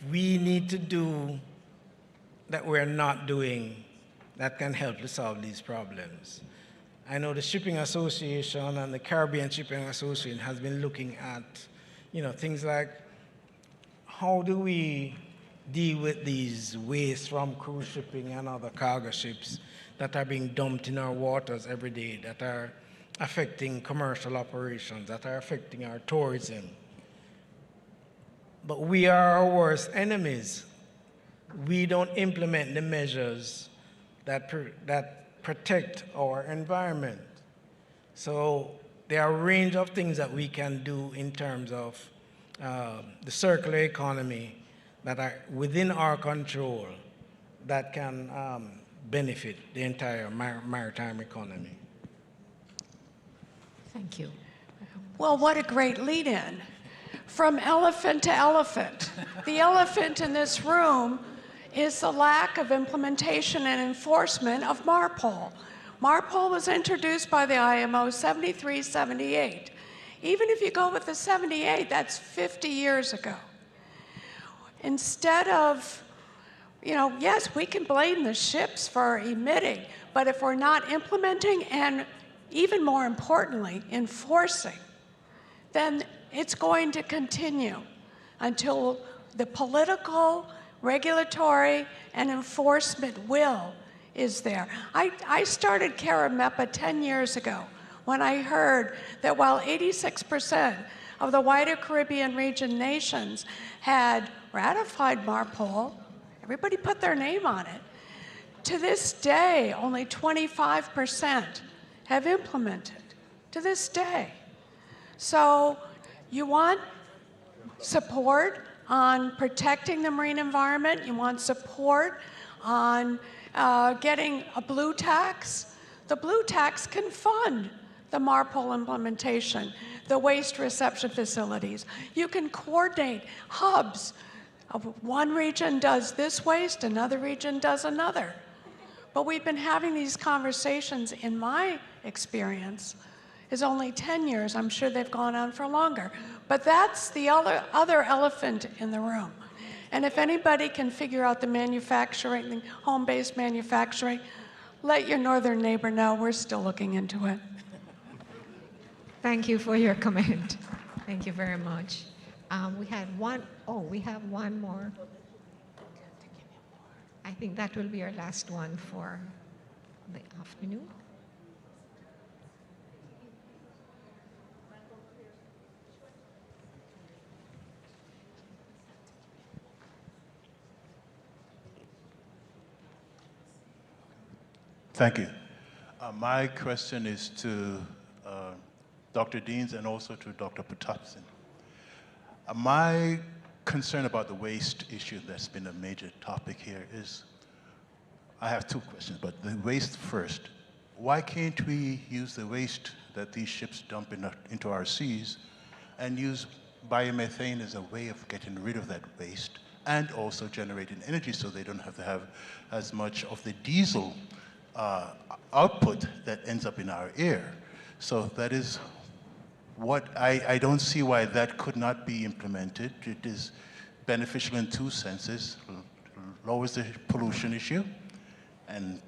we need to do that we're not doing that can help to solve these problems. I know the Shipping Association and the Caribbean Shipping Association has been looking at, things like how do we deal with these wastes from cruise shipping and other cargo ships that are being dumped in our waters every day, that are affecting commercial operations, that are affecting our tourism. But we are our worst enemies. We don't implement the measures that protect our environment. So there are a range of things that we can do in terms of the circular economy that are within our control that can benefit the entire maritime economy. Thank you. Well, what a great lead-in. From elephant to elephant. The elephant in this room is the lack of implementation and enforcement of MARPOL. MARPOL was introduced by the IMO 73-78. Even if you go with the 78, that's 50 years ago. Instead of, yes, we can blame the ships for emitting, but if we're not implementing and even more importantly, enforcing, then it's going to continue until the political, regulatory, and enforcement will is there. I started CARIMEPA 10 years ago when I heard that while 86% of the wider Caribbean region nations had ratified MARPOL, everybody put their name on it, to this day, only 25% have implemented, to this day. So you want support on protecting the marine environment, you want support on getting a blue tax. The blue tax can fund the MARPOL implementation, the waste reception facilities. You can coordinate hubs. One region does this waste, another region does another. But we've been having these conversations, in my experience, is only 10 years. I'm sure they've gone on for longer. But that's the other elephant in the room. And if anybody can figure out the manufacturing, the home-based manufacturing, let your northern neighbor know. We're still looking into it. Thank you for your comment. Thank you very much. We have one more. I think that will be our last one for the afternoon. Thank you. My question is to Dr. Deans and also to Dr. Patapshin. My concern about the waste issue that's been a major topic here is, I have two questions, but the waste first. Why can't we use the waste that these ships dump into our seas and use biomethane as a way of getting rid of that waste and also generating energy so they don't have to have as much of the diesel output that ends up in our air? So that is what I don't see why that could not be implemented. It is beneficial in two senses: lowers the pollution issue and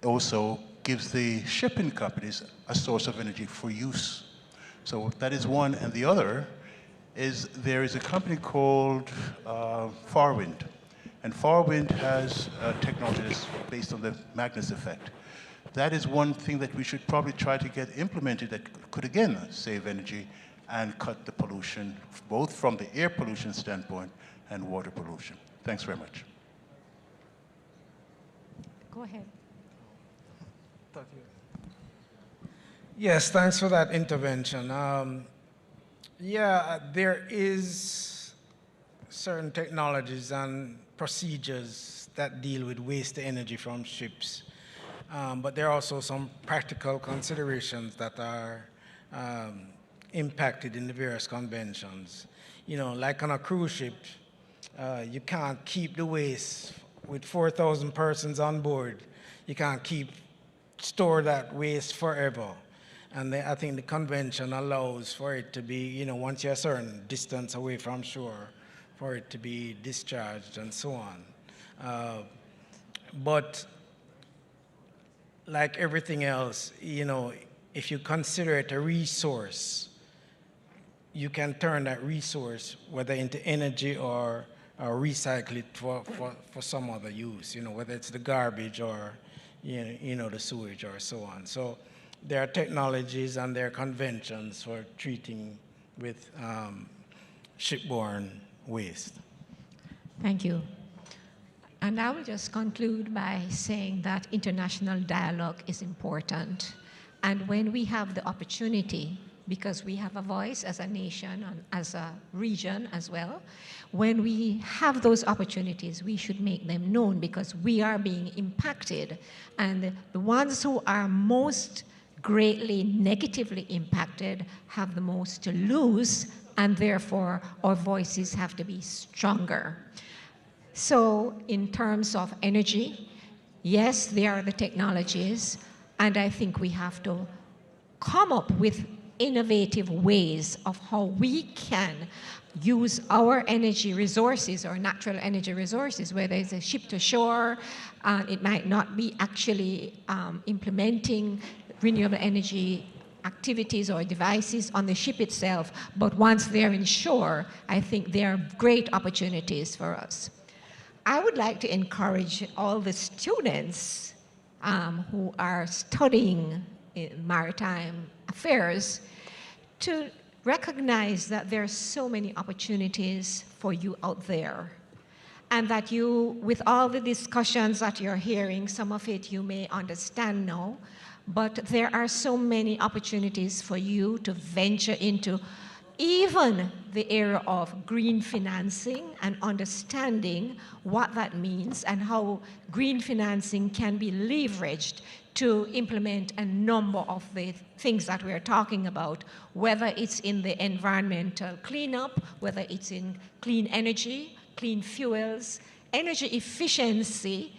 also gives the shipping companies a source of energy for use. So that is one. And the other is there is a company called Farwind. And Farwind has technology that's based on the Magnus effect. That is one thing that we should probably try to get implemented that could, again, save energy and cut the pollution, both from the air pollution standpoint and water pollution. Thanks very much. Go ahead. Yes, thanks for that intervention. Yeah, there is certain technologies and procedures that deal with waste energy from ships. But there are also some practical considerations that are impacted in the various conventions. You know, like on a cruise ship, you can't keep the waste with 4,000 persons on board. You can't store that waste forever. And I think the convention allows for it to be, you know, once you're a certain distance away from shore, for it to be discharged and so on. But like everything else, you know, if you consider it a resource, you can turn that resource, whether into energy or recycle it for some other use, you know, whether it's the garbage or, you know, the sewage or so on. So there are technologies and there are conventions for treating with shipborne waste. Thank you. And I will just conclude by saying that international dialogue is important. And when we have the opportunity, because we have a voice as a nation and as a region as well, when we have those opportunities, we should make them known because we are being impacted. And the ones who are most greatly negatively impacted have the most to lose, and therefore our voices have to be stronger. So in terms of energy, yes, there are the technologies, and I think we have to come up with innovative ways of how we can use our energy resources or natural energy resources, whether it's a ship to shore, it might not be actually implementing renewable energy activities or devices on the ship itself, but once they're in shore, I think there are great opportunities for us. I would like to encourage all the students who are studying in maritime affairs to recognize that there are so many opportunities for you out there, and that you, with all the discussions that you're hearing, some of it you may understand now, but there are so many opportunities for you to venture into even the area of green financing and understanding what that means and how green financing can be leveraged to implement a number of the things that we're talking about, whether it's in the environmental cleanup, whether it's in clean energy, clean fuels, energy efficiency,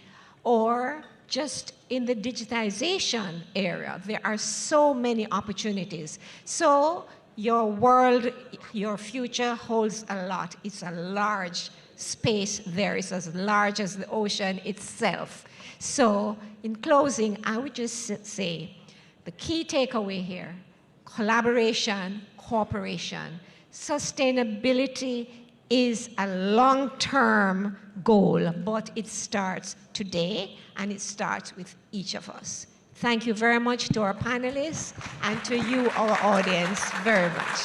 or just in the digitization area. There are so many opportunities. So your world, your future holds a lot. It's a large space there. It's as large as the ocean itself. So in closing, I would just say the key takeaway here, collaboration, cooperation. Sustainability is a long-term goal, but it starts today and it starts with each of us. Thank you very much to our panelists and to you, our audience, very much.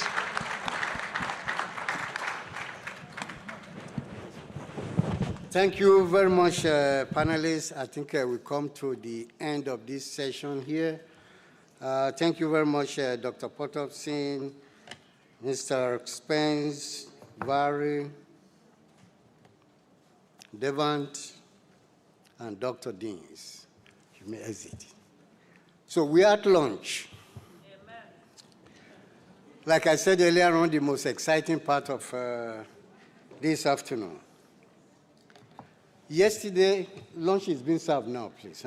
Thank you very much, panelists. I think we come to the end of this session here. Thank you very much, Dr. Potopsin, Mr. Spence, Vary, Devant, and Dr. Deans. You may exit. So we are at lunch. Amen. Like I said earlier on, the most exciting part of this afternoon. Yesterday, lunch is being served now, please.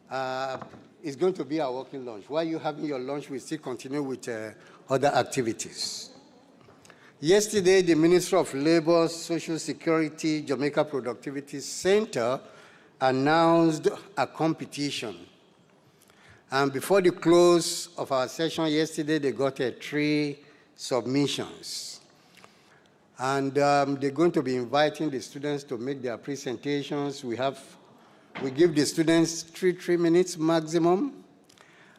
Huh? It's going to be our working lunch. While you're having your lunch, we still continue with other activities. Yesterday, the Minister of Labor, Social Security, Jamaica Productivity Center announced a competition. And before the close of our session yesterday, they got 3 submissions. And they're going to be inviting the students to make their presentations. We give the students 3 minutes maximum.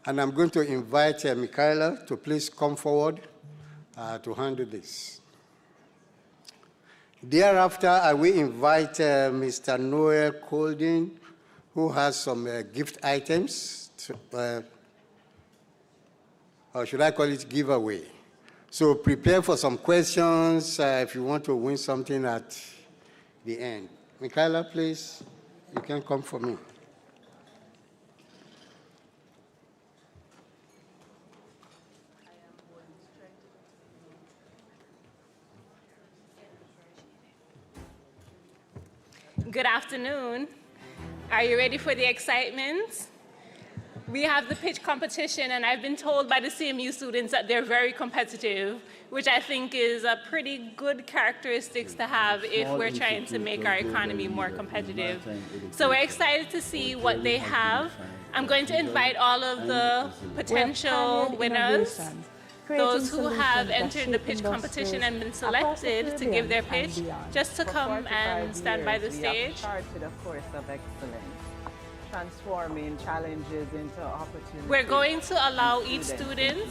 And I'm going to invite Michaela to please come forward to handle this. Thereafter, I will invite Mr. Noel Colding, who has some gift items, or should I call it giveaway, So prepare for some questions if you want to win something at the end. Michaela, please, you can come for me. Good afternoon. Are you ready for the excitement? We have the pitch competition, and I've been told by the CMU students that they're very competitive, which I think is a pretty good characteristics to have if we're trying to make our economy more competitive. So we're excited to see what they have. I'm going to invite all of the potential winners, those who have entered the pitch competition and been selected to give their pitch, just to come and stand by the stage. We have started a course of excellence, transforming challenges into opportunities. We're going to allow each student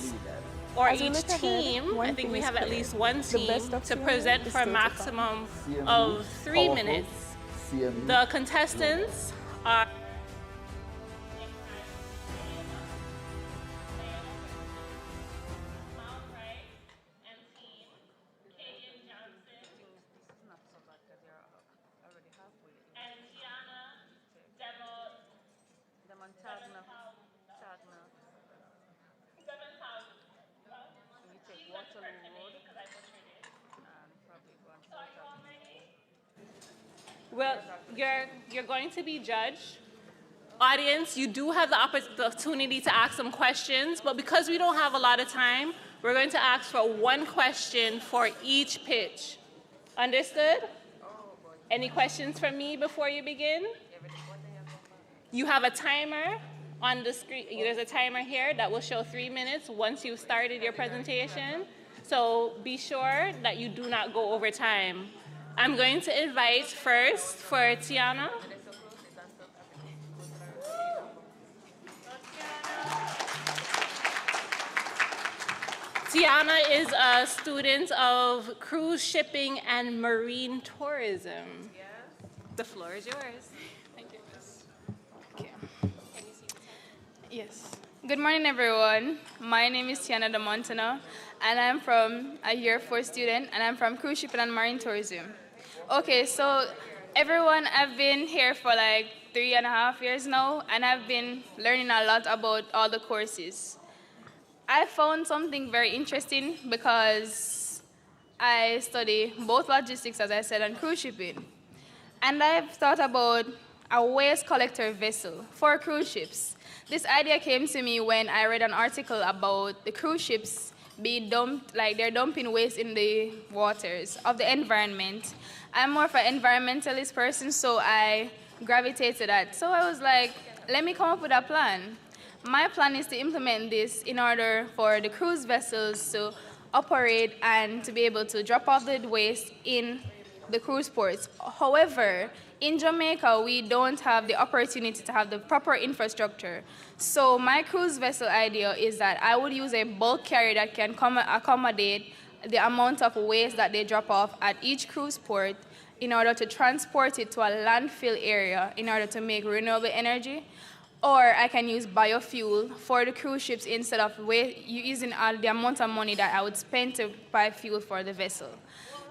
or each team, I think we have at least one team, to present for a maximum of 3 minutes. The contestants are well, you're going to be judged. Audience, you do have the opportunity to ask some questions, but because we don't have a lot of time, we're going to ask for one question for each pitch. Understood? Any questions from me before you begin? You have a timer on the screen. There's a timer here that will show 3 minutes once you've started your presentation. So be sure that you do not go over time. I'm going to invite first for Tiana. Tiana is a student of cruise shipping and marine tourism. Yes. The floor is yours. Thank you. Okay. Yes. Good morning, everyone. My name is Tiana de Montana, and I'm from a year 4 student, and I'm from cruise shipping and marine tourism. Okay, so everyone, I've been here for like 3.5 years now, and I've been learning a lot about all the courses. I found something very interesting because I study both logistics, as I said, and cruise shipping. And I've thought about a waste collector vessel for cruise ships. This idea came to me when I read an article about the cruise ships being dumped, like they're dumping waste in the waters of the environment. I'm more of an environmentalist person, so I gravitated to that. So I was like, let me come up with a plan. My plan is to implement this in order for the cruise vessels to operate and to be able to drop off the waste in the cruise ports. However, in Jamaica, we don't have the opportunity to have the proper infrastructure. So my cruise vessel idea is that I would use a bulk carrier that can accommodate the amount of waste that they drop off at each cruise port in order to transport it to a landfill area in order to make renewable energy. Or I can use biofuel for the cruise ships instead of using all the amount of money that I would spend to buy fuel for the vessel.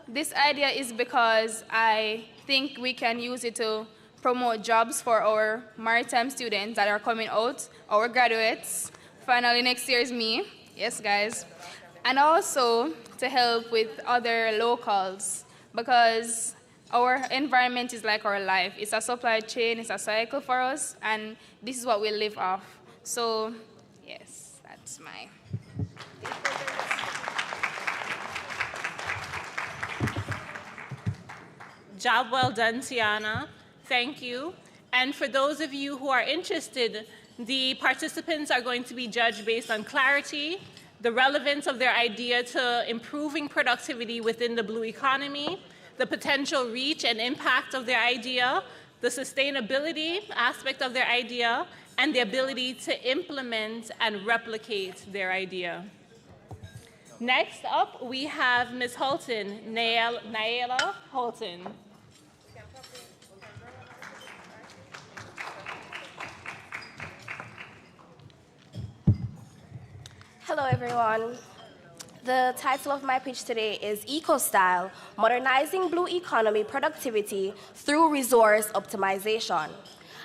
This idea is because I think we can use it to promote jobs for our maritime students that are coming out, our graduates. Finally, next year is me. Yes, guys. And also to help with other locals, because our environment is like our life. It's a supply chain, it's a cycle for us, and this is what we live off. So, yes, that's my... Job well done, Tiana. Thank you. And for those of you who are interested, the participants are going to be judged based on clarity, the relevance of their idea to improving productivity within the blue economy, the potential reach and impact of their idea, the sustainability aspect of their idea, and the ability to implement and replicate their idea. Next up, we have Ms. Holton, Naela Holton. Hello, everyone. The title of my pitch today is Eco-Style, Modernizing Blue Economy Productivity Through Resource Optimization.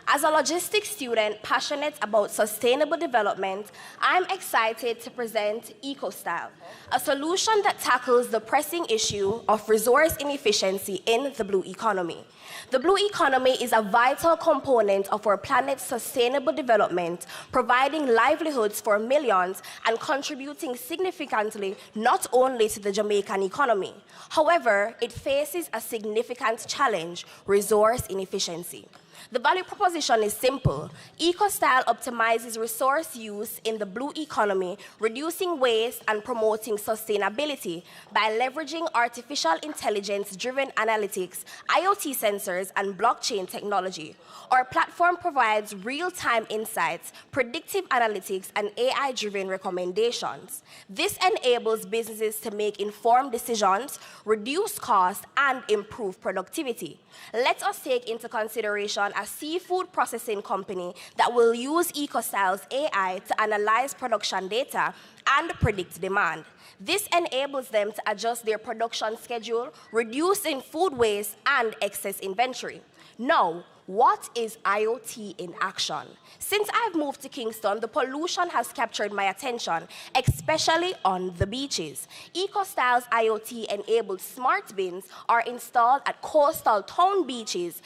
As a logistics student passionate about sustainable development, I'm excited to present Eco-Style, a solution that tackles the pressing issue of resource inefficiency in the blue economy. The blue economy is a vital component of our planet's sustainable development, providing livelihoods for millions and contributing significantly not only to the Jamaican economy. However, it faces a significant challenge: resource inefficiency. The value proposition is simple. Eco-Style optimizes resource use in the blue economy, reducing waste and promoting sustainability by leveraging artificial intelligence-driven analytics, IoT sensors, and blockchain technology. Our platform provides real-time insights, predictive analytics, and AI-driven recommendations. This enables businesses to make informed decisions, reduce costs, and improve productivity. Let us take into consideration a seafood processing company that will use Eco-Style's AI to analyze production data and predict demand. This enables them to adjust their production schedule, reducing food waste and excess inventory. Now, what is IoT in action? Since I've moved to Kingston, the pollution has captured my attention, especially on the beaches. Eco-Style's IoT-enabled smart bins are installed at coastal town beaches,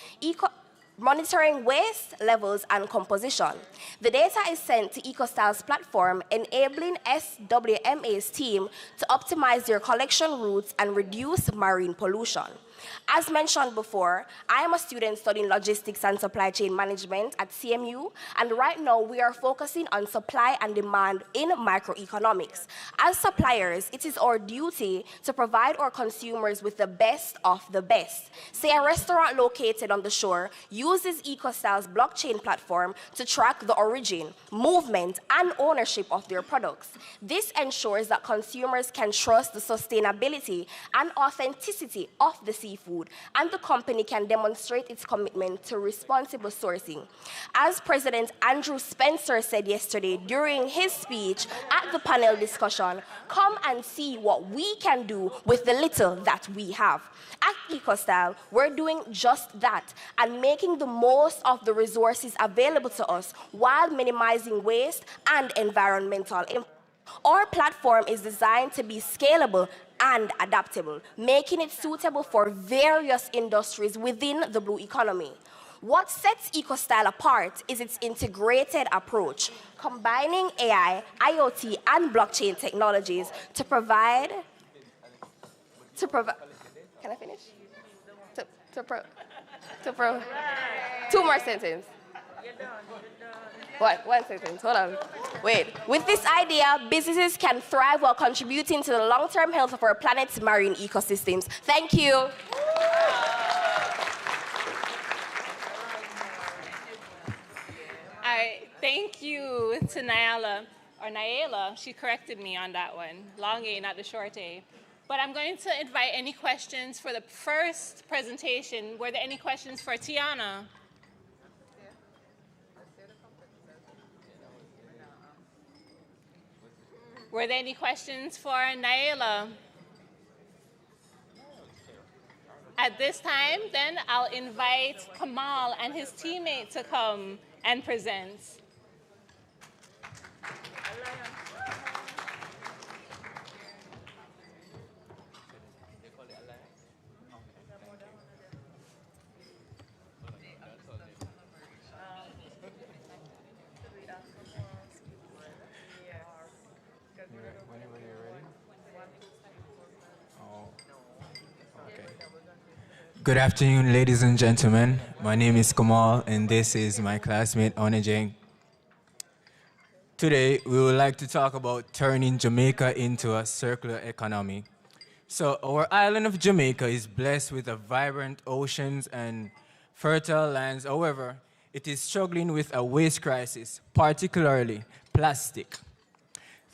monitoring waste levels and composition. The data is sent to Eco-Style's platform, enabling SWMA's team to optimize their collection routes and reduce marine pollution. As mentioned before, I am a student studying logistics and supply chain management at CMU, and right now we are focusing on supply and demand in microeconomics. As suppliers, it is our duty to provide our consumers with the best of the best. Say a restaurant located on the shore uses Eco-Style's blockchain platform to track the origin, movement, and ownership of their products. This ensures that consumers can trust the sustainability and authenticity of the seafood, and the company can demonstrate its commitment to responsible sourcing. As President Andrew Spencer said yesterday during his speech at the panel discussion, come and see what we can do with the little that we have. At Eco-Style, we're doing just that and making the most of the resources available to us while minimizing waste and environmental impact. Our platform is designed to be scalable and adaptable, making it suitable for various industries within the blue economy. What sets Eco-Style apart is its integrated approach, combining AI, IoT, and blockchain technologies to provide, can I finish? Two more sentences. What? One sentence. Hold on. Wait. With this idea, businesses can thrive while contributing to the long-term health of our planet's marine ecosystems. Thank you. All right. Thank you to Naela. She corrected me on that one. Long A, not the short A. But I'm going to invite any questions for the first presentation. Were there any questions for Tiana? Were there any questions for Naela? At this time, then, I'll invite Kamal and his teammate to come and present. Good afternoon, ladies and gentlemen. My name is Kamal, and this is my classmate, Onajeng. Today, we would like to talk about turning Jamaica into a circular economy. So, our island of Jamaica is blessed with a vibrant oceans and fertile lands. However, it is struggling with a waste crisis, particularly plastic.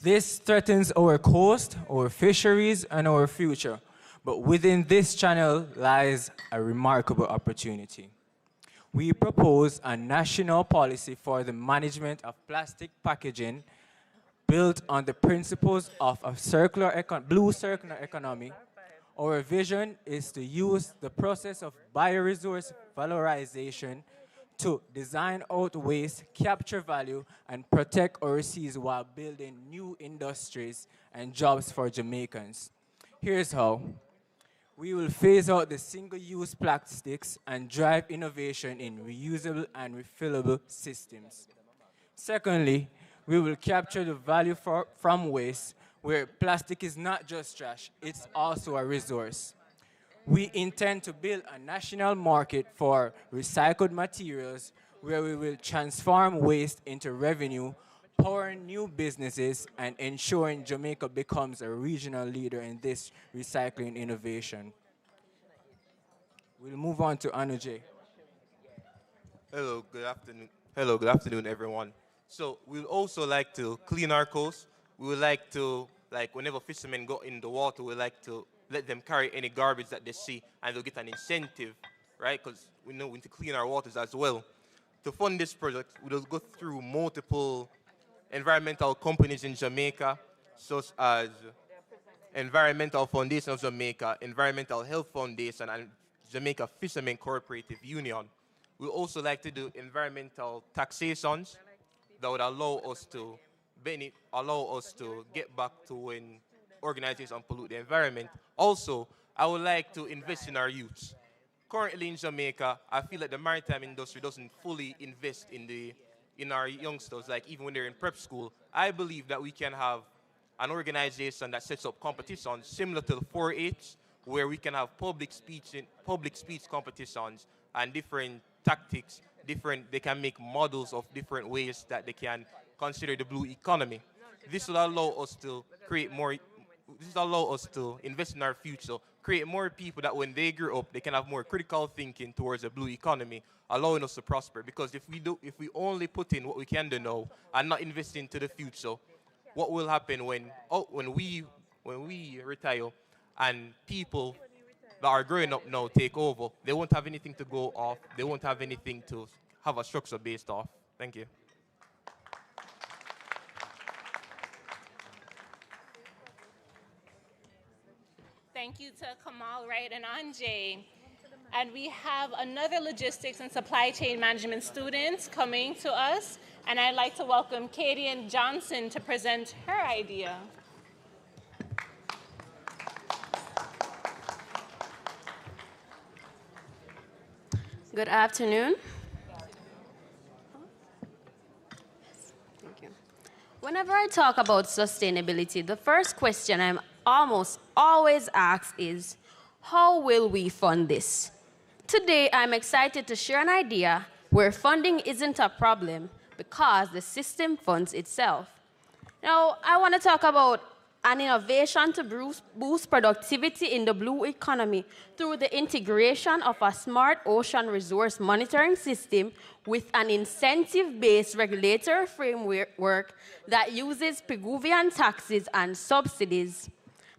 This threatens our coast, our fisheries, and our future. But within this channel lies a remarkable opportunity. We propose a national policy for the management of plastic packaging built on the principles of a blue circular economy. Our vision is to use the process of bioresource valorization to design out waste, capture value, and protect our seas while building new industries and jobs for Jamaicans. Here's how. We will phase out the single-use plastics and drive innovation in reusable and refillable systems. Secondly, we will capture the value from waste, where plastic is not just trash, it's also a resource. We intend to build a national market for recycled materials where we will transform waste into revenue, powering new businesses, and ensuring Jamaica becomes a regional leader in this recycling innovation. We'll move on to Anuj. Hello, good afternoon. Hello, good afternoon, everyone. So we'd also like to clean our coast. We would like to, like, whenever fishermen go in the water, we like to let them carry any garbage that they see, and they'll get an incentive, right? Because we know we need to clean our waters as well. To fund this project, we'll go through multiple environmental companies in Jamaica, such as Environmental Foundation of Jamaica, Environmental Health Foundation, and Jamaica Fishermen Cooperative Union. We also like to do environmental taxations that would allow us to get back to when organizations pollute the environment. Also, I would like to invest in our youths. Currently in Jamaica, I feel like the maritime industry doesn't fully invest in our youngsters, like even when they're in prep school. I believe that we can have an organization that sets up competitions similar to the 4-H, where we can have public speech competitions and different tactics, they can make models of different ways that they can consider the blue economy. This will allow us to invest in our future, create more people that when they grow up, they can have more critical thinking towards a blue economy, allowing us to prosper. Because if we only put in what we can do now and not invest into the future, what will happen when we retire and people that are growing up now take over? They won't have anything to go off. They won't have anything to have a structure based off. Thank you. Thank you to Kamal, Wright, and Anjay. And we have another logistics and supply chain management student coming to us. And I'd like to welcome Katie and Johnson to present her idea. Good afternoon. Thank you. Whenever I talk about sustainability, the first question I'm almost always asked is, how will we fund this? Today, I'm excited to share an idea where funding isn't a problem because the system funds itself. Now, I want to talk about an innovation to boost productivity in the blue economy through the integration of a smart ocean resource monitoring system with an incentive-based regulatory framework that uses Peruvian taxes and subsidies.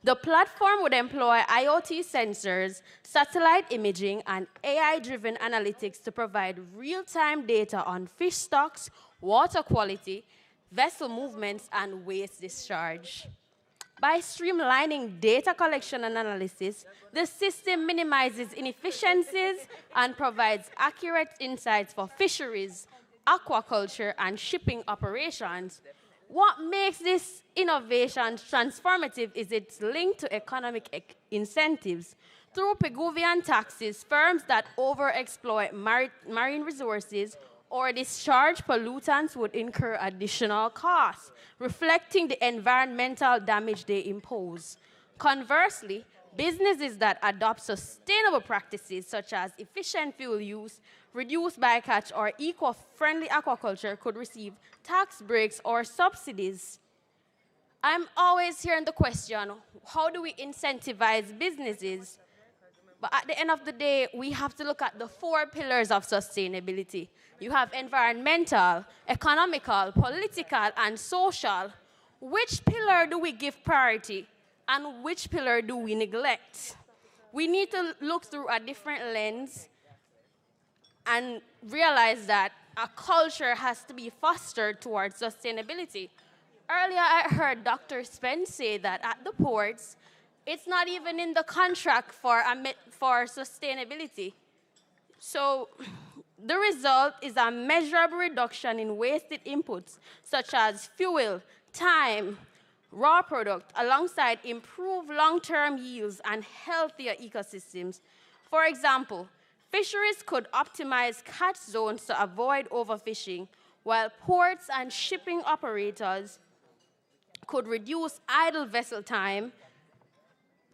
The platform would employ IoT sensors, satellite imaging, and AI-driven analytics to provide real-time data on fish stocks, water quality, vessel movements, and waste discharge. By streamlining data collection and analysis, the system minimizes inefficiencies and provides accurate insights for fisheries, aquaculture, and shipping operations. What makes this innovation transformative is its link to economic incentives. Through Peruvian taxes, firms that overexploit marine resources or discharge pollutants would incur additional costs, reflecting the environmental damage they impose. Conversely, businesses that adopt sustainable practices such as efficient fuel use, reduced bycatch, or eco-friendly aquaculture could receive tax breaks or subsidies. I'm always hearing the question, how do we incentivize businesses? But at the end of the day, we have to look at the 4 pillars of sustainability. You have environmental, economical, political, and social. Which pillar do we give priority, and which pillar do we neglect? We need to look through a different lens and realize that a culture has to be fostered towards sustainability. Earlier, I heard Dr. Spence say that at the ports, it's not even in the contract for sustainability. So the result is a measurable reduction in wasted inputs, such as fuel, time, raw product, alongside improved long-term yields and healthier ecosystems. For example, fisheries could optimize catch zones to avoid overfishing, while ports and shipping operators could reduce idle vessel time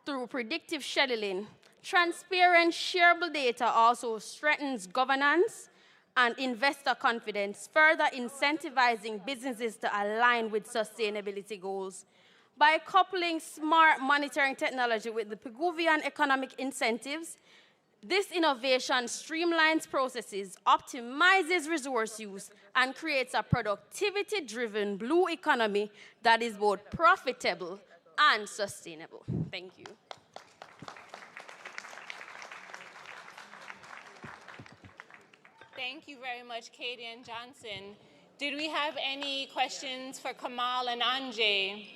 through predictive scheduling. Transparent, shareable data also strengthens governance and investor confidence, further incentivizing businesses to align with sustainability goals. By coupling smart monitoring technology with the Peruvian economic incentives, this innovation streamlines processes, optimizes resource use, and creates a productivity-driven blue economy that is both profitable and sustainable. Thank you. Thank you very much, Katie and Johnson. Did we have any questions for Kamal and Anjay?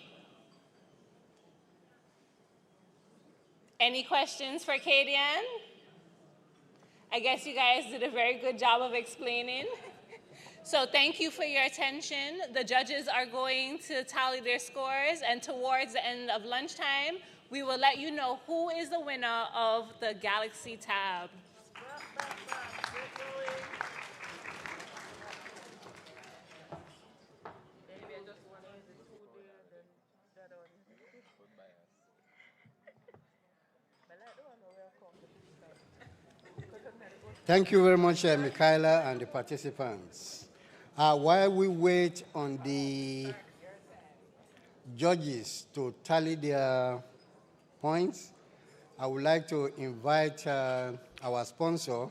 Any questions for Katie Ann? I guess you guys did a very good job of explaining. So thank you for your attention. The judges are going to tally their scores, and towards the end of lunchtime, we will let you know who is the winner of the Galaxy tab. Thank you very much, Michaela and the participants. While we wait on the judges to tally their points, I would like to invite our sponsor,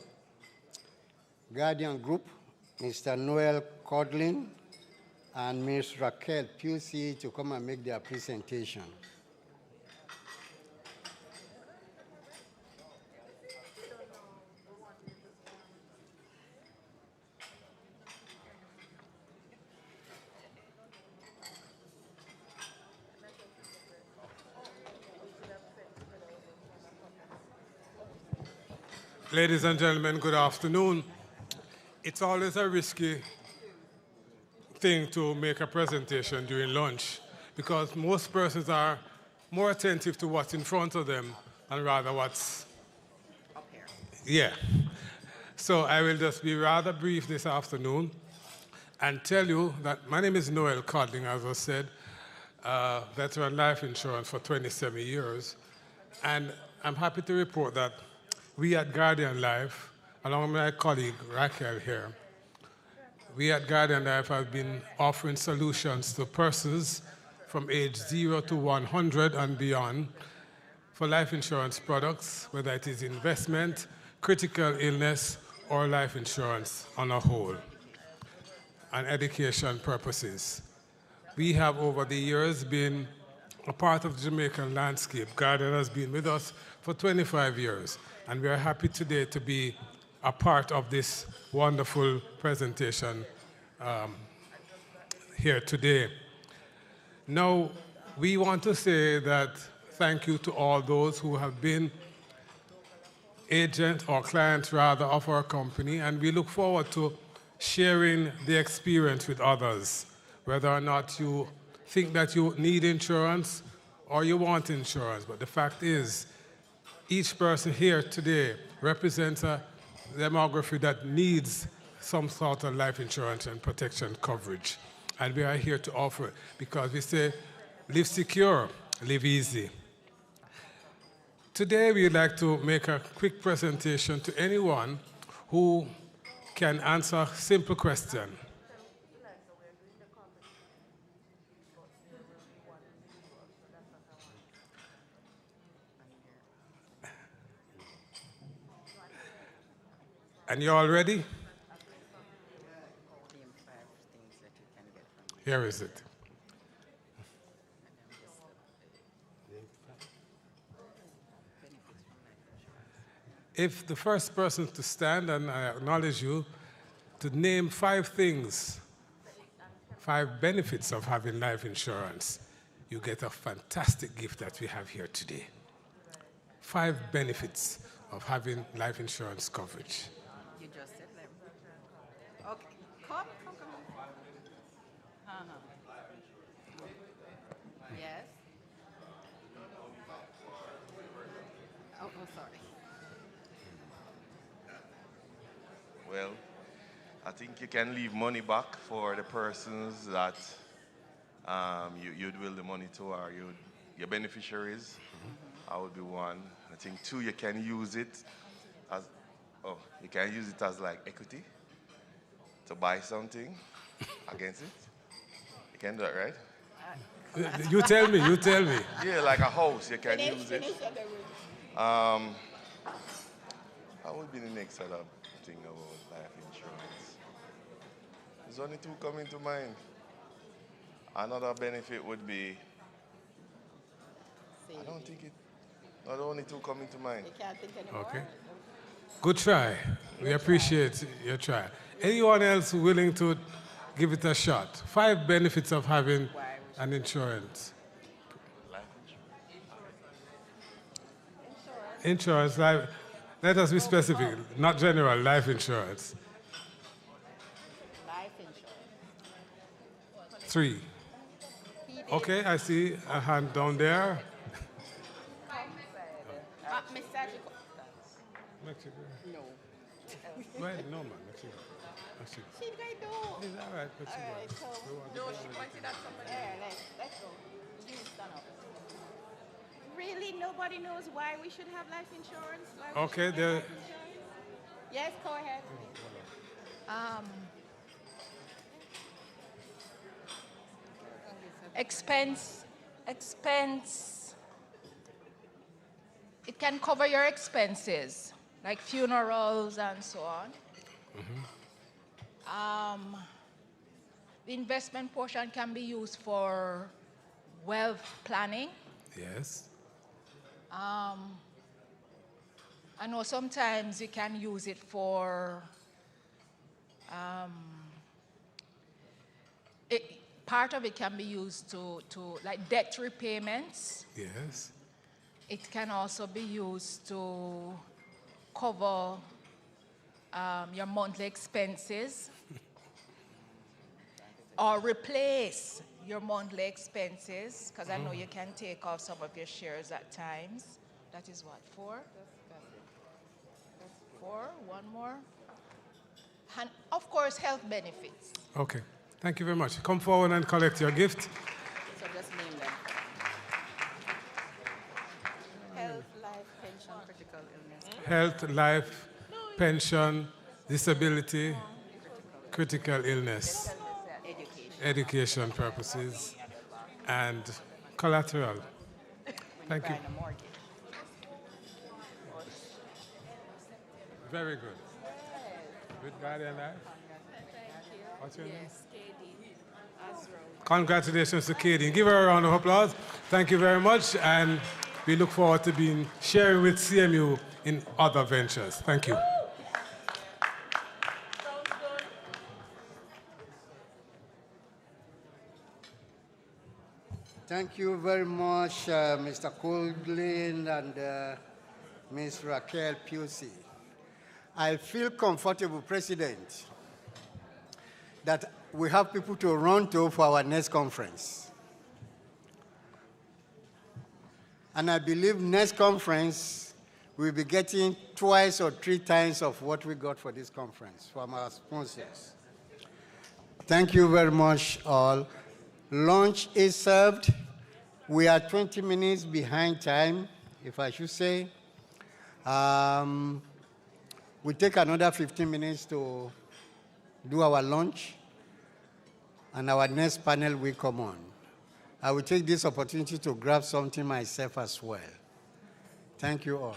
Guardian Group, Mr. Noel Codlin, and Ms. Raquel Pusey to come and make their presentation. Ladies and gentlemen, good afternoon. It's always a risky thing to make a presentation during lunch because most persons are more attentive to what's in front of them and rather what's up here. Yeah. So I will just be rather brief this afternoon and tell you that my name is Noel Codling, as I said, veteran life insurance for 27 years. And I'm happy to report that we at Guardian Life, along with my colleague Raquel here, we at Guardian Life have been offering solutions to persons from age 0 to 100 and beyond for life insurance products, whether it is investment, critical illness, or life insurance on a whole, and education purposes. We have over the years been a part of the Jamaican landscape. Guardian has been with us for 25 years. And we are happy today to be a part of this wonderful presentation here today. Now, we want to say that thank you to all those who have been agents or clients, rather, of our company, and we look forward to sharing the experience with others, whether or not you think that you need insurance or you want insurance. But the fact is, each person here today represents a demography that needs some sort of life insurance and protection coverage. And we are here to offer it because we say, live secure, live easy. Today, we'd like to make a quick presentation to anyone who can answer a simple question. And you all ready? Here is it. If the first person to stand, and I acknowledge you, to name 5 things 5 benefits of having life insurance, you get a fantastic gift that we have here today. 5 benefits of having life insurance coverage. You just said them. Okay, come. Yes. Oh, sorry. Well, I think you can leave money back for the persons that you'd will the money to, or your beneficiaries. I would be one. I think 2, you can use it as like equity to buy something against it. You can do that, right? You tell me. Yeah, like a house, you can use it. What would be the next other thing about life insurance? There's only 2 coming to mind. Another benefit would be, I don't think not only 2 coming to mind. You can't think anymore? Okay. Good try. We appreciate your try. Anyone else willing to give it a shot? 5 benefits of having an insurance. Insurance, life. Let us be specific, not general, life insurance. Life insurance. 3. Okay, I see a hand down there. Mexico. No. Well, no, man, Mexico. She's going to do. It's all right, Mexico. All right, so. No, she pointed at somebody. Let's go. You stand up. Really, nobody knows why we should have life insurance? Okay, there. Yes, go ahead. Expense. It can cover your expenses, like funerals and so on. The investment portion can be used for wealth planning. Yes. I know sometimes you can use it for part of it can be used to like debt repayments. Yes. It can also be used to cover your monthly expenses or replace your monthly expenses, because I know you can take off some of your shares at times. That is what, 4? 4, one more. And of course, health benefits. Okay, thank you very much. Come forward and collect your gift. So just name them. Health, life, pension, critical illness. Health, life, pension, disability, critical illness, education purposes, and collateral. Thank you. Very good. Good guardian life. What's your name? Congratulations to Katie. Give her a round of applause. Thank you very much, and we look forward to sharing with CMU in other ventures. Thank you. Thank you very much, Mr. Colglin and Ms. Raquel Pusey. I feel comfortable, President, that we have people to run to for our next conference. And I believe next conference, we'll be getting 2 or 3 times of what we got for this conference from our sponsors. Thank you very much, all. Lunch is served. We are 20 minutes behind time, if I should say. We'll take another 15 minutes to do our lunch, and our next panel will come on. I will take this opportunity to grab something myself as well. Thank you all.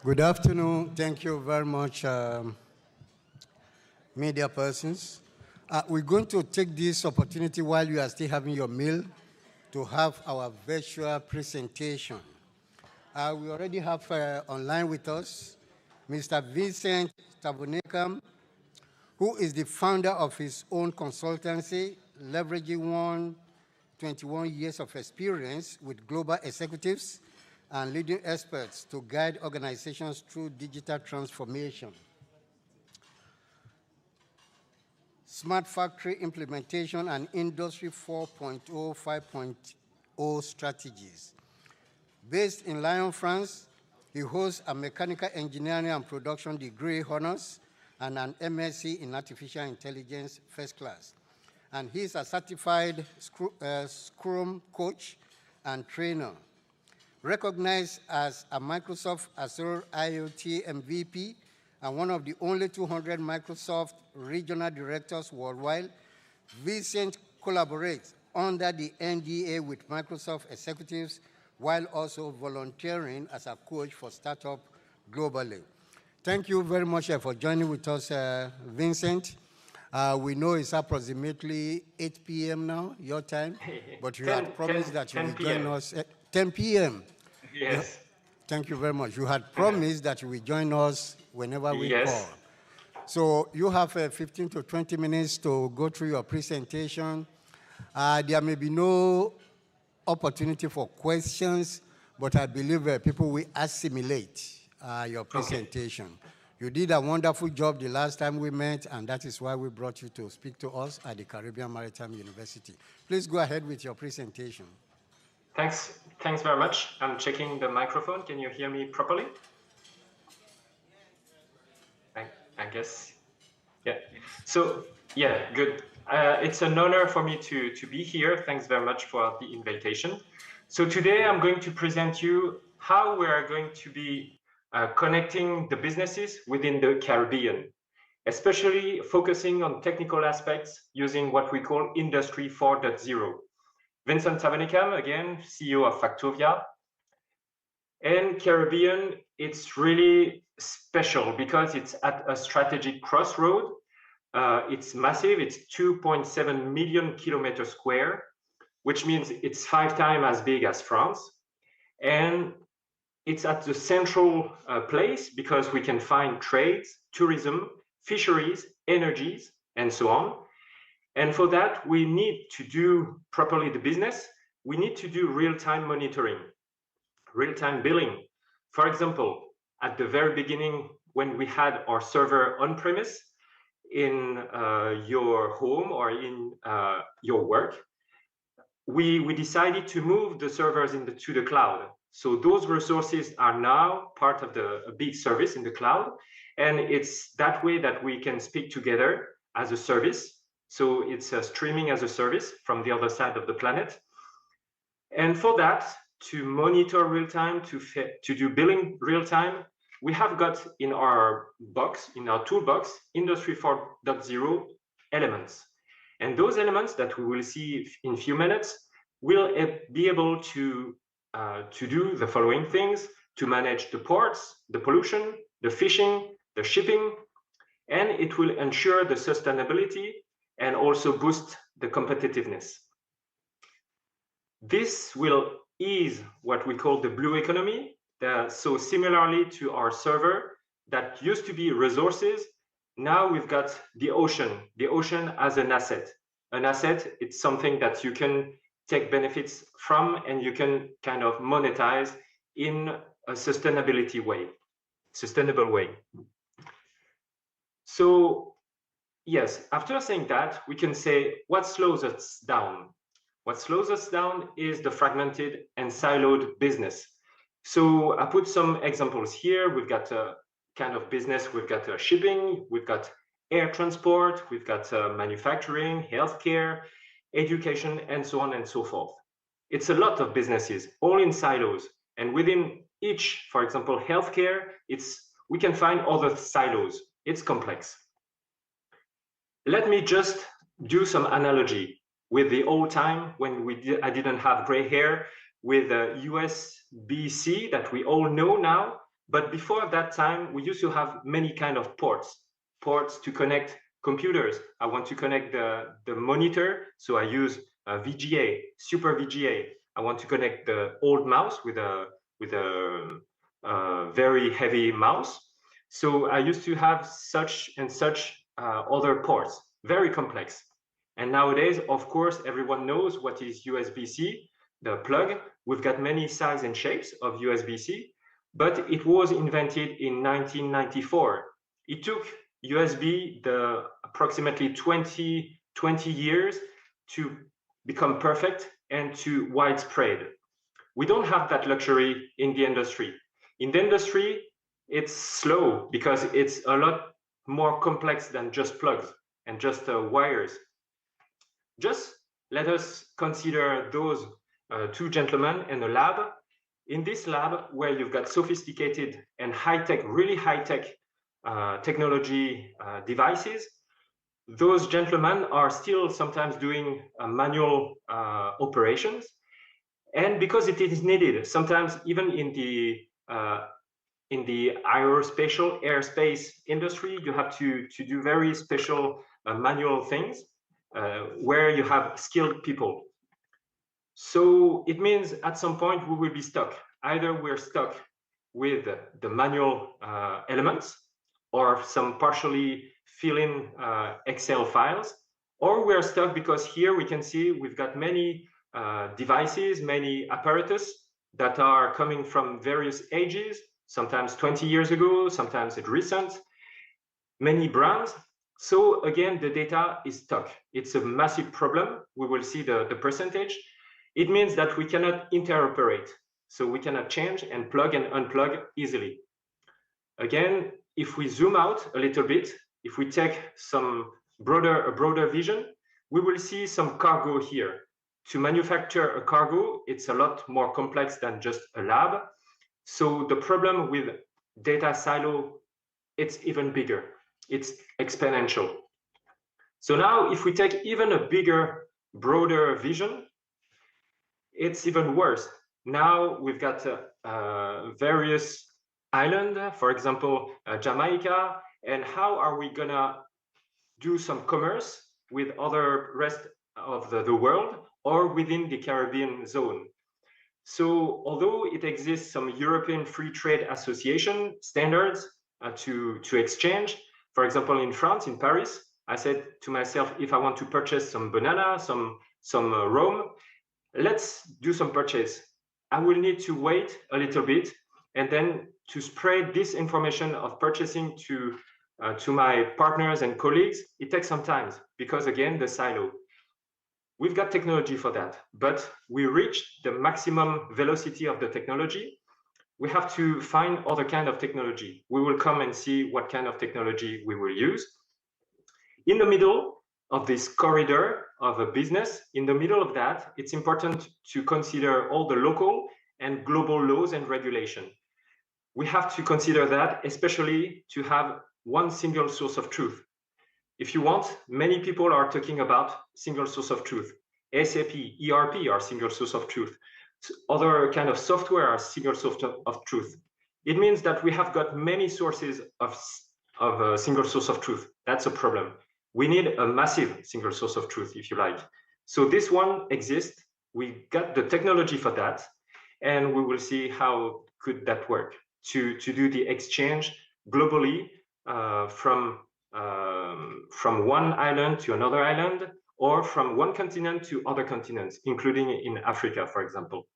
Good afternoon. Thank you very much, media persons. We're going to take this opportunity while you are still having your meal to have our virtual presentation. We already have online with us Mr. Vincent Tabunekam, who is the founder of his own consultancy, leveraging 21 years of experience with global executives and leading experts to guide organizations through digital transformation, smart factory implementation, and Industry 4.0, 5.0 strategies. Based in Lyon, France, he holds a mechanical engineering and production degree honors and an MSc in artificial intelligence first class. And he's a certified Scrum coach and trainer, recognized as a Microsoft Azure IoT MVP and one of the only 200 Microsoft regional directors worldwide. Vincent collaborates under the NDA with Microsoft executives while also volunteering as a coach for startups globally. Thank you very much for joining with us, Vincent. We know it's approximately 8 p.m. now, your time, but you had promised that you would join us at 10 p.m. Yes. Thank you very much. You had promised that you will join us whenever we call. So you have 15 to 20 minutes to go through your presentation. There may be no opportunity for questions, but I believe people will assimilate your presentation. Okay. You did a wonderful job the last time we met, and that is why we brought you to speak to us at the Caribbean Maritime University. Please go ahead with your presentation. Thanks very much. I'm checking the microphone. Can you hear me properly? I guess, yeah. So, yeah, good. It's an honor for me to be here. Thanks very much for the invitation. So today I'm going to present you how we are going to be connecting the businesses within the Caribbean, especially focusing on technical aspects using what we call Industry 4.0. Vincent Tabanekam, again, CEO of Factovia. And Caribbean, it's really special because it's at a strategic crossroad. It's massive, it's 2.7 million kilometers square, which means it's 5 times as big as France. And it's at the central place because we can find trades, tourism, fisheries, energies, and so on. And for that, we need to do properly the business. We need to do real-time monitoring, real-time billing. For example, at the very beginning, when we had our server on-premise in your home or in your work, we decided to move the servers to the cloud. So those resources are now part of a big service in the cloud. And it's that way that we can speak together as a service. So it's streaming as a service from the other side of the planet. And for that, to monitor real time, to do billing real time, we have got in our box, in our toolbox, Industry 4.0 elements. And those elements that we will see in a few minutes will be able to do the following things: to manage the ports, the pollution, the fishing, the shipping, and it will ensure the sustainability and also boost the competitiveness. This will ease what we call the blue economy. So similarly to our server that used to be resources, now we've got the ocean as an asset. An asset, it's something that you can take benefits from and you can kind of monetize in a sustainable way. So yes, after saying that, we can say what slows us down. What slows us down is the fragmented and siloed business. So I put some examples here. We've got a kind of business, we've got shipping, we've got air transport, we've got manufacturing, healthcare, education, and so on and so forth. It's a lot of businesses, all in silos. And within each, for example, healthcare, we can find other silos. It's complex. Let me just do some analogy with the old time when I didn't have gray hair, with USB-C that we all know now. But before that time, we used to have many kind of ports to connect computers. I want to connect the monitor, so I use VGA, super VGA. I want to connect the old mouse with a very heavy mouse. So I used to have such and such other ports, very complex. And nowadays, of course, everyone knows what is USB-C, the plug. We've got many sizes and shapes of USB-C, but it was invented in 1994. It took USB the approximately 20 years to become perfect and to widespread. We don't have that luxury in the industry. In the industry, it's slow because it's a lot more complex than just plugs and just wires. Just let us consider those two gentlemen in a lab. In this lab, where you've got sophisticated and high-tech, really high-tech technology devices, those gentlemen are still sometimes doing manual operations. And because it is needed, sometimes even in the airspace industry, you have to do very special manual things where you have skilled people. So it means at some point we will be stuck. Either we're stuck with the manual elements or some partially fill-in Excel files, or we're stuck because here we can see we've got many devices, many apparatus that are coming from various ages, sometimes 20 years ago, sometimes it's recent, many brands. So again, the data is stuck. It's a massive problem. We will see the percentage. It means that we cannot interoperate. So we cannot change and plug and unplug easily. Again, if we zoom out a little bit, if we take a broader vision, we will see some cargo here. To manufacture a cargo, it's a lot more complex than just a lab. So the problem with data silo, it's even bigger. It's exponential. So now if we take even a bigger, broader vision, it's even worse. Now we've got various islands, for example, Jamaica, and how are we gonna do some commerce with other rest of the world or within the Caribbean zone? So although it exists some European Free Trade Association standards to exchange, for example, in France, in Paris, I said to myself, if I want to purchase some banana, some rum, let's do some purchase. I will need to wait a little bit and then to spread this information of purchasing to my partners and colleagues, it takes some time because again, the silo. We've got technology for that, but we reached the maximum velocity of the technology. We have to find other kind of technology. We will come and see what kind of technology we will use. In the middle of this corridor of a business, in the middle of that, it's important to consider all the local and global laws and regulation. We have to consider that, especially to have one single source of truth. If you want, many people are talking about single source of truth. SAP, ERP are single source of truth. Other kind of software are single source of truth. It means that we have got many sources of a single source of truth. That's a problem. We need a massive single source of truth, if you like. So this one exists. We got the technology for that, and we will see how could that work to do the exchange globally from one island to another island, or from one continent to other continents, including in Africa, for example.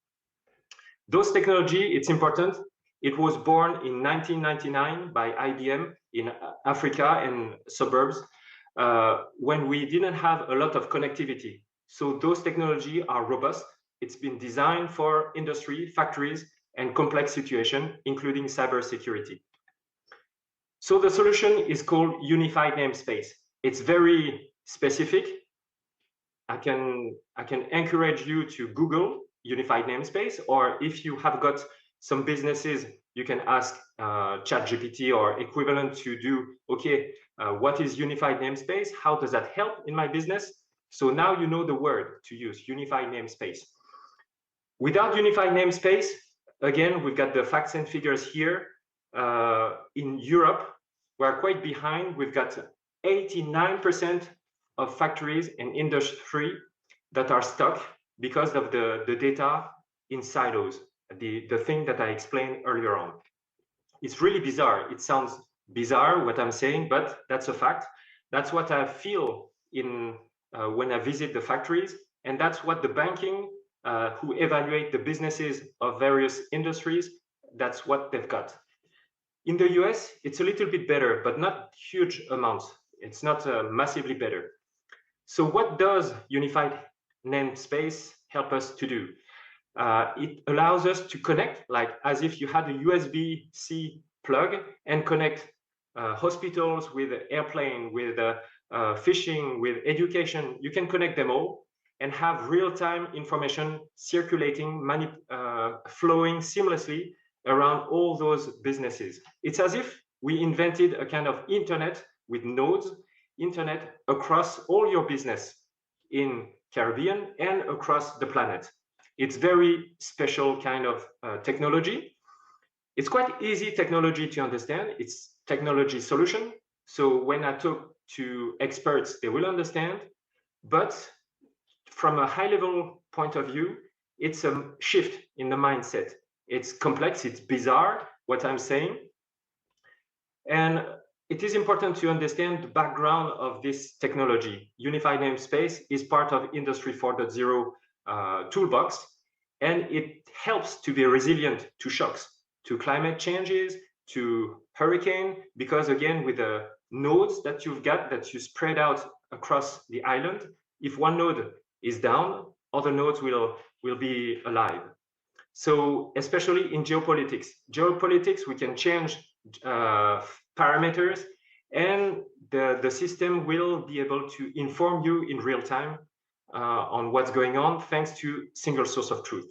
Those technology, it's important. It was born in 1999 by IBM in Africa and suburbs when we didn't have a lot of connectivity. So those technology are robust. It's been designed for industry, factories, and complex situation, including cybersecurity. So the solution is called unified namespace. It's very specific. I can encourage you to Google unified namespace, or if you have got some businesses, you can ask ChatGPT or equivalent to do, okay, what is unified namespace? How does that help in my business? So now you know the word to use, unified namespace. Without unified namespace, again, we've got the facts and figures here. in Europe, we're quite behind. We've got 89% of factories and industry that are stuck because of the data in silos, the thing that I explained earlier on. It's really bizarre. It sounds bizarre what I'm saying, but that's a fact. That's what I feel in when I visit the factories, and that's what the banking who evaluate the businesses of various industries, that's what they've got. In the US, it's a little bit better, but not huge amounts. It's not massively better. So what does unified namespace help us to do? It allows us to connect, like as if you had a USB-C plug and connect hospitals with airplane, with fishing, with education. You can connect them all and have real-time information circulating, flowing seamlessly around all those businesses. It's as if we invented a kind of internet with nodes, internet across all your business in Caribbean and across the planet. It's very special kind of technology. It's quite easy technology to understand. It's technology solution. So when I talk to experts, they will understand. But from a high level point of view, it's a shift in the mindset. It's complex, it's bizarre, what I'm saying. And it is important to understand the background of this technology. Unified namespace is part of Industry 4.0 toolbox, and it helps to be resilient to shocks, to climate changes, to hurricane, because again, with the nodes that you've got, that you spread out across the island, if one node is down, other nodes will be alive. So especially in geopolitics. Geopolitics, we can change parameters, and the system will be able to inform you in real time on what's going on, thanks to single source of truth.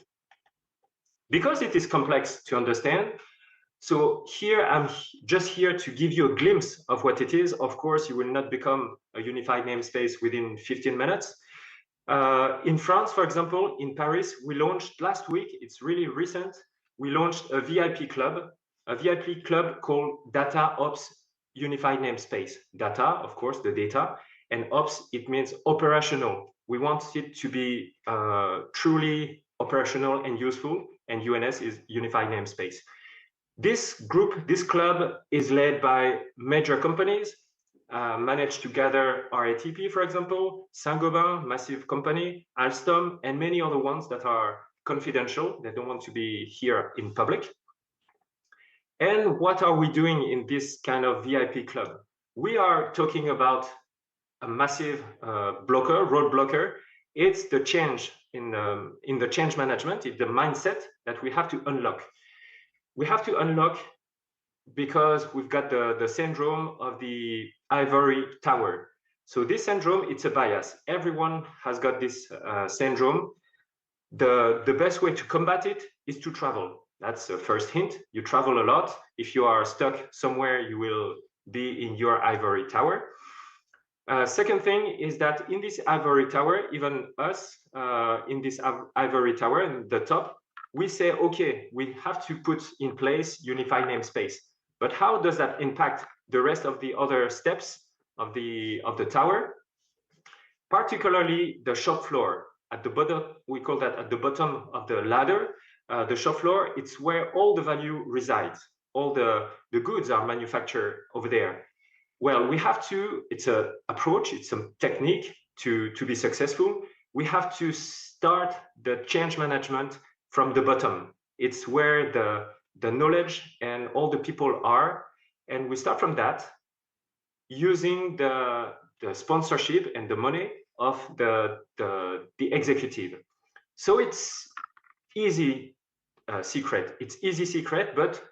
Because it is complex to understand, so here I'm just here to give you a glimpse of what it is. Of course, you will not become a unified namespace within 15 minutes. In France, for example, in Paris, we launched last week, it's really recent, we launched a VIP club called Data Ops Unified Namespace. Data, of course, the data, and ops, it means operational. We want it to be truly operational and useful, and UNS is Unified Namespace. This group, this club is led by major companies, managed to gather RATP, for example, Saint-Gobain, massive company, Alstom, and many other ones that are confidential. They don't want to be here in public. And what are we doing in this kind of VIP club? We are talking about a massive road blocker. It's the change in the change management, it's the mindset that we have to unlock. We have to unlock because we've got the syndrome of the ivory tower. So this syndrome, it's a bias. Everyone has got this syndrome. The best way to combat it is to travel. That's the first hint. You travel a lot. If you are stuck somewhere, you will be in your ivory tower. Second thing is that in this ivory tower, even us in this ivory tower, in the top, we say, okay, we have to put in place unified namespace. But how does that impact the rest of the other steps of the tower? Particularly the shop floor. At the bottom, we call that at the bottom of the ladder. The shop floor, it's where all the value resides. All the goods are manufactured over there. Well, we have to, it's an approach, it's a technique to be successful. We have to start the change management from the bottom. It's where the knowledge and all the people are. And we start from that using the sponsorship and the money of the executive. So it's easy secret. It's easy secret, but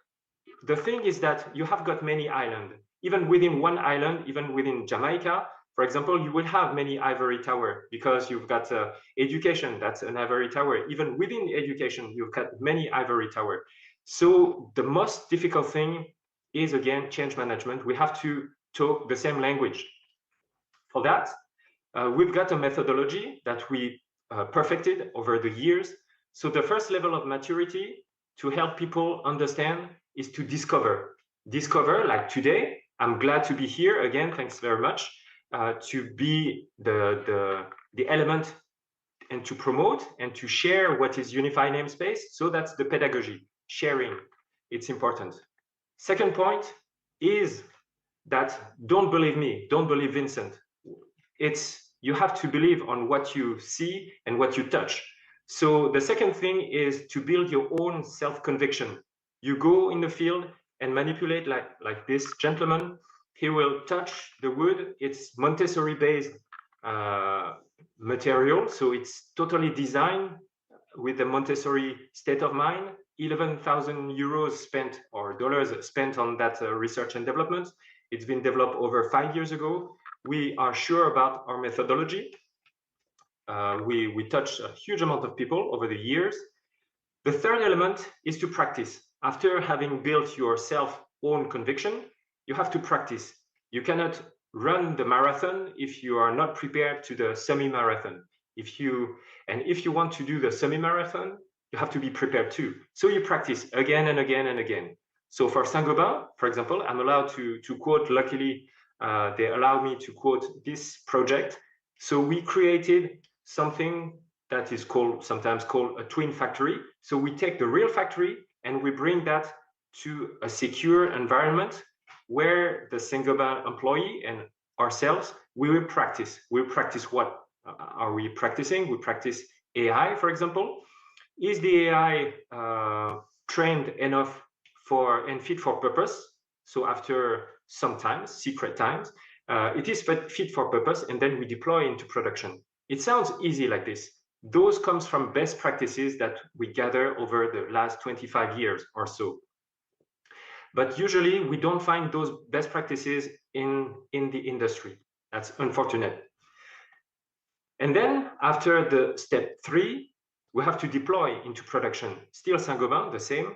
the thing is that you have got many islands. Even within one island, even within Jamaica, for example, you will have many ivory tower because you've got education, that's an ivory tower. Even within education, you've got many ivory tower. So the most difficult thing is, again, change management. We have to talk the same language. For that, we've got a methodology that we perfected over the years. So the first level of maturity to help people understand is to discover. discover, like today. I'm glad to be here again. Thanks very much. To be the element and to promote and to share what is unified namespace. So that's the pedagogy, sharing. It's important. Second point is that don't believe me, don't believe Vincent. You have to believe on what you see and what you touch. So the second thing is to build your own self-conviction. You go in the field and manipulate like this gentleman. He will touch the wood. It's Montessori-based material, so it's totally designed with the Montessori state of mind. 11,000 euros spent or dollars spent on that research and development. It's been developed over 5 years ago. We are sure about our methodology. We touched a huge amount of people over the years. The third element is to practice. After having built your self-own conviction, you have to practice. You cannot run the marathon if you are not prepared to the semi-marathon. If you want to do the semi-marathon, you have to be prepared too. So you practice again and again and again. So for Saint-Gobain, for example, I'm allowed to quote, luckily, they allow me to quote this project. So we created something that is sometimes called a twin factory. So we take the real factory and we bring that to a secure environment where the Saint-Gobain employee and ourselves, we will practice. We'll practice what are we practicing? We practice AI, for example. Is the AI trained enough and fit for purpose? So after sometimes, secret times, it is fit for purpose, and then we deploy into production. It sounds easy like this. Those comes from best practices that we gather over the last 25 years or so. But usually we don't find those best practices in the industry. That's unfortunate. And then after the step 3, we have to deploy into production. Still Saint-Gobain, the same.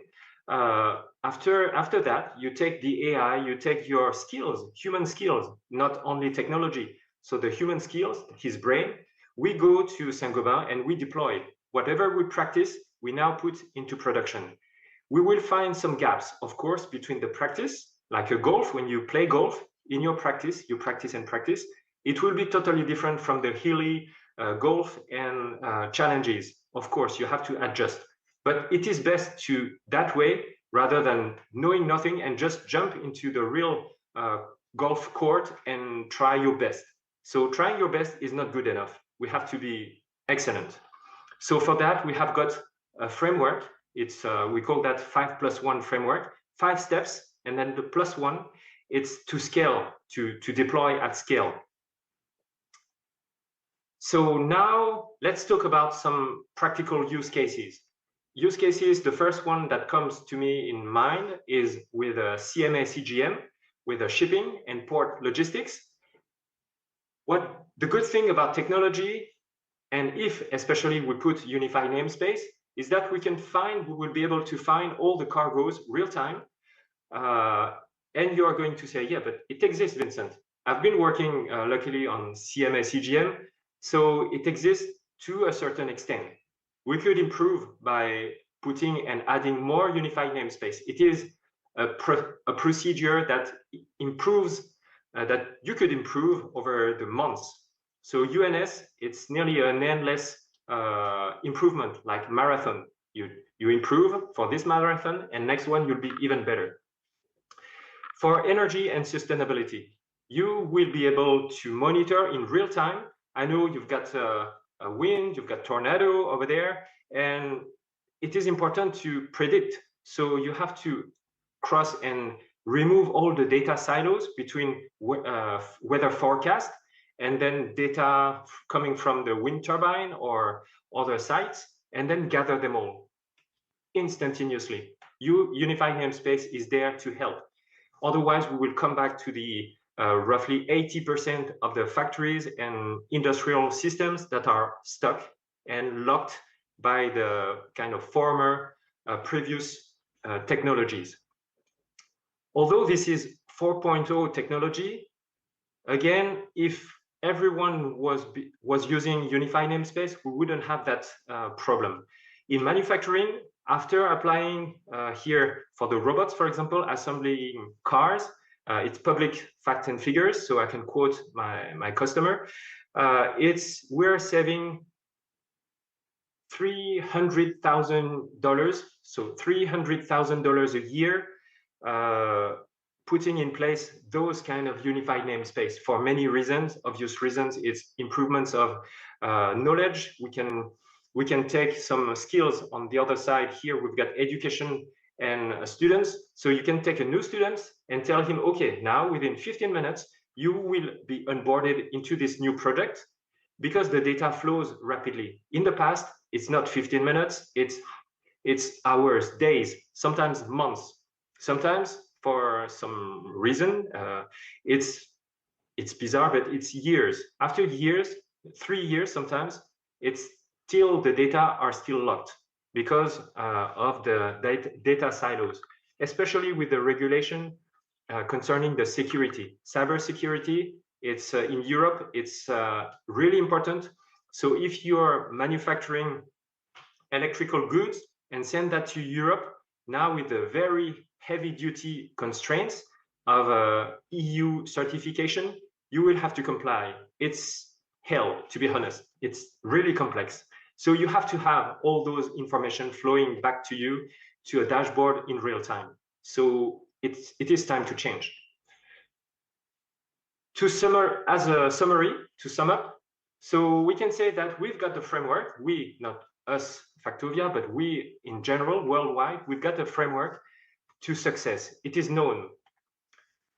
After that, you take the AI, you take your skills, human skills, not only technology. So the human skills, his brain, we go to Saint-Gobain and we deploy. Whatever we practice, we now put into production. We will find some gaps, of course, between the practice, like a golf. When you play golf, in your practice, you practice and practice. It will be totally different from the hilly golf and challenges. Of course, you have to adjust. But it is best to that way rather than knowing nothing and just jump into the real golf court and try your best. So trying your best is not good enough. We have to be excellent. So for that, we have got a framework. It's we call that 5+1 framework, 5 steps, and then the +1, it's to scale, to deploy at scale. So now let's talk about some practical use cases. Use cases, the first one that comes to me in mind is with a CMA-CGM, with a shipping and port logistics. What the good thing about technology, and if especially we put unified namespace, is that we will be able to find all the cargoes real time. And you are going to say, yeah, but it exists, Vincent. I've been working luckily on CMA-CGM, so it exists to a certain extent. We could improve by putting and adding more unified namespace. It is a procedure that improves, that you could improve over the months. So UNS, it's nearly an endless improvement, like marathon. You improve for this marathon, and next one you'll be even better. For energy and sustainability, you will be able to monitor in real time. I know you've got a wind, you've got tornado over there, and it is important to predict. So you have to cross and remove all the data silos between weather forecast and then data coming from the wind turbine or other sites, and then gather them all instantaneously. Unified namespace is there to help. Otherwise, we will come back to the roughly 80% of the factories and industrial systems that are stuck and locked by the kind of former previous technologies. Although this is 4.0 technology, again, if everyone was using unified namespace, we wouldn't have that problem. In manufacturing, after applying here for the robots, for example, assembling cars, it's public facts and figures, so I can quote my customer. We're saving $300,000, so $300,000 a year, putting in place those kind of unified namespace for many reasons. Obvious reasons, it's improvements of knowledge. We can take some skills on the other side. Here we've got education and students. So you can take a new student and tell him, okay, now within 15 minutes, you will be onboarded into this new project because the data flows rapidly. In the past, it's not 15 minutes, it's hours, days, sometimes months. Sometimes for some reason, it's bizarre, but it's years. After years, 3 years sometimes, it's till the data are still locked because of the data silos, especially with the regulation concerning the security. Cybersecurity, it's in Europe, it's really important. So if you're manufacturing electrical goods and send that to Europe, now with the very heavy duty constraints of EU certification, you will have to comply. It's hell, to be honest. It's really complex. So you have to have all those information flowing back to you to a dashboard in real time. So it is time to change. To sum up, so we can say that we've got the framework, we, not us, Factovia, but we in general, worldwide, we've got a framework to success. It is known.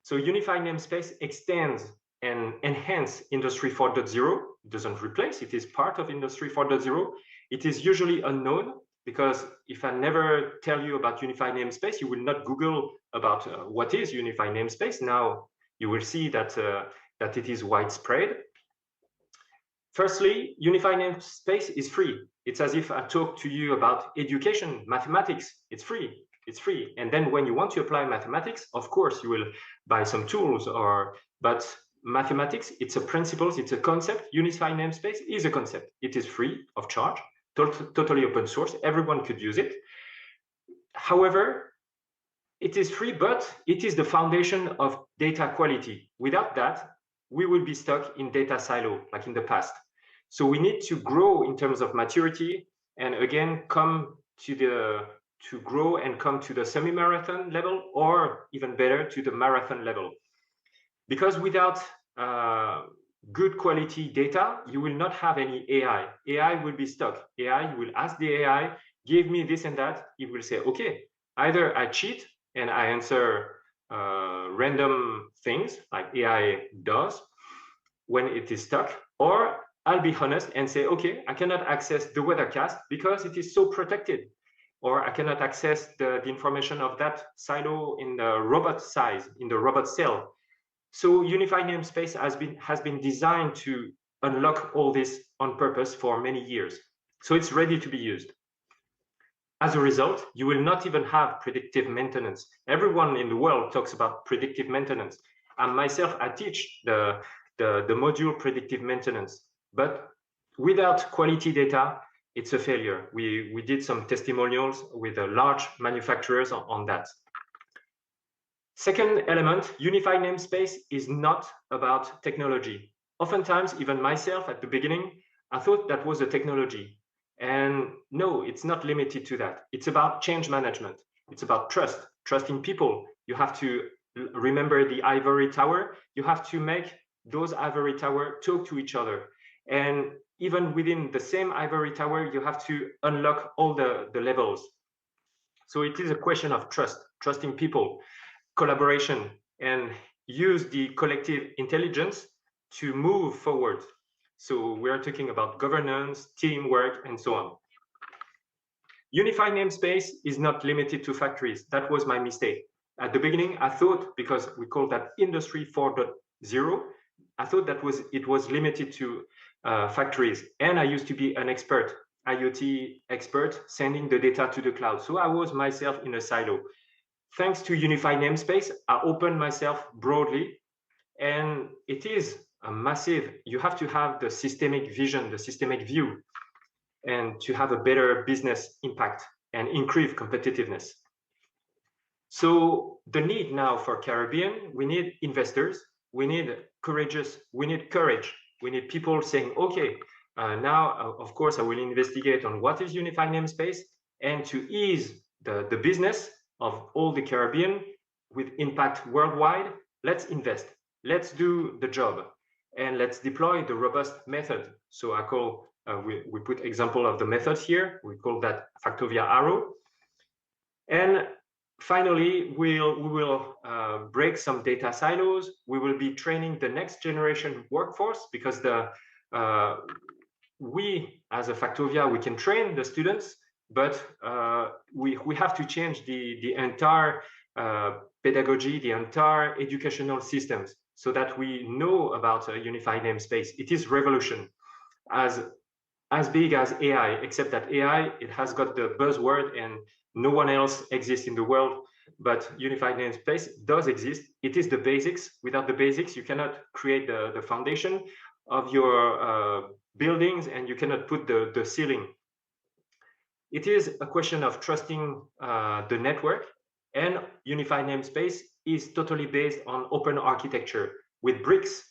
So unified namespace extends and enhance Industry 4.0. It doesn't replace, it is part of Industry 4.0. It is usually unknown because if I never tell you about unified namespace, you will not Google about what is unified namespace. Now you will see that, that it is widespread. Firstly, unified namespace is free. It's as if I talk to you about education, mathematics, it's free. It's free. And then when you want to apply mathematics, of course, you will buy some tools but mathematics, it's a principle, it's a concept. Unified namespace is a concept. It is free of charge, totally open source. Everyone could use it. However, it is free, but it is the foundation of data quality. Without that, we will be stuck in data silo like in the past. So we need to grow in terms of maturity and again, to grow and come to the semi-marathon level or even better to the marathon level. Because without good quality data, you will not have any AI. AI will be stuck. AI, you will ask the AI, give me this and that. It will say, okay, either I cheat and I answer random things like AI does when it is stuck, or I'll be honest and say, okay, I cannot access the weathercast because it is so protected, or I cannot access the information of that silo in the robot size, in the robot cell. So unified namespace has been designed to unlock all this on purpose for many years. So it's ready to be used. As a result, you will not even have predictive maintenance. Everyone in the world talks about predictive maintenance. And myself, I teach the module predictive maintenance. But without quality data, it's a failure. We did some testimonials with large manufacturers on that. Second element, unified namespace is not about technology. Oftentimes, even myself at the beginning, I thought that was a technology. And no, it's not limited to that. It's about change management. It's about trust in people. You have to remember the ivory tower. You have to make those ivory tower talk to each other. And even within the same ivory tower, you have to unlock all the levels. So it is a question of trust in people, collaboration, and use the collective intelligence to move forward. So we are talking about governance, teamwork, and so on. Unified namespace is not limited to factories. That was my mistake. At the beginning, I thought, because we call that Industry 4.0, I thought that it was limited to factories. And I used to be an expert, IoT expert, sending the data to the cloud. So I was myself in a silo. Thanks to unified namespace, I opened myself broadly, and it is a massive, you have to have the systemic vision, the systemic view. and to have a better business impact and increase competitiveness. So the need now for Caribbean, we need investors, we need courage, we need people saying, okay, now, of course, I will investigate on what is unified namespace, and to ease the business of all the Caribbean with impact worldwide, let's invest, let's do the job, and let's deploy the robust method. So I call, we put example of the method here, we call that Factovia Arrow. And finally, we will break some data silos. We will be training the next generation workforce, because we, as a Factovia, we can train the students, but we have to change the entire pedagogy, the entire educational systems, so that we know about a unified namespace. It is revolution, as big as AI, except that AI, it has got the buzzword and no one else exists in the world, but unified namespace does exist. It is the basics. Without the basics, you cannot create the foundation of your buildings, and you cannot put the ceiling. It is a question of trusting the network, and unified namespace is totally based on open architecture with bricks.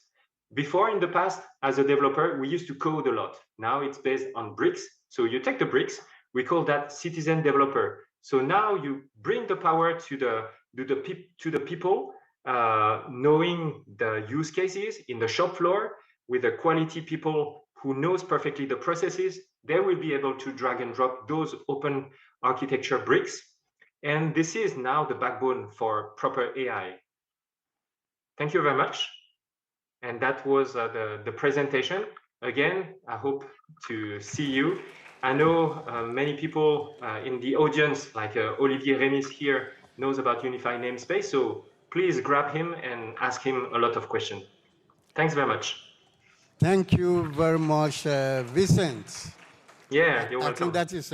Before, in the past, as a developer, we used to code a lot. Now it's based on bricks. So you take the bricks, we call that citizen developer. So now you bring the power to the people, knowing the use cases in the shop floor with the quality people who knows perfectly the processes. They will be able to drag and drop those open architecture bricks. And this is now the backbone for proper AI. Thank you very much. And that was the presentation. Again, I hope to see you. I know many people in the audience, like Olivier Remis here, knows about unified namespace. So please grab him and ask him a lot of questions. Thanks very much. Thank you very much, Vincent. Yeah, you're welcome. I think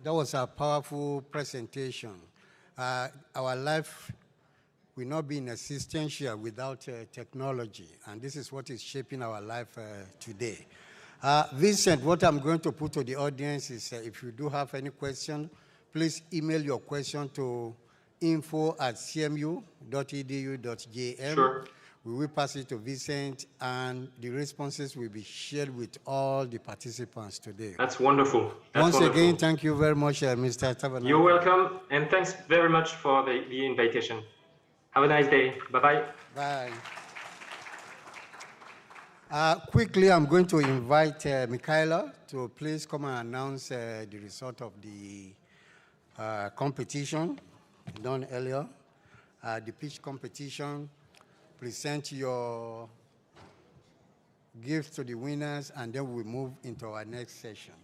that was a powerful presentation. Our life will not be in existence here without technology, and this is what is shaping our life today. Vincent, what I'm going to put to the audience is if you do have any question, please email your question to info@cmu.edu.jm. Sure. We will pass it to Vincent, and the responses will be shared with all the participants today. That's wonderful. Once again, thank you very much, Mr. Tabernacle. You're welcome, and thanks very much for the invitation. Have a nice day. Bye-bye. Bye. Quickly, I'm going to invite Michaela to please come and announce the result of the competition done earlier. The pitch competition. Present your gifts to the winners, and then we'll move into our next session.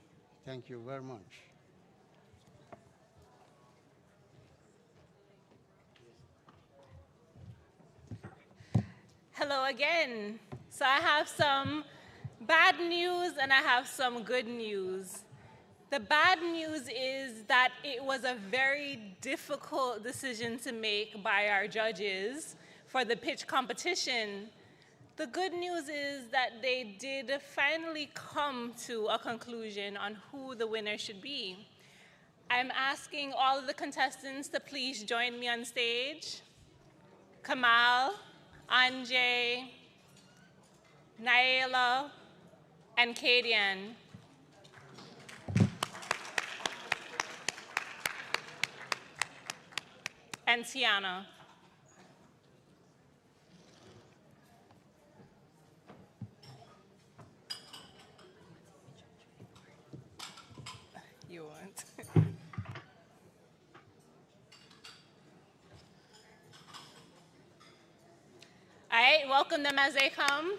Thank you very much. Hello again. So I have some bad news and I have some good news. The bad news is that it was a very difficult decision to make by our judges for the pitch competition. The good news is that they did finally come to a conclusion on who the winner should be. I'm asking all of the contestants to please join me on stage. Kamal, Anjay, Naila, and Kadian. And Tiana. You want? All right, welcome them as they come.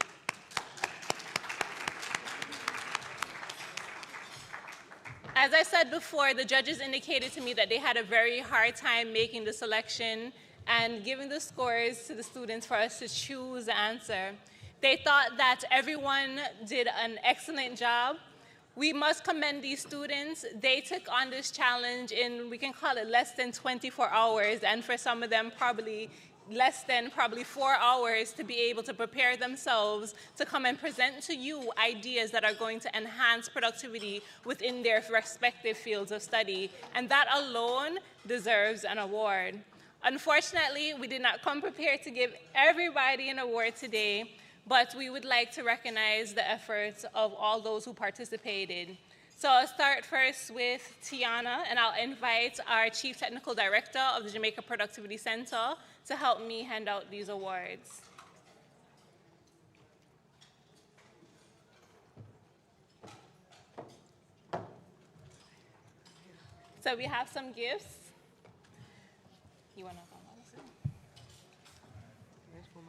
As I said before, the judges indicated to me that they had a very hard time making the selection and giving the scores to the students for us to choose the answer. They thought that everyone did an excellent job. We must commend these students. They took on this challenge in, we can call it less than 24 hours, and for some of them, probably less than probably 4 hours to be able to prepare themselves to come and present to you ideas that are going to enhance productivity within their respective fields of study. And that alone deserves an award. Unfortunately, we did not come prepared to give everybody an award today, but we would like to recognize the efforts of all those who participated. So I'll start first with Tiana, and I'll invite our Chief Technical Director of the Jamaica Productivity Center to help me hand out these awards. So we have some gifts. You wanna come on?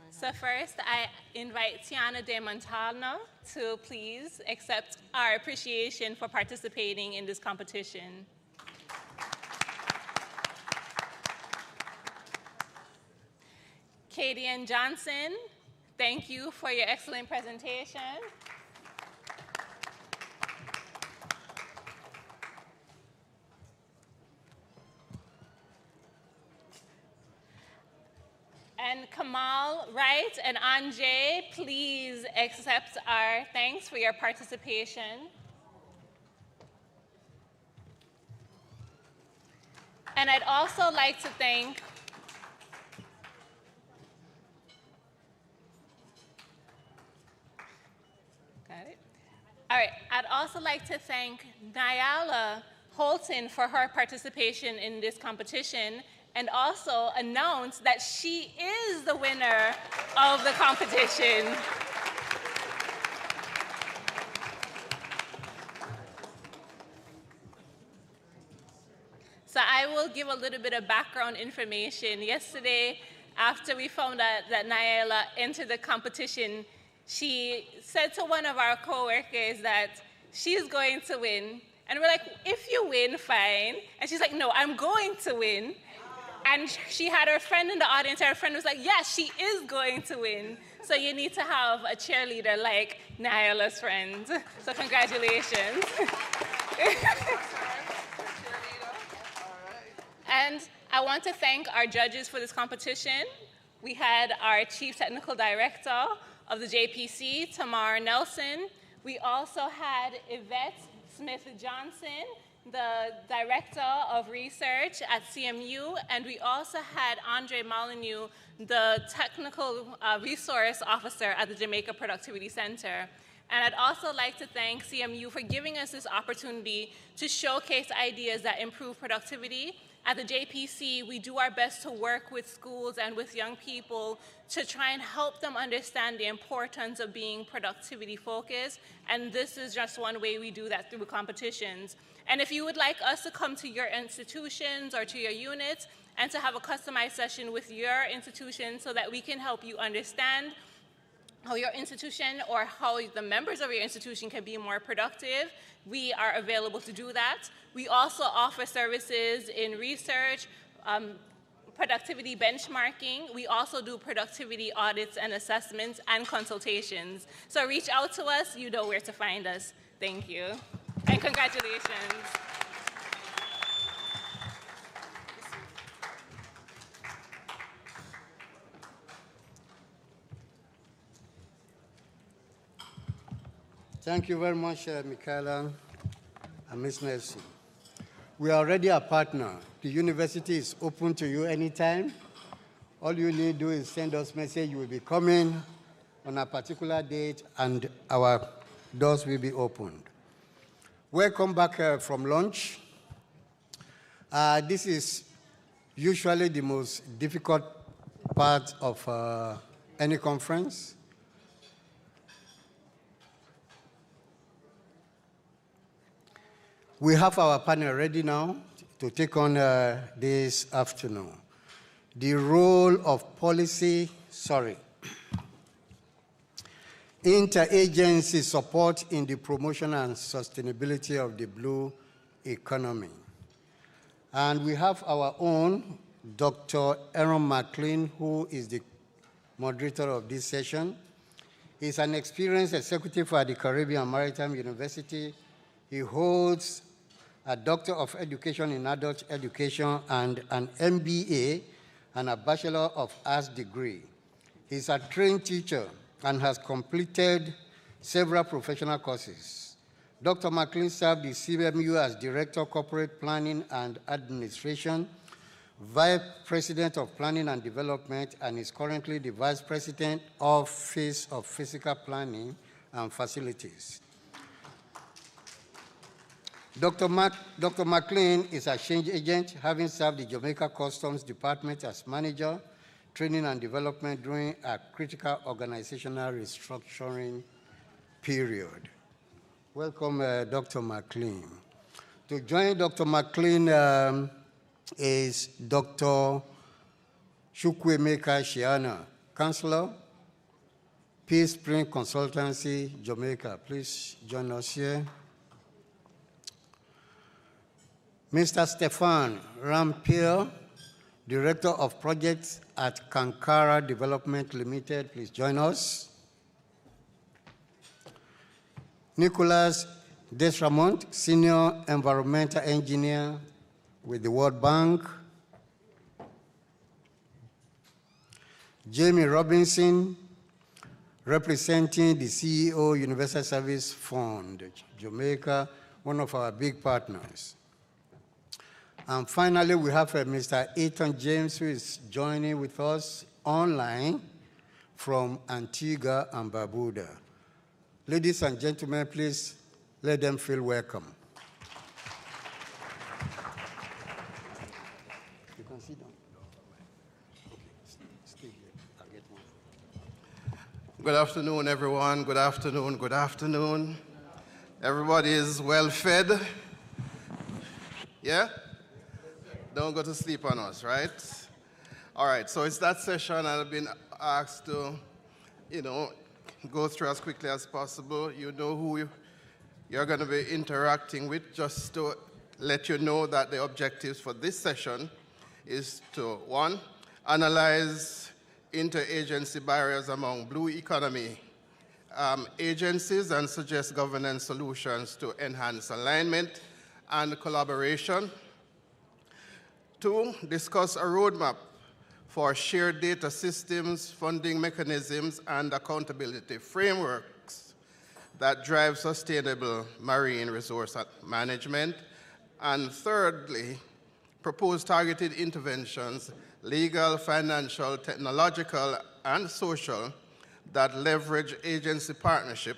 So first, I invite Tiana de Montano to please accept our appreciation for participating in this competition. Katie Ann Johnson, thank you for your excellent presentation. And Kamal Wright and Anjay, please accept our thanks for your participation. And I'd also like to thank All right, I'd also like to thank Nyala Holton for her participation in this competition, and also announce that she is the winner of the competition. So I will give a little bit of background information. Yesterday, after we found out that Nyala entered the competition, she said to one of our coworkers that she's going to win. And we're like, if you win, fine. And she's like, no, I'm going to win. And she had her friend in the audience, and her friend was like, yes, she is going to win. So you need to have a cheerleader like Nyala's friend. So congratulations. And I want to thank our judges for this competition. We had our Chief Technical Director of the JPC, Tamar Nelson. We also had Yvette Smith-Johnson, the Director of Research at CMU, and we also had Andre Molyneux, the Technical Resource Officer at the Jamaica Productivity Center. And I'd also like to thank CMU for giving us this opportunity to showcase ideas that improve productivity. At the JPC, we do our best to work with schools and with young people to try and help them understand the importance of being productivity focused. And this is just one way we do that, through competitions. And if you would like us to come to your institutions or to your units and to have a customized session with your institution so that we can help you understand how your institution or how the members of your institution can be more productive, we are available to do that. We also offer services in research, productivity benchmarking. We also do productivity audits and assessments and consultations. So reach out to us, you know where to find us. Thank you. And congratulations. Thank you very much, Michaela and Ms. Nelson. We are already a partner. The university is open to you anytime. All you need to do is send us a message. You will be coming on a particular date, and our doors will be opened. Welcome back from lunch. This is usually the most difficult part of any conference. We have our panel ready now to take on this afternoon. The role of interagency support in the promotion and sustainability of the blue economy. And we have our own Dr. Aaron McLean, who is the moderator of this session. He's an experienced executive at the Caribbean Maritime University. He holds a Doctor of Education in Adult Education and an MBA and a Bachelor of Arts degree. He's a trained teacher and has completed several professional courses. Dr. McLean served the CMU as Director of Corporate Planning and Administration, Vice President of Planning and Development, and is currently the Vice President, Office of Physical Planning and Facilities. Dr. McLean is a change agent, having served the Jamaica Customs Department as manager, training and development during a critical organizational restructuring period. Welcome, Dr. McLean. To join Dr. McLean is Dr. Chukwuemeka Shiana, Counselor, Peace Spring Consultancy, Jamaica. Please join us here. Mr. Stefan Rampier, Director of Projects at Kankara Development Limited. Please join us. Nicholas Desramont, Senior Environmental Engineer with the World Bank. Jamie Robinson, representing the CEO Universal Service Fund, Jamaica, one of our big partners. And finally, we have Mr. Ethan James, who is joining with us online from Antigua and Barbuda. Ladies and gentlemen, please let them feel welcome. You can sit down. Okay, stay here. I'll get one. Good afternoon, everyone. Good afternoon. Good afternoon. Everybody is well fed. Yeah? Don't go to sleep on us, right? All right, so it's that session. I've been asked to, go through as quickly as possible. You know who you're going to be interacting with, just to let you know that the objectives for this session is to, one, analyze interagency barriers among blue economy agencies and suggest governance solutions to enhance alignment and collaboration. Two, discuss a roadmap for shared data systems, funding mechanisms, and accountability frameworks that drive sustainable marine resource management. And thirdly, propose targeted interventions, legal, financial, technological, and social, that leverage agency partnership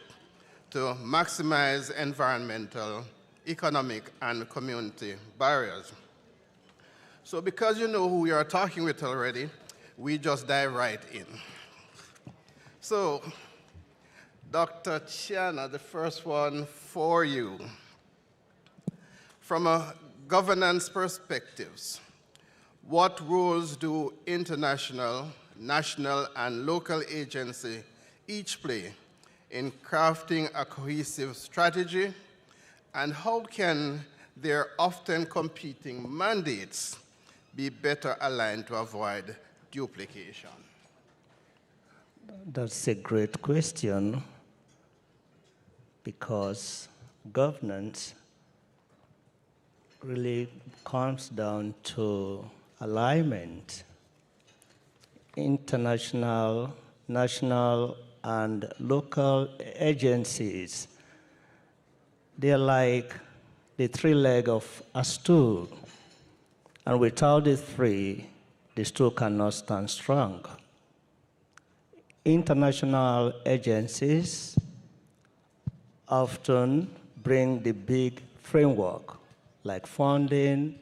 to maximize environmental, economic, and community barriers. So because you know who we are talking with already, we just dive right in. So, Dr. Chiana, the first one for you. From a governance perspectives, what roles do international, national, and local agencies each play in crafting a cohesive strategy, and how can their often competing mandates be better aligned to avoid duplication? That's a great question, because governance really comes down to alignment. International, national, and local agencies, they're like the three legs of a stool. And without the three, the stool cannot stand strong. International agencies often bring the big framework, like funding,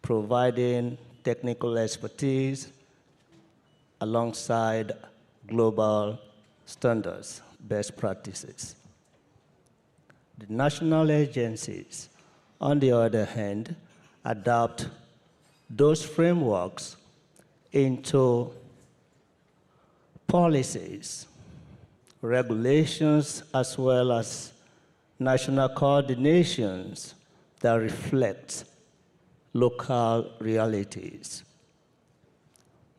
providing technical expertise, alongside global standards, best practices. The national agencies, on the other hand, adopt those frameworks into policies, regulations, as well as national coordinations that reflect local realities.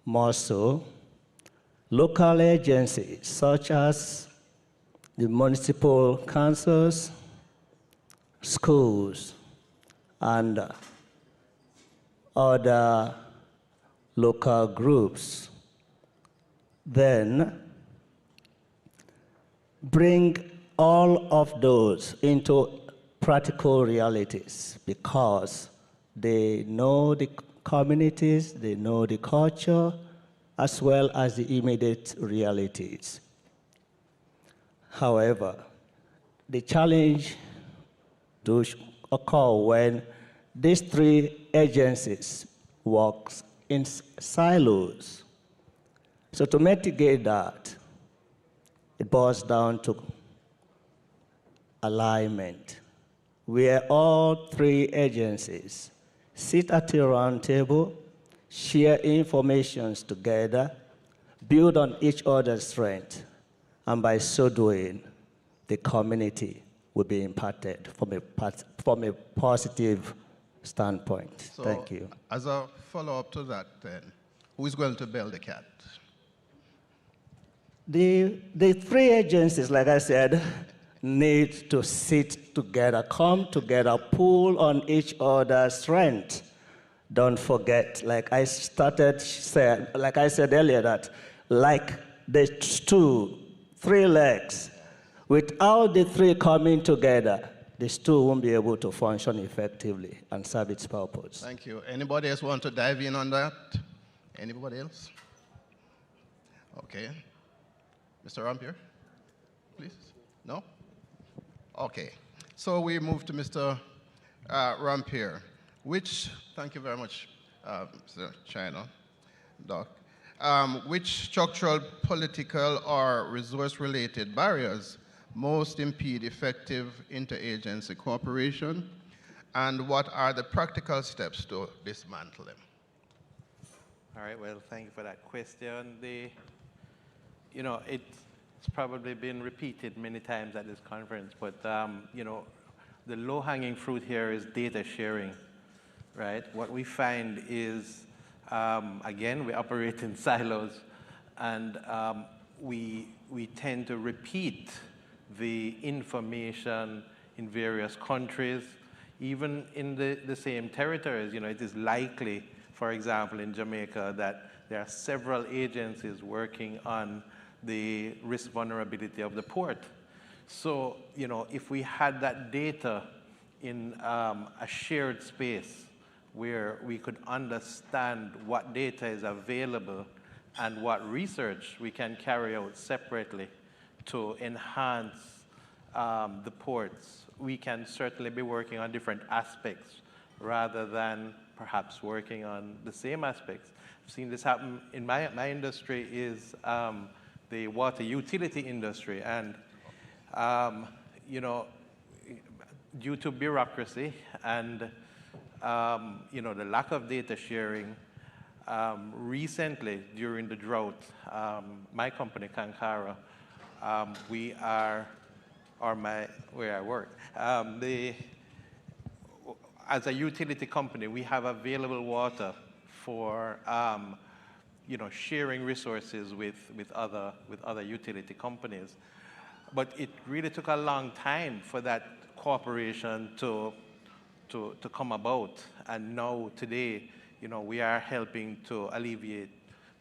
More so, local agencies such as the municipal councils, schools, and other local groups. Then bring all of those into practical realities, because they know the communities, they know the culture, as well as the immediate realities. However, the challenge does occur when these three agencies work in silos. So to mitigate that, it boils down to alignment, where all three agencies sit at a round table, share information together, build on each other's strength, and by so doing, the community will be impacted from a positive standpoint. So, thank you. As a follow-up to that, then, who is going to bail the cat? The three agencies, like I said, need to sit together, come together, pull on each other's strength. Don't forget, like I said earlier, that like the three legs, without the three coming together, the stool won't be able to function effectively and serve its purpose. Thank you. Anybody else want to dive in on that? Anybody else? Okay. Mr. Rampier, please? No? Okay. So we move to Mr. Rampier, thank you very much, Mr. China, Doc. Which structural, political, or resource-related barriers most impede effective interagency cooperation, and what are the practical steps to dismantle them? All right, well, thank you for that question. It's probably been repeated many times at this conference, but the low-hanging fruit here is data sharing, right? What we find is, again, we operate in silos, and we tend to repeat the information in various countries, even in the same territories. It is likely, for example, in Jamaica, that there are several agencies working on the risk vulnerability of the port. So, if we had that data in a shared space where we could understand what data is available and what research we can carry out separately to enhance the ports, we can certainly be working on different aspects rather than perhaps working on the same aspects. I've seen this happen in my industry is the water utility industry, and due to bureaucracy and the lack of data sharing, recently during the drought, my company Kankara, where I work, as a utility company, we have available water for sharing resources with other utility companies. But it really took a long time for that cooperation to come about. And now today, we are helping to alleviate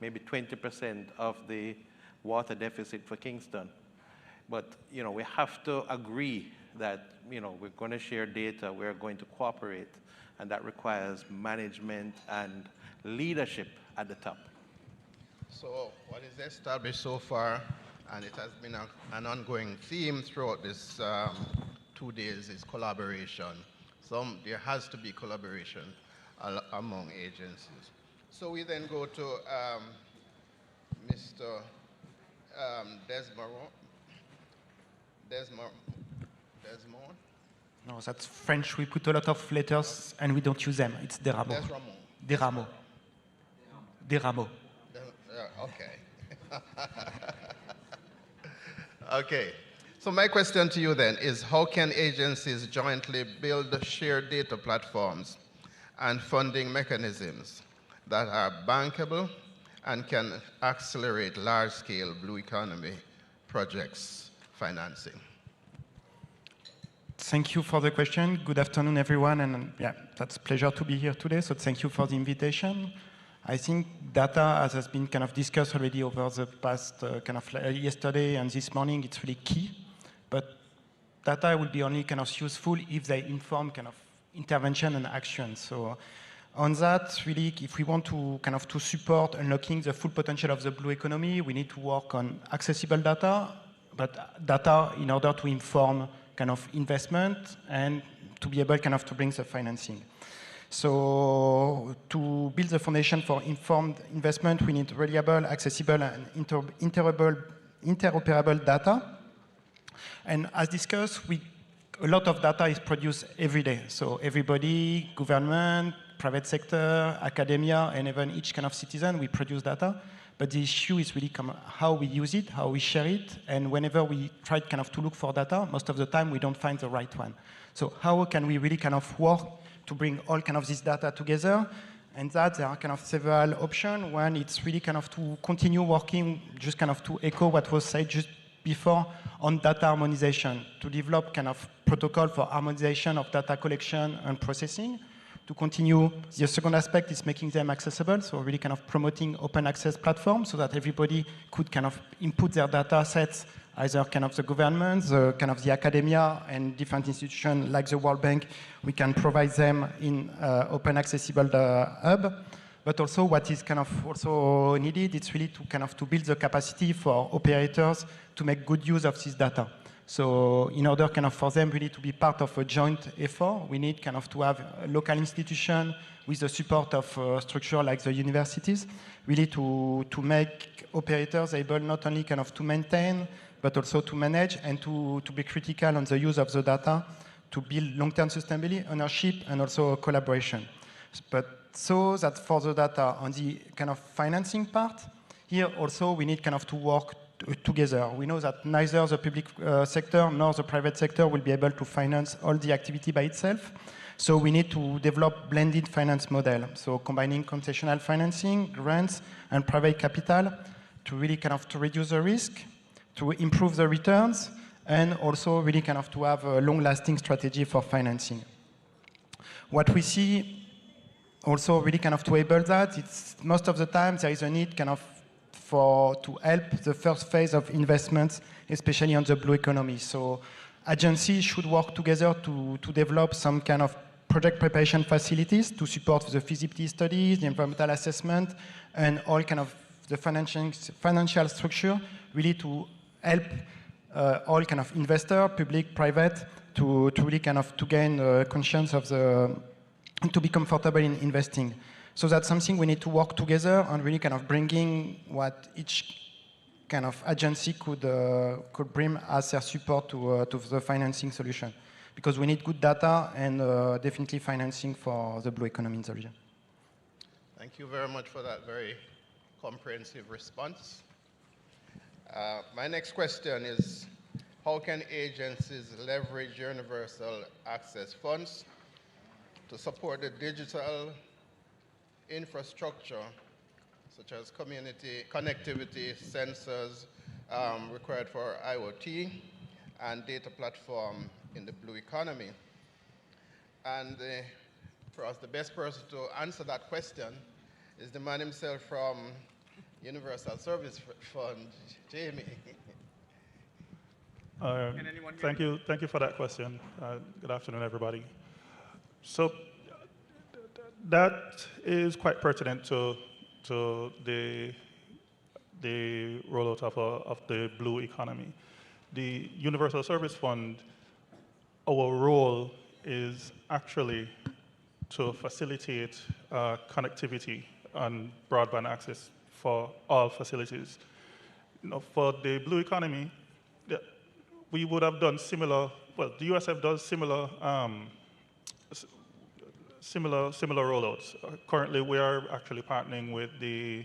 maybe 20% of the water deficit for Kingston. But we have to agree that we're going to share data, we're going to cooperate, and that requires management and leadership at the top. So what is established so far, and it has been an ongoing theme throughout this 2 days, is collaboration. There has to be collaboration among agencies. So we then go to Mr. Desmond. No, that's French. We put a lot of letters and we don't use them. It's Desrameaux. Desrameaux. Desrameaux. Okay. Okay. So my question to you then is, how can agencies jointly build shared data platforms and funding mechanisms that are bankable and can accelerate large-scale blue economy projects financing? Thank you for the question. Good afternoon, everyone. And yeah, that's a pleasure to be here today. So thank you for the invitation. I think data, as has been kind of discussed already over the past yesterday and this morning, it's really key. But data will be only kind of useful if they inform kind of intervention and action. So on that, really, if we want to kind of to support unlocking the full potential of the blue economy, we need to work on accessible data, but data in order to inform kind of investment and to be able kind of to bring the financing. So to build the foundation for informed investment, we need reliable, accessible, and interoperable data. And as discussed, a lot of data is produced every day. So everybody, government, private sector, academia, and even each kind of citizen, we produce data. But the issue is really how we use it, how we share it, and whenever we try kind of to look for data, most of the time we don't find the right one. So how can we really kind of work to bring all kind of this data together? And that there are kind of several options. One, it's really kind of to continue working, just kind of to echo what was said just before on data harmonization, to develop kind of protocol for harmonization of data collection and processing. To continue, the second aspect is making them accessible, so really kind of promoting open access platforms so that everybody could kind of input their data sets, either kind of the government, the academia, and different institutions like the World Bank. We can provide them in open accessible hub. But also what is kind of also needed, it's really to kind of to build the capacity for operators to make good use of this data. So in order kind of for them really to be part of a joint effort, we need kind of to have a local institution with the support of structure like the universities, really to make operators able not only kind of to maintain, but also to manage and to be critical on the use of the data to build long-term sustainability, ownership, and also collaboration. But so that for the data on the kind of financing part, here also we need kind of to work together. We know that neither the public sector nor the private sector will be able to finance all the activity by itself. So we need to develop blended finance model. So combining concessional financing, grants, and private capital to really kind of to reduce the risk, to improve the returns, and also really kind of to have a long-lasting strategy for financing. What we see also really kind of to enable that, it's most of the time there is a need kind of to help the first phase of investments, especially on the blue economy. So agencies should work together to develop some kind of project preparation facilities to support the feasibility studies, the environmental assessment, and all kind of the financial structure, really to help all kind of investor, public, private, to really kind of to gain conscience of to be comfortable in investing. So that's something we need to work together on really kind of bringing what each kind of agency could bring as their support to the financing solution. Because we need good data and definitely financing for the blue economy in the region. Thank you very much for that very comprehensive response. My next question is, how can agencies leverage universal access funds to support the digital infrastructure, such as community connectivity, sensors required for IoT, and data platform in the blue economy? And for us, the best person to answer that question is the man himself from Universal Service Fund, Jamie. Thank you for that question. Good afternoon, everybody. So that is quite pertinent to the rollout of the blue economy. The Universal Service Fund, our role is actually to facilitate connectivity and broadband access for all facilities. You know, for the blue economy, we would have done similar. Well, the USF does similar rollouts. Currently, we are actually partnering with the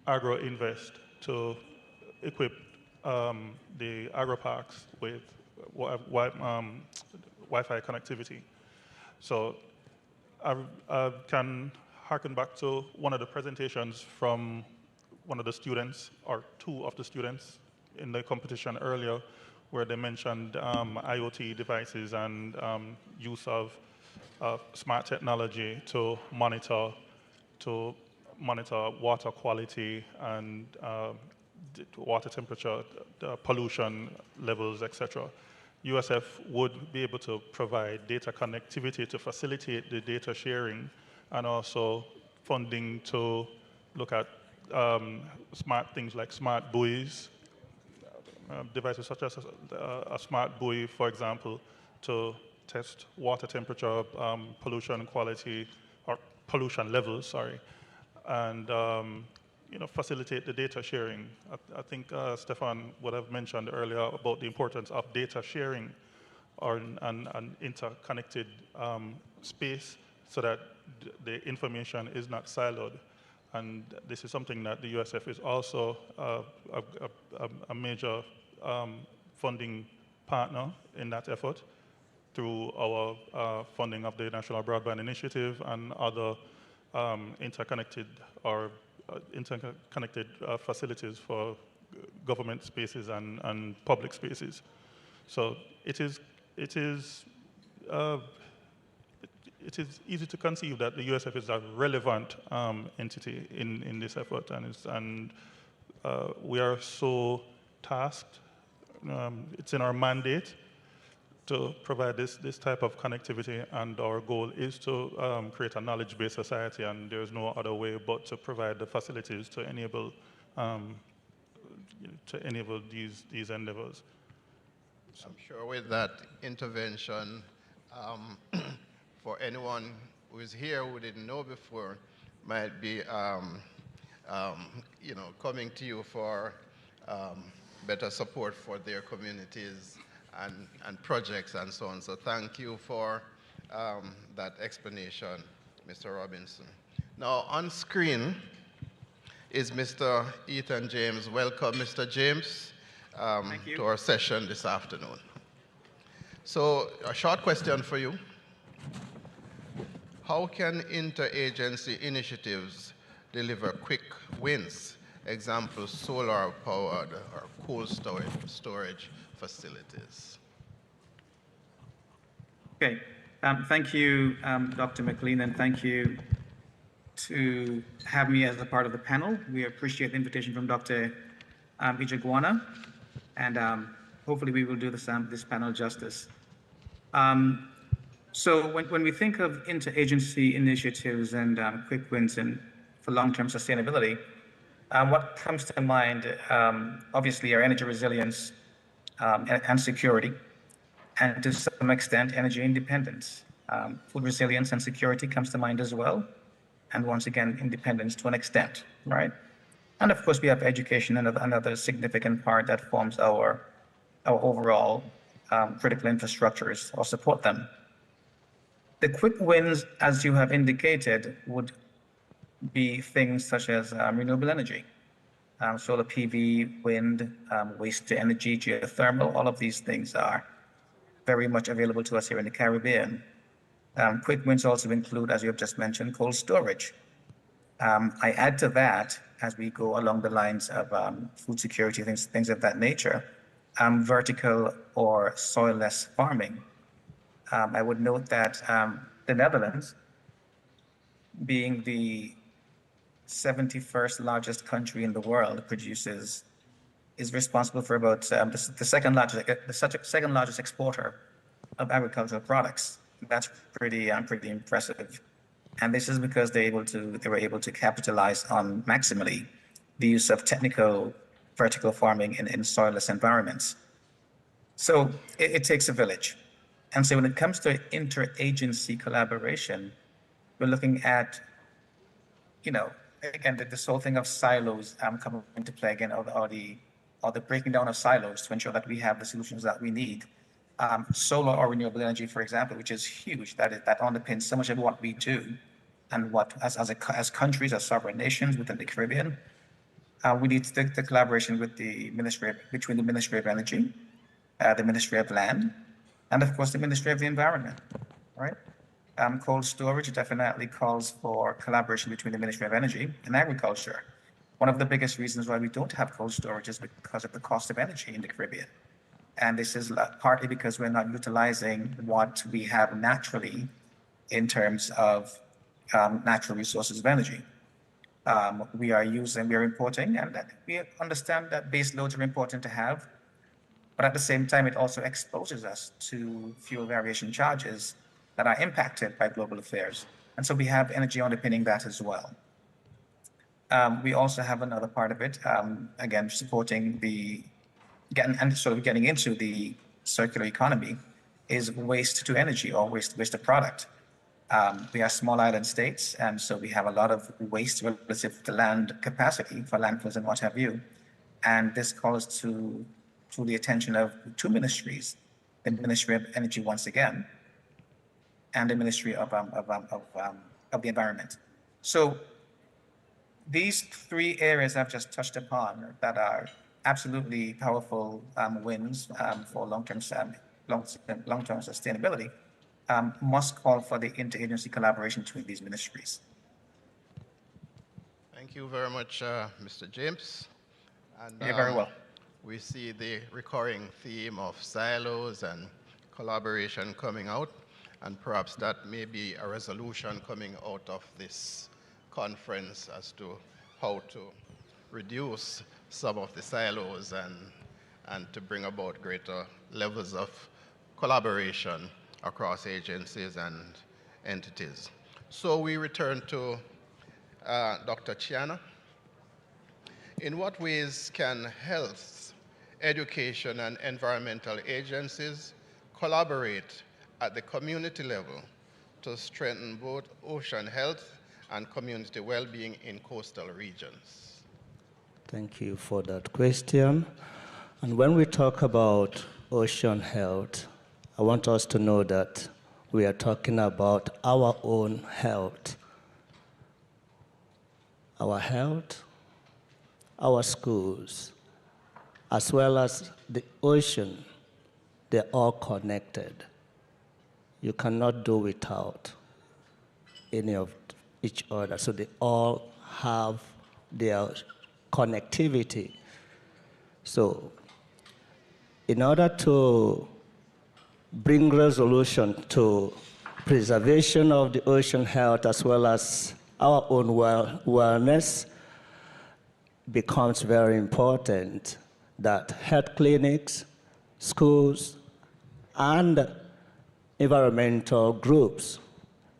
Agro Invest to equip the agro parks with Wi-Fi connectivity. So I can harken back to one of the presentations from one of the students, or two of the students in the competition earlier, where they mentioned IoT devices and use of smart technology to monitor, to monitor water quality and water temperature, pollution levels, etc. USF would be able to provide data connectivity to facilitate the data sharing, and also funding to look at things like smart buoys, devices such as a smart buoy, for example, to test water temperature, pollution quality, or pollution levels, sorry, and facilitate the data sharing. I think Stefan would have mentioned earlier about the importance of data sharing or an interconnected space so that the information is not siloed. And this is something that the USF is also a major funding partner in that effort through our funding of the National Broadband Initiative and other interconnected facilities for government spaces and public spaces. So it is easy to conceive that the USF is a relevant entity in this effort, and we are so tasked. It's in our mandate to provide this type of connectivity, and our goal is to create a knowledge-based society, and there's no other way but to provide the facilities to enable these endeavors. I'm sure with that intervention, for anyone who is here who didn't know before, might be coming to you for better support for their communities and projects and so on. So thank you for that explanation, Mr. Robinson. Now on screen is Mr. Ethan James. Welcome, Mr. James, to our session this afternoon. So a short question for you. How can interagency initiatives deliver quick wins? Example, solar-powered or cold storage facilities. Okay, thank you, Dr. McLean, and thank you to have me as a part of the panel. We appreciate the invitation from Dr. Ijagwana, and hopefully we will do this panel justice. So when we think of interagency initiatives and quick wins for long-term sustainability, what comes to mind, obviously, are energy resilience and security, and to some extent, energy independence. Food resilience and security comes to mind as well, and once again, independence to an extent, right? And of course, we have education, another significant part that forms our overall critical infrastructures or support them. The quick wins, as you have indicated, would be things such as renewable energy, solar PV, wind, waste to energy, geothermal. All of these things are very much available to us here in the Caribbean. Quick wins also include, as you have just mentioned, cold storage. I add to that, as we go along the lines of food security, things of that nature, vertical or soil-less farming. I would note that the Netherlands, being the 71st largest country in the world, is responsible for about the second largest exporter of agricultural products. That's pretty impressive, and this is because they were able to capitalize on maximally the use of technical vertical farming in soilless environments. So it takes a village. And so when it comes to interagency collaboration, we're looking at, again, this whole thing of silos coming into play again, or the breaking down of silos to ensure that we have the solutions that we need. Solar or renewable energy, for example, which is huge, that underpins so much of what we do, and what, as countries, as sovereign nations within the Caribbean, we need the collaboration with between the Ministry of Energy, the Ministry of Land, and of course the Ministry of the Environment, right? Cold storage definitely calls for collaboration between the Ministry of Energy and Agriculture. One of the biggest reasons why we don't have cold storage is because of the cost of energy in the Caribbean. And this is partly because we're not utilizing what we have naturally in terms of natural resources of energy. we are importing, and that we understand that base loads are important to have. But at the same time, it also exposes us to fuel variation charges that are impacted by global affairs. And so we have energy underpinning that as well. We also have another part of it, again, supporting getting into the circular economy is waste to energy or waste to product. We are small island states, and so we have a lot of waste relative to land capacity for landfills and what have you. And this calls to the attention of two ministries, the Ministry of Energy once again, and the Ministry of the Environment. So these three areas I've just touched upon that are absolutely powerful wins for long-term sustainability must call for the interagency collaboration between these ministries. Thank you very much, Mr. James. And, You're very well. We see the recurring theme of silos and collaboration coming out, and perhaps that may be a resolution coming out of this conference as to how to reduce some of the silos and to bring about greater levels of collaboration across agencies and entities. So we return to Dr. Chiana. In what ways can health, education, and environmental agencies collaborate at the community level to strengthen both ocean health and community well-being in coastal regions? Thank you for that question. And when we talk about ocean health, I want us to know that we are talking about our own health. Our health, our schools, as well as the ocean, they're all connected. You cannot do without any of each other. So they all have their connectivity. So in order to bring resolution to preservation of the ocean health as well as our own wellness, becomes very important that health clinics, schools, and environmental groups,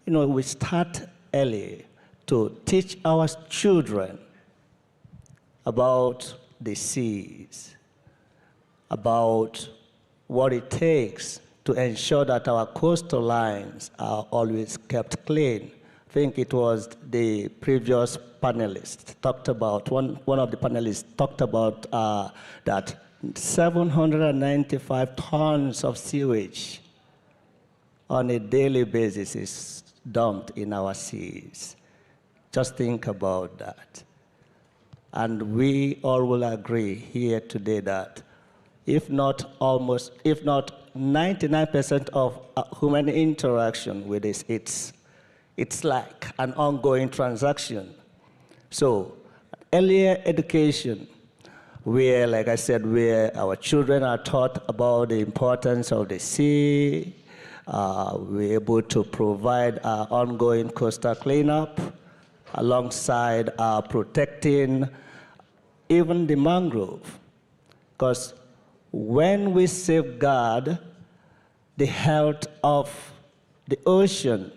we start early to teach our children about the seas, about what it takes to ensure that our coastal lines are always kept clean. I think it was the previous panelist talked about, one of the panelists talked about that 795 tons of sewage on a daily basis is dumped in our seas. Just think about that. And we all will agree here today that if not 99% of human interaction with this, it's like an ongoing transaction. So earlier education, where, like I said, where our children are taught about the importance of the sea, we're able to provide ongoing coastal cleanup alongside protecting even the mangrove. Because when we safeguard the health of the ocean,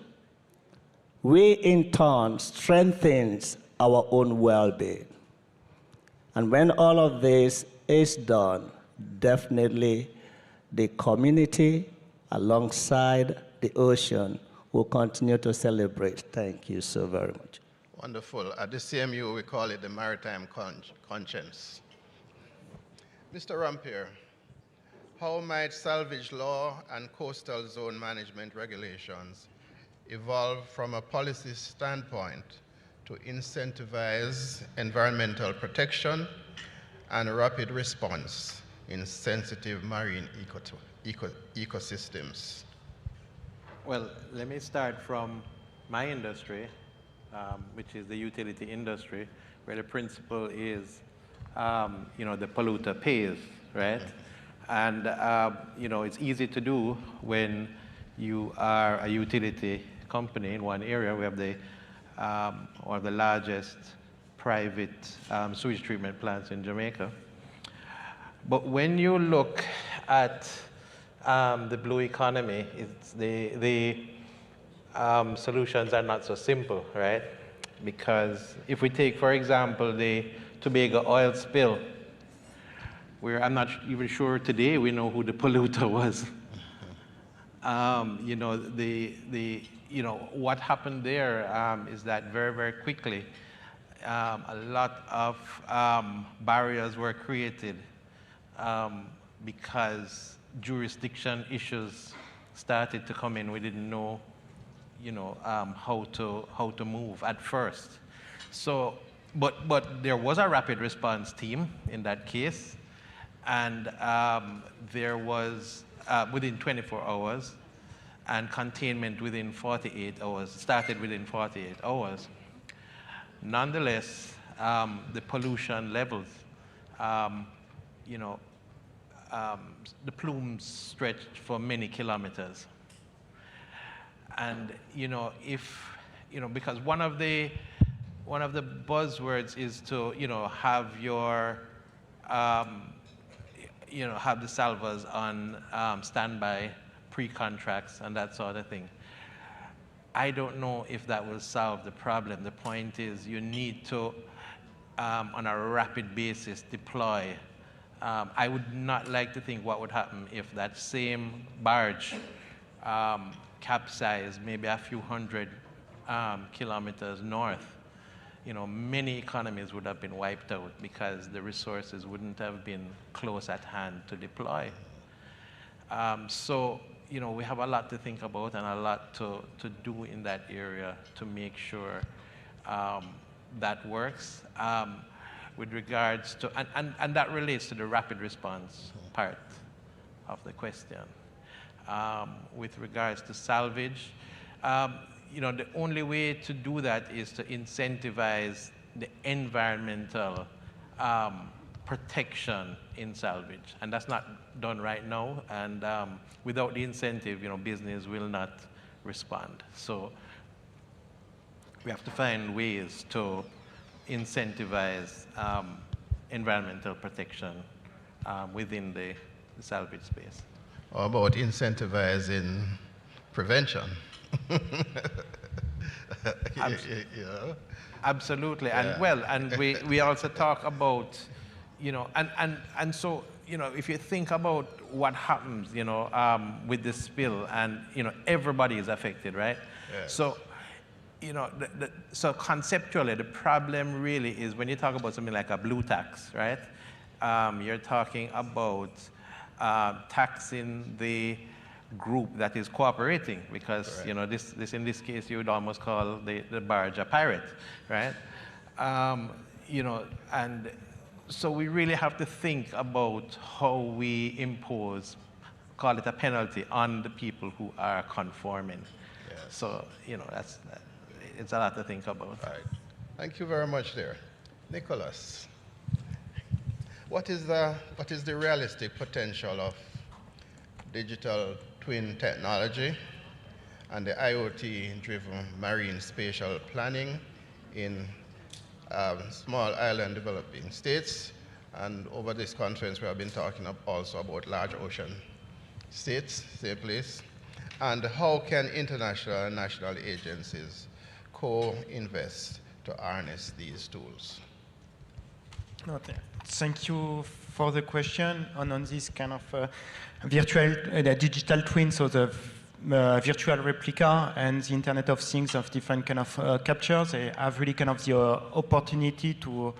we in turn strengthens our own well-being. And when all of this is done, definitely the community alongside the ocean will continue to celebrate. Thank you so very much. Wonderful. At the CMU, we call it the maritime conscience. Mr. Rampier, how might salvage law and coastal zone management regulations evolve from a policy standpoint to incentivize environmental protection and rapid response in sensitive marine ecosystems? Well, let me start from my industry, which is the utility industry, where the principle is, the polluter pays, right? And, it's easy to do when you are a utility company in one area. We have one of the largest private sewage treatment plants in Jamaica. But when you look at the blue economy, the solutions are not so simple, right? Because if we take, for example, the Tobago oil spill, where I'm not even sure today we know who the polluter was. You know, what happened there is that very, very quickly, a lot of barriers were created because jurisdiction issues started to come in. We didn't know, you know, how to move at first. So, but there was a rapid response team in that case, and there was within 24 hours, and containment within 48 hours. Started within 48 hours. Nonetheless, the pollution levels, you know, the plumes stretched for many kilometers. And, you know, because one of the buzzwords is to, you know, have your, you know, have the salvors on standby, pre-contracts and that sort of thing. I don't know if that will solve the problem. The point is you need to, on a rapid basis, deploy. I would not like to think what would happen if that same barge capsized maybe a few hundred kilometers north. You know, many economies would have been wiped out because the resources wouldn't have been close at hand to deploy. So, you know, we have a lot to think about and a lot to do in that area to make sure that works. With regards to, and that relates to the rapid response part of the question. With regards to salvage, you know, the only way to do that is to incentivize the environmental protection in salvage, and that's not done right now. And without the incentive, you know, business will not respond. So we have to find ways to incentivize environmental protection within the salvage space. How about incentivizing prevention? Absolutely, Yeah. and well, and we also talk about, you know, and so, you know, if you think about what happens, you know, with the spill, and, you know, everybody is affected, right? Yes. So, you know, so conceptually, the problem really is when you talk about something like a blue tax, right? You're talking about taxing the group that is cooperating, because correct. You know, this in this case you would almost call the barge a pirate, right? You know, and so we really have to think about how we impose, call it a penalty, on the people who are conforming. Yes. So, you know, it's a lot to think about. All right. Thank you very much there. Nicholas, what is the realistic potential of digital twin technology and the IoT-driven marine spatial planning in small island developing states? And over this conference, we have been talking also about large ocean states, same place. And how can international and national agencies co-invest to harness these tools? Okay. Thank you for the question on this kind of virtual, digital twin, so the virtual replica and the Internet of Things of different kind of captures. They have really kind of the opportunity to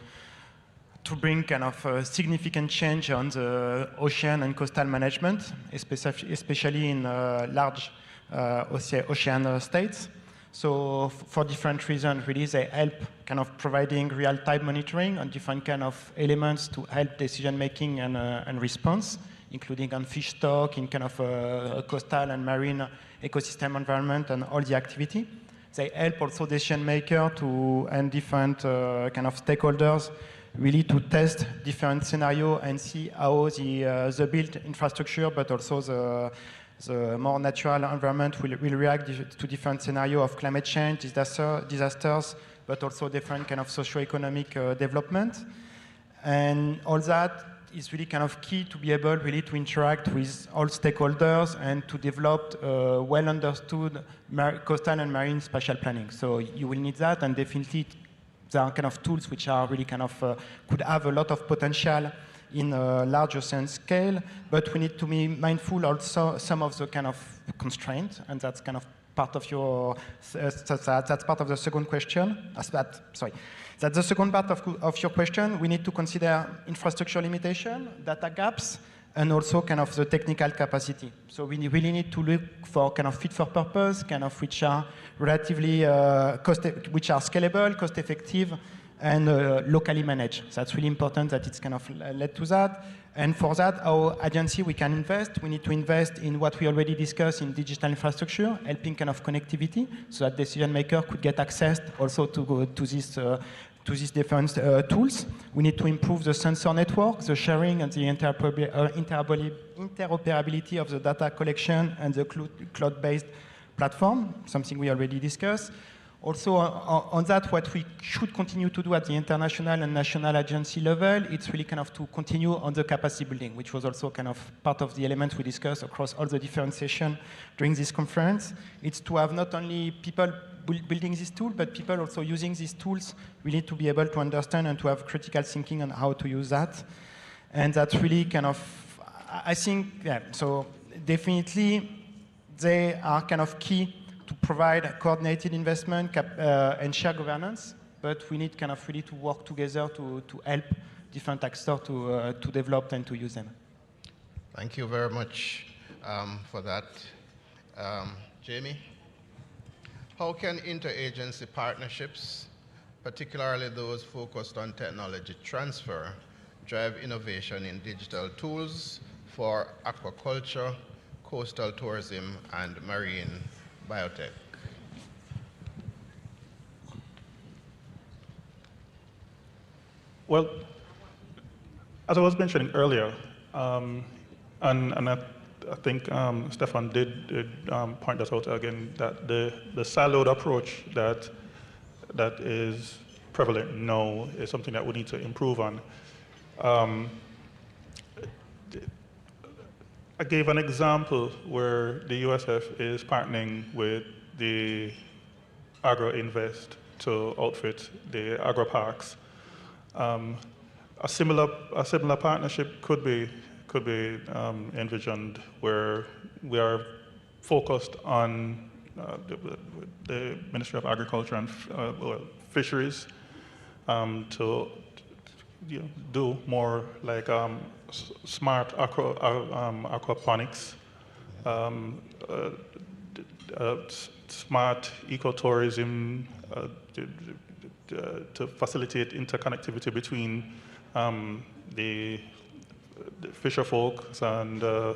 bring kind of significant change on the ocean and coastal management, especially in large ocean states. So for different reasons, really, they help kind of providing real-time monitoring on different kind of elements to help decision-making and response, including on fish stock, in kind of a coastal and marine ecosystem environment and all the activity. They help also decision-maker and different kind of stakeholders really to test different scenarios and see how the built infrastructure, but also the more natural environment will react to different scenarios of climate change, disasters, but also different kind of socio-economic development. And all that is really kind of key to be able really to interact with all stakeholders and to develop well understood coastal and marine spatial planning. So you will need that, and definitely there are kind of tools which are really kind of could have a lot of potential in a large ocean scale, but we need to be mindful also some of the kind of constraints, and that's kind of part of your, that's part of the second question. That's the second part of your question. We need to consider infrastructure limitation, data gaps, and also kind of the technical capacity. So we really need to look for kind of fit for purpose, kind of which are relatively which are scalable, cost effective, and locally managed. So that's really important that it's kind of led to that. And for that, our agency, we can invest. We need to invest in what we already discussed in digital infrastructure, helping kind of connectivity, so that decision maker could get access also to these different tools. We need to improve the sensor network, the sharing, and the interoperability of the data collection and the cloud-based platform, something we already discussed. Also, on that, what we should continue to do at the international and national agency level, it's really kind of to continue on the capacity building, which was also kind of part of the elements we discussed across all the different sessions during this conference. It's to have not only people building this tool, but people also using these tools. We need to be able to understand and to have critical thinking on how to use that. And that's really kind of, I think, yeah, so definitely they are kind of key to provide coordinated investment and share governance, but we need kind of really to work together to help different actors to develop and to use them. Thank you very much for that. Jamie? How can interagency partnerships, particularly those focused on technology transfer, drive innovation in digital tools for aquaculture, coastal tourism, and marine biotech? Well, as I was mentioning earlier, and I think Stefan did point that out again, that the siloed approach that is prevalent now is something that we need to improve on. I gave an example where the USF is partnering with the Agro-Invest to outfit the agro parks. A similar partnership could be envisioned where we are focused on the Ministry of Agriculture and Fisheries to do more like smart aquaponics, smart ecotourism to facilitate interconnectivity between the fisher folks and the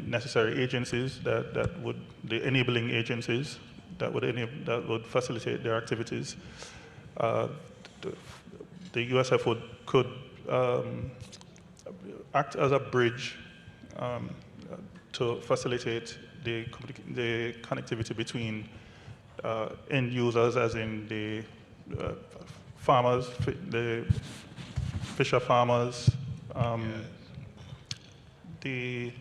necessary agencies the enabling agencies that would facilitate their activities. The USF could act as a bridge to facilitate the connectivity between end users, as in the farmers, the fisher farmers, the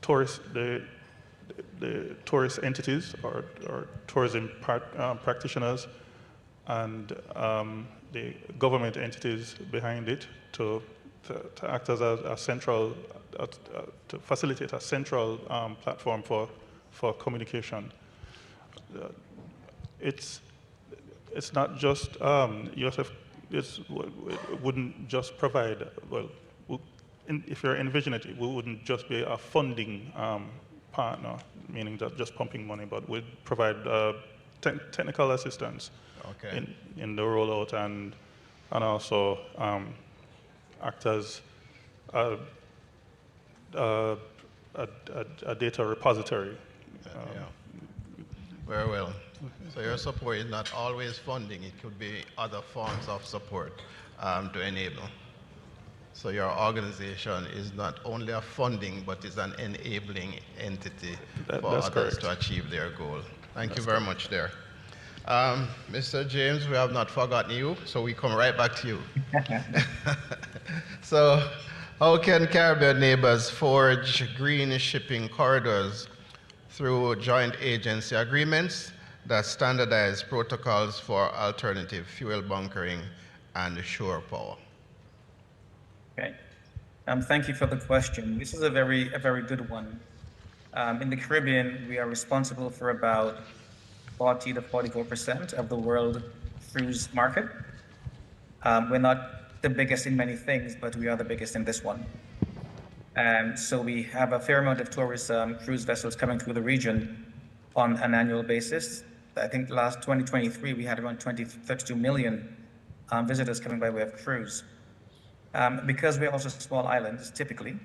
tourist entities or tourism practitioners, and the government entities behind it to act as a central, to facilitate a central platform for communication. It's not just USF. Wouldn't just provide. Well, if you're envisioning it, we wouldn't just be a funding partner, meaning that just pumping money, but we'd provide technical assistance in the rollout and also act as a data repository. Very well. So your support is not always funding, it could be other forms of support to enable. So your organization is not only a funding, but is an enabling entity for others to achieve their goal. Thank you very much there. Mr. James, we have not forgotten you, so we come right back to you. So, how can Caribbean neighbors forge green shipping corridors through joint agency agreements that standardize protocols for alternative fuel bunkering and shore power? Okay. Thank you for the question. This is a very good one. In the Caribbean, we are responsible for about 40 to 44% of the world cruise market. We're not the biggest in many things, but we are the biggest in this one. So we have a fair amount of tourist cruise vessels coming through the region on an annual basis. I think last 2023, we had around 32 million visitors coming by way of cruise. Because we're also small islands, typically,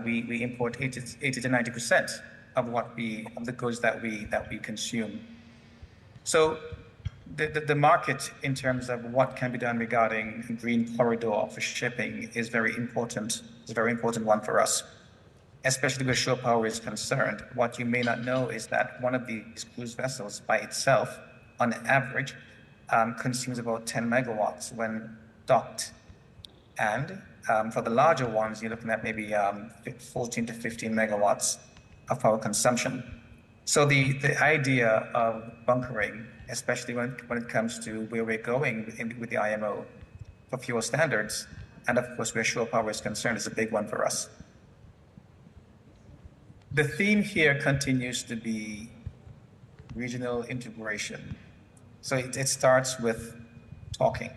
we import 80 to 90% of the goods that we consume. So the market in terms of what can be done regarding a green corridor for shipping is very important. It's a very important one for us, especially where shore power is concerned. What you may not know is that one of these cruise vessels by itself, on average, consumes about 10 megawatts when docked. And for the larger ones, you're looking at maybe 14 to 15 megawatts of power consumption. So the idea of bunkering, especially when it comes to where we're going with the IMO for fuel standards, and of course where shore power is concerned, is a big one for us. The theme here continues to be regional integration. So it starts with talking.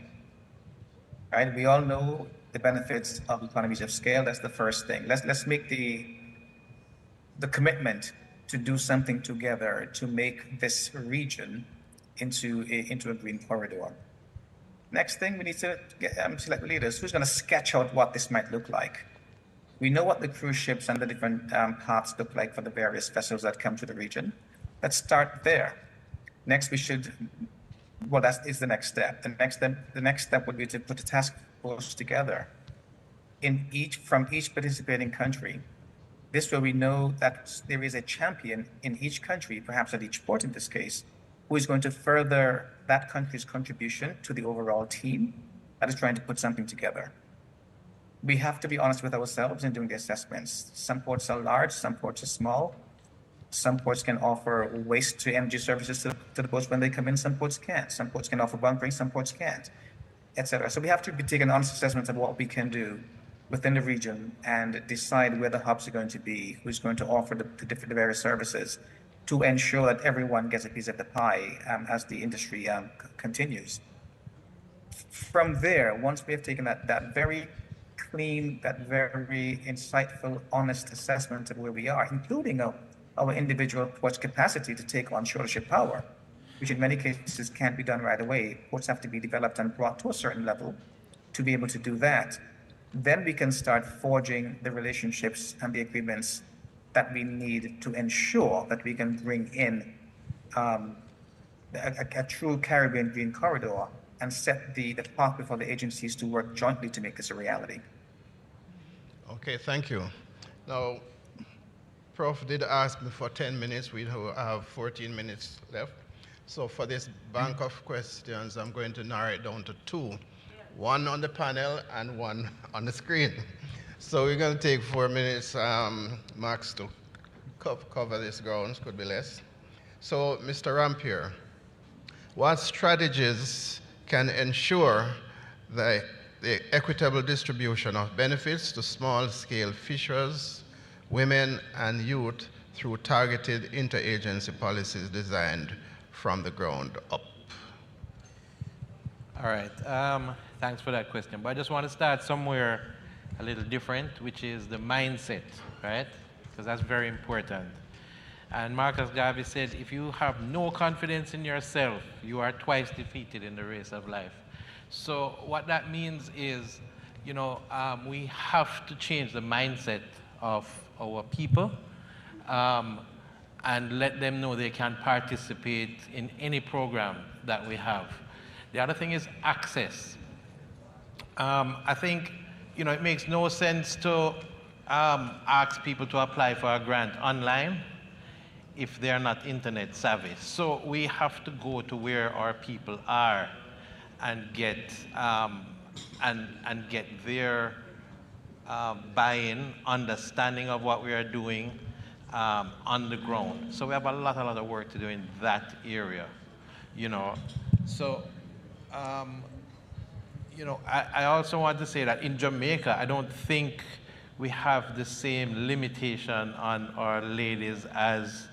Right? We all know the benefits of economies of scale. That's the first thing. Let's make the commitment to do something together to make this region into a green corridor. Next thing, we need to select leaders. Who's going to sketch out what this might look like? We know what the cruise ships and the different paths look like for the various vessels that come to the region. Let's start there. Next, we should. Well, that is the next step. The next step would be to put a task force together from each participating country. This way we know that there is a champion in each country, perhaps at each port in this case, who is going to further that country's contribution to the overall team that is trying to put something together. We have to be honest with ourselves in doing the assessments. Some ports are large, some ports are small. Some ports can offer waste to energy services to the boats when they come in, some ports can't. Some ports can offer bunkering, some ports can't, etc. So we have to be taking honest assessments of what we can do within the region and decide where the hubs are going to be, who's going to offer the various services to ensure that everyone gets a piece of the pie as the industry continues. From there, once we have taken that very clean, that very insightful, honest assessment of where we are, including our individual ports' capacity to take on shore ship power, which in many cases can't be done right away. Ports have to be developed and brought to a certain level to be able to do that. Then we can start forging the relationships and the agreements that we need to ensure that we can bring in a true Caribbean green corridor and set the pathway for the agencies to work jointly to make this a reality. Okay, thank you. Now, Prof did ask me for 10 minutes. We have 14 minutes left. So for this bank of questions, I'm going to narrow it down to two. One on the panel and one on the screen. So we're going to take 4 minutes max to cover this grounds, could be less. So Mr. Rampier, what strategies can ensure the equitable distribution of benefits to small-scale fishers, women, and youth through targeted interagency policies designed from the ground up? All right. Thanks for that question. But I just want to start somewhere a little different, which is the mindset, right? Because that's very important. And Marcus Garvey said, if you have no confidence in yourself, you are twice defeated in the race of life. So what that means is, you know, we have to change the mindset of our people and let them know they can participate in any program that we have. The other thing is access. I think you know, it makes no sense to ask people to apply for a grant online if they're not internet savvy. So we have to go to where our people are and get get their buy-in, understanding of what we are doing on the ground. So we have a lot of work to do in that area, you know. So, you know, I also want to say that in Jamaica, I don't think we have the same limitation on our ladies as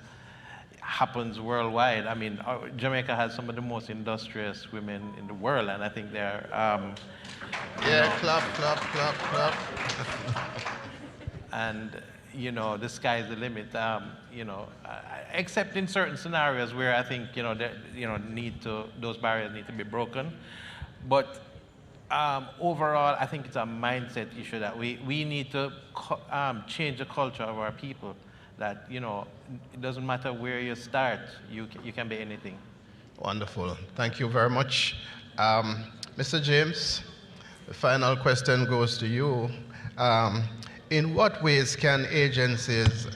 happens worldwide. I mean, Jamaica has some of the most industrious women in the world, and I think they're clap. And you know, the sky's the limit. You know, except in certain scenarios where I think you know those barriers need to be broken. But overall, I think it's a mindset issue that we need to change the culture of our people. That, you know, it doesn't matter where you start, you can be anything. Wonderful. Thank you very much. Mr. James, the final question goes to you. In what ways can agencies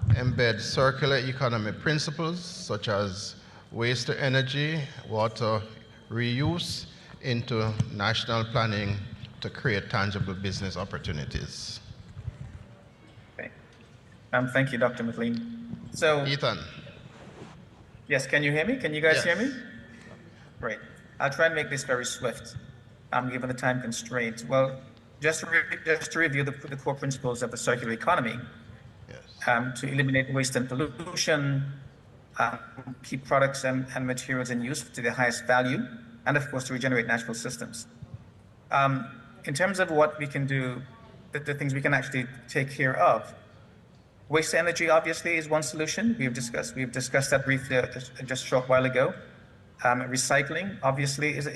embed circular economy principles such as waste to energy, water reuse into national planning to create tangible business opportunities? Thank you, Dr. McLean. So, Ethan. Yes, can you hear me? Can you guys Yes. hear me? Great. I'll try and make this very swift, given the time constraints. Well, just to review the core principles of the circular economy, to eliminate waste and pollution, keep products and materials in use to their highest value, and of course to regenerate natural systems. In terms of what we can do, the things we can actually take care of, waste to energy obviously is one solution. We've discussed that briefly just a short while ago. Recycling obviously is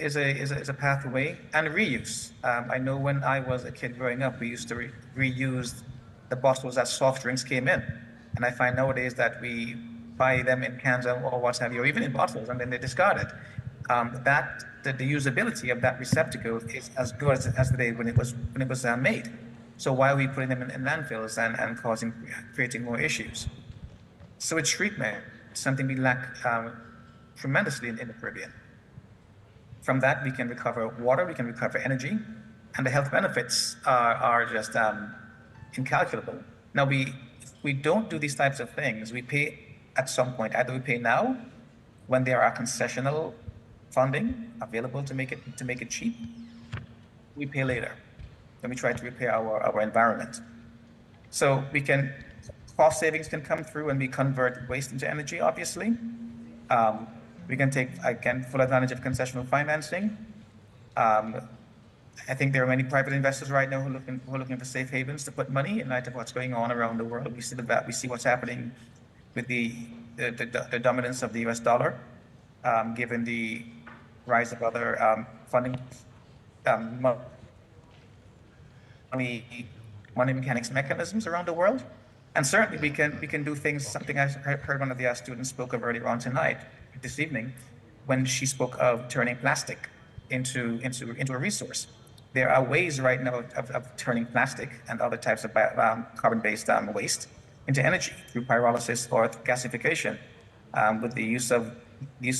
a pathway, and reuse. I know when I was a kid growing up, we used to reuse the bottles that soft drinks came in, and I find nowadays that we buy them in cans or what have you, or even in bottles, and then they're discarded. The usability of that receptacle is as good as the day when it was made. So why are we putting them in landfills and creating more issues? Sewage treatment, something we lack tremendously in the Caribbean. From that, we can recover water, we can recover energy, and the health benefits are just incalculable. Now, if we don't do these types of things, we pay at some point. Either we pay now, when there are concessional funding available to make it cheap, we pay later when we try to repair our environment. So cost savings can come through when we convert waste into energy, obviously. We can take, again, full advantage of concessional financing. I think there are many private investors right now who are looking for safe havens to put money in light of what's going on around the world. We see what's happening with the dominance of the US dollar, given the rise of other funding money mechanics mechanisms around the world. And certainly we can do things, something I heard one of the students spoke of earlier on tonight, this evening, when she spoke of turning plastic into a resource. There are ways right now of turning plastic and other types of carbon-based waste into energy through pyrolysis or gasification, with the use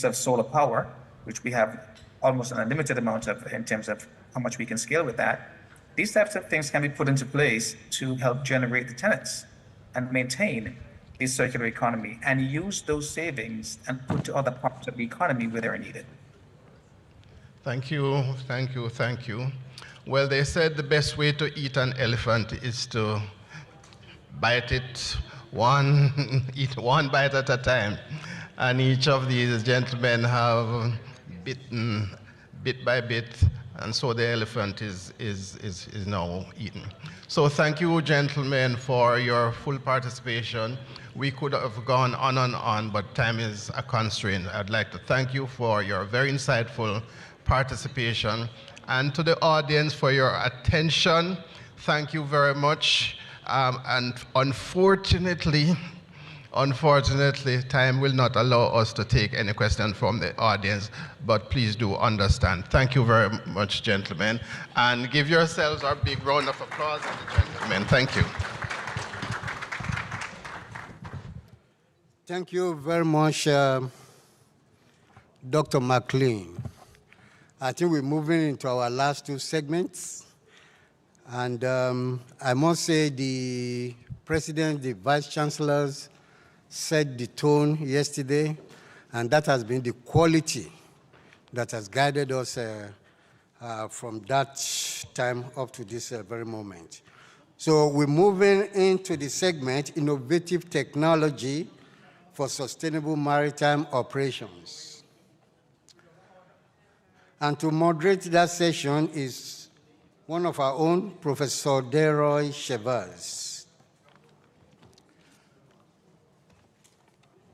of solar power, which we have almost an unlimited amount of in terms of how much we can scale with that. These types of things can be put into place to help generate the tenants and maintain the circular economy and use those savings and put to other parts of the economy where they're needed. Thank you. Well, they said the best way to eat an elephant is to bite it eat one bite at a time. And each of these gentlemen have bitten bit by bit, and so the elephant is now eaten. So thank you, gentlemen, for your full participation. We could have gone on and on, but time is a constraint. I'd like to thank you for your very insightful participation, and to the audience for your attention. Thank you very much. And unfortunately, Unfortunately, time will not allow us to take any question from the audience, but please do understand. Thank you very much, gentlemen, and give yourselves a big round of applause, gentlemen. Thank you. Thank you very much, Dr. McLean. I think we're moving into our last two segments. And I must say the President, the Vice Chancellors set the tone yesterday, and that has been the quality that has guided us from that time up to this very moment. So we're moving into the segment, Innovative Technology for Sustainable Maritime Operations. And to moderate that session is one of our own, Professor Deroy Chevers.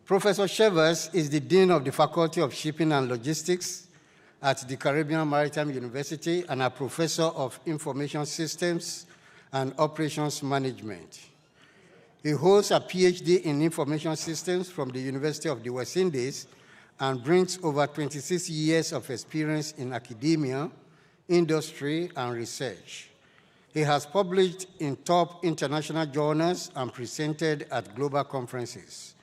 Professor Chevers is the Dean of the Faculty of Shipping and Logistics at the Caribbean Maritime University and a Professor of Information Systems and Operations Management. He holds a PhD in Information Systems from the University of the West Indies and brings over 26 years of experience in academia, industry, and research. He has published in top international journals and presented at global conferences.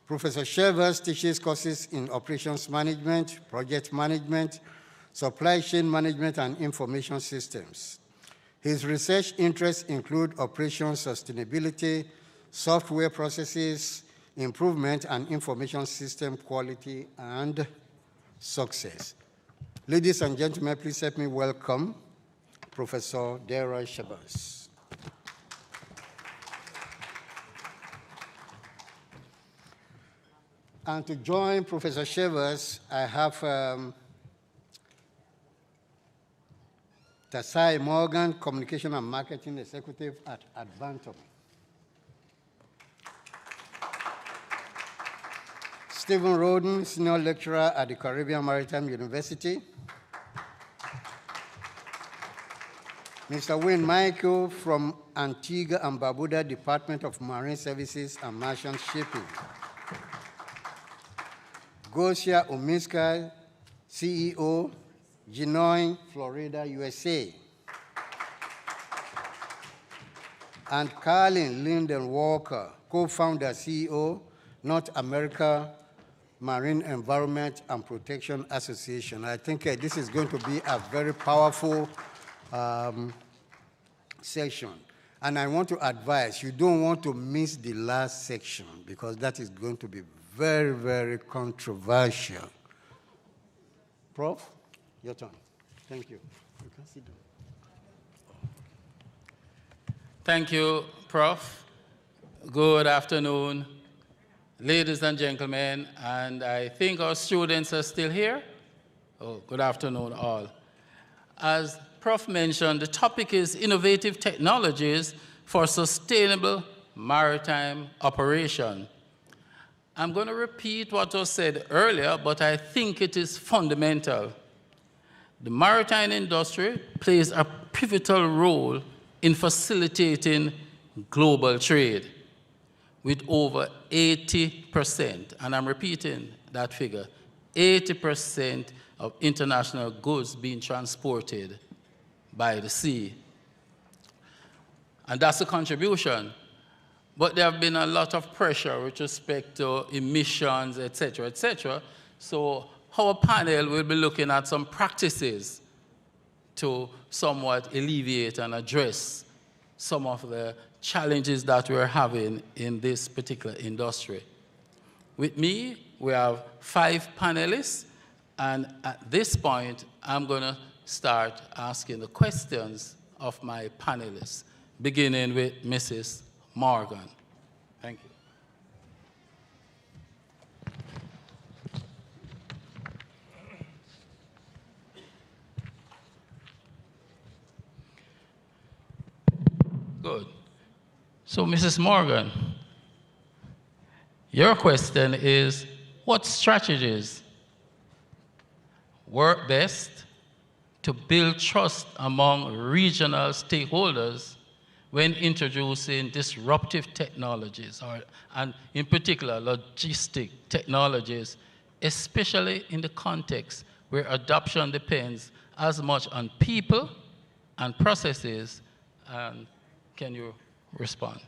Professor Chevers teaches courses in operations management, project management, supply chain management, and information systems. His research interests include operations sustainability, software processes, improvement, and information system quality and success. Ladies and gentlemen, please help me welcome Professor Deroy Chevers. And to join Professor Chevers, I have Tasai Morgan, Communication and Marketing Executive at Advantum. Stephen Roden, Senior Lecturer at the Caribbean Maritime University. Mr. Wayne Michael from Antigua and Barbuda Department of Marine Services and Merchant Shipping. Gosia Umiska, CEO, Genoa, Florida, USA. And Carlin Linden Walker, co-founder, CEO, North America Marine Environment and Protection Association. I think this is going to be a very powerful session. And I want to advise, you don't want to miss the last section because that is going to be very, very controversial. Prof, your turn. Thank you. You can sit down. Thank you, Prof. Good afternoon, ladies and gentlemen, and I think our students are still here. Oh, good afternoon, all. As Prof mentioned, the topic is innovative technologies for sustainable maritime operation. I'm going to repeat what was said earlier, but I think it is fundamental. The maritime industry plays a pivotal role in facilitating global trade, with over 80%, and I'm repeating that figure, 80% of international goods being transported by the sea. And that's a contribution. But there have been a lot of pressure with respect to emissions, et cetera, et cetera. So our panel will be looking at some practices to somewhat alleviate and address some of the challenges that we're having in this particular industry. With me, we have 5 panelists, and at this point, I'm going to start asking the questions of my panelists, beginning with Mrs. Morgan. Thank you. Good. So, Mrs. Morgan, your question is, what strategies work best to build trust among regional stakeholders when introducing disruptive technologies, and in particular logistic technologies, especially in the context where adoption depends as much on people and processes? And can you respond?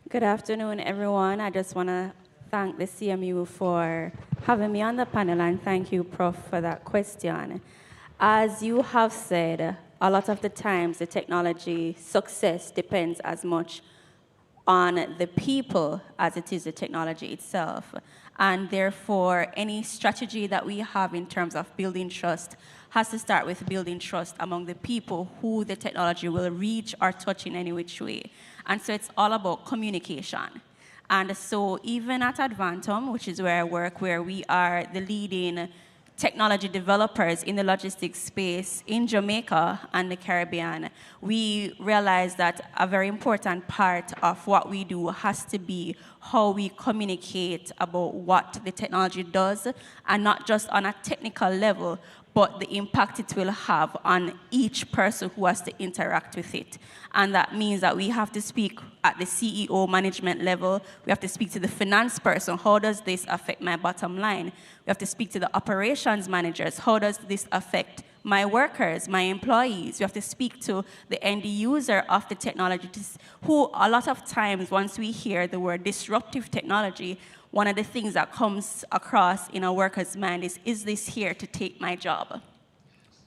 Good afternoon, everyone. I just want to thank the CMU for having me on the panel, and thank you, Prof, for that question. As you have said, a lot of the times the technology success depends as much on the people as it is the technology itself. And therefore, any strategy that we have in terms of building trust has to start with building trust among the people who the technology will reach or touch in any which way. And so it's all about communication. And so even at Advantum, which is where I work, where we are the leading technology developers in the logistics space in Jamaica and the Caribbean, we realize that a very important part of what we do has to be how we communicate about what the technology does, and not just on a technical level, but the impact it will have on each person who has to interact with it. And that means that we have to speak at the CEO management level. We have to speak to the finance person. How does this affect my bottom line? We have to speak to the operations managers. How does this affect my workers, my employees? We have to speak to the end user of the technology, who a lot of times, once we hear the word disruptive technology, one of the things that comes across in a worker's mind is this here to take my job?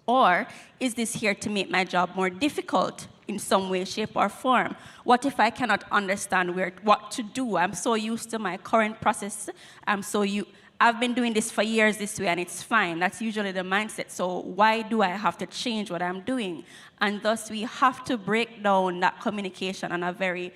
Or is this here to make my job more difficult in some way, shape, or form? What if I cannot understand what to do? I'm so used to my current process. I've been doing this for years this way and it's fine. That's usually the mindset. So why do I have to change what I'm doing? And thus we have to break down that communication on a very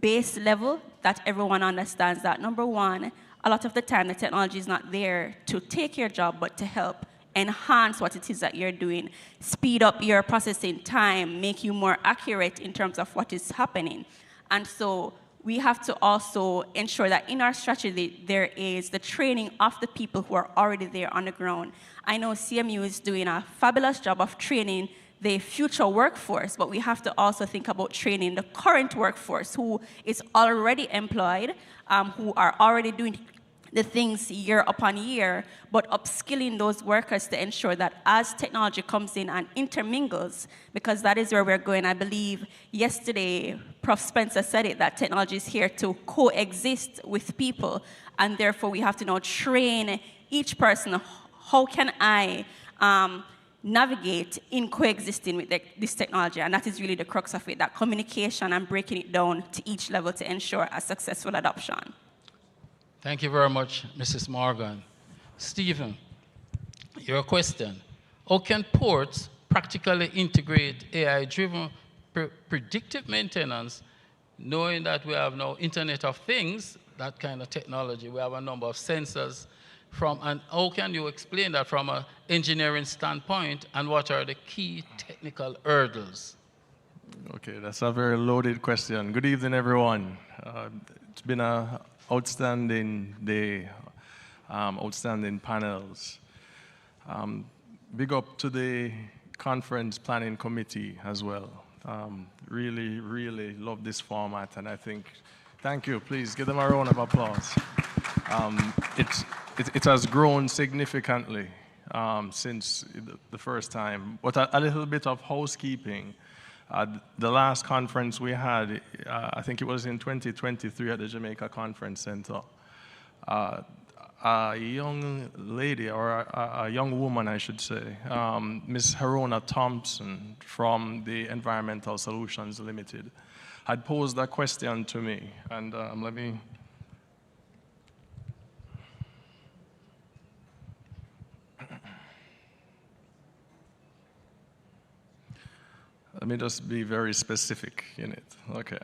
base level, that everyone understands that, number one, a lot of the time the technology is not there to take your job, but to help enhance what it is that you're doing, speed up your processing time, make you more accurate in terms of what is happening. And so we have to also ensure that in our strategy there is the training of the people who are already there on the ground. I know CMU is doing a fabulous job of training the future workforce, but we have to also think about training the current workforce who is already employed, who are already doing the things year upon year, but upskilling those workers to ensure that as technology comes in and intermingles, because that is where we're going. I believe yesterday, Prof. Spencer said it, that technology is here to coexist with people, and therefore we have to now train each person. How can I navigate in coexisting with this technology? And that is really the crux of it, that communication and breaking it down to each level to ensure a successful adoption. Thank you very much, Mrs. Morgan. Stephen, your question. How can ports practically integrate AI-driven predictive maintenance, knowing that we have now Internet of Things, that kind of technology, we have a number of sensors, and how can you explain that from an engineering standpoint, and what are the key technical hurdles? Okay, that's a very loaded question. Good evening, everyone. It's been an outstanding day, outstanding panels. Big up to the conference planning committee as well. Really, really love this format, and I think, thank you, please give them a round of applause. It has grown significantly since the first time. But a little bit of housekeeping. The last conference we had, I think it was in 2023 at the Jamaica Conference Center. A young lady, or a young woman, I should say, Ms. Harona Thompson from the Environmental Solutions Limited, had posed a question to me, and let me just be very specific in it. Okay.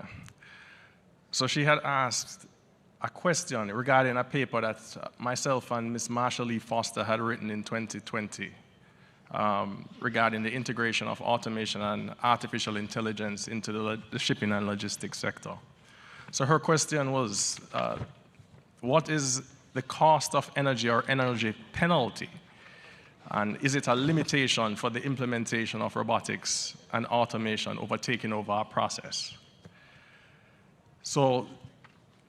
So she had asked a question regarding a paper that myself and Ms. Marsha Lee Foster had written in 2020 regarding the integration of automation and artificial intelligence into the shipping and logistics sector. So her question was, what is the cost of energy or energy penalty And is it a limitation for the implementation of robotics and automation overtaking over our process? So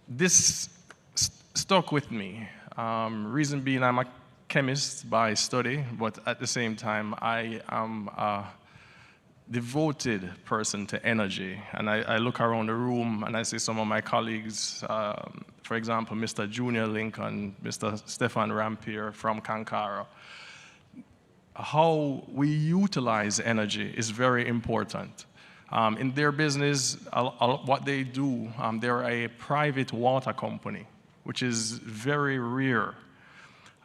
this stuck with me. Reason being, I'm a chemist by study, but at the same time, I am a devoted person to energy. And I look around the room and I see some of my colleagues, for example, Mr. Junior Lincoln, Mr. Stefan Rampier from Kankara. How we utilize energy is very important. In their business, what they do, they're a private water company, which is very rare.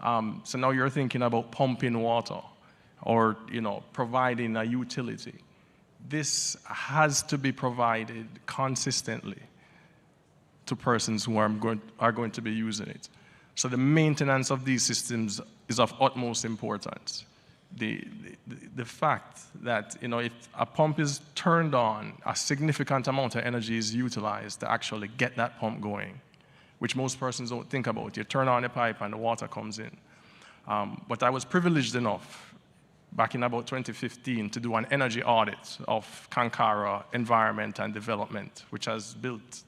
So now you're thinking about pumping water or providing a utility. This has to be provided consistently to persons who are going to be using it. So the maintenance of these systems is of utmost importance. The fact that if a pump is turned on, a significant amount of energy is utilized to actually get that pump going, which most persons don't think about. You turn on the pipe and the water comes in. But I was privileged enough back in about 2015 to do an energy audit of Kankara Environment and Development, which has built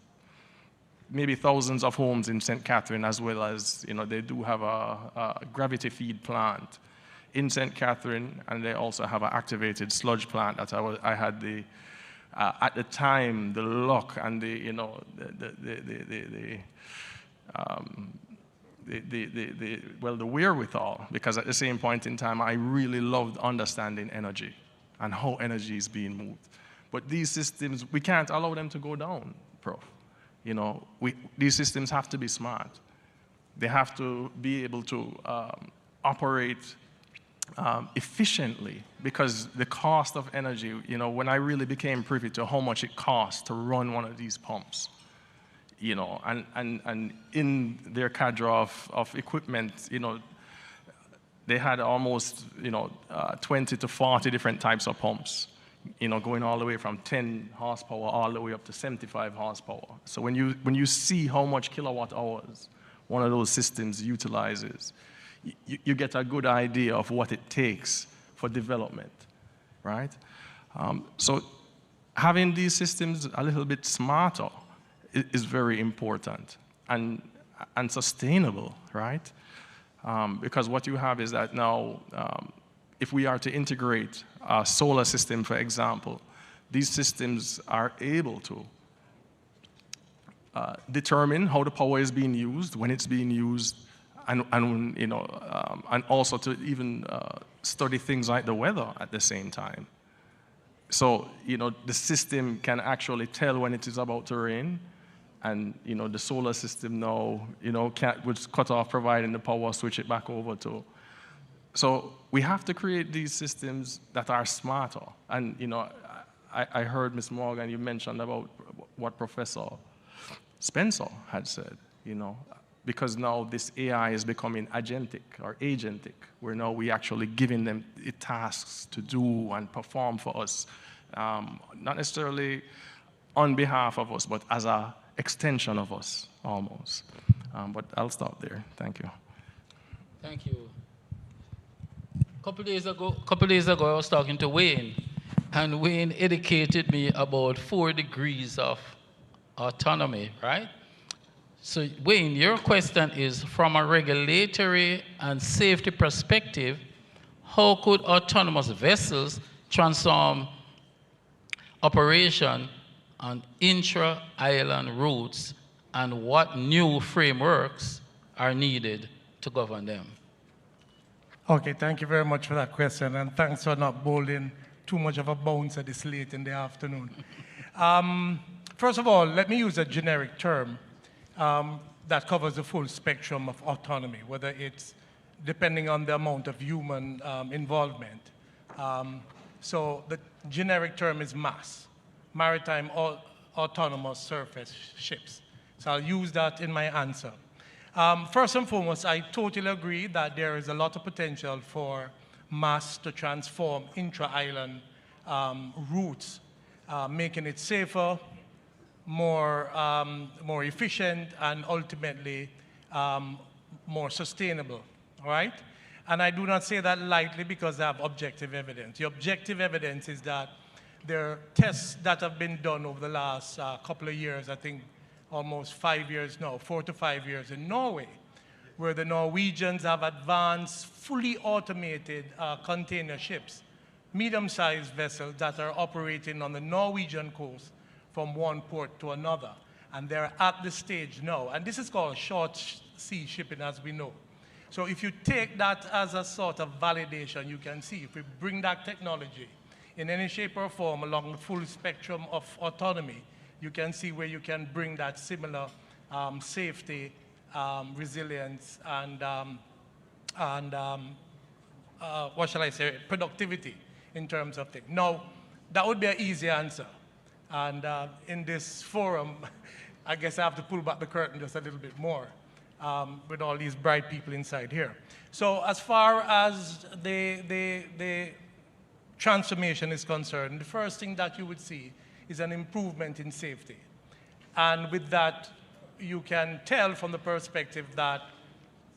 maybe thousands of homes in St. Catherine, as well as they do have a gravity feed plant in St. Catherine, and they also have an activated sludge plant that I had at the time, the luck and the wherewithal, because at the same point in time, I really loved understanding energy and how energy is being moved. But these systems, we can't allow them to go down, Prof. These systems have to be smart. They have to be able to operate efficiently, because the cost of energy, when I really became privy to how much it costs to run one of these pumps, and in their cadre of equipment, they had almost 20 to 40 different types of pumps, going all the way from 10 horsepower all the way up to 75 horsepower. So when you see how much kilowatt hours one of those systems utilizes, you get a good idea of what it takes for development, right? So having these systems a little bit smarter is very important and sustainable, right? Because what you have is that now, if we are to integrate a solar system, for example, these systems are able to determine how the power is being used, when it's being used, and also to even study things like the weather at the same time. So, the system can actually tell when it is about to rain, and, the solar system now, would cut off providing the power, switch it back over to. So we have to create these systems that are smarter. And, I heard Ms. Morgan, you mentioned about what Professor Spencer had said, because now this AI is becoming agentic, where now we actually giving them tasks to do and perform for us, not necessarily on behalf of us, but as an extension of us, almost. But I'll stop there. Thank you. Thank you. A couple days ago, I was talking to Wayne, and Wayne educated me about 4 degrees of autonomy, right? So, Wayne, your question is, from a regulatory and safety perspective, how could autonomous vessels transform operation on intra-island routes, and what new frameworks are needed to govern them? Okay, thank you very much for that question, and thanks for not bowling too much of a bounce at this late in the afternoon. First of all, let me use a generic term that covers the full spectrum of autonomy, whether it's depending on the amount of human involvement. So the generic term is MAS, Maritime Autonomous Surface Ships. So I'll use that in my answer. First and foremost, I totally agree that there is a lot of potential for MAS to transform intra-island routes, making it safer, more efficient, and ultimately more sustainable, all right? And I do not say that lightly because I have objective evidence. The objective evidence is that there are tests that have been done over the last couple of years, I think almost 5 years now, 4 to 5 years in Norway, where the Norwegians have advanced, fully automated container ships, medium-sized vessels that are operating on the Norwegian coast from one port to another. And they're at the stage now, and this is called short sea shipping, as we know. So if you take that as a sort of validation, you can see if we bring that technology in any shape or form along the full spectrum of autonomy, you can see where you can bring that similar safety, resilience, and what shall I say, productivity in terms of things. Now, that would be an easy answer. And in this forum, I guess I have to pull back the curtain just a little bit more with all these bright people inside here. So as far as the transformation is concerned, the first thing that you would see is an improvement in safety. And with that, you can tell from the perspective that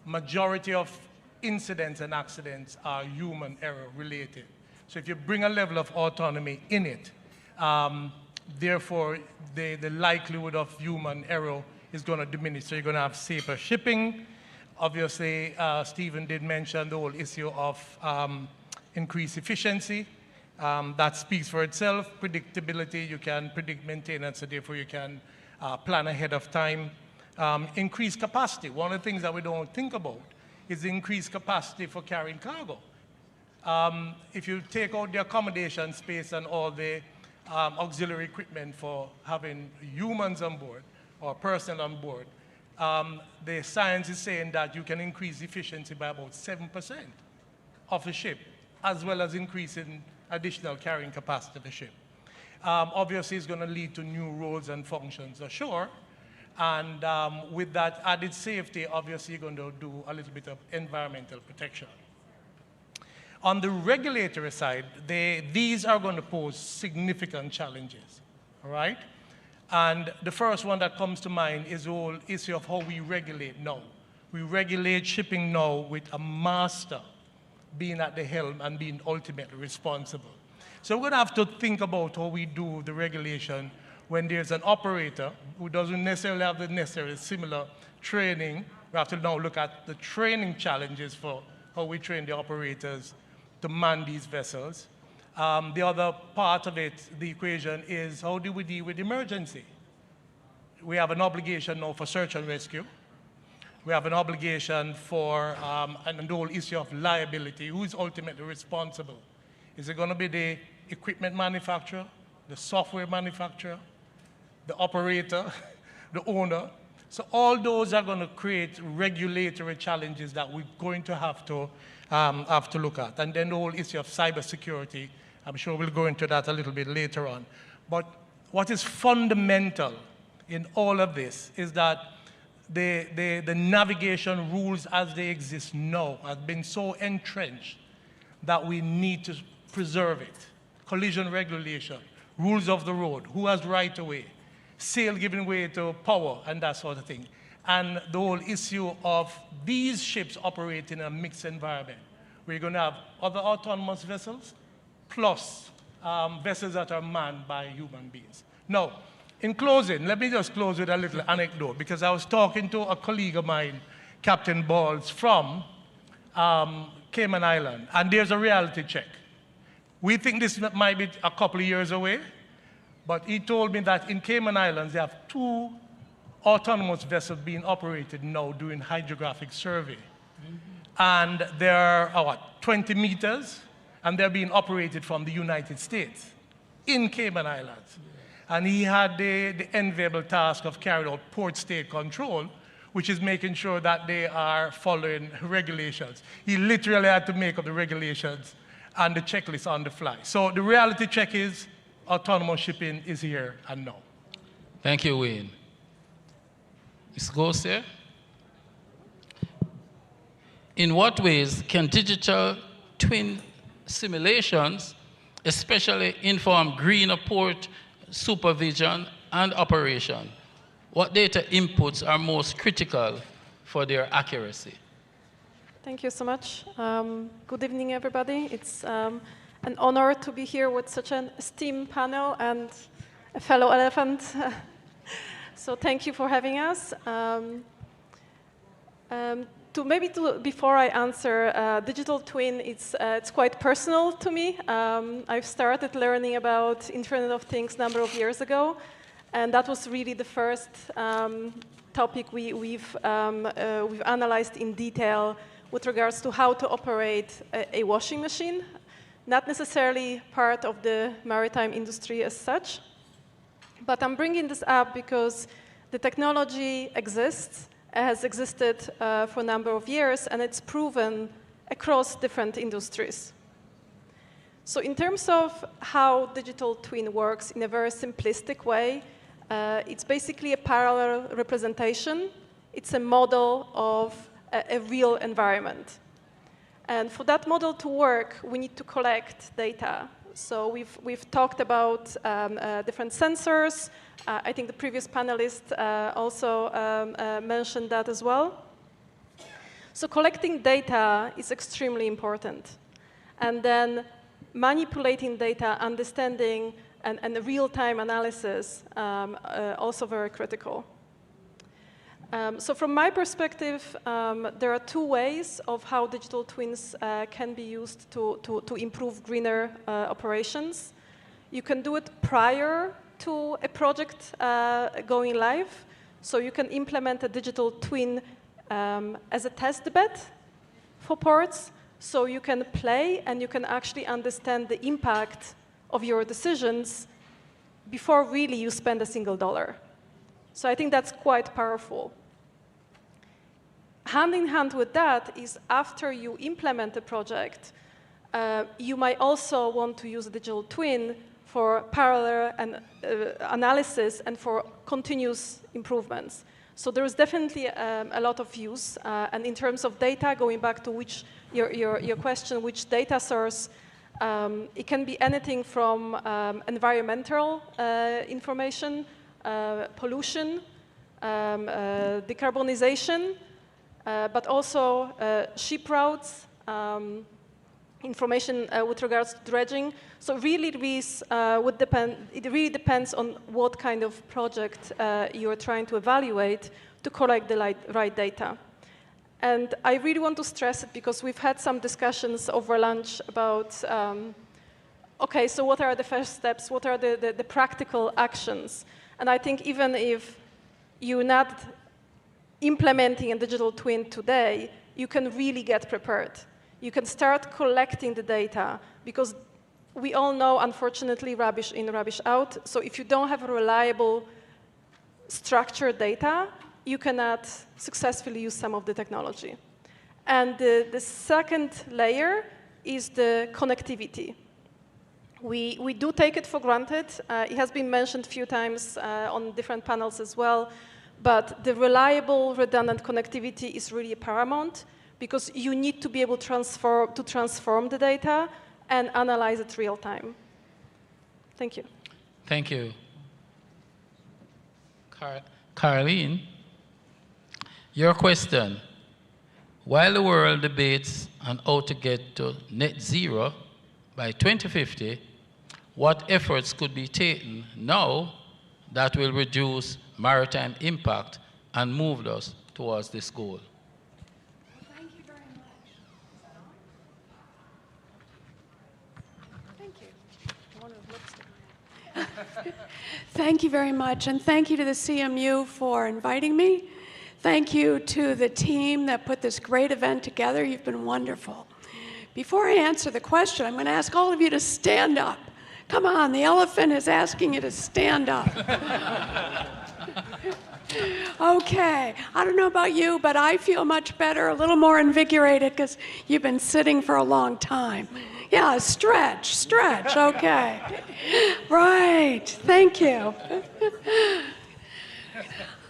majority of incidents and accidents are human error related. So if you bring a level of autonomy in it, therefore the likelihood of human error is going to diminish. So you're going to have safer shipping. Obviously, Stephen did mention the whole issue of increased efficiency. That speaks for itself. Predictability, you can predict maintenance, so therefore you can plan ahead of time. Increased capacity. One of the things that we don't think about is the increased capacity for carrying cargo. If you take out the accommodation space and all the auxiliary equipment for having humans on board or personnel on board, the science is saying that you can increase efficiency by about 7% of the ship, as well as increasing additional carrying capacity of the ship. Obviously, it's going to lead to new roles and functions ashore. And with that added safety, obviously, you're going to do a little bit of environmental protection. On the regulatory side, these are going to pose significant challenges, all right? And the first one that comes to mind is the whole issue of how we regulate now. We regulate shipping now with a master being at the helm and being ultimately responsible. So we're going to have to think about how we do the regulation when there's an operator who doesn't necessarily have the necessary similar training. We have to now look at the training challenges for how we train the operators to man these vessels. The other part of it, the equation, is how do we deal with emergency? We have an obligation now for search and rescue. We have an obligation for and the whole issue of liability. Who is ultimately responsible? Is it going to be the equipment manufacturer, the software manufacturer, the operator, the owner? So all those are going to create regulatory challenges that we're going to have to look at. And then the whole issue of cybersecurity, I'm sure we'll go into that a little bit later on. But what is fundamental in all of this is that the navigation rules as they exist now have been so entrenched that we need to preserve it. Collision regulation, rules of the road, who has right of way, sail giving way to power, and that sort of thing. And the whole issue of these ships operating in a mixed environment. We're going to have other autonomous vessels, plus vessels that are manned by human beings. Now, in closing, let me just close with a little anecdote, because I was talking to a colleague of mine, Captain Balls, from Cayman Island, and there's a reality check. We think this might be a couple of years away, but he told me that in Cayman Islands, they have 2 autonomous vessels being operated now doing hydrographic survey. And they're, 20 meters, and they're being operated from the United States in Cayman Islands. And he had the enviable task of carrying out port state control, which is making sure that they are following regulations. He literally had to make up the regulations and the checklist on the fly. So the reality check is autonomous shipping is here and now. Thank you, Wayne. Ms. Gosser? In what ways can digital twin simulations, especially inform greener port supervision and operation? What data inputs are most critical for their accuracy? Thank you so much. Good evening, everybody. It's an honor to be here with such an esteemed panel and a fellow elephant. So thank you for having us. Before I answer, digital twin, it's quite personal to me. I've started learning about Internet of Things a number of years ago, and that was really the first topic we've analyzed in detail with regards to how to operate a washing machine, not necessarily part of the maritime industry as such. But I'm bringing this up because the technology exists, has existed for a number of years, and it's proven across different industries. So in terms of how digital twin works in a very simplistic way, it's basically a parallel representation. It's a model of a real environment. And for that model to work, we need to collect data. So we've talked about different sensors. I think the previous panelist also mentioned that as well. So collecting data is extremely important. And then manipulating data, understanding, and real-time analysis also very critical. So from my perspective, there are two ways of how digital twins can be used to improve greener operations. You can do it prior to a project going live. So you can implement a digital twin as a test bed for ports. So you can play and you can actually understand the impact of your decisions before really you spend a single dollar. So I think that's quite powerful. Hand in hand with that is after you implement a project, you might also want to use a digital twin for parallel analysis and for continuous improvements. So there is definitely a lot of use. And in terms of data, going back to your question, which data source, it can be anything from environmental information, pollution, decarbonization, but also ship routes, information with regards to dredging. So really it really depends on what kind of project you're trying to evaluate to collect the right data. And I really want to stress it because we've had some discussions over lunch about, okay, so what are the first steps? What are the practical actions? And I think even if you're not implementing a digital twin today, you can really get prepared. You can start collecting the data because we all know, unfortunately, rubbish in, rubbish out. So if you don't have reliable, structured data, you cannot successfully use some of the technology. And the second layer is the connectivity. We do take it for granted. It has been mentioned a few times on different panels as well. But the reliable, redundant connectivity is really paramount because you need to be able to transform the data and analyze it real time. Thank you. Thank you. Carleen, your question. While the world debates on how to get to net zero by 2050, what efforts could be taken now that will reduce maritime impact and move us towards this goal? Thank you very much. Thank you. Thank you very much, and thank you to the CMU for inviting me. Thank you to the team that put this great event together. You've been wonderful. Before I answer the question, I'm going to ask all of you to stand up. Come on, the elephant is asking you to stand up. Okay, I don't know about you, but I feel much better, a little more invigorated because you've been sitting for a long time. Yeah, stretch, okay. Right, thank you.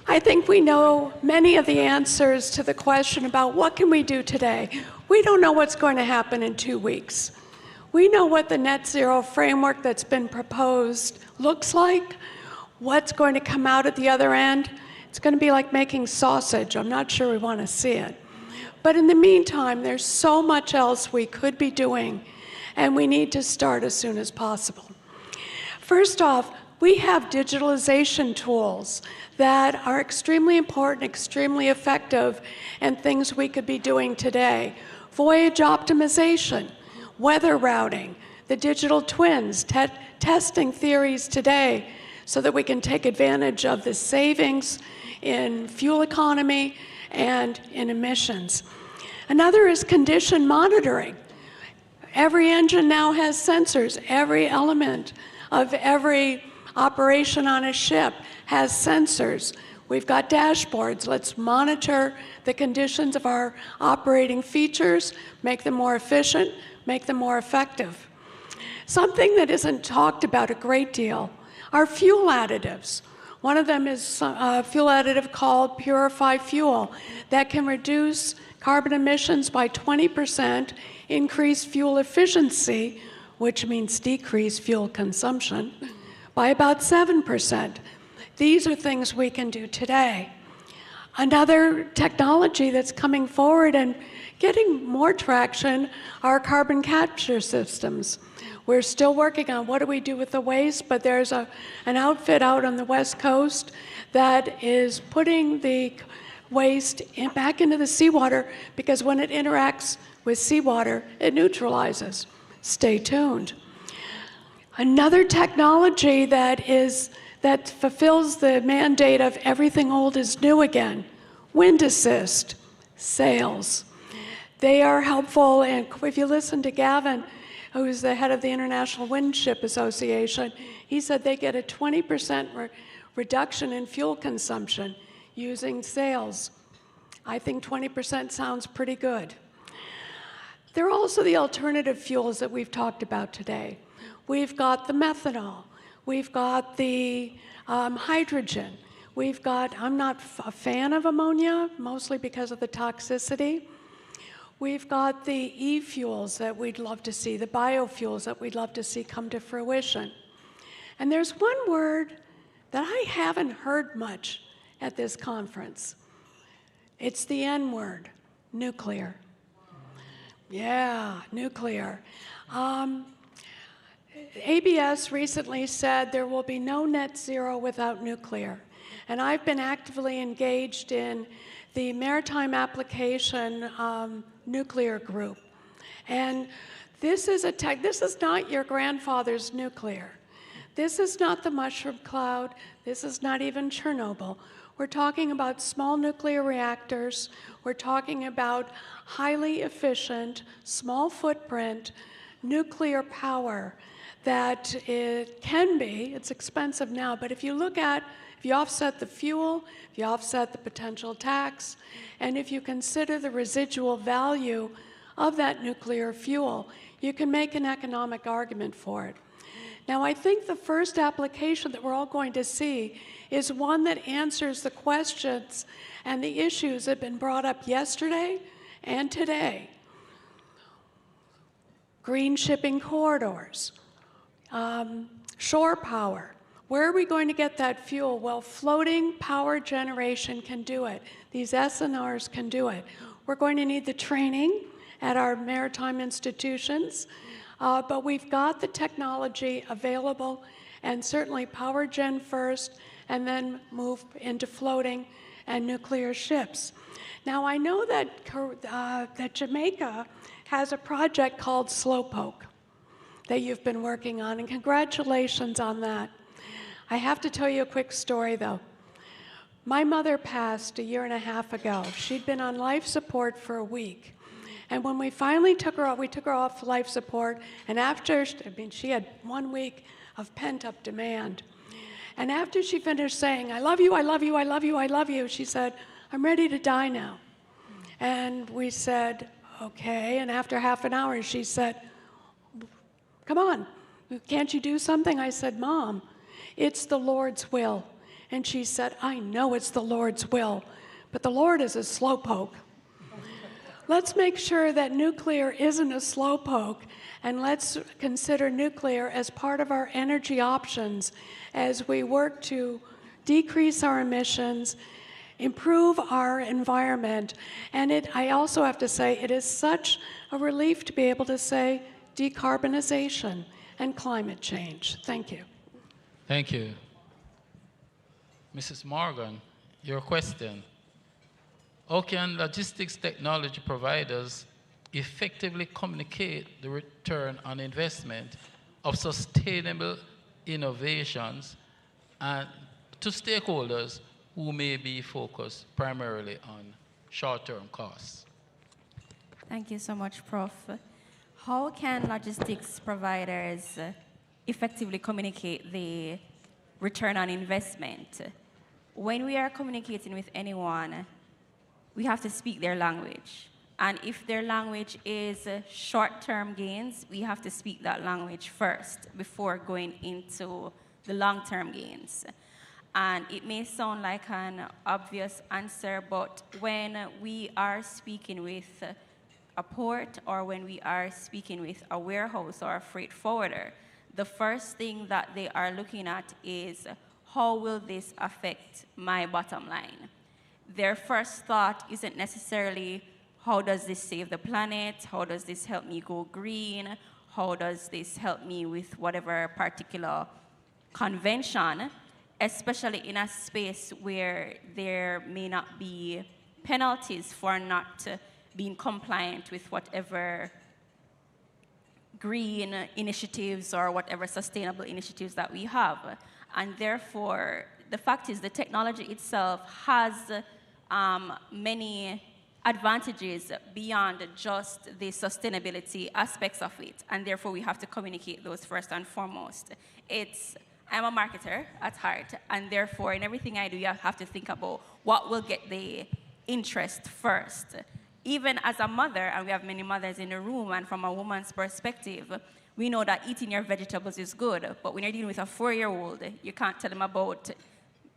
I think we know many of the answers to the question about what can we do today. We don't know what's going to happen in 2 weeks. We know what the net zero framework that's been proposed looks like, what's going to come out at the other end. It's going to be like making sausage. I'm not sure we want to see it. But in the meantime, there's so much else we could be doing, and we need to start as soon as possible. First off, we have digitalization tools that are extremely important, extremely effective, and things we could be doing today. Voyage optimization, weather routing, the digital twins, testing theories today so that we can take advantage of the savings in fuel economy and in emissions. Another is condition monitoring. Every engine now has sensors. Every element of every operation on a ship has sensors. We've got dashboards. Let's monitor the conditions of our operating features, make them more efficient, make them more effective. Something that isn't talked about a great deal are fuel additives. One of them is a fuel additive called Purify Fuel that can reduce carbon emissions by 20%, increase fuel efficiency, which means decrease fuel consumption, by about 7%. These are things we can do today. Another technology that's coming forward and getting more traction are carbon capture systems. We're still working on what do we do with the waste, but there's an outfit out on the West Coast that is putting the waste back into the seawater because when it interacts with seawater, it neutralizes. Stay tuned. Another technology that fulfills the mandate of everything old is new again, wind assist, sails. They are helpful, and if you listen to Gavin, who's the head of the International Wind Ship Association, he said they get a 20% reduction in fuel consumption using sails. I think 20% sounds pretty good. There are also the alternative fuels that we've talked about today. We've got the methanol. We've got the hydrogen. We've got, I'm not a fan of ammonia, mostly because of the toxicity. We've got the e-fuels that we'd love to see, the biofuels that we'd love to see come to fruition. And there's one word that I haven't heard much at this conference. It's the N word, nuclear. Yeah, nuclear. ABS recently said there will be no net zero without nuclear. And I've been actively engaged in the Maritime Application Nuclear Group. And this is not your grandfather's nuclear. This is not the mushroom cloud. This is not even Chernobyl. We're talking about small nuclear reactors. We're talking about highly efficient, small footprint nuclear power that it can be, it's expensive now, but if you offset the fuel, if you offset the potential tax, and if you consider the residual value of that nuclear fuel, you can make an economic argument for it. Now, I think the first application that we're all going to see is one that answers the questions and the issues that have been brought up yesterday and today. Green shipping corridors, shore power. Where are we going to get that fuel? Well, floating power generation can do it. These SNRs can do it. We're going to need the training at our maritime institutions, but we've got the technology available, and certainly power gen first, and then move into floating and nuclear ships. Now, I know that Jamaica has a project called Slowpoke that you've been working on, and congratulations on that. I have to tell you a quick story, though. My mother passed a year and a half ago. She'd been on life support for a week. And when we finally took her off life support, and after, she had 1 week of pent-up demand. And after she finished saying, I love you, I love you, I love you, I love you, she said, I'm ready to die now. And we said, okay. And after half an hour, she said, come on, can't you do something? I said, Mom, it's the Lord's will. And she said, I know it's the Lord's will, but the Lord is a slowpoke. Let's make sure that nuclear isn't a slowpoke, and let's consider nuclear as part of our energy options as we work to decrease our emissions, improve our environment. And I also have to say, it is such a relief to be able to say decarbonization and climate change. Thank you. Thank you. Mrs. Morgan, your question. How can logistics technology providers effectively communicate the return on investment of sustainable innovations and to stakeholders who may be focused primarily on short-term costs? Thank you so much, Prof. How can logistics providers effectively communicate the return on investment? When we are communicating with anyone, we have to speak their language. And if their language is short-term gains, we have to speak that language first before going into the long-term gains. And it may sound like an obvious answer, but when we are speaking with a port or when we are speaking with a warehouse or a freight forwarder, the first thing that they are looking at is, how will this affect my bottom line? Their first thought isn't necessarily, how does this save the planet? How does this help me go green? How does this help me with whatever particular convention, especially in a space where there may not be penalties for not being compliant with whatever green initiatives or whatever sustainable initiatives that we have. And therefore, the fact is the technology itself has many advantages beyond just the sustainability aspects of it, and therefore we have to communicate those first and foremost. I'm a marketer at heart, and therefore in everything I do, you have to think about what will get the interest first. Even as a mother, and we have many mothers in the room, and from a woman's perspective, we know that eating your vegetables is good, but when you're dealing with a 4-year-old, you can't tell them about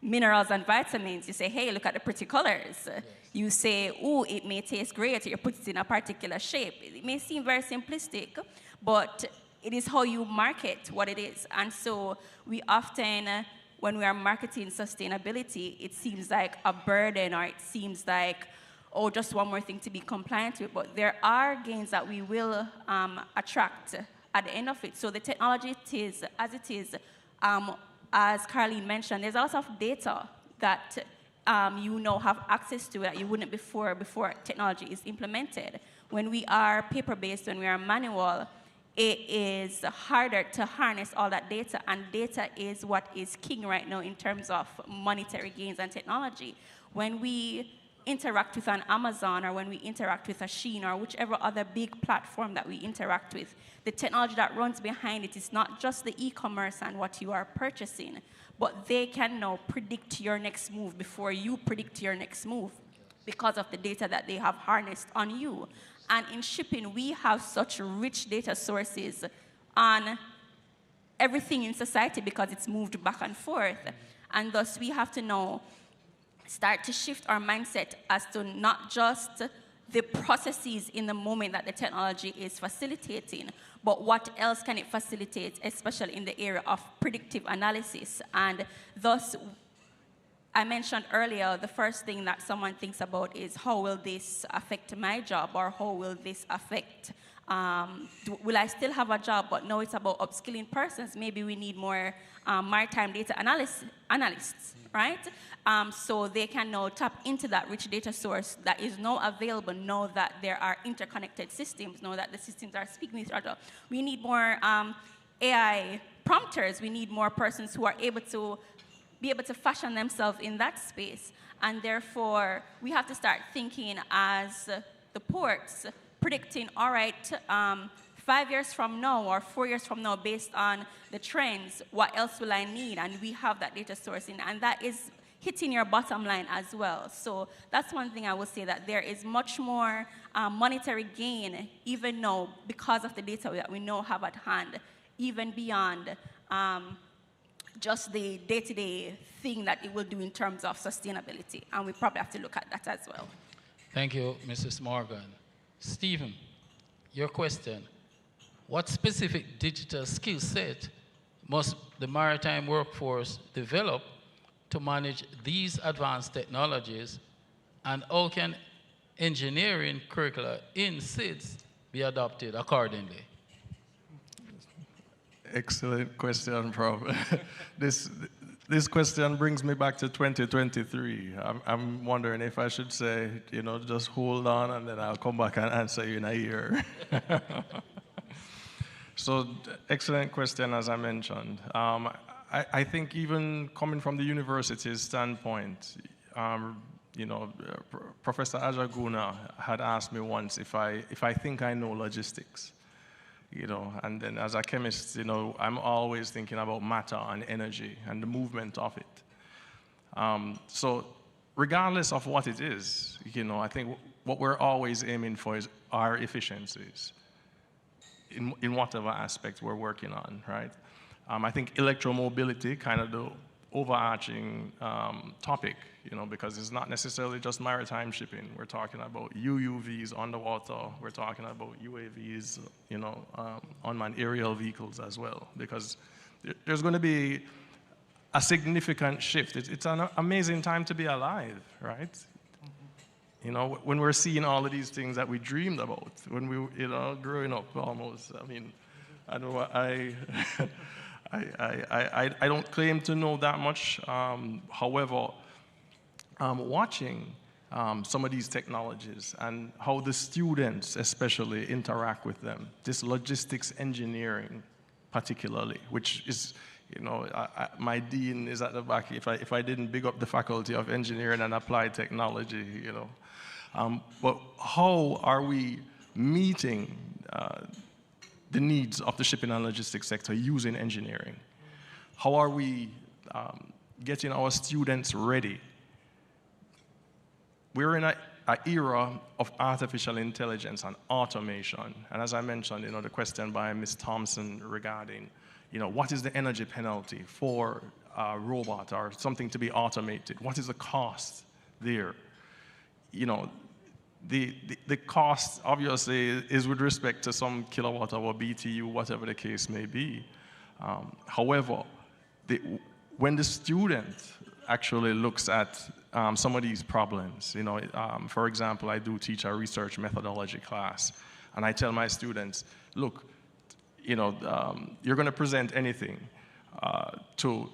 minerals and vitamins. You say, hey, look at the pretty colors. Yes. You say, oh, it may taste great, you put it in a particular shape. It may seem very simplistic, but it is how you market what it is. And so we often, when we are marketing sustainability, it seems like a burden, or it seems like, oh, just one more thing to be compliant with. But there are gains that we will attract at the end of it. So the technology is, as it is, as Carleen mentioned, there's a lot of data that you now have access to that you wouldn't before technology is implemented. When we are paper-based, when we are manual, it is harder to harness all that data, and data is what is king right now in terms of monetary gains and technology. When we interact with an Amazon, or when we interact with a Shein, or whichever other big platform that we interact with, the technology that runs behind it is not just the e-commerce and what you are purchasing, but they can now predict your next move before you predict your next move because of the data that they have harnessed on you. And in shipping, we have such rich data sources on everything in society because it's moved back and forth. And thus, we have to now start to shift our mindset as to not just the processes in the moment that the technology is facilitating, but what else can it facilitate, especially in the area of predictive analysis. And thus, I mentioned earlier, the first thing that someone thinks about is, how will this affect my job, or how will this affect, will I still have a job? But no, it's about upskilling persons. Maybe we need more maritime data analysts, right? So they can now tap into that rich data source that is now available, know that there are interconnected systems, know that the systems are speaking with each other. We need more AI prompters. We need more persons who are able to fashion themselves in that space. And therefore, we have to start thinking as the ports, predicting, all right, 5 years from now or 4 years from now, based on the trends, what else will I need? And we have that data source in, and that is hitting your bottom line as well. So that's one thing I will say, that there is much more monetary gain, even now, because of the data that we now have at hand, even beyond just the day-to-day thing that it will do in terms of sustainability. And we probably have to look at that as well. Thank you, Mrs. Morgan. Stephen, your question. What specific digital skill set must the maritime workforce develop to manage these advanced technologies, and how can engineering curricula in SIDS be adopted accordingly? Excellent question, Prof. This question brings me back to 2023. I'm wondering if I should say, just hold on and then I'll come back and answer you in a year. So, excellent question, as I mentioned. I think even coming from the university's standpoint, Professor Ajaguna had asked me once if I think I know logistics. And then as a chemist, I'm always thinking about matter and energy and the movement of it. So regardless of what it is, I think what we're always aiming for is our efficiencies in whatever aspect we're working on, right? I think electromobility, kind of the overarching topic, because it's not necessarily just maritime shipping. We're talking about UUVs underwater. We're talking about UAVs, unmanned aerial vehicles as well, because there's going to be a significant shift. It's an amazing time to be alive, right? When we're seeing all of these things that we dreamed about when we, growing up almost. I mean, I know I don't claim to know that much. However, watching some of these technologies and how the students especially interact with them, this logistics engineering particularly, which is, my dean is at the back. If I didn't big up the Faculty of Engineering and Applied Technology, but how are we meeting the needs of the shipping and logistics sector using engineering? How are we getting our students ready? We're in an era of artificial intelligence and automation. And as I mentioned, the question by Ms. Thompson regarding, what is the energy penalty for a robot or something to be automated? What is the cost there? The cost, obviously, is with respect to some kilowatt hour BTU, whatever the case may be. However, when the student actually looks at some of these problems, for example, I do teach a research methodology class, and I tell my students, look, you're going to present anything to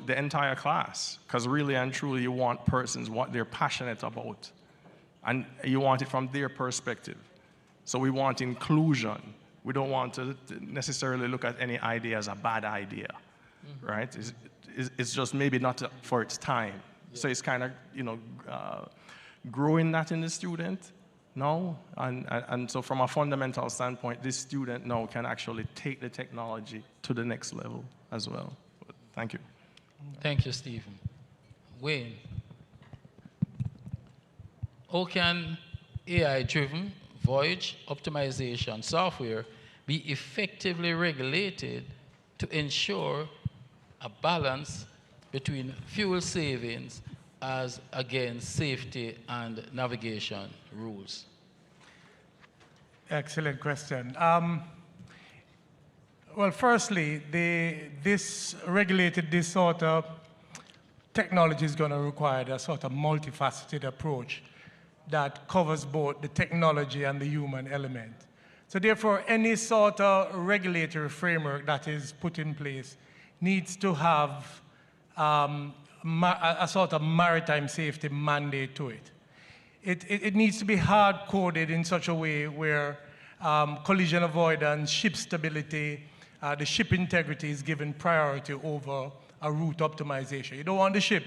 the entire class, because really and truly you want persons what they're passionate about. And you want it from their perspective. So we want inclusion. We don't want to necessarily look at any idea as a bad idea, right? It's just maybe not for its time. Yeah. So it's kind of, growing that in the student now. And so from a fundamental standpoint, this student now can actually take the technology to the next level as well. But thank you. Thank you, Stephen. Wayne. How can AI-driven voyage optimization software be effectively regulated to ensure a balance between fuel savings as against safety and navigation rules? Excellent question. Well, firstly, this sort of technology is going to require a sort of multifaceted approach that covers both the technology and the human element. So therefore, any sort of regulatory framework that is put in place needs to have a sort of maritime safety mandate to it. It needs to be hard-coded in such a way where collision avoidance, ship stability, the ship integrity is given priority over a route optimization. You don't want the ship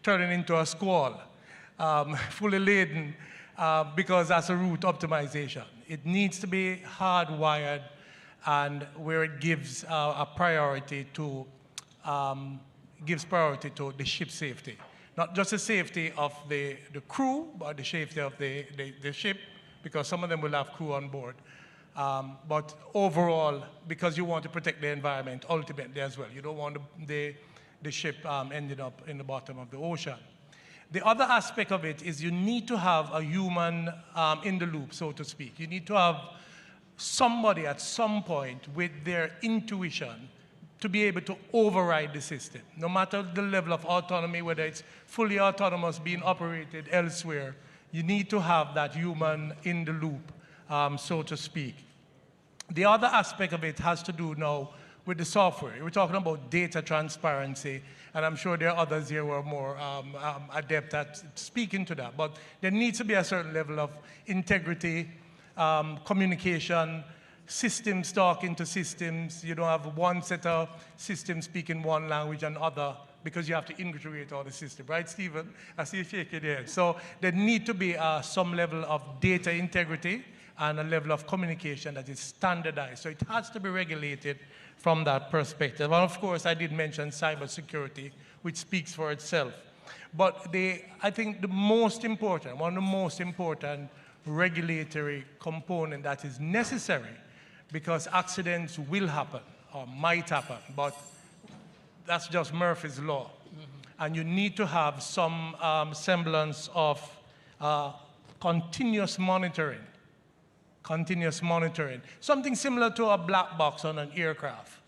turning into a squall. Fully laden, because that's a route optimization. It needs to be hardwired, and where it gives priority to the ship safety. Not just the safety of the crew, but the safety of the ship, because some of them will have crew on board. But overall, because you want to protect the environment ultimately as well. You don't want the ship ending up in the bottom of the ocean. The other aspect of it is you need to have a human in the loop, so to speak. You need to have somebody at some point with their intuition to be able to override the system. No matter the level of autonomy, whether it's fully autonomous being operated elsewhere, you need to have that human in the loop, so to speak. The other aspect of it has to do now with the software. We're talking about data transparency, and I'm sure there are others here who are more adept at speaking to that. But there needs to be a certain level of integrity, communication, systems talking to systems. You don't have one set of systems speaking one language and other, because you have to integrate all the system, right, Stephen? I see you shaking your head. So there need to be some level of data integrity and a level of communication that is standardized. So it has to be regulated from that perspective. And of course, I did mention cybersecurity, which speaks for itself. But I think the most important, one of the most important regulatory component that is necessary, because accidents will happen or might happen, but that's just Murphy's Law. And you need to have some semblance of continuous monitoring. Something similar to a black box on an aircraft.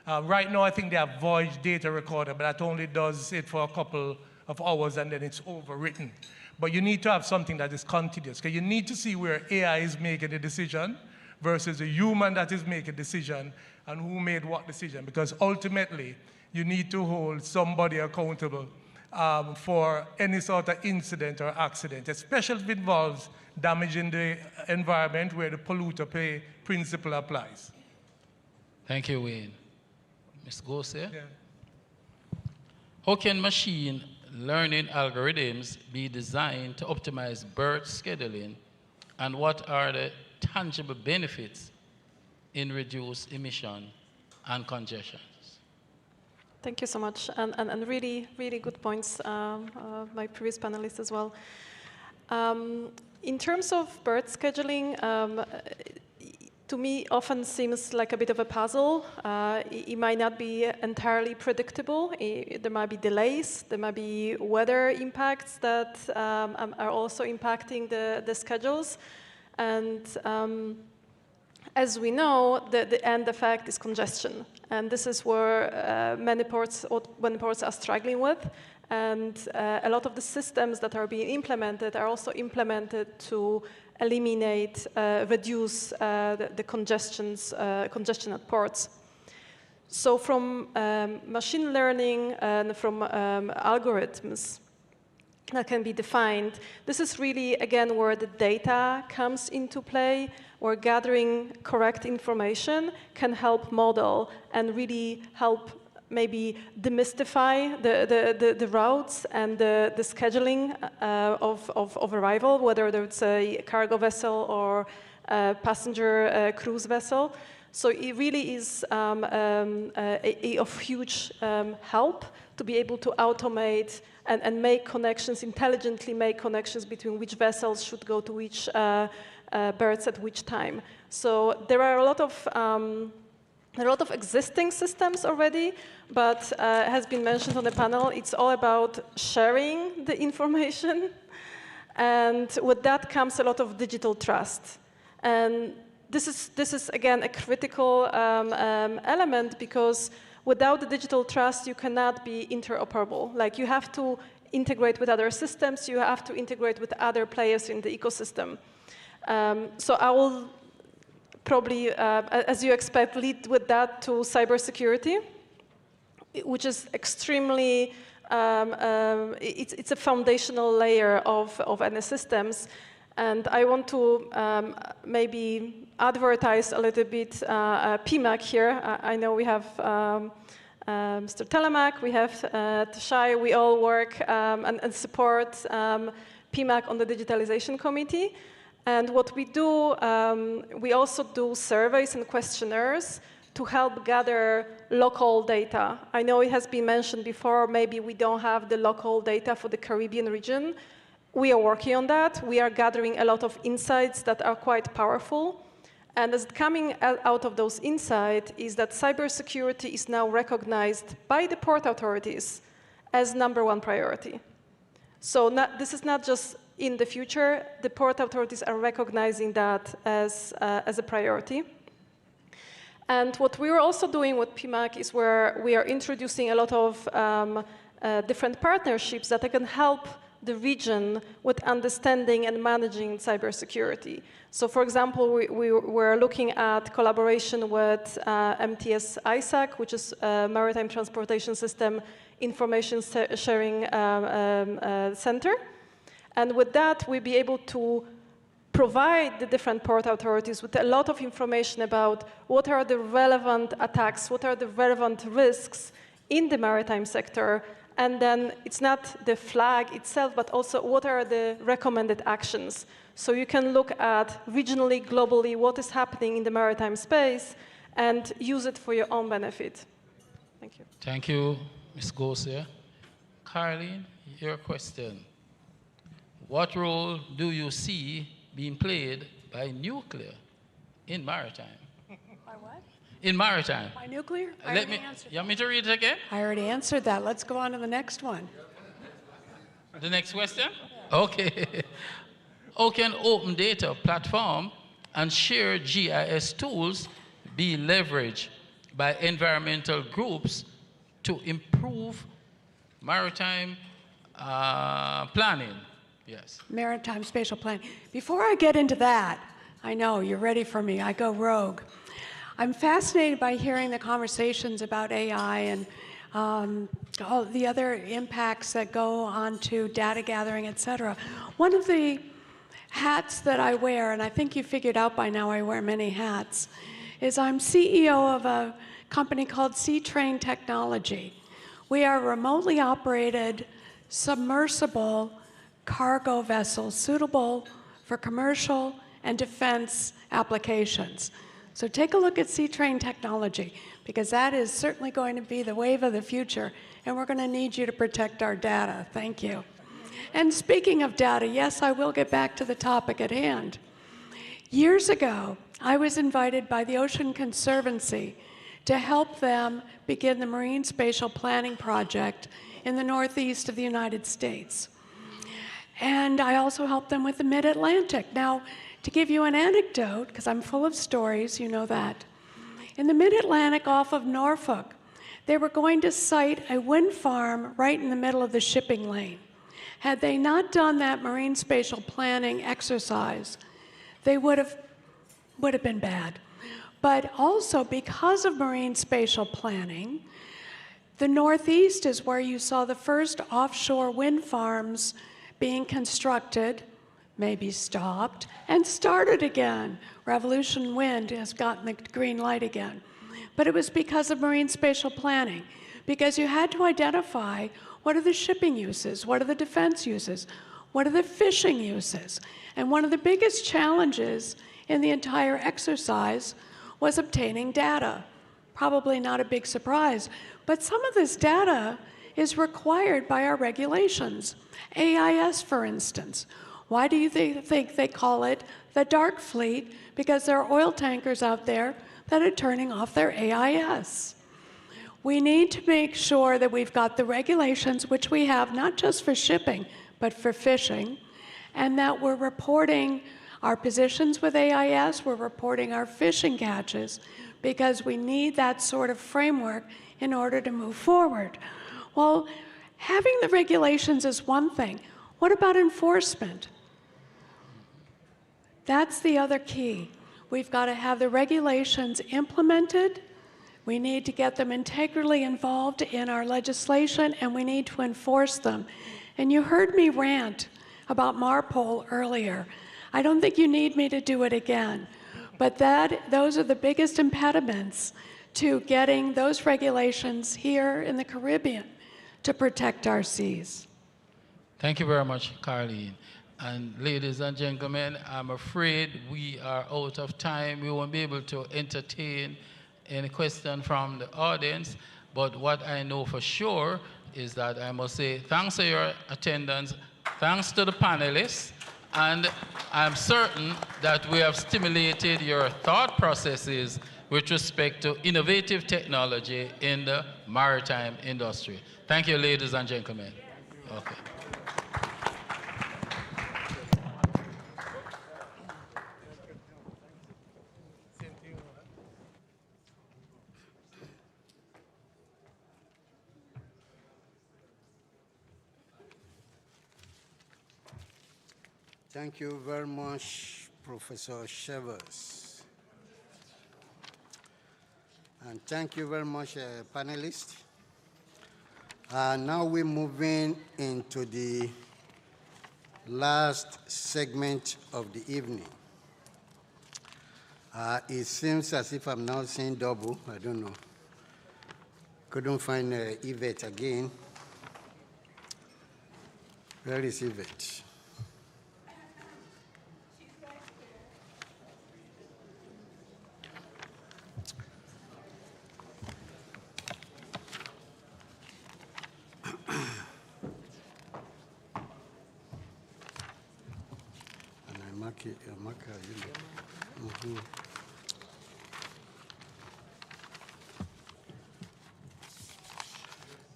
Right now, I think they have voyage data recorder, but that only does it for a couple of hours and then it's overwritten. But you need to have something that is continuous, because you need to see where AI is making a decision versus a human that is making a decision and who made what decision, because ultimately, you need to hold somebody accountable for any sort of incident or accident, especially if it involves damaging the environment where the polluter pay principle applies. Thank you, Wayne. Ms. Gose? Yeah. How can machine learning algorithms be designed to optimize birth scheduling, and what are the tangible benefits in reduced emission and congestion? Thank you so much, and really, really good points, my previous panelists as well. In terms of birth scheduling, to me, often seems like a bit of a puzzle. It might not be entirely predictable. There might be delays. There might be weather impacts that are also impacting the schedules. And as we know, the end effect is congestion. And this is where many ports are struggling with. And a lot of the systems that are being implemented are also implemented to eliminate, reduce the congestion at ports. So from machine learning and from algorithms that can be defined, this is really, again, where the data comes into play, where gathering correct information can help model and really help maybe demystify the routes and the scheduling of arrival, whether it's a cargo vessel or a passenger cruise vessel. So it really is of huge help to be able to automate and make connections, intelligently make connections between which vessels should go to which berths at which time. So there are a lot of existing systems already, but has been mentioned on the panel, it's all about sharing the information. And with that comes a lot of digital trust. And this is again, a critical element, because without the digital trust, you cannot be interoperable. Like, you have to integrate with other systems, you have to integrate with other players in the ecosystem. So I will probably, as you expect, lead with that to cybersecurity, which is extremely, it's a foundational layer of any systems. And I want to maybe advertise a little bit PMAC here. I know we have Mr. Telemac, we have Tashai, we all work and support PMAC on the digitalization committee. And what we do, we also do surveys and questionnaires to help gather local data. I know it has been mentioned before, maybe we don't have the local data for the Caribbean region. We are working on that. We are gathering a lot of insights that are quite powerful. And as coming out of those insights is that cybersecurity is now recognized by the port authorities as #1 priority. So this is not just in the future. The port authorities are recognizing that as a priority. And what we're also doing with PMAC is where we are introducing a lot of different partnerships that can help the region with understanding and managing cybersecurity. So for example, we're looking at collaboration with MTS ISAC, which is Maritime Transportation System Information Sharing Center. And with that, we'll be able to provide the different port authorities with a lot of information about what are the relevant attacks, what are the relevant risks in the maritime sector, and then it's not the flag itself, but also what are the recommended actions. So you can look at regionally, globally, what is happening in the maritime space and use it for your own benefit. Thank you. Thank you, Ms. Gosia. Caroline, your question. What role do you see being played by nuclear in maritime? By what? In maritime. By nuclear? You want me to read it again? I already answered that. Let's go on to the next one. The next question? Okay. How can open data platform and shared GIS tools be leveraged by environmental groups to improve maritime planning? Yes. Maritime spatial planning. Before I get into that, I know you're ready for me. I go rogue. I'm fascinated by hearing the conversations about AI and all the other impacts that go on to data gathering, et cetera. One of the hats that I wear, and I think you figured out by now I wear many hats, is I'm CEO of a company called Sea-Train Technology. We are a remotely operated, submersible cargo vessel suitable for commercial and defense applications. So take a look at Sea-Train Technology, because that is certainly going to be the wave of the future, and we're going to need you to protect our data. Thank you. And speaking of data, yes, I will get back to the topic at hand. Years ago, I was invited by the Ocean Conservancy to help them begin the Marine Spatial Planning Project in the Northeast of the United States. And I also helped them with the Mid-Atlantic. Now, to give you an anecdote, because I'm full of stories, you know that. In the Mid-Atlantic off of Norfolk, they were going to site a wind farm right in the middle of the shipping lane. Had they not done that marine spatial planning exercise, they would have been bad. But also, because of marine spatial planning, the Northeast is where you saw the first offshore wind farms being constructed, maybe stopped, and started again. Revolution Wind has gotten the green light again. But it was because of marine spatial planning, because you had to identify what are the shipping uses, what are the defense uses, what are the fishing uses. And one of the biggest challenges in the entire exercise was obtaining data. Probably not a big surprise, but some of this data is required by our regulations. AIS, for instance. Why do you think they call it the dark fleet? Because there are oil tankers out there that are turning off their AIS. We need to make sure that we've got the regulations, which we have not just for shipping, but for fishing, and that we're reporting our positions with AIS, we're reporting our fishing catches, because we need that sort of framework in order to move forward. Well, having the regulations is one thing. What about enforcement? That's the other key. We've got to have the regulations implemented. We need to get them integrally involved in our legislation, and we need to enforce them. And you heard me rant about MARPOL earlier. I don't think you need me to do it again. But those are the biggest impediments to getting those regulations here in the Caribbean to protect our seas. Thank you very much, Caroline. And ladies and gentlemen, I'm afraid we are out of time. We won't be able to entertain any question from the audience, but what I know for sure is that I must say thanks for your attendance, thanks to the panelists, and I'm certain that we have stimulated your thought processes with respect to innovative technology in the maritime industry. Thank you, ladies and gentlemen. Okay. Thank you very much, Professor Shevers. And thank you very much, panelists. Now we're moving into the last segment of the evening. It seems as if I'm now seeing double. I don't know. Couldn't find Yvette again. Where is Yvette?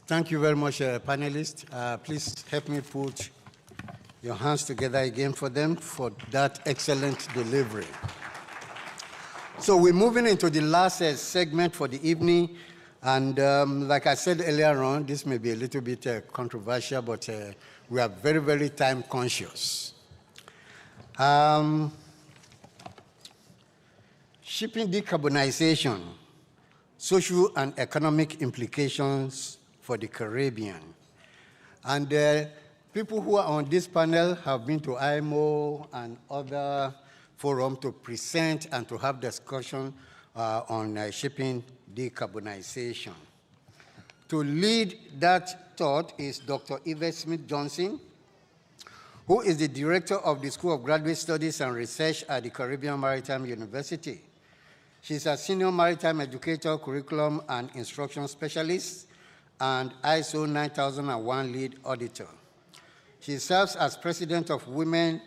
Thank you very much, panelists. Please help me put your hands together again for them for that excellent delivery. So we're moving into the last segment for the evening. And like I said earlier on, this may be a little bit controversial, but we are very, very time conscious. Shipping decarbonization, social and economic implications for the Caribbean. And people who are on this panel have been to IMO and other forums to present and to have discussion on shipping decarbonization. To lead that thought is Dr. Yvette Smith-Johnson, who is the director of the School of Graduate Studies and Research at the Caribbean Maritime University. She's a senior maritime educator, curriculum and instruction specialist, and ISO 9001 lead auditor. She serves as president of Women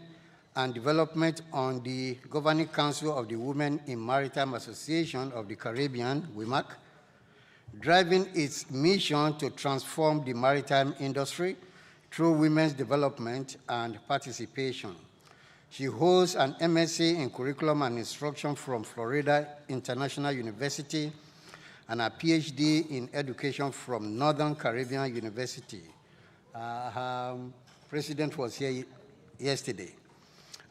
and Development on the Governing Council of the Women in Maritime Association of the Caribbean, WIMAC, driving its mission to transform the maritime industry through women's development and participation. She holds an MSc in Curriculum and Instruction from Florida International University and a PhD in Education from Northern Caribbean University. Her president was here yesterday.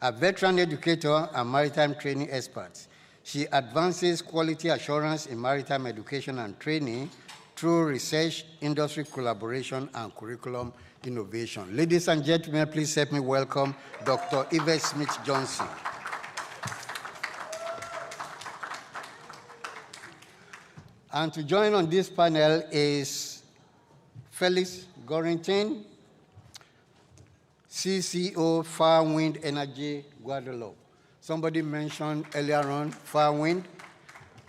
A veteran educator and maritime training expert, she advances quality assurance in maritime education and training through research, industry collaboration, and curriculum innovation. Ladies and gentlemen, please help me welcome Dr. Yvette Smith-Johnson. And to join on this panel is Felix Gorrington, CCO Far Wind Energy Guadeloupe. Somebody mentioned earlier on Far Wind,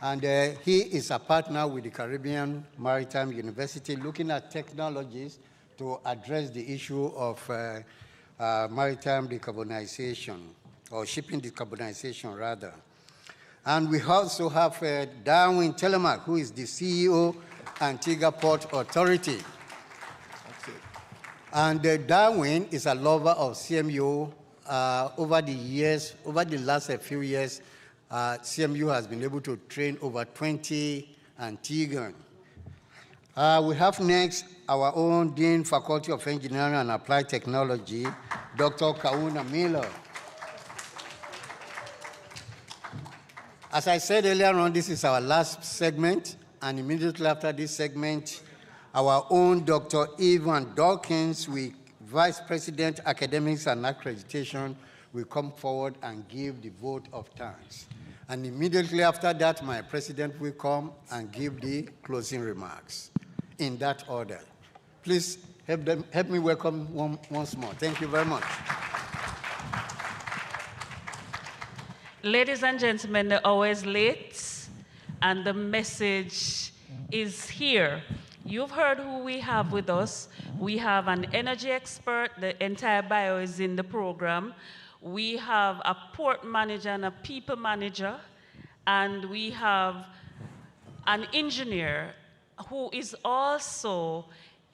and he is a partner with the Caribbean Maritime University looking at technologies to address the issue of maritime decarbonization, or shipping decarbonization rather. And we also have Darwin Telemark, who is the CEO, Antigua Port Authority. And Darwin is a lover of CMU. Over the last few years, CMU has been able to train over 20 Antiguans. We have next our own Dean, Faculty of Engineering and Applied Technology, Dr. Kauna Miller. As I said earlier on, this is our last segment, and immediately after this segment, our own Dr. Evan Dawkins, Vice President, Academics and Accreditation, will come forward and give the vote of thanks. And immediately after that, my president will come and give the closing remarks in that order. Please help me welcome once more. Thank you very much. Ladies and gentlemen, the hour is late, and the message is here. You've heard who we have with us. We have an energy expert. The entire bio is in the program. We have a port manager and a people manager, and we have an engineer who is also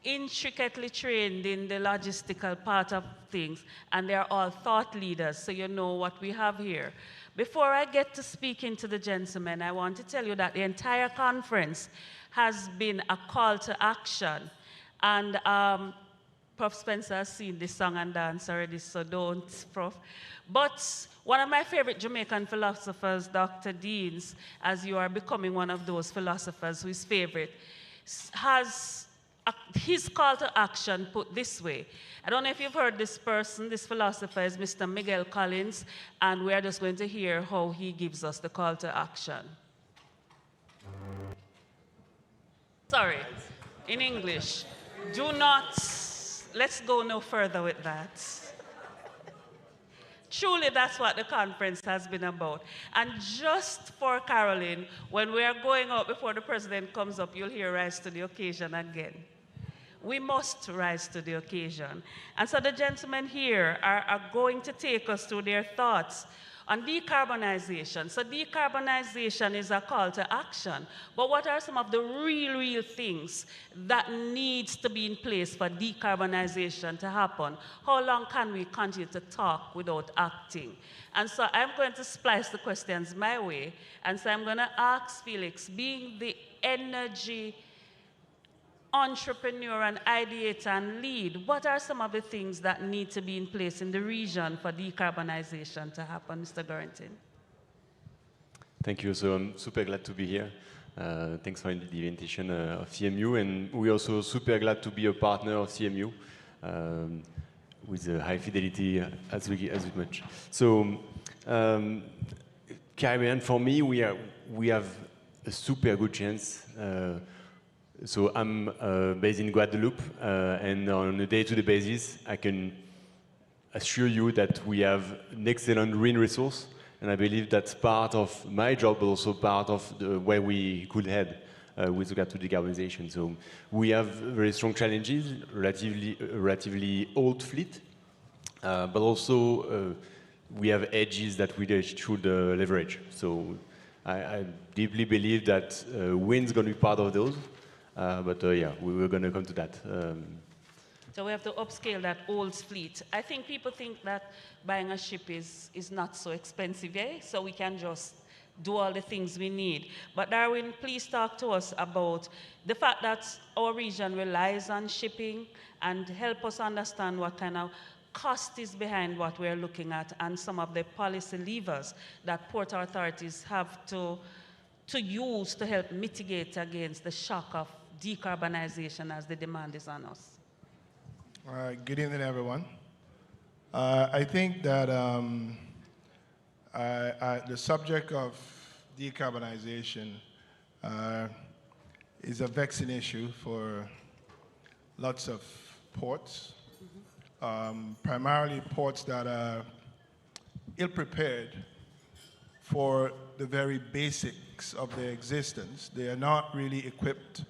intricately trained in the logistical part of things, and they're all thought leaders, so you know what we have here. Before I get to speaking to the gentlemen, I want to tell you that the entire conference has been a call to action, and Prof. Spencer has seen this song and dance already, so don't, Prof. But one of my favorite Jamaican philosophers, Dr. Deans, as you are becoming one of those philosophers who is favorite, has his call to action put this way. I don't know if you've heard this person, this philosopher is Mr. Miguel Collins, and we're just going to hear how he gives us the call to action. Sorry, in English. Do not, let's go no further with that. Truly, that's what the conference has been about. And just for Caroline, when we are going out before the president comes up, you'll hear rise to the occasion again. We must rise to the occasion. And so the gentlemen here are going to take us through their thoughts on decarbonization. So decarbonization is a call to action. But what are some of the real things that needs to be in place for decarbonization to happen? How long can we continue to talk without acting? And so I'm going to splice the questions my way. And so I'm going to ask Felix, being the energy entrepreneur and ideator and lead, what are some of the things that need to be in place in the region for decarbonization to happen, Mr. Gurentin? Thank you. So I'm super glad to be here. Thanks for the invitation of CMU, and we're also super glad to be a partner of CMU with high fidelity as we much. So Caribbean, for me, we have a super good chance. So I'm based in Guadeloupe, and on a day-to-day basis, I can assure you that we have an excellent green resource, and I believe that's part of my job, but also part of where we could head with regard to decarbonization. So we have very strong challenges, relatively old fleet, but also we have edges that we should leverage. So I deeply believe that wind's going to be part of those. But yeah, we're going to come to that. So we have to upscale that old fleet. I think people think that buying a ship is not so expensive, eh? So we can just do all the things we need. But Darwin, please talk to us about the fact that our region relies on shipping, and help us understand what kind of cost is behind what we're looking at and some of the policy levers that port authorities have to use to help mitigate against the shock of decarbonization as the demand is on us. Good evening, everyone. I think that the subject of decarbonization is a vexing issue for lots of ports, primarily ports that are ill-prepared for the very basics of their existence. They are not really equipped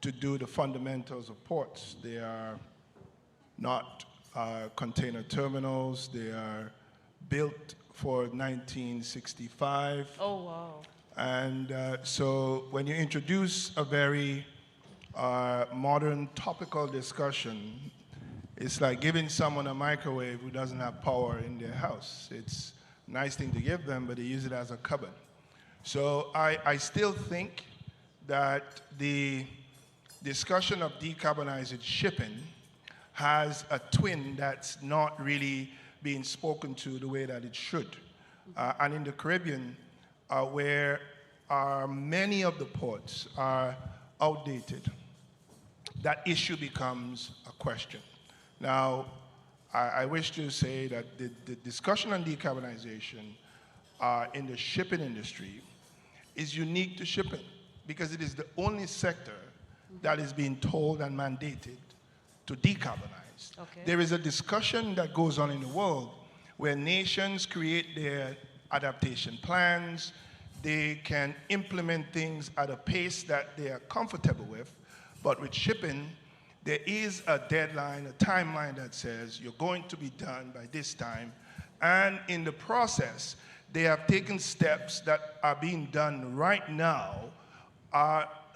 to do the fundamentals of ports. They are not container terminals. They are built for 1965. Oh, wow. And so when you introduce a very modern topical discussion, it's like giving someone a microwave who doesn't have power in their house. It's a nice thing to give them, but they use it as a cupboard. So I still think that the discussion of decarbonizing shipping has a twin that's not really being spoken to the way that it should. And in the Caribbean, where many of the ports are outdated, that issue becomes a question. Now, I wish to say that the discussion on decarbonization in the shipping industry is unique to shipping, because it is the only sector that is being told and mandated to decarbonize. Okay. There is a discussion that goes on in the world where nations create their adaptation plans. They can implement things at a pace that they are comfortable with. But with shipping, there is a deadline, a timeline that says you're going to be done by this time. And in the process, they have taken steps that are being done right now,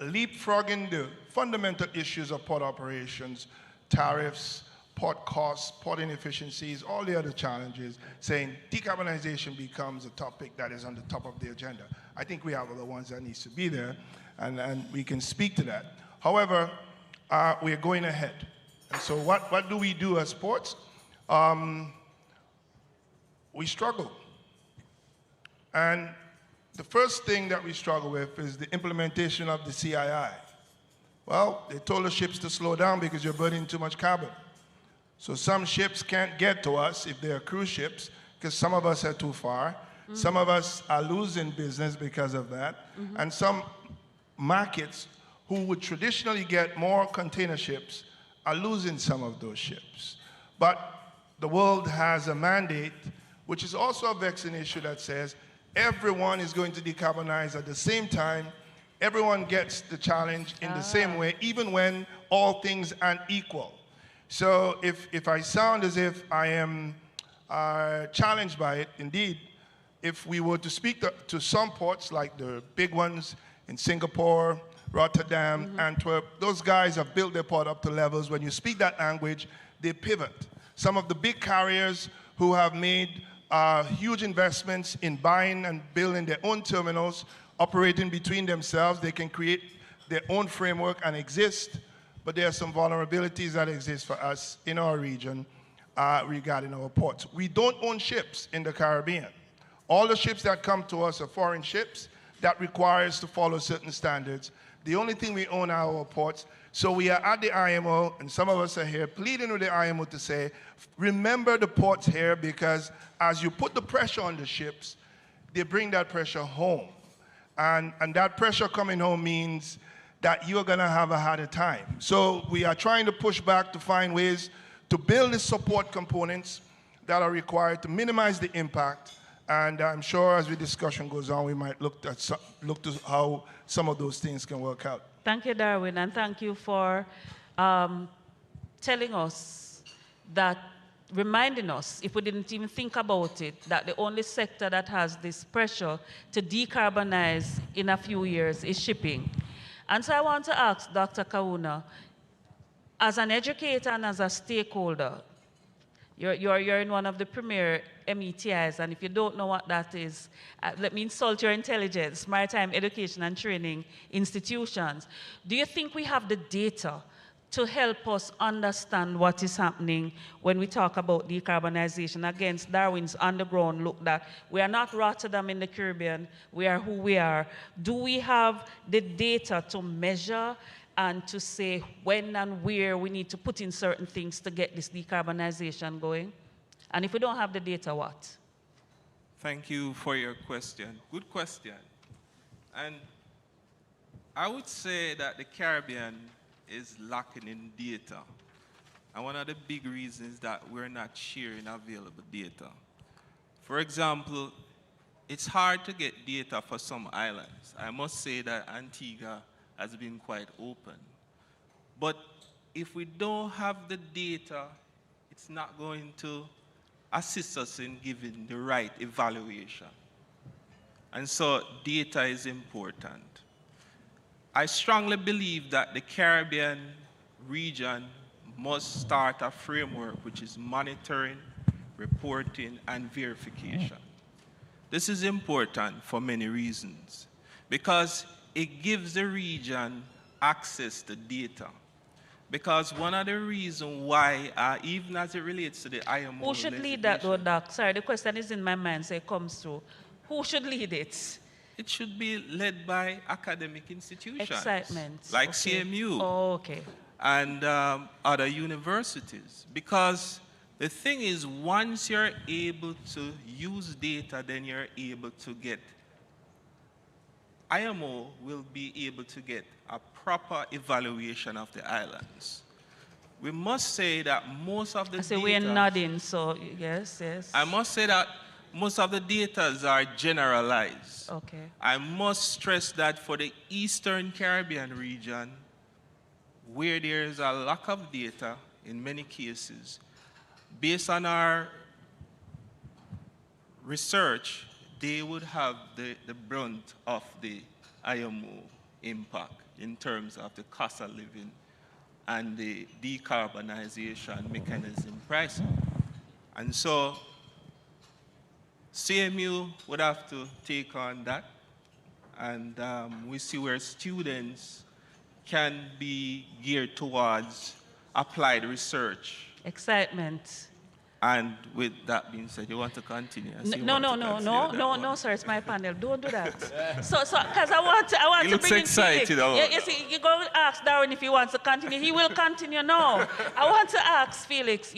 leapfrogging the fundamental issues of port operations, tariffs, port costs, port inefficiencies, all the other challenges, saying decarbonization becomes a topic that is on the top of the agenda. I think we have other ones that needs to be there, and we can speak to that. However, we are going ahead. And so what do we do as ports? We struggle. And the first thing that we struggle with is the implementation of the CII. Well, they told the ships to slow down because you're burning too much carbon. So some ships can't get to us if they're cruise ships because some of us are too far. Some of us are losing business because of that. And some markets who would traditionally get more container ships are losing some of those ships. But the world has a mandate, which is also a vexing issue, that says everyone is going to decarbonize at the same time. Everyone gets the challenge in the same way, even when all things aren't equal. So if I sound as if I am challenged by it, indeed, if we were to speak to some ports, like the big ones in Singapore, Rotterdam, Antwerp, those guys have built their port up to levels. When you speak that language, they pivot. Some of the big carriers who have made huge investments in buying and building their own terminals, operating between themselves, they can create their own framework and exist, but there are some vulnerabilities that exist for us in our region regarding our ports. We don't own ships in the Caribbean. All the ships that come to us are foreign ships that require us to follow certain standards. The only thing we own are our ports. So we are at the IMO, and some of us are here pleading with the IMO to say, remember the ports here, because as you put the pressure on the ships, they bring that pressure home. And that pressure coming home means that you're going to have a harder time. So we are trying to push back to find ways to build the support components that are required to minimize the impact. And I'm sure as the discussion goes on, we might look to how some of those things can work out. Thank you, Darwin, and thank you for telling us that, reminding us, if we didn't even think about it, that the only sector that has this pressure to decarbonize in a few years is shipping. And so I want to ask Dr. Kauna, as an educator and as a stakeholder, you're in one of the premier METIs, and if you don't know what that is, let me insult your intelligence, maritime education and training institutions. Do you think we have the data to help us understand what is happening when we talk about decarbonization against Darwin's underground look that we are not Rotterdam in the Caribbean, we are who we are? Do we have the data to measure and to say when and where we need to put in certain things to get this decarbonization going? And if we don't have the data, what? Thank you for your question. Good question. And I would say that the Caribbean is lacking in data. And one of the big reasons is that we're not sharing available data. For example, it's hard to get data for some islands. I must say that Antigua has been quite open. But if we don't have the data, it's not going to assist us in giving the right evaluation. And so data is important. I strongly believe that the Caribbean region must start a framework which is monitoring, reporting, and verification. This is important for many reasons, because it gives the region access to data. Because one of the reasons why, even as it relates to the IMO... Who should lead that though, Doc? Sorry, the question is in my mind, so it comes through. Who should lead it? It should be led by academic institutions. Excitement. Like okay. CMU. Oh, okay. And other universities. Because the thing is, once you're able to use data, then you're able to get... IMO will be able to get a proper evaluation of the islands. We must say that most of the data... we're nodding, so yes, yes. I must say that most of the data are generalized. Okay. I must stress that for the Eastern Caribbean region, where there is a lack of data in many cases, based on our research, they would have the brunt of the IMO impact in terms of the cost of living and the decarbonization mechanism pricing. And so CMU would have to take on that, and we see where students can be geared towards applied research. Excitement. And with that being said, you want to continue? No, sir, it's my panel. Don't do that. Because I want he to looks bring excited. in Felix. You see, you're going to ask Darwin if he wants to continue. He will continue now. I want to ask Felix,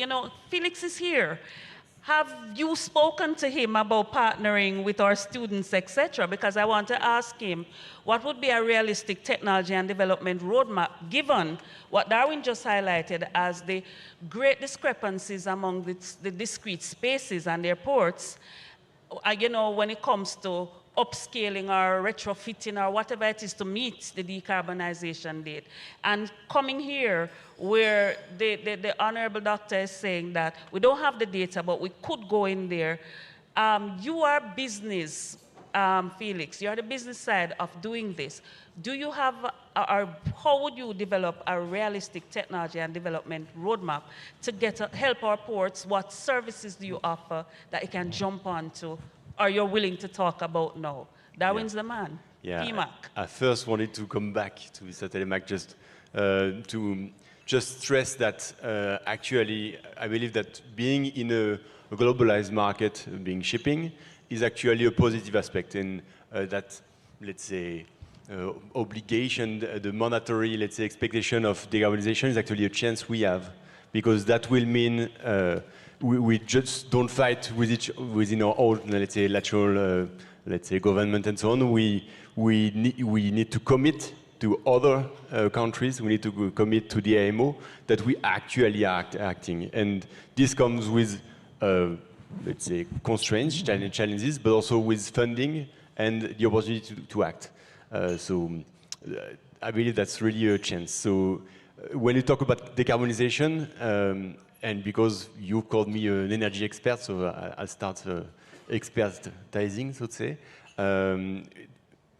Felix is here. Have you spoken to him about partnering with our students, etc.? Because I want to ask him, what would be a realistic technology and development roadmap, given what Darwin just highlighted as the great discrepancies among the discrete spaces and airports, when it comes to upscaling or retrofitting or whatever it is to meet the decarbonization date. And coming here where the honorable doctor is saying that we don't have the data, but we could go in there. You are business, Felix, you're the business side of doing this. Do you have, or how would you develop a realistic technology and development roadmap to help our ports? What services do you offer that you can jump onto, or you're willing to talk about now? Darwin's the man. Yeah, PMAC. I first wanted to come back to Mr. Telemac to just stress that actually I believe that being in a globalized market, being shipping, is actually a positive aspect, and that, let's say, obligation, the monetary, let's say, expectation of decarbonization is actually a chance we have, because that will mean we just don't fight within our own, let's say, lateral, let's say, government and so on. We need to commit to other countries. We need to commit to the IMO that we actually are acting, and this comes with, let's say, constraints, challenges, but also with funding and the opportunity to act. I believe that's really a chance. So when you talk about decarbonization, and because you called me an energy expert, so I'll start expertizing, so to say.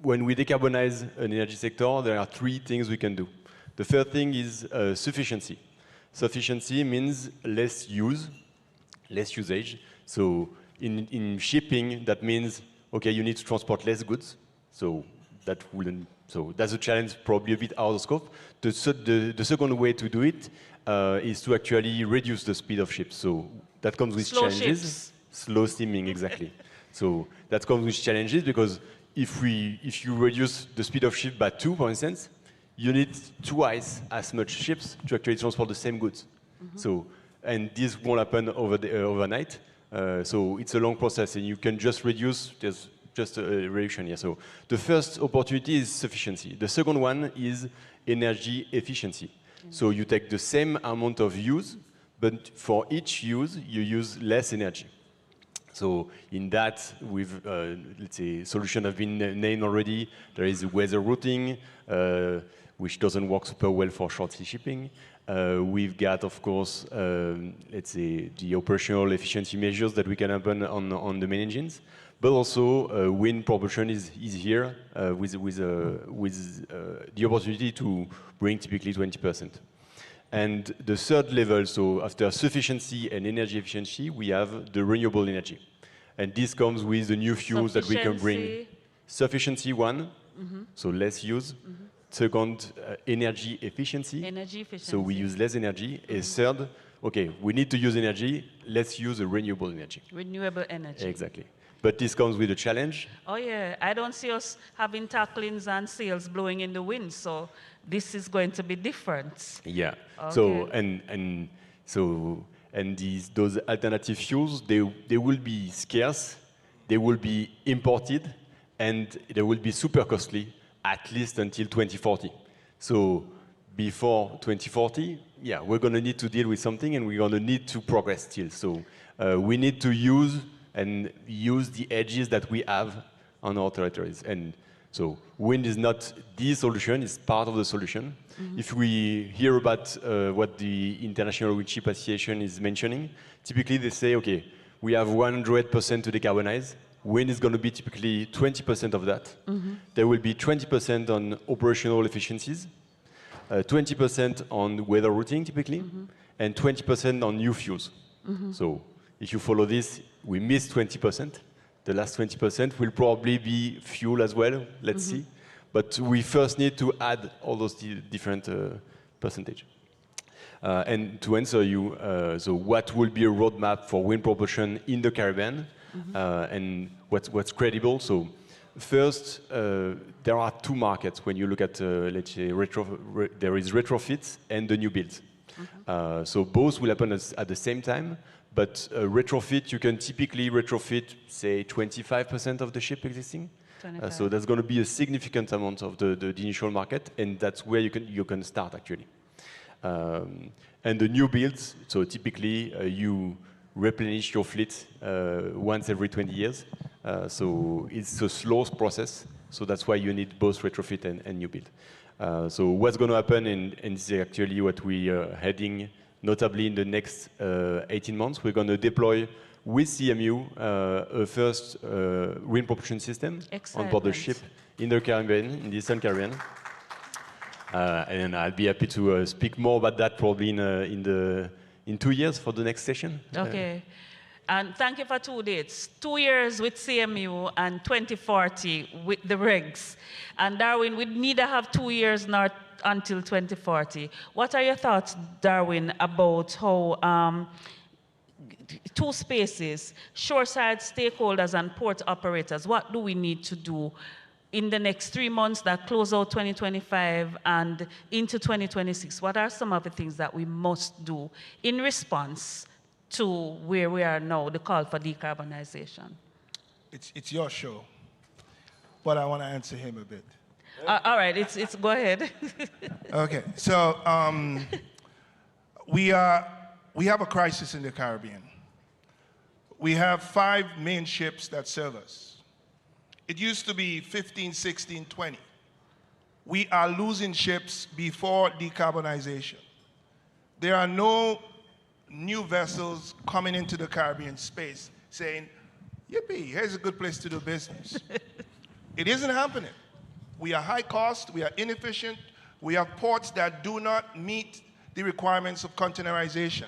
When we decarbonize an energy sector, there are three things we can do. The first thing is sufficiency. Sufficiency means less usage. So in shipping, that means, okay, you need to transport less goods. So that's a challenge, probably a bit out of scope. The second way to do it is to actually reduce the speed of ships. So that comes with challenges. Ships. Slow steaming, exactly. So that comes with challenges, because if you reduce the speed of ship by 2, for instance, you need twice as much ships to actually transport the same goods. So, and this won't happen overnight. So it's a long process, and you can just reduce. There's just a reduction here. So the first opportunity is sufficiency. The second one is energy efficiency. So you take the same amount of use, but for each use, you use less energy. So in that, with let's say, solution have been named already. There is weather routing, which doesn't work super well for short sea shipping. We've got, of course, let's say, the operational efficiency measures that we can happen on the main engines, but also wind propulsion is here with the opportunity to bring typically 20%. And the third level, so after sufficiency and energy efficiency, we have the renewable energy. And this comes with the new fuels that we can bring. Sufficiency, one, so less use. Second, energy efficiency. So we use less energy. And third, okay, we need to use energy, let's use a renewable energy. Renewable energy. Exactly. But this comes with a challenge. Oh yeah, I don't see us having tacklings and sails blowing in the wind, so this is going to be different. Yeah. Okay. Those alternative fuels, they will be scarce, they will be imported, and they will be super costly, at least until 2040. So before 2040, yeah, we're going to need to deal with something, and we're going to need to progress still. So we need to use the edges that we have on our territories. And so wind is not the solution, it's part of the solution. If we hear about what the International Wind Ship Association is mentioning, typically they say, okay, we have 100% to decarbonize. Wind is going to be typically 20% of that. There will be 20% on operational efficiencies, 20% on weather routing typically, and 20% on new fuels. So if you follow this, we miss 20%. The last 20% will probably be fuel as well, let's see. But we first need to add all those different percentage. And to answer you, so what will be a roadmap for wind propulsion in the Caribbean, and what's credible? So first, there are two markets when you look at, let's say, there is retrofit and the new build. So both will happen at the same time, but retrofit, you can typically retrofit, say, 25% of the ship existing. So that's going to be a significant amount of the initial market, and that's where you can start, actually. And the new builds, so typically you replenish your fleet once every 20 years. So it's a slow process. So that's why you need both retrofit and new build. So what's going to happen, and this is actually what we are heading, notably in the next 18 months, we're going to deploy with CMU a first wind propulsion system on board the ship in the Caribbean, in the Eastern Caribbean. And I'll be happy to speak more about that probably in 2 years for the next session. Okay. And thank you for 2 dates. 2 years with CMU and 2040 with the rigs. And Darwin, we neither have 2 years nor until 2040. What are your thoughts, Darwin, about how two spaces, shoreside stakeholders and port operators, what do we need to do in the next 3 months that close out 2025 and into 2026? What are some of the things that we must do in response to where we are now, the call for decarbonization? It's your show, but I want to answer him a bit. All right, go ahead. Okay, so we have a crisis in the Caribbean. We have 5 main ships that serve us. It used to be 15, 16, 20. We are losing ships before decarbonization. There are no new vessels coming into the Caribbean space saying, yippee, here's a good place to do business. It isn't happening. We are high cost, we are inefficient, we have ports that do not meet the requirements of containerization.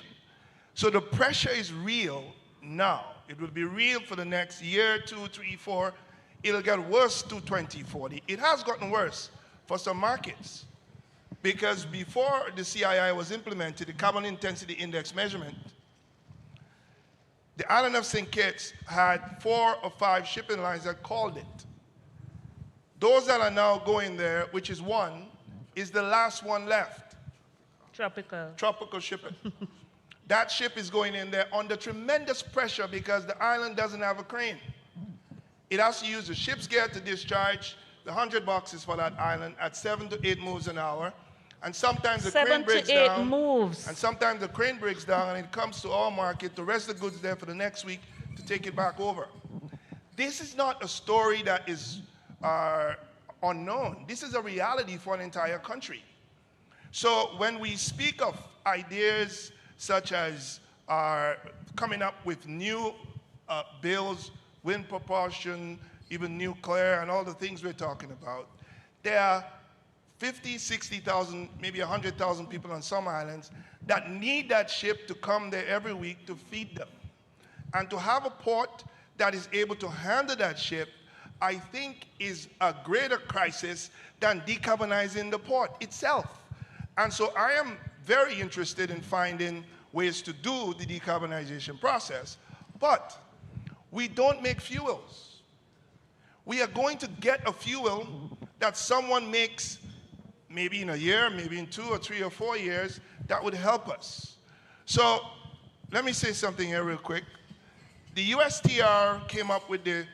So the pressure is real now. It will be real for the next year, 2, 3, 4. It'll get worse to 2040. It has gotten worse for some markets, because before the CII was implemented, the carbon intensity index measurement, the island of St. Kitts had 4 or 5 shipping lines that called it. Those that are now going there, which is 1, is the last one left. Tropical shipping. That ship is going in there under tremendous pressure because the island doesn't have a crane. It has to use the ship's gear to discharge the 100 boxes for that island at 7 to 8 moves an hour. And sometimes the crane breaks down. 7 to 8 moves. And sometimes the crane breaks down and it comes to our market to rest the goods there for the next week to take it back over. This is not a story that is unknown. This is a reality for an entire country. So when we speak of ideas such as coming up with new bills, wind propulsion, even nuclear, and all the things we're talking about, there are 50, 60,000, maybe 100,000 people on some islands that need that ship to come there every week to feed them. And to have a port that is able to handle that ship, I think, is a greater crisis than decarbonizing the port itself. And so I am very interested in finding ways to do the decarbonization process, but we don't make fuels. We are going to get a fuel that someone makes maybe in a year, maybe in 2 or 3 or 4 years, that would help us. So let me say something here real quick. The USTR came up with the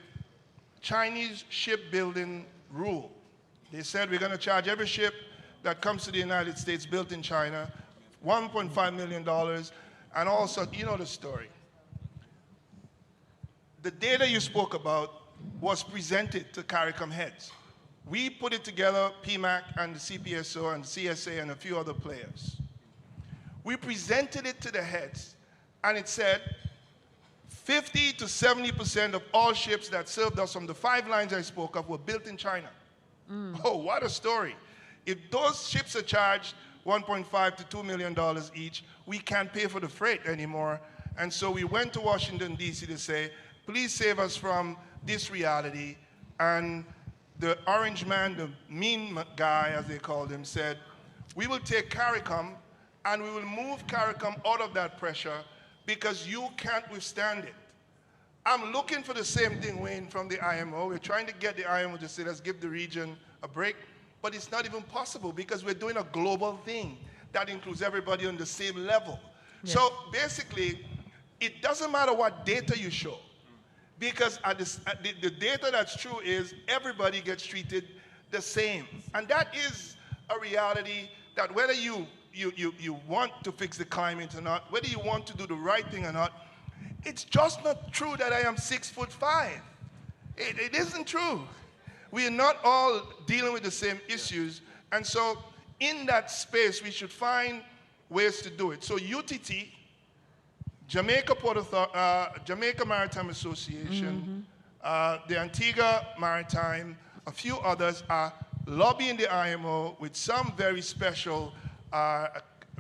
Chinese shipbuilding rule. They said we're going to charge every ship that comes to the United States built in China $1.5 million, and also, you know the story. The data you spoke about was presented to CARICOM heads. We put it together, PMAC and the CPSO and CSA and a few other players. We presented it to the heads, and it said 50 to 70% of all ships that served us from the 5 lines I spoke of were built in China. Oh, what a story. If those ships are charged $1.5 to $2 million each, we can't pay for the freight anymore. And so we went to Washington, D.C. to say, please save us from this reality. And the orange man, the mean guy, as they called him, said, we will take CARICOM and we will move CARICOM out of that pressure because you can't withstand it. I'm looking for the same thing, Wayne, from the IMO. We're trying to get the IMO to say, let's give the region a break, but it's not even possible because we're doing a global thing that includes everybody on the same level. Yes. So basically, it doesn't matter what data you show, because the data that's true is everybody gets treated the same. And that is a reality that whether you want to fix the climate or not, whether you want to do the right thing or not, it's just not true that I am 6'5". It isn't true. We are not all dealing with the same issues. And so in that space, we should find ways to do it. So UTT, Jamaica Maritime Association, the Antigua Maritime, a few others are lobbying the IMO with some very special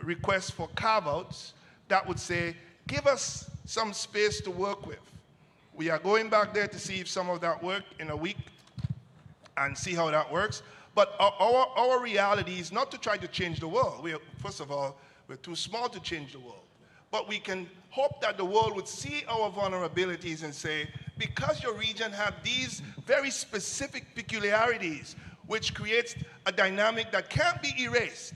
requests for carve-outs that would say, give us some space to work with. We are going back there to see if some of that work in a week and see how that works. But our reality is not to try to change the world. First of all, we're too small to change the world. But we can hope that the world would see our vulnerabilities and say, because your region have these very specific peculiarities, which creates a dynamic that can't be erased,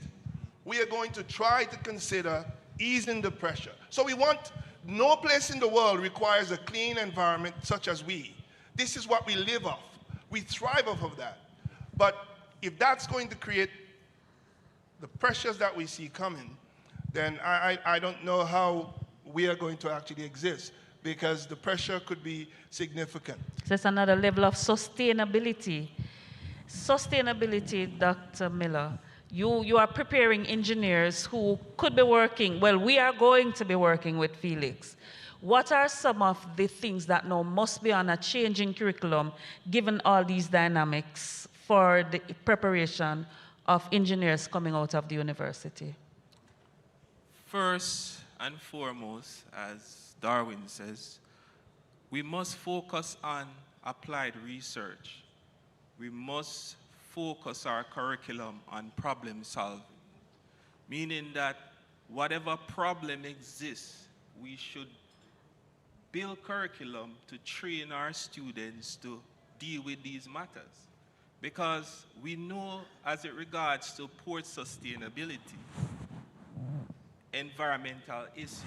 we are going to try to consider easing the pressure. So we want, no place in the world requires a clean environment such as we. This is what we live off. We thrive off of that. But if that's going to create the pressures that we see coming, then I don't know how we are going to actually exist, because the pressure could be significant. There's another level of sustainability. Sustainability, Dr. Miller. You are preparing engineers who could be working, well, we are going to be working with Felix. What are some of the things that now must be on a changing curriculum, given all these dynamics, for the preparation of engineers coming out of the university? First and foremost, as Darwin says, we must focus on applied research. We must focus our curriculum on problem solving, meaning that whatever problem exists, we should build curriculum to train our students to deal with these matters. Because we know, as it regards to port sustainability, environmental issues,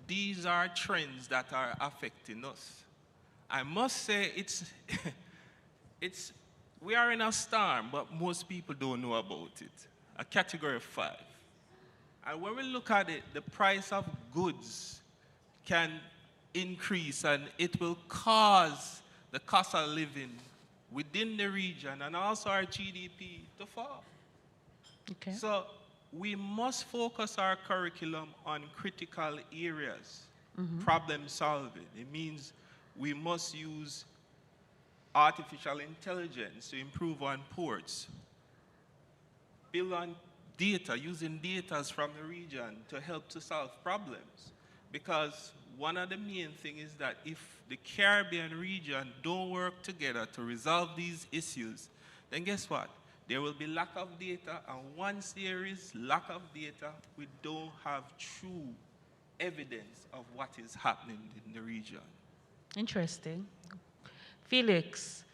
these are trends that are affecting us. I must say we are in a storm, but most people don't know about it. A category 5. And when we look at it, the price of goods can increase, and it will cause the cost of living within the region and also our GDP to fall. Okay. So we must focus our curriculum on critical areas, problem solving. It means we must use artificial intelligence to improve on ports, build on data, using data from the region to help to solve problems. Because one of the main things is that if the Caribbean region don't work together to resolve these issues, then guess what? There will be lack of data, and once there is lack of data, we don't have true evidence of what is happening in the region. Interesting. Felix,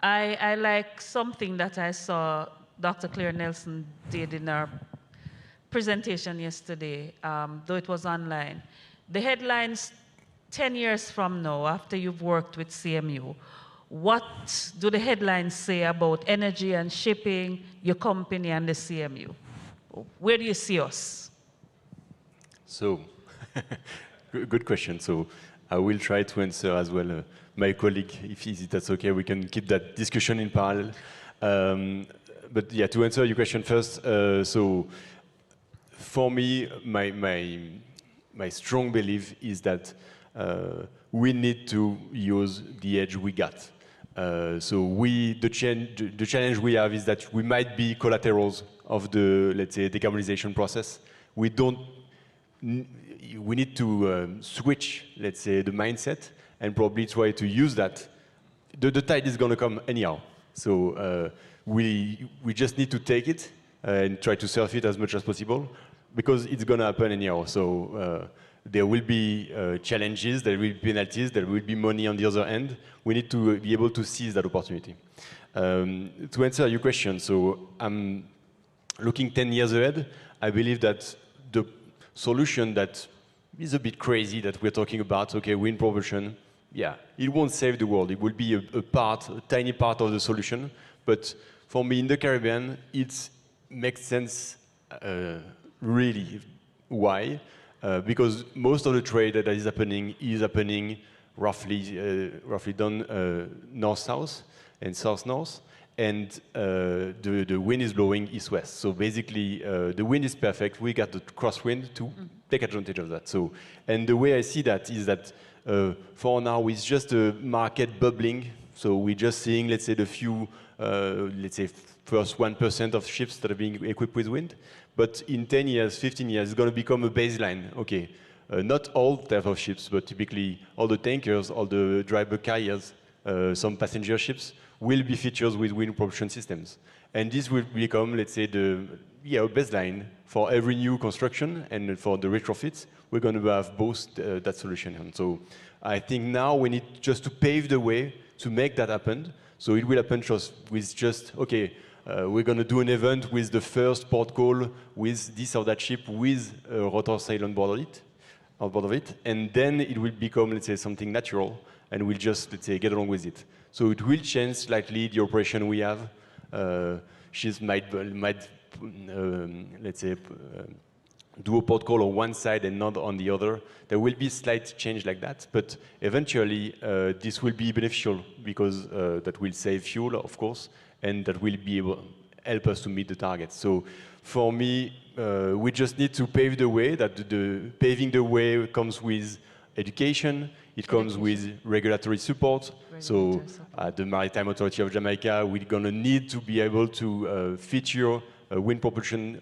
I like something that I saw Dr. Claire Nelson did in our presentation yesterday, though it was online. The headlines 10 years from now, after you've worked with CMU, what do the headlines say about energy and shipping, your company, and the CMU? Where do you see us? So, good question. So, I will try to answer as well. My colleague, if that's okay, we can keep that discussion in parallel. But yeah, to answer your question first, so for me, my strong belief is that we need to use the edge we got. So the challenge we have is that we might be collaterals of the, let's say, decarbonization process. We need to switch, let's say, the mindset and probably try to use that. The tide is going to come anyhow. So we just need to take it and try to surf it as much as possible, because it's going to happen anyhow. So there will be challenges, there will be penalties, there will be money on the other end. We need to be able to seize that opportunity. To answer your question, so I'm looking 10 years ahead. I believe that the solution that is a bit crazy that we're talking about, okay, wind propulsion, yeah, it won't save the world. It will be a tiny part of the solution. But for me, in the Caribbean, it makes sense, really. Why? Because most of the trade that is happening roughly done north-south and south-north, and the wind is blowing east-west. So basically, the wind is perfect. We got the crosswind to take advantage of that. So, and the way I see that is that for now, it's just a market bubbling. So we're just seeing, let's say, the few, let's say, first 1% of ships that are being equipped with wind. But in 10 years, 15 years, it's going to become a baseline. Okay, not all type of ships, but typically all the tankers, all the dry bulk carriers, some passenger ships will be featured with wind propulsion systems. And this will become, let's say, the baseline for every new construction, and for the retrofits, we're going to have both that solution. And so I think now we need just to pave the way to make that happen. So it will happen with okay, we're going to do an event with the first port call with this or that ship with a rotor sail on board of it, and then it will become, let's say, something natural, and we'll just, let's say, get along with it. So it will change slightly the operation we have. Ships might let's say, do a port call on one side and not on the other. There will be slight change like that, but eventually this will be beneficial, because that will save fuel, of course, and that will be able help us to meet the targets. So for me, we just need to pave the way. That the paving the way comes with education. It comes with regulatory support. So at the Maritime Authority of Jamaica, we're going to need to be able to feature wind propulsion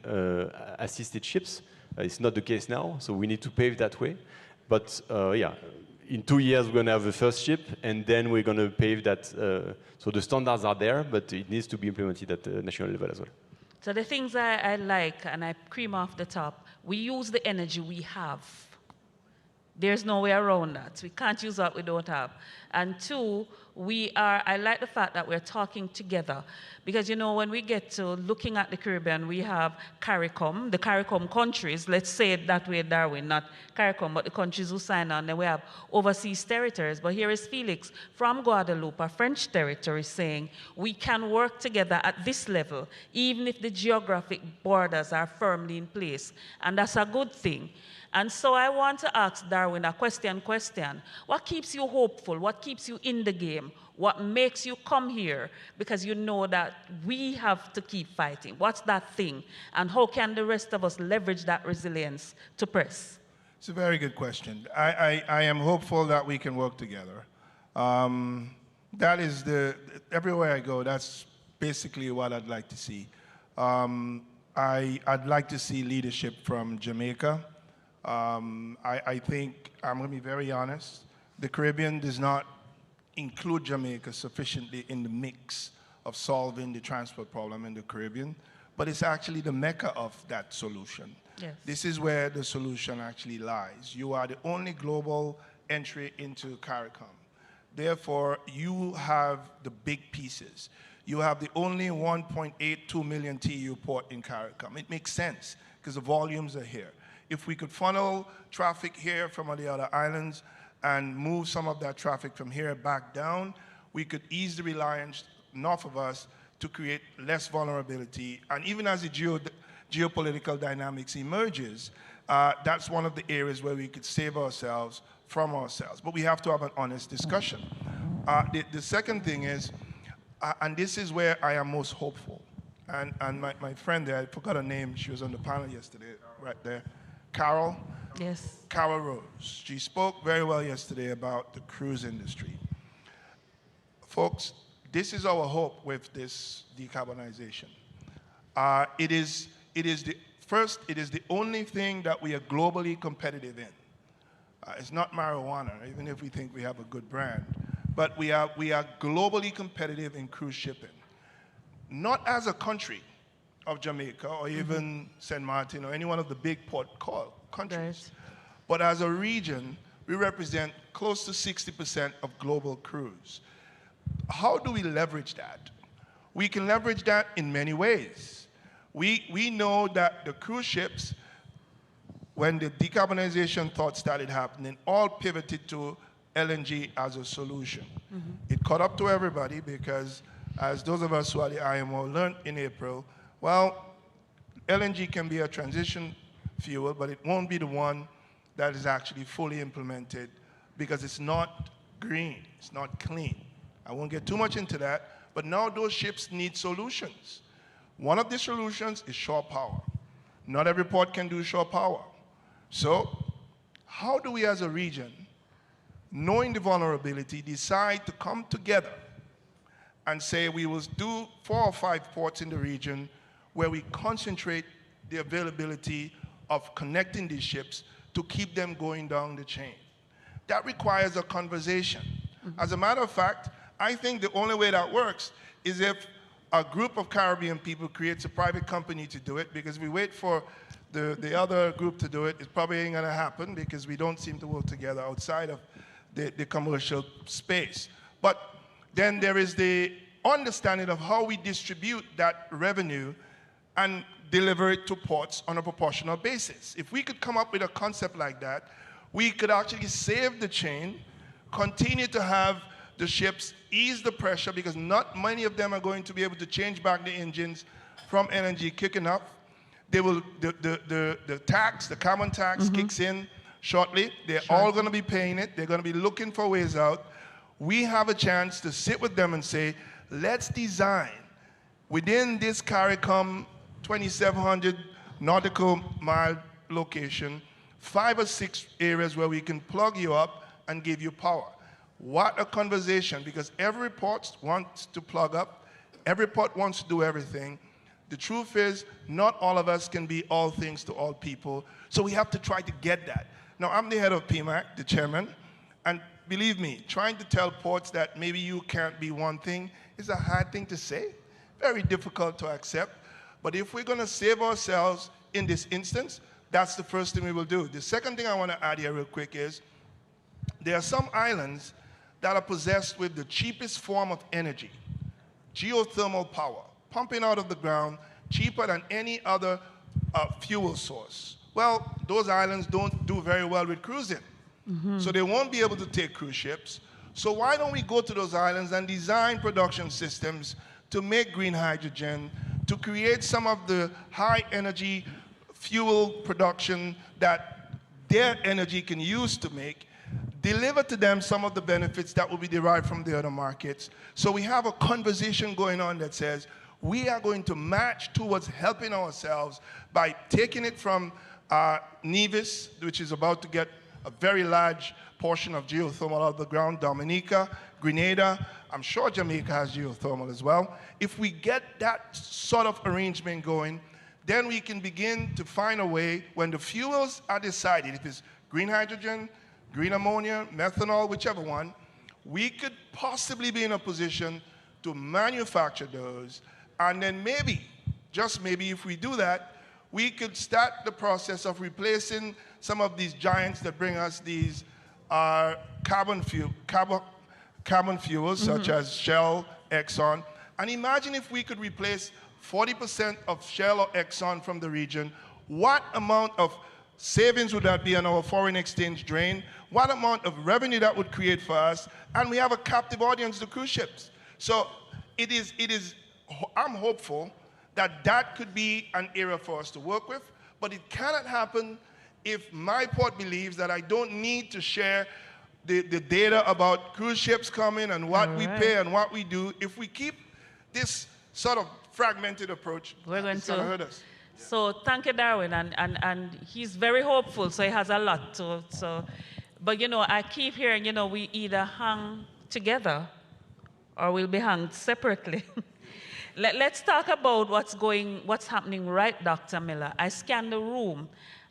assisted ships. It's not the case now, so we need to pave that way. But yeah, in 2 years, we're going to have the first ship, and then we're going to pave that. So the standards are there, but it needs to be implemented at the national level as well. So the things I like, and I cream off the top, we use the energy we have. There's no way around that. We can't use what we don't have. And two, I like the fact that we're talking together. Because, you know, when we get to looking at the Caribbean, we have CARICOM, the CARICOM countries, let's say it that way, Darwin, not CARICOM, but the countries who sign on. Then we have overseas territories. But here is Felix from Guadeloupe, a French territory, saying we can work together at this level, even if the geographic borders are firmly in place. And that's a good thing. And so I want to ask Darwin a question. What keeps you hopeful? What keeps you in the game? What makes you come here? Because you know that we have to keep fighting. What's that thing? And how can the rest of us leverage that resilience to press? It's a very good question. I am hopeful that we can work together. That is everywhere I go, that's basically what I'd like to see. I'd like to see leadership from Jamaica. I think, I'm going to be very honest, the Caribbean does not include Jamaica sufficiently in the mix of solving the transport problem in the Caribbean, but it's actually the mecca of that solution. Yes. This is where the solution actually lies. You are the only global entry into CARICOM. Therefore, you have the big pieces. You have the only 1.82 million TEU port in CARICOM. It makes sense because the volumes are here. If we could funnel traffic here from the other islands and move some of that traffic from here back down, we could ease the reliance north of us to create less vulnerability. And even as the geopolitical dynamics emerges, that's one of the areas where we could save ourselves from ourselves. But we have to have an honest discussion. The second thing is, and this is where I am most hopeful, and my friend there, I forgot her name, she was on the panel yesterday, right there. Carol? Yes. Carol Rose. She spoke very well yesterday about the cruise industry. Folks, this is our hope with this decarbonization. It is the only thing that we are globally competitive in. It's not marijuana, even if we think we have a good brand. But we are globally competitive in cruise shipping. Not as a country, of Jamaica or even St. Martin or any one of the big port countries. But as a region, we represent close to 60% of global cruise. How do we leverage that? We can leverage that in many ways. We know that the cruise ships, when the decarbonization thought started happening, all pivoted to LNG as a solution. It caught up to everybody because, as those of us who are the IMO learned in April, well, LNG can be a transition fuel, but it won't be the one that is actually fully implemented because it's not green, it's not clean. I won't get too much into that, but now those ships need solutions. One of the solutions is shore power. Not every port can do shore power. So how do we as a region, knowing the vulnerability, decide to come together and say we will do 4 or 5 ports in the region where we concentrate the availability of connecting these ships to keep them going down the chain? That requires a conversation. As a matter of fact, I think the only way that works is if a group of Caribbean people creates a private company to do it, because if we wait for the other group to do it, it probably ain't gonna happen because we don't seem to work together outside of the commercial space. But then there is the understanding of how we distribute that revenue and deliver it to ports on a proportional basis. If we could come up with a concept like that, we could actually save the chain, continue to have the ships ease the pressure because not many of them are going to be able to change back the engines from LNG kicking up. They will, the tax, the carbon tax kicks in shortly. They're all going to be paying it. They're going to be looking for ways out. We have a chance to sit with them and say, let's design within this CARICOM 2,700 nautical mile location, 5 or 6 areas where we can plug you up and give you power. What a conversation, because every port wants to plug up, every port wants to do everything. The truth is, not all of us can be all things to all people, so we have to try to get that. Now, I'm the head of PMAC, the chairman, and believe me, trying to tell ports that maybe you can't be one thing is a hard thing to say, very difficult to accept. But if we're going to save ourselves in this instance, that's the first thing we will do. The second thing I want to add here real quick is there are some islands that are possessed with the cheapest form of energy, geothermal power, pumping out of the ground, cheaper than any other fuel source. Well, those islands don't do very well with cruising. So they won't be able to take cruise ships. So why don't we go to those islands and design production systems to make green hydrogen, to create some of the high energy fuel production that their energy can use to make, deliver to them some of the benefits that will be derived from the other markets. So we have a conversation going on that says we are going to match towards helping ourselves by taking it from Nevis, which is about to get a very large portion of geothermal out of the ground, Dominica, Grenada, I'm sure Jamaica has geothermal as well. If we get that sort of arrangement going, then we can begin to find a way when the fuels are decided, if it's green hydrogen, green ammonia, methanol, whichever one, we could possibly be in a position to manufacture those, and then maybe, just maybe if we do that, we could start the process of replacing some of these giants that bring us these carbon fuels, such as Shell, Exxon. And imagine if we could replace 40% of Shell or Exxon from the region, what amount of savings would that be on our foreign exchange drain? What amount of revenue that would create for us? And we have a captive audience, the cruise ships. So I'm hopeful that that could be an area for us to work with, but it cannot happen if my port believes that I don't need to share the data about cruise ships coming and what we pay and what we do. If we keep this sort of fragmented approach, it's going to hurt us. So thank you, Darwin, and he's very hopeful, so he has a lot to, but you know, I keep hearing, you know, we either hang together or we'll be hanged separately. Let's talk about what's happening right, Dr. Miller. I scanned the room,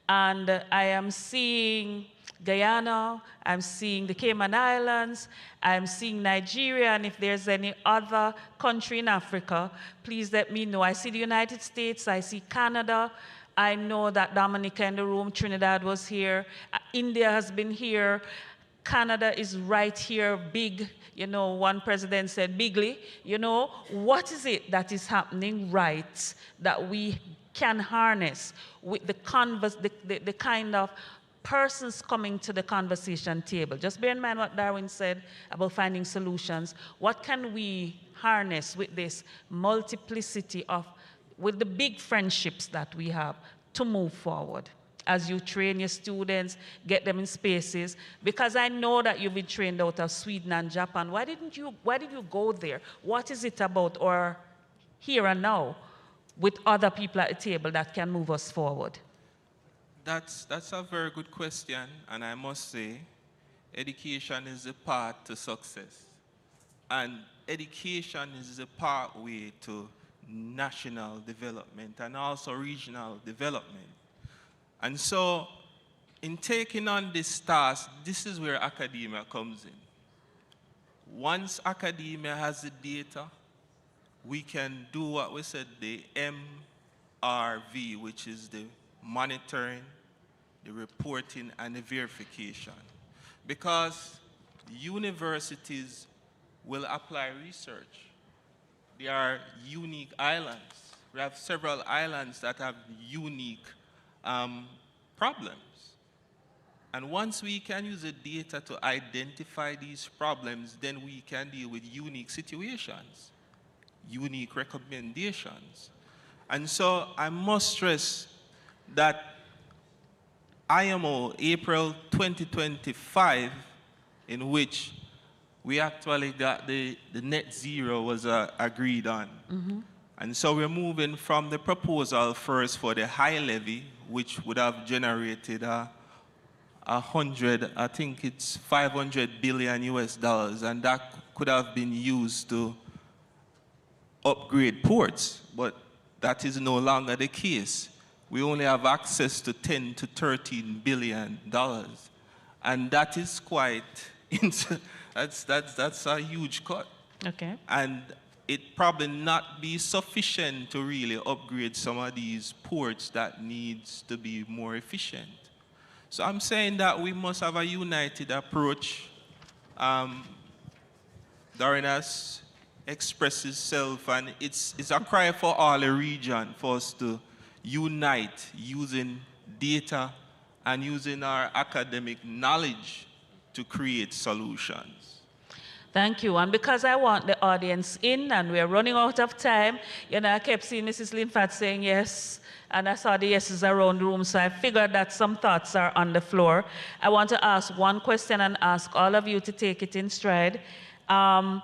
and I am seeing Guyana, I'm seeing the Cayman Islands, I'm seeing Nigeria, and if there's any other country in Africa, please let me know. I see the United States, I see Canada, I know that Dominica in the room, Trinidad was here, India has been here, Canada is right here, big, you know, one president said bigly, you know, what is it that is happening right that we can harness with the kind of persons coming to the conversation table? Just bear in mind what Darwin said about finding solutions. What can we harness with this multiplicity of, with the big friendships that we have to move forward? As you train your students, get them in spaces, because I know that you've been trained out of Sweden and Japan. Why did you go there? What is it about, or here and now, with other people at the table that can move us forward? That's a very good question, and I must say, education is the path to success. And education is the pathway to national development and also regional development. And so, in taking on this task, this is where academia comes in. Once academia has the data, we can do what we said, the MRV, which is the monitoring, the reporting, and the verification. Because universities will apply research. There are unique islands. We have several islands that have unique problems. And once we can use the data to identify these problems, then we can deal with unique situations, unique recommendations. And so I must stress that IMO, April 2025, in which we actually got the net zero was agreed on. Mm-hmm. And so we're moving from the proposal first for the high levy, which would have generated I think it's 500 billion US dollars, and that could have been used to upgrade ports, but that is no longer the case. We only have access to 10 to 13 billion dollars, and that is quite, that's a huge cut. Okay. And it probably not be sufficient to really upgrade some of these ports that needs to be more efficient. So I'm saying that we must have a united approach. Darren has expressed himself, and it's a cry for all the region for us to unite using data and using our academic knowledge to create solutions. Thank you. And because I want the audience in and we're running out of time, you know, I kept seeing Mrs. Linfat saying yes, and I saw the yeses around the room, so I figured that some thoughts are on the floor. I want to ask one question and ask all of you to take it in stride. I'm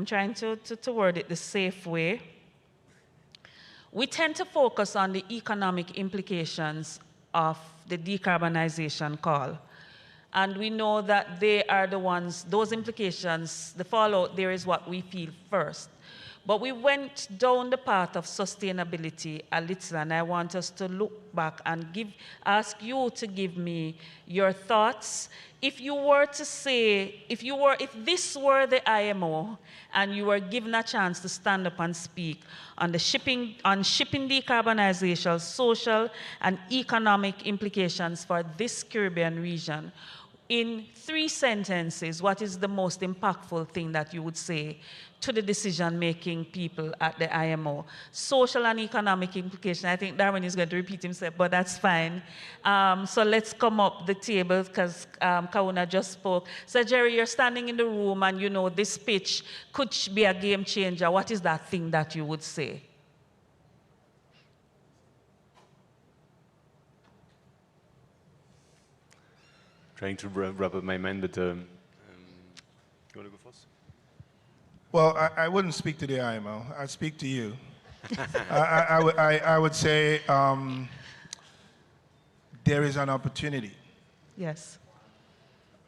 trying to word it the safe way. We tend to focus on the economic implications of the decarbonization call. And we know that they are the ones, those implications, the fallout there is what we feel first. But we went down the path of sustainability a little, and I want us to look back and ask you to give me your thoughts. If you were to say, if this were the IMO and you were given a chance to stand up and speak on shipping decarbonization, social and economic implications for this Caribbean region, in 3 sentences, what is the most impactful thing that you would say to the decision-making people at the IMO? Social and economic implication. I think Darwin is going to repeat himself, but that's fine. So let's come up the table, because Kauna just spoke. So Jerry, you're standing in the room and you know this pitch could be a game changer. What is that thing that you would say? Trying to wrap up my mind, but you want to go first? Well, I wouldn't speak to the IMO. I'd speak to you. I would say there is an opportunity. Yes.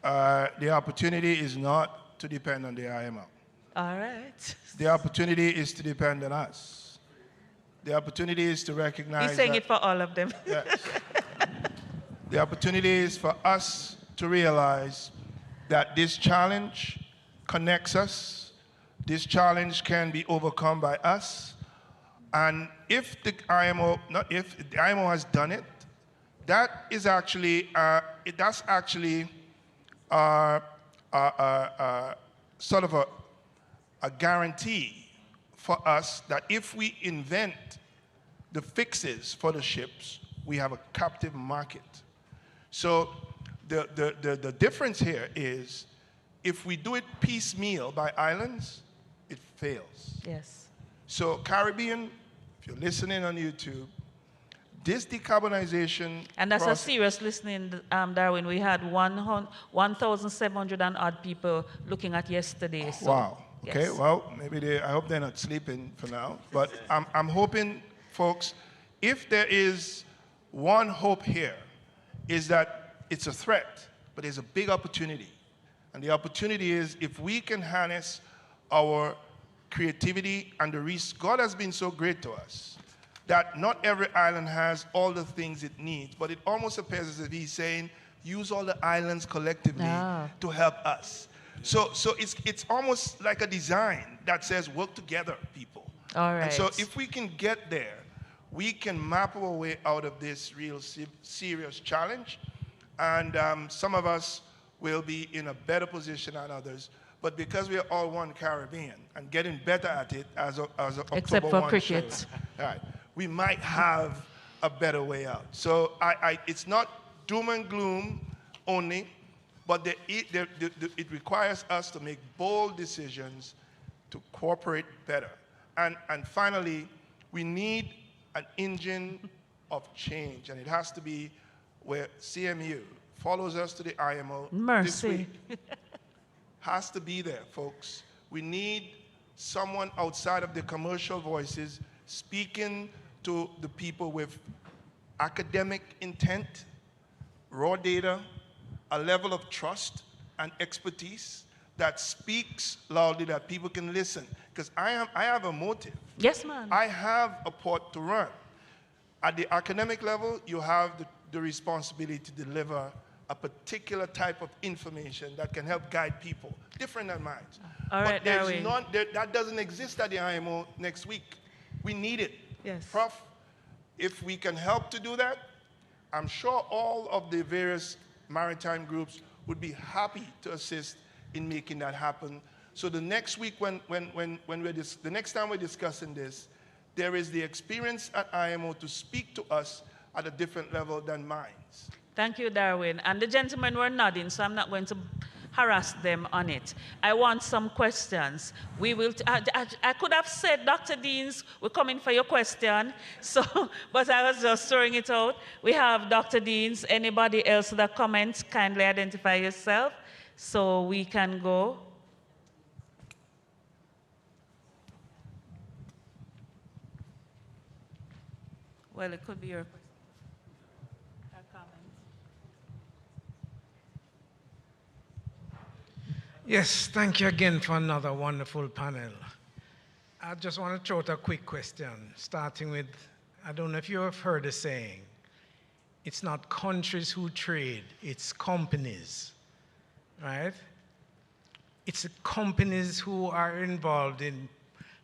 The opportunity is not to depend on the IMO. All right. The opportunity is to depend on us. The opportunity is to recognize He's saying that, it for all of them. Yes. The opportunity is for us to realize that this challenge connects us. This challenge can be overcome by us. And if the IMO, not if, the IMO has done it, that is actually, that's actually sort of a guarantee for us that if we invent the fixes for the ships, we have a captive market. So the difference here is if we do it piecemeal by islands, it fails. Yes. So Caribbean, if you're listening on YouTube, this decarbonization And that's process, a serious listening, Darwin. We had 1,700 and odd people looking at yesterday. So, wow. Okay, yes. well, maybe I hope they're not sleeping for now. But I'm hoping, folks, if there is one hope here, is that it's a threat, but there's a big opportunity. And the opportunity is if we can harness our creativity and the risk. God has been so great to us that not every island has all the things it needs, but it almost appears as if he's saying, use all the islands collectively to help us. So it's almost like a design that says, work together, people. All right. And so if we can get there, we can map our way out of this real serious challenge. And some of us will be in a better position than others. But because we are all one Caribbean and getting better at it as October Except for 1 cricket. shows, all right, we might have a better way out. So it's not doom and gloom only, but it requires us to make bold decisions to cooperate better. And finally, we need an engine of change, and it has to be where CMU follows us to the IMO this week. Has to be there, folks. We need someone outside of the commercial voices speaking to the people with academic intent, raw data, a level of trust and expertise that speaks loudly that people can listen. Because I have a motive. Yes, ma'am. I have a port to run. At the academic level, you have the responsibility to deliver a particular type of information that can help guide people, different than mine. All right, that doesn't exist at the IMO next week. We need it. Yes. Prof, if we can help to do that, I'm sure all of the various maritime groups would be happy to assist in making that happen. So the next week, the next time we're discussing this, there is the experience at IMO to speak to us at a different level than mine. Thank you, Darwin. And the gentlemen were nodding, so I'm not going to harass them on it. I want some questions. We will. I could have said, Dr. Deans, we're coming for your question. So, but I was just throwing it out. We have Dr. Deans. Anybody else that comments, kindly identify yourself so we can go. Well, it could be your question. Yes, thank you again for another wonderful panel. I just want to throw out a quick question, starting with, I don't know if you have heard the saying, it's not countries who trade, it's companies, right? It's the companies who are involved in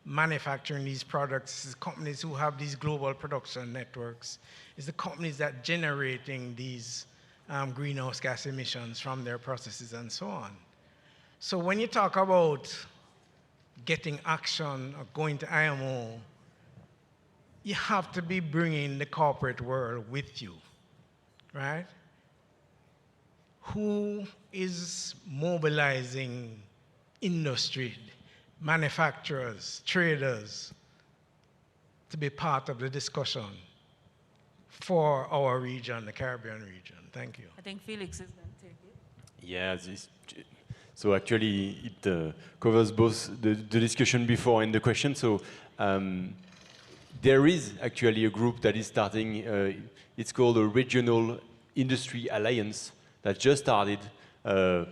manufacturing these products, it's the companies who have these global production networks, it's the companies that are generating these greenhouse gas emissions from their processes and so on. So when you talk about getting action or going to IMO, you have to be bringing the corporate world with you, right? Who is mobilizing industry, manufacturers, traders to be part of the discussion for our region, the Caribbean region? Thank you. I think Felix is going to take it. Yeah, so actually it covers both the discussion before and the question. So there is actually a group that is starting, it's called a Regional Industry Alliance that just started. The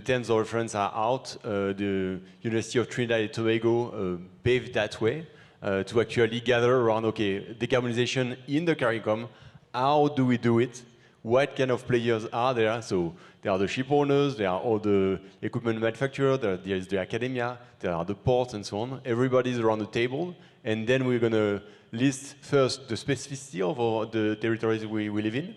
terms of reference are out. The University of Trinidad and Tobago paved that way. to actually gather around, okay, decarbonization in the CARICOM, how do we do it? What kind of players are there? So there are the ship owners, there are all the equipment manufacturers, there is the academia, there are the ports and so on. Everybody's around the table, and then we're gonna list first the specificity of the territories we live in,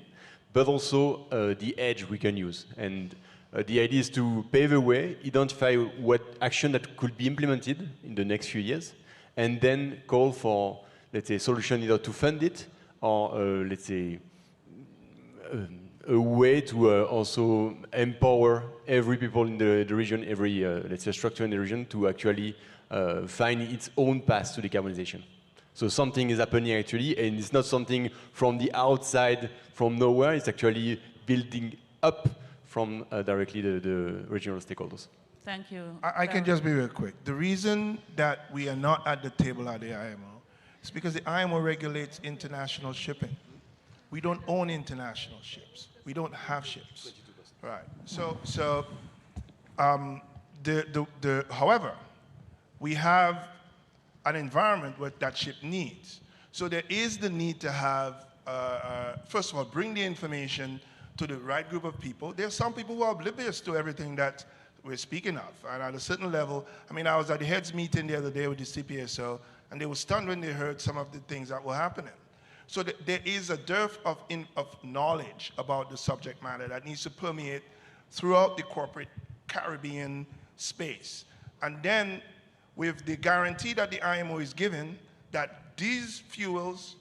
but also the edge we can use. And the idea is to pave a way, identify what action that could be implemented in the next few years, and then call for, let's say, solution either to fund it or, let's say, a way to also empower every people in the region, every, let's say, structure in the region to actually find its own path to decarbonization. So something is happening actually, and it's not something from the outside, from nowhere, it's actually building up from directly the regional stakeholders. Thank you. I can just be real quick. The reason that we are not at the table at the IMO is because the IMO regulates international shipping. We don't own international ships. We don't have ships. Right. However, we have an environment what that ship needs. So there is the need to have, first of all, bring the information to the right group of people. There are some people who are oblivious to everything that we're speaking of. And at a certain level, I mean, I was at the heads meeting the other day with the CPSO, and they were stunned when they heard some of the things that were happening. So there is a dearth of knowledge about the subject matter that needs to permeate throughout the corporate Caribbean space. And then with the guarantee that the IMO is given that these fuels,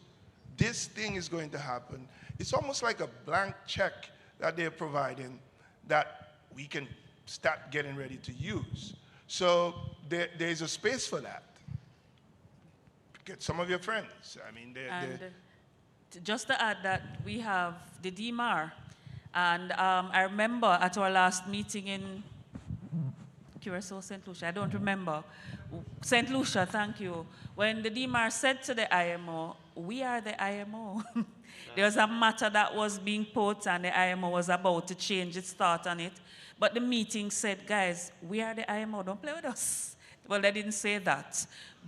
this thing is going to happen, it's almost like a blank check that they're providing that we can start getting ready to use. So there's a space for that. Get some of your friends. I mean, just to add that we have the DMAR, and I remember at our last meeting in Curacao, St. Lucia, I don't remember, St. Lucia, thank you, when the DMAR said to the IMO, we are the IMO. There was a matter that was being put and the IMO was about to change its thought on it, but the meeting said, guys, we are the IMO, don't play with us. Well, they didn't say that,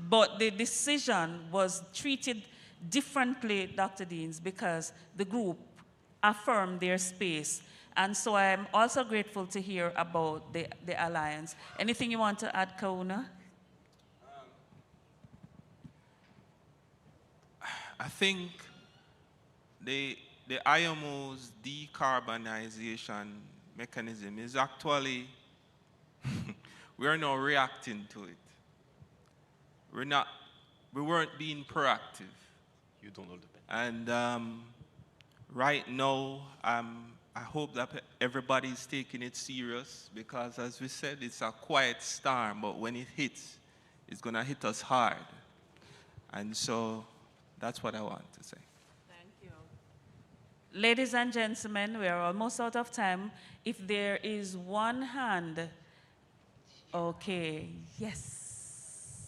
but the decision was treated differently, Dr. Deans, because the group affirmed their space. And so I'm also grateful to hear about the alliance. Anything you want to add, Kauna? I think the IMO's decarbonization mechanism is actually, we are now reacting to it. We weren't being proactive. You don't hold the pen. And right now, I hope that everybody's taking it serious because, as we said, it's a quiet storm, but when it hits, it's going to hit us hard. And so that's what I want to say. Thank you. Ladies and gentlemen, we are almost out of time. If there is one hand, okay, yes.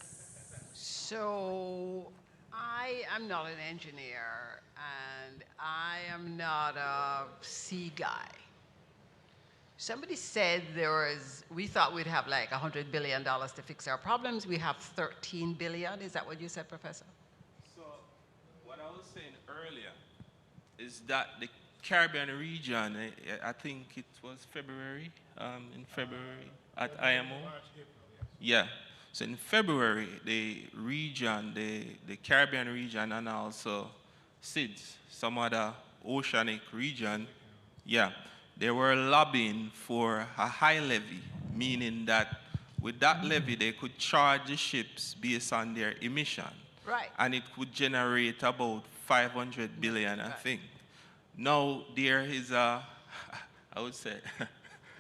So I am not an engineer, and I am not a sea guy. Somebody said we thought we'd have like $100 billion to fix our problems. We have 13 billion. Is that what you said, Professor? So what I was saying earlier is that the Caribbean region, I think it was February, in February at IMO. Yeah. So in February, the region, the Caribbean region, and also SIDS, some other oceanic region, yeah, they were lobbying for a high levy, meaning that with that levy, they could charge the ships based on their emission. Right. And it would generate about 500 billion, I think. Now, there is a, I would say,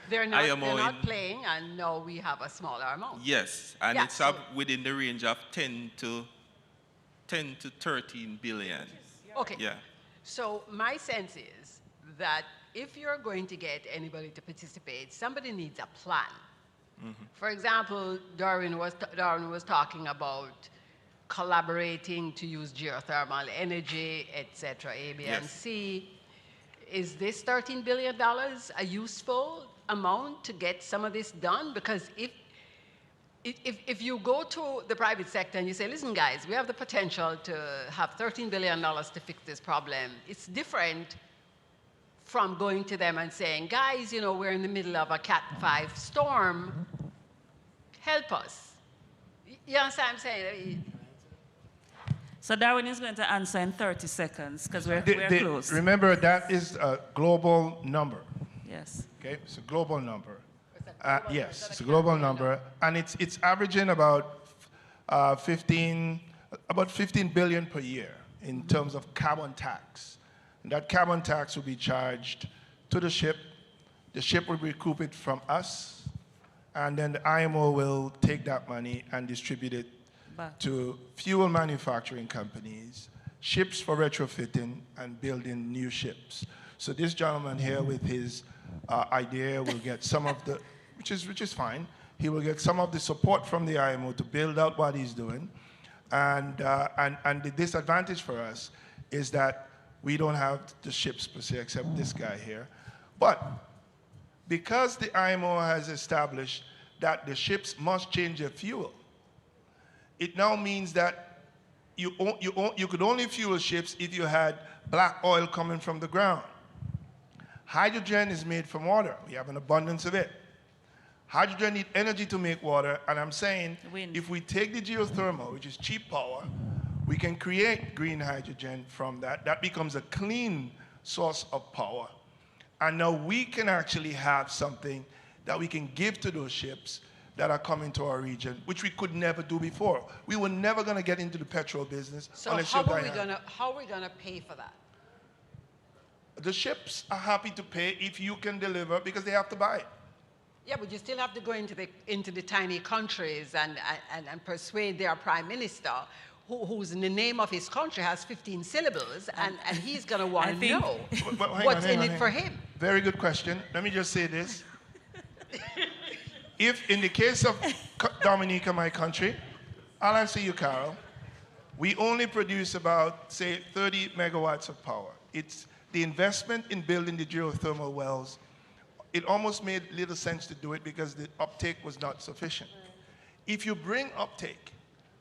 They're not playing, and now we have a smaller amount. Yes, and yeah, it's up within the range of 10 to 13 billion. Okay. Yeah. So my sense is that if you're going to get anybody to participate, somebody needs a plan. Mm-hmm. For example, Darwin was talking about collaborating to use geothermal energy, etc., A, B, and C. Is this $13 billion a useful amount to get some of this done? Because if you go to the private sector and you say, listen, guys, we have the potential to have $13 billion to fix this problem, it's different from going to them and saying, guys, you know, we're in the middle of a Cat 5 storm, help us. You understand what I'm saying? So Darwin is going to answer in 30 seconds because we're close. Remember, that is a global number. Yes. Okay, it's a global number. Yes, it's a global number, and it's averaging about 15 billion per year in terms of carbon tax. And that carbon tax will be charged to the ship. The ship will recoup it from us, and then the IMO will take that money and distribute it to fuel manufacturing companies, ships for retrofitting and building new ships. So this gentleman here with his idea will get some of the, which is fine. He will get some of the support from the IMO to build out what he's doing. And the disadvantage for us is that we don't have the ships per se, except this guy here. But because the IMO has established that the ships must change their fuel, it now means that you could only fuel ships if you had black oil coming from the ground. Hydrogen is made from water. We have an abundance of it. Hydrogen needs energy to make water, and I'm saying if we take the geothermal, which is cheap power, we can create green hydrogen from that. That becomes a clean source of power. And now we can actually have something that we can give to those ships that are coming to our region, which we could never do before. We were never going to get into the petrol business unless how are we gonna pay for that? The ships are happy to pay if you can deliver because they have to buy it. Yeah, but you still have to go into the tiny countries and persuade their prime minister, who's in the name of his country has 15 syllables, and he's going to want to know what's in it for him. Very good question. Let me just say this. If in the case of Dominica, my country, I'll answer you, Carol, we only produce about, say, 30 megawatts of power. It's the investment in building the geothermal wells. It almost made little sense to do it because the uptake was not sufficient. If you bring uptake,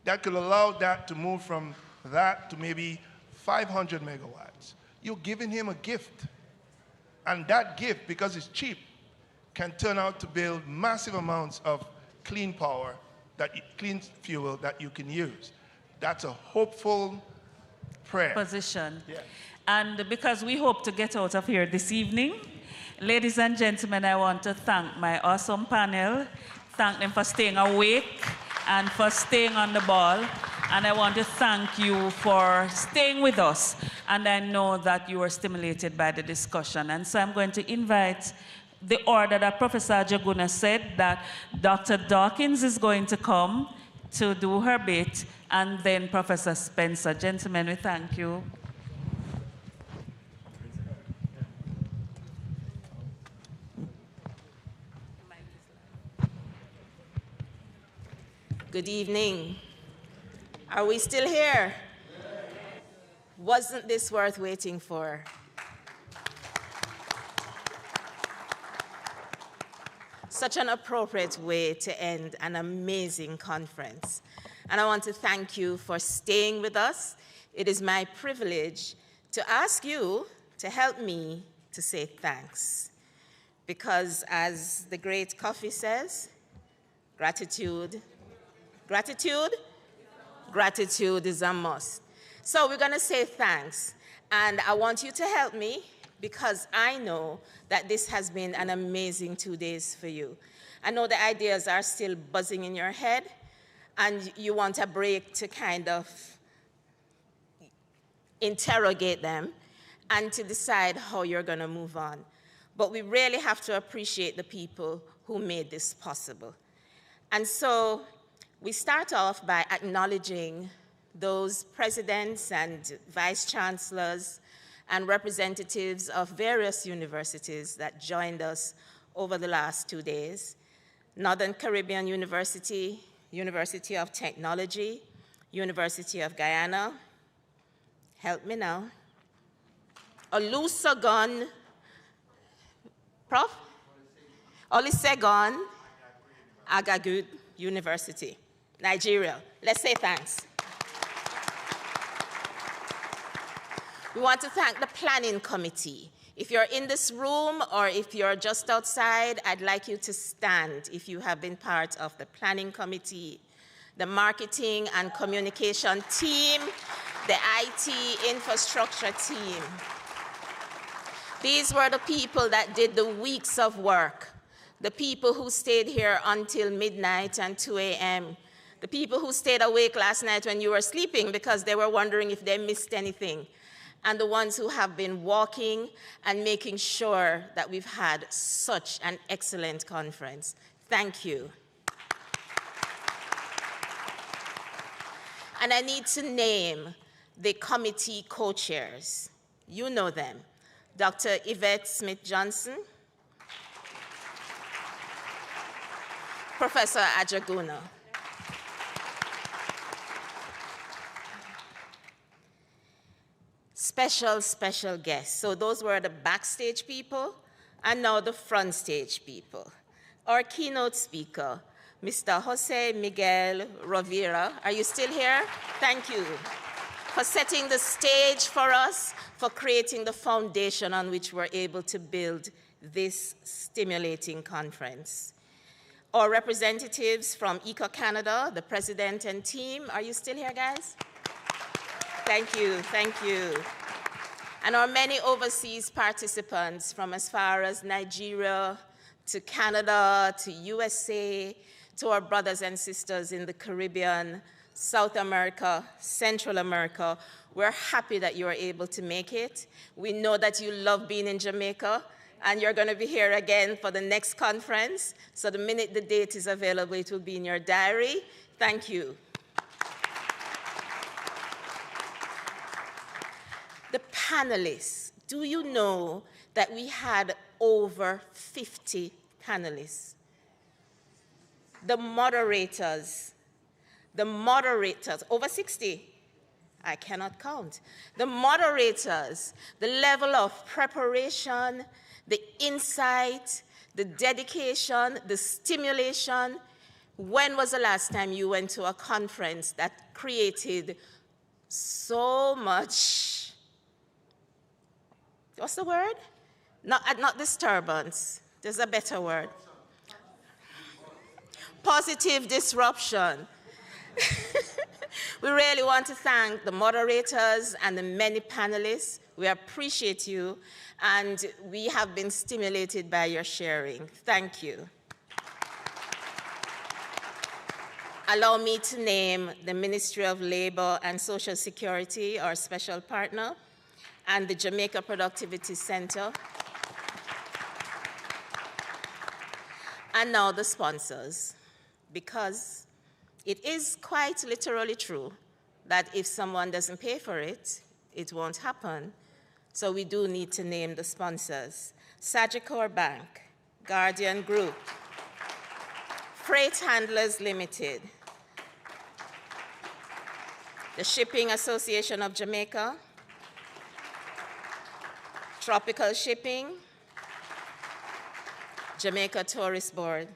that could allow that to move from that to maybe 500 megawatts. You're giving him a gift. And that gift, because it's cheap, can turn out to build massive amounts of clean power, clean fuel that you can use. That's a hopeful prayer. Position. Yeah. And because we hope to get out of here this evening, ladies and gentlemen, I want to thank my awesome panel, thank them for staying awake and for staying on the ball. And I want to thank you for staying with us. And I know that you were stimulated by the discussion. And so I'm going to invite the order that Professor Jaguna said, that Dr. Dawkins is going to come to do her bit, and then Professor Spencer. Gentlemen, we thank you. Good evening. Are we still here? Wasn't this worth waiting for? Such an appropriate way to end an amazing conference. And I want to thank you for staying with us. It is my privilege to ask you to help me to say thanks. Because as the great Coffee says, gratitude is a must. So we're going to say thanks. And I want you to help me because I know that this has been an amazing 2 days for you. I know the ideas are still buzzing in your head, and you want a break to kind of interrogate them and to decide how you're going to move on. But we really have to appreciate the people who made this possible. And so we start off by acknowledging those presidents and vice chancellors and representatives of various universities that joined us over the last 2 days. Northern Caribbean University, University of Technology, University of Guyana, help me now, Olusegun, Prof? Olusegun Agagud University, Nigeria. Let's say thanks. We want to thank the Planning Committee. If you're in this room or if you're just outside, I'd like you to stand if you have been part of the Planning Committee, the Marketing and Communication team, the IT infrastructure team. These were the people that did the weeks of work, the people who stayed here until midnight and 2 a.m., the people who stayed awake last night when you were sleeping because they were wondering if they missed anything, and the ones who have been walking and making sure that we've had such an excellent conference. Thank you. And I need to name the committee co-chairs. You know them. Dr. Yvette Smith-Johnson, Professor Ajaguna. Special guests. So those were the backstage people, and now the front stage people. Our keynote speaker, Mr. Jose Miguel Rovira. Are you still here? Thank you for setting the stage for us, for creating the foundation on which we're able to build this stimulating conference. Our representatives from Eco Canada, the president and team. Are you still here, guys? Thank you, thank you. And our many overseas participants from as far as Nigeria to Canada to USA, to our brothers and sisters in the Caribbean, South America, Central America. We're happy that you are able to make it. We know that you love being in Jamaica, and you're going to be here again for the next conference. So the minute the date is available, it will be in your diary. Thank you. The panelists, do you know that we had over 50 panelists? The moderators, over 60. I cannot count. The moderators, the level of preparation, the insight, the dedication, the stimulation. When was the last time you went to a conference that created so much, what's the word? Not disturbance. There's a better word. Positive disruption. We really want to thank the moderators and the many panelists. We appreciate you, and we have been stimulated by your sharing. Thank you. Allow me to name the Ministry of Labor and Social Security, our special partner, and the Jamaica Productivity Center. And now the sponsors, because it is quite literally true that if someone doesn't pay for it, it won't happen. So we do need to name the sponsors. Sagicor Bank, Guardian Group, Freight Handlers Limited, the Shipping Association of Jamaica, Tropical Shipping, Jamaica Tourist Board,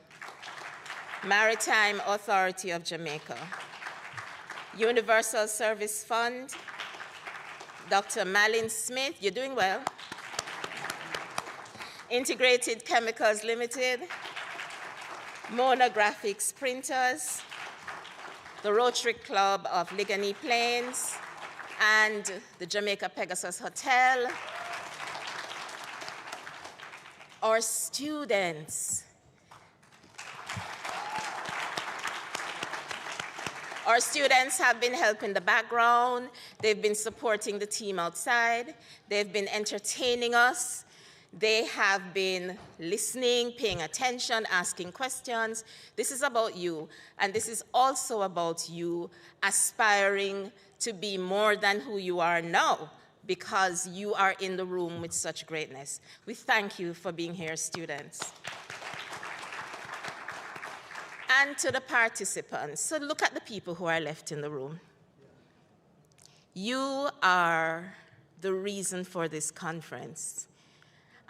Maritime Authority of Jamaica, Universal Service Fund, Dr. Malin Smith, you're doing well, Integrated Chemicals Limited, Mona Graphics Printers, the Rotary Club of Ligani Plains, and the Jamaica Pegasus Hotel. Our students. Our students have been helping the background. They've been supporting the team outside. They've been entertaining us. They have been listening, paying attention, asking questions. This is about you, and this is also about you aspiring to be more than who you are now, because you are in the room with such greatness. We thank you for being here, students. And to the participants, so look at the people who are left in the room. You are the reason for this conference,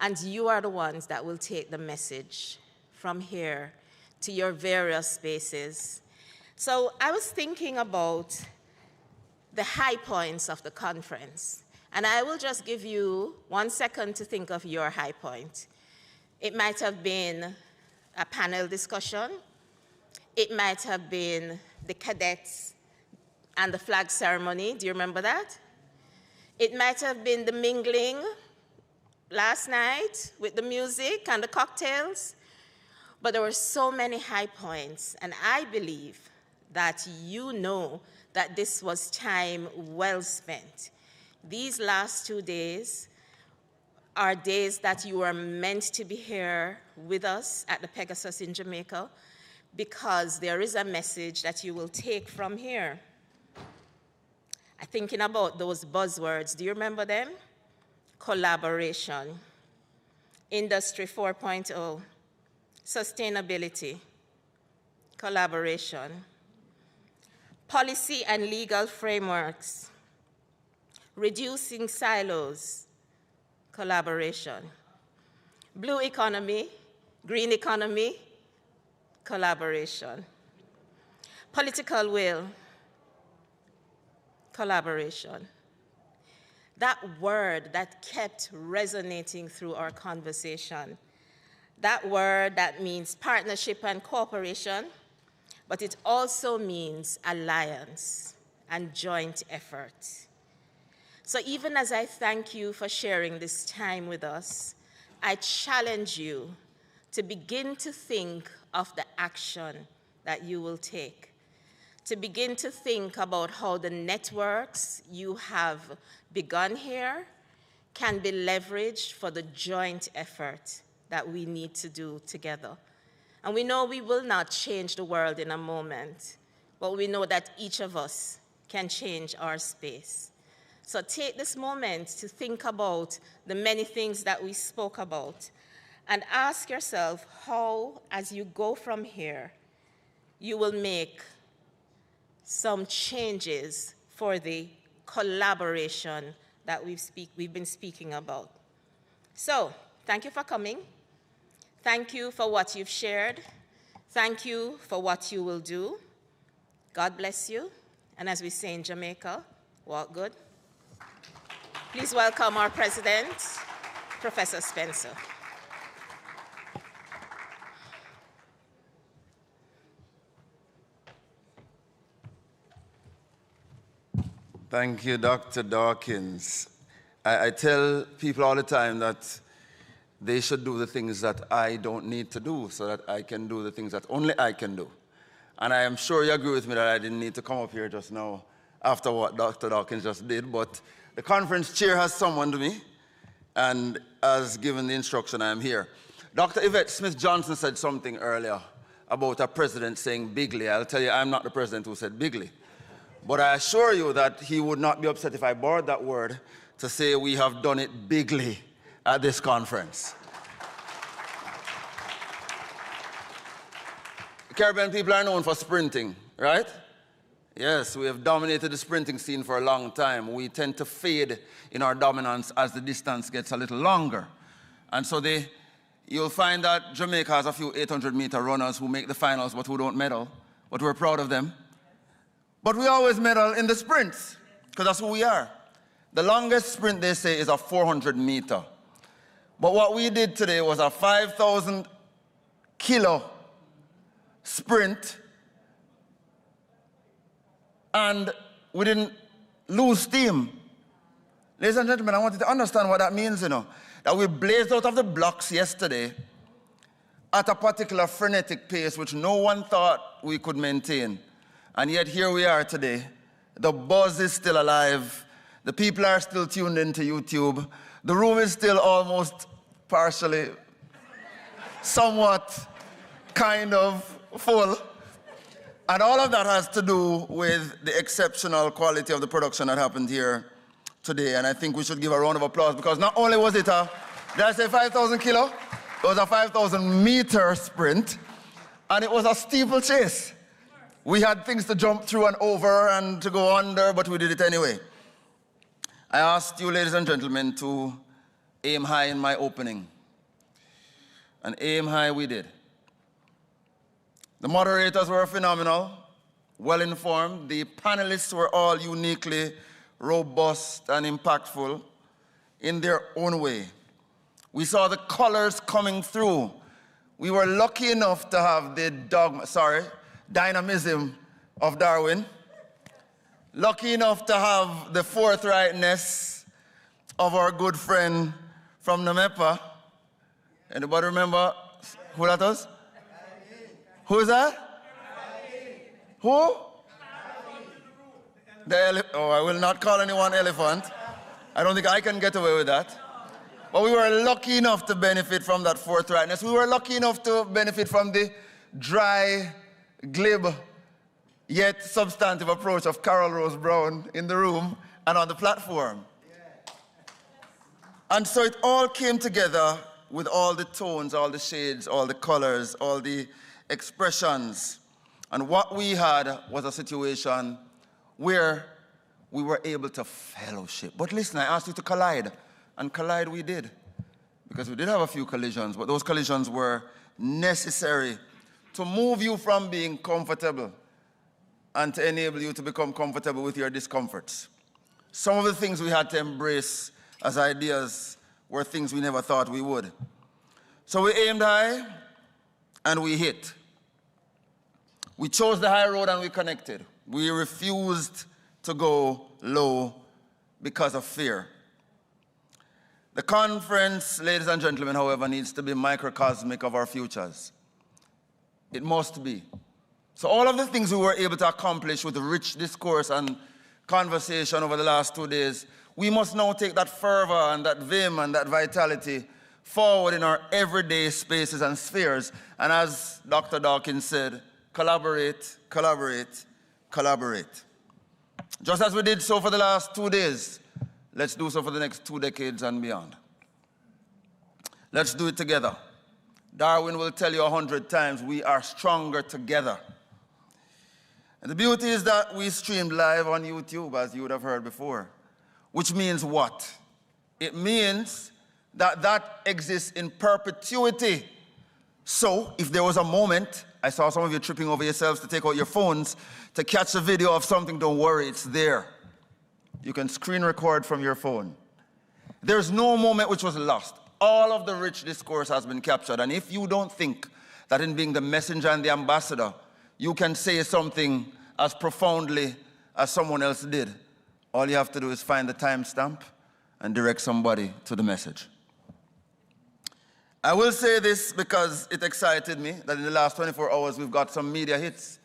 and you are the ones that will take the message from here to your various spaces. So I was thinking about the high points of the conference, and I will just give you 1 second to think of your high point. It might have been a panel discussion. It might have been the cadets and the flag ceremony. Do you remember that? It might have been the mingling last night with the music and the cocktails. But there were so many high points, and I believe that you know that this was time well spent. These last 2 days are days that you are meant to be here with us at the Pegasus in Jamaica, because there is a message that you will take from here. I'm thinking about those buzzwords. Do you remember them? Collaboration, Industry 4.0, sustainability, collaboration, policy and legal frameworks, reducing silos, collaboration, blue economy, green economy, collaboration, political will, collaboration. That word that kept resonating through our conversation, that word that means partnership and cooperation, but it also means alliance and joint effort. So even as I thank you for sharing this time with us, I challenge you to begin to think of the action that you will take, to begin to think about how the networks you have begun here can be leveraged for the joint effort that we need to do together. And we know we will not change the world in a moment, but we know that each of us can change our space. So take this moment to think about the many things that we spoke about, and ask yourself how, as you go from here, you will make some changes for the collaboration that we've been speaking about. So, thank you for coming. Thank you for what you've shared. Thank you for what you will do. God bless you. And as we say in Jamaica, walk good. Please welcome our president, Professor Spencer. Thank you, Dr. Dawkins. I tell people all the time that they should do the things that I don't need to do so that I can do the things that only I can do. And I am sure you agree with me that I didn't need to come up here just now after what Dr. Dawkins just did, but the conference chair has summoned me and has given the instruction I am here. Dr. Yvette Smith-Johnson said something earlier about a president saying bigly. I'll tell you, I'm not the president who said bigly. But I assure you that he would not be upset if I borrowed that word to say we have done it bigly at this conference. Caribbean people are known for sprinting, right? Yes, we have dominated the sprinting scene for a long time. We tend to fade in our dominance as the distance gets a little longer. And so you'll find that Jamaica has a few 800-meter runners who make the finals but who don't medal, but we're proud of them. But we always medal in the sprints, because that's who we are. The longest sprint, they say, is a 400-meter. But what we did today was a 5,000-kilo sprint, and we didn't lose steam. Ladies and gentlemen, I want you to understand what that means, that we blazed out of the blocks yesterday at a particular frenetic pace which no one thought we could maintain. And yet here we are today. The buzz is still alive. The people are still tuned into YouTube. The room is still almost partially, somewhat, kind of full. And all of that has to do with the exceptional quality of the production that happened here today. And I think we should give a round of applause, because not only was it did I say 5,000 kilo? It was a 5,000-meter sprint, and it was a steeplechase. We had things to jump through and over and to go under, but we did it anyway. I asked you, ladies and gentlemen, to aim high in my opening. And aim high we did. The moderators were phenomenal, well-informed. The panelists were all uniquely robust and impactful in their own way. We saw the colors coming through. We were lucky enough to have the dynamism of Darwin. Lucky enough to have the forthrightness of our good friend from Namepa. Anybody remember who that was? Who is that? Who? I will not call anyone elephant. I don't think I can get away with that. But we were lucky enough to benefit from that forthrightness. We were lucky enough to benefit from the dry, glib, yet substantive approach of Carol Rose Brown in the room and on the platform. And so it all came together with all the tones, all the shades, all the colors, all the expressions. And what we had was a situation where we were able to fellowship. But listen, I asked you to collide, and collide we did. Because we did have a few collisions, but those collisions were necessary to move you from being comfortable and to enable you to become comfortable with your discomforts. Some of the things we had to embrace as ideas were things we never thought we would. So we aimed high, and we hit. We chose the high road and we connected. We refused to go low because of fear. The conference, ladies and gentlemen, however, needs to be microcosmic of our futures. It must be. So all of the things we were able to accomplish with rich discourse and conversation over the last 2 days, we must now take that fervor and that vim and that vitality forward in our everyday spaces and spheres. And as Dr. Dawkins said, collaborate, collaborate, collaborate. Just as we did so for the last 2 days, let's do so for the next 2 decades and beyond. Let's do it together. Darwin will tell you 100 times, we are stronger together. And the beauty is that we streamed live on YouTube, as you would have heard before. Which means what? It means that that exists in perpetuity. So if there was a moment, I saw some of you tripping over yourselves to take out your phones to catch a video of something, don't worry, it's there. You can screen record from your phone. There's no moment which was lost. All of the rich discourse has been captured. And if you don't think that in being the messenger and the ambassador, you can say something as profoundly as someone else did, all you have to do is find the timestamp and direct somebody to the message. I will say this because it excited me that in the last 24 hours we've got some media hits.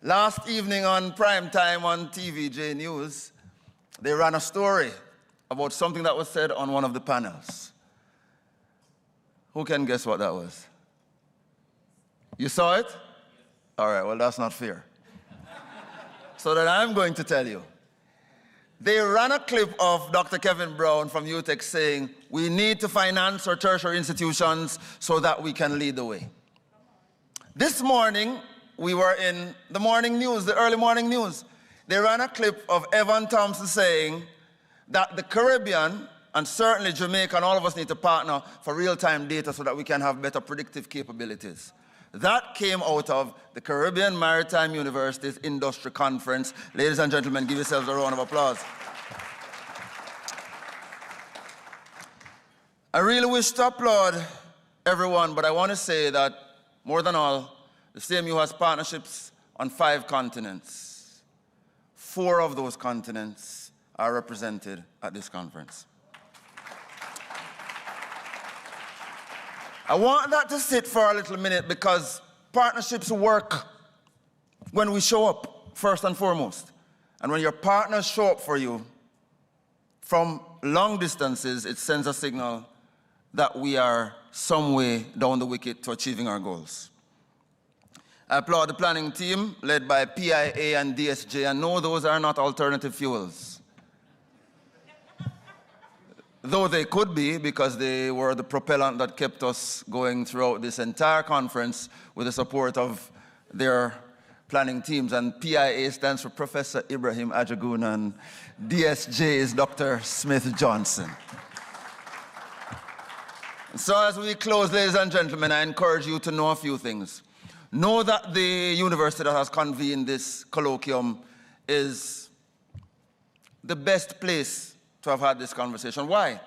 Last evening on prime time on TVJ News, they ran a story about something that was said on one of the panels. Who can guess what that was? You saw it? All right, well, that's not fair. So then I'm going to tell you. They ran a clip of Dr. Kevin Brown from UTEC saying, we need to finance our tertiary institutions so that we can lead the way. This morning, we were in the morning news, the early morning news. They ran a clip of Evan Thompson saying that the Caribbean, and certainly Jamaica, and all of us need to partner for real-time data so that we can have better predictive capabilities. That came out of the Caribbean Maritime University's Industry Conference. Ladies and gentlemen, give yourselves a round of applause. I really wish to applaud everyone, but I want to say that, more than all, the CMU has partnerships on 5 continents. 4 of those continents are represented at this conference. I want that to sit for a little minute because partnerships work when we show up, first and foremost. And when your partners show up for you from long distances, it sends a signal that we are some way down the wicket to achieving our goals. I applaud the planning team led by PIA and DSJ, and no, those are not alternative fuels. Though they could be, because they were the propellant that kept us going throughout this entire conference with the support of their planning teams. And PIA stands for Professor Ibrahim Ajagun, and DSJ is Dr. Smith Johnson. So as we close, ladies and gentlemen, I encourage you to know a few things. know that the university that has convened this colloquium is the best place to have had this conversation. Why?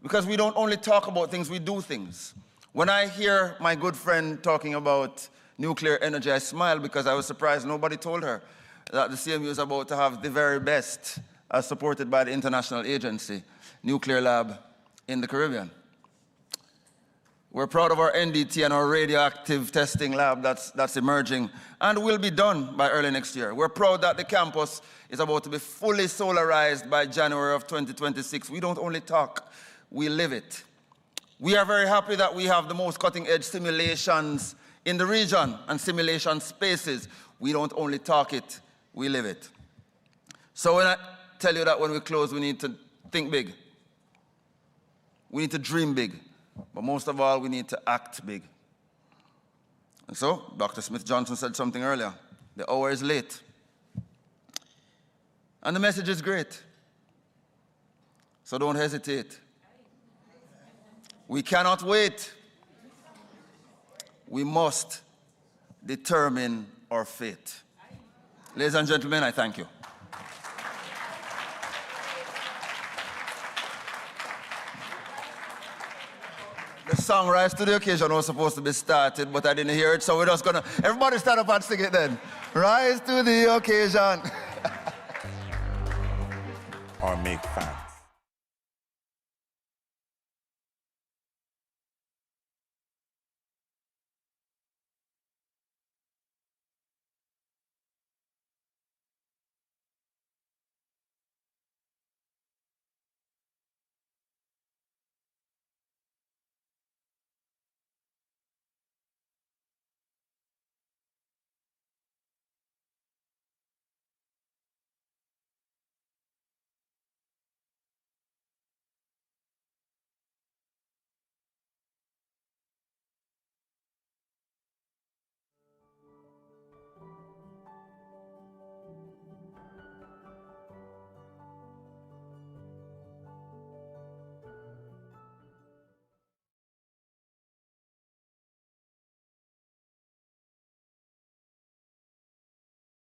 Because we don't only talk about things, we do things. When I hear my good friend talking about nuclear energy, I smile because I was surprised nobody told her that the CMU is about to have the very best, as supported by the international agency, nuclear lab in the Caribbean. We're proud of our NDT and our radioactive testing lab that's emerging and will be done by early next year. We're proud that the campus is about to be fully solarized by January of 2026. We don't only talk, we live it. We are very happy that we have the most cutting-edge simulations in the region and simulation spaces. We don't only talk it, we live it. So when I tell you that when we close, we need to think big. We need to dream big. But most of all, we need to act big. And so, Dr. Smith-Johnson said something earlier. The hour is late. And the message is great. So don't hesitate. We cannot wait. We must determine our fate. Ladies and gentlemen, I thank you. The song Rise to the Occasion was supposed to be started, but I didn't hear it, so we're just gonna, everybody stand up and sing it then. Rise to the occasion. Or make fun.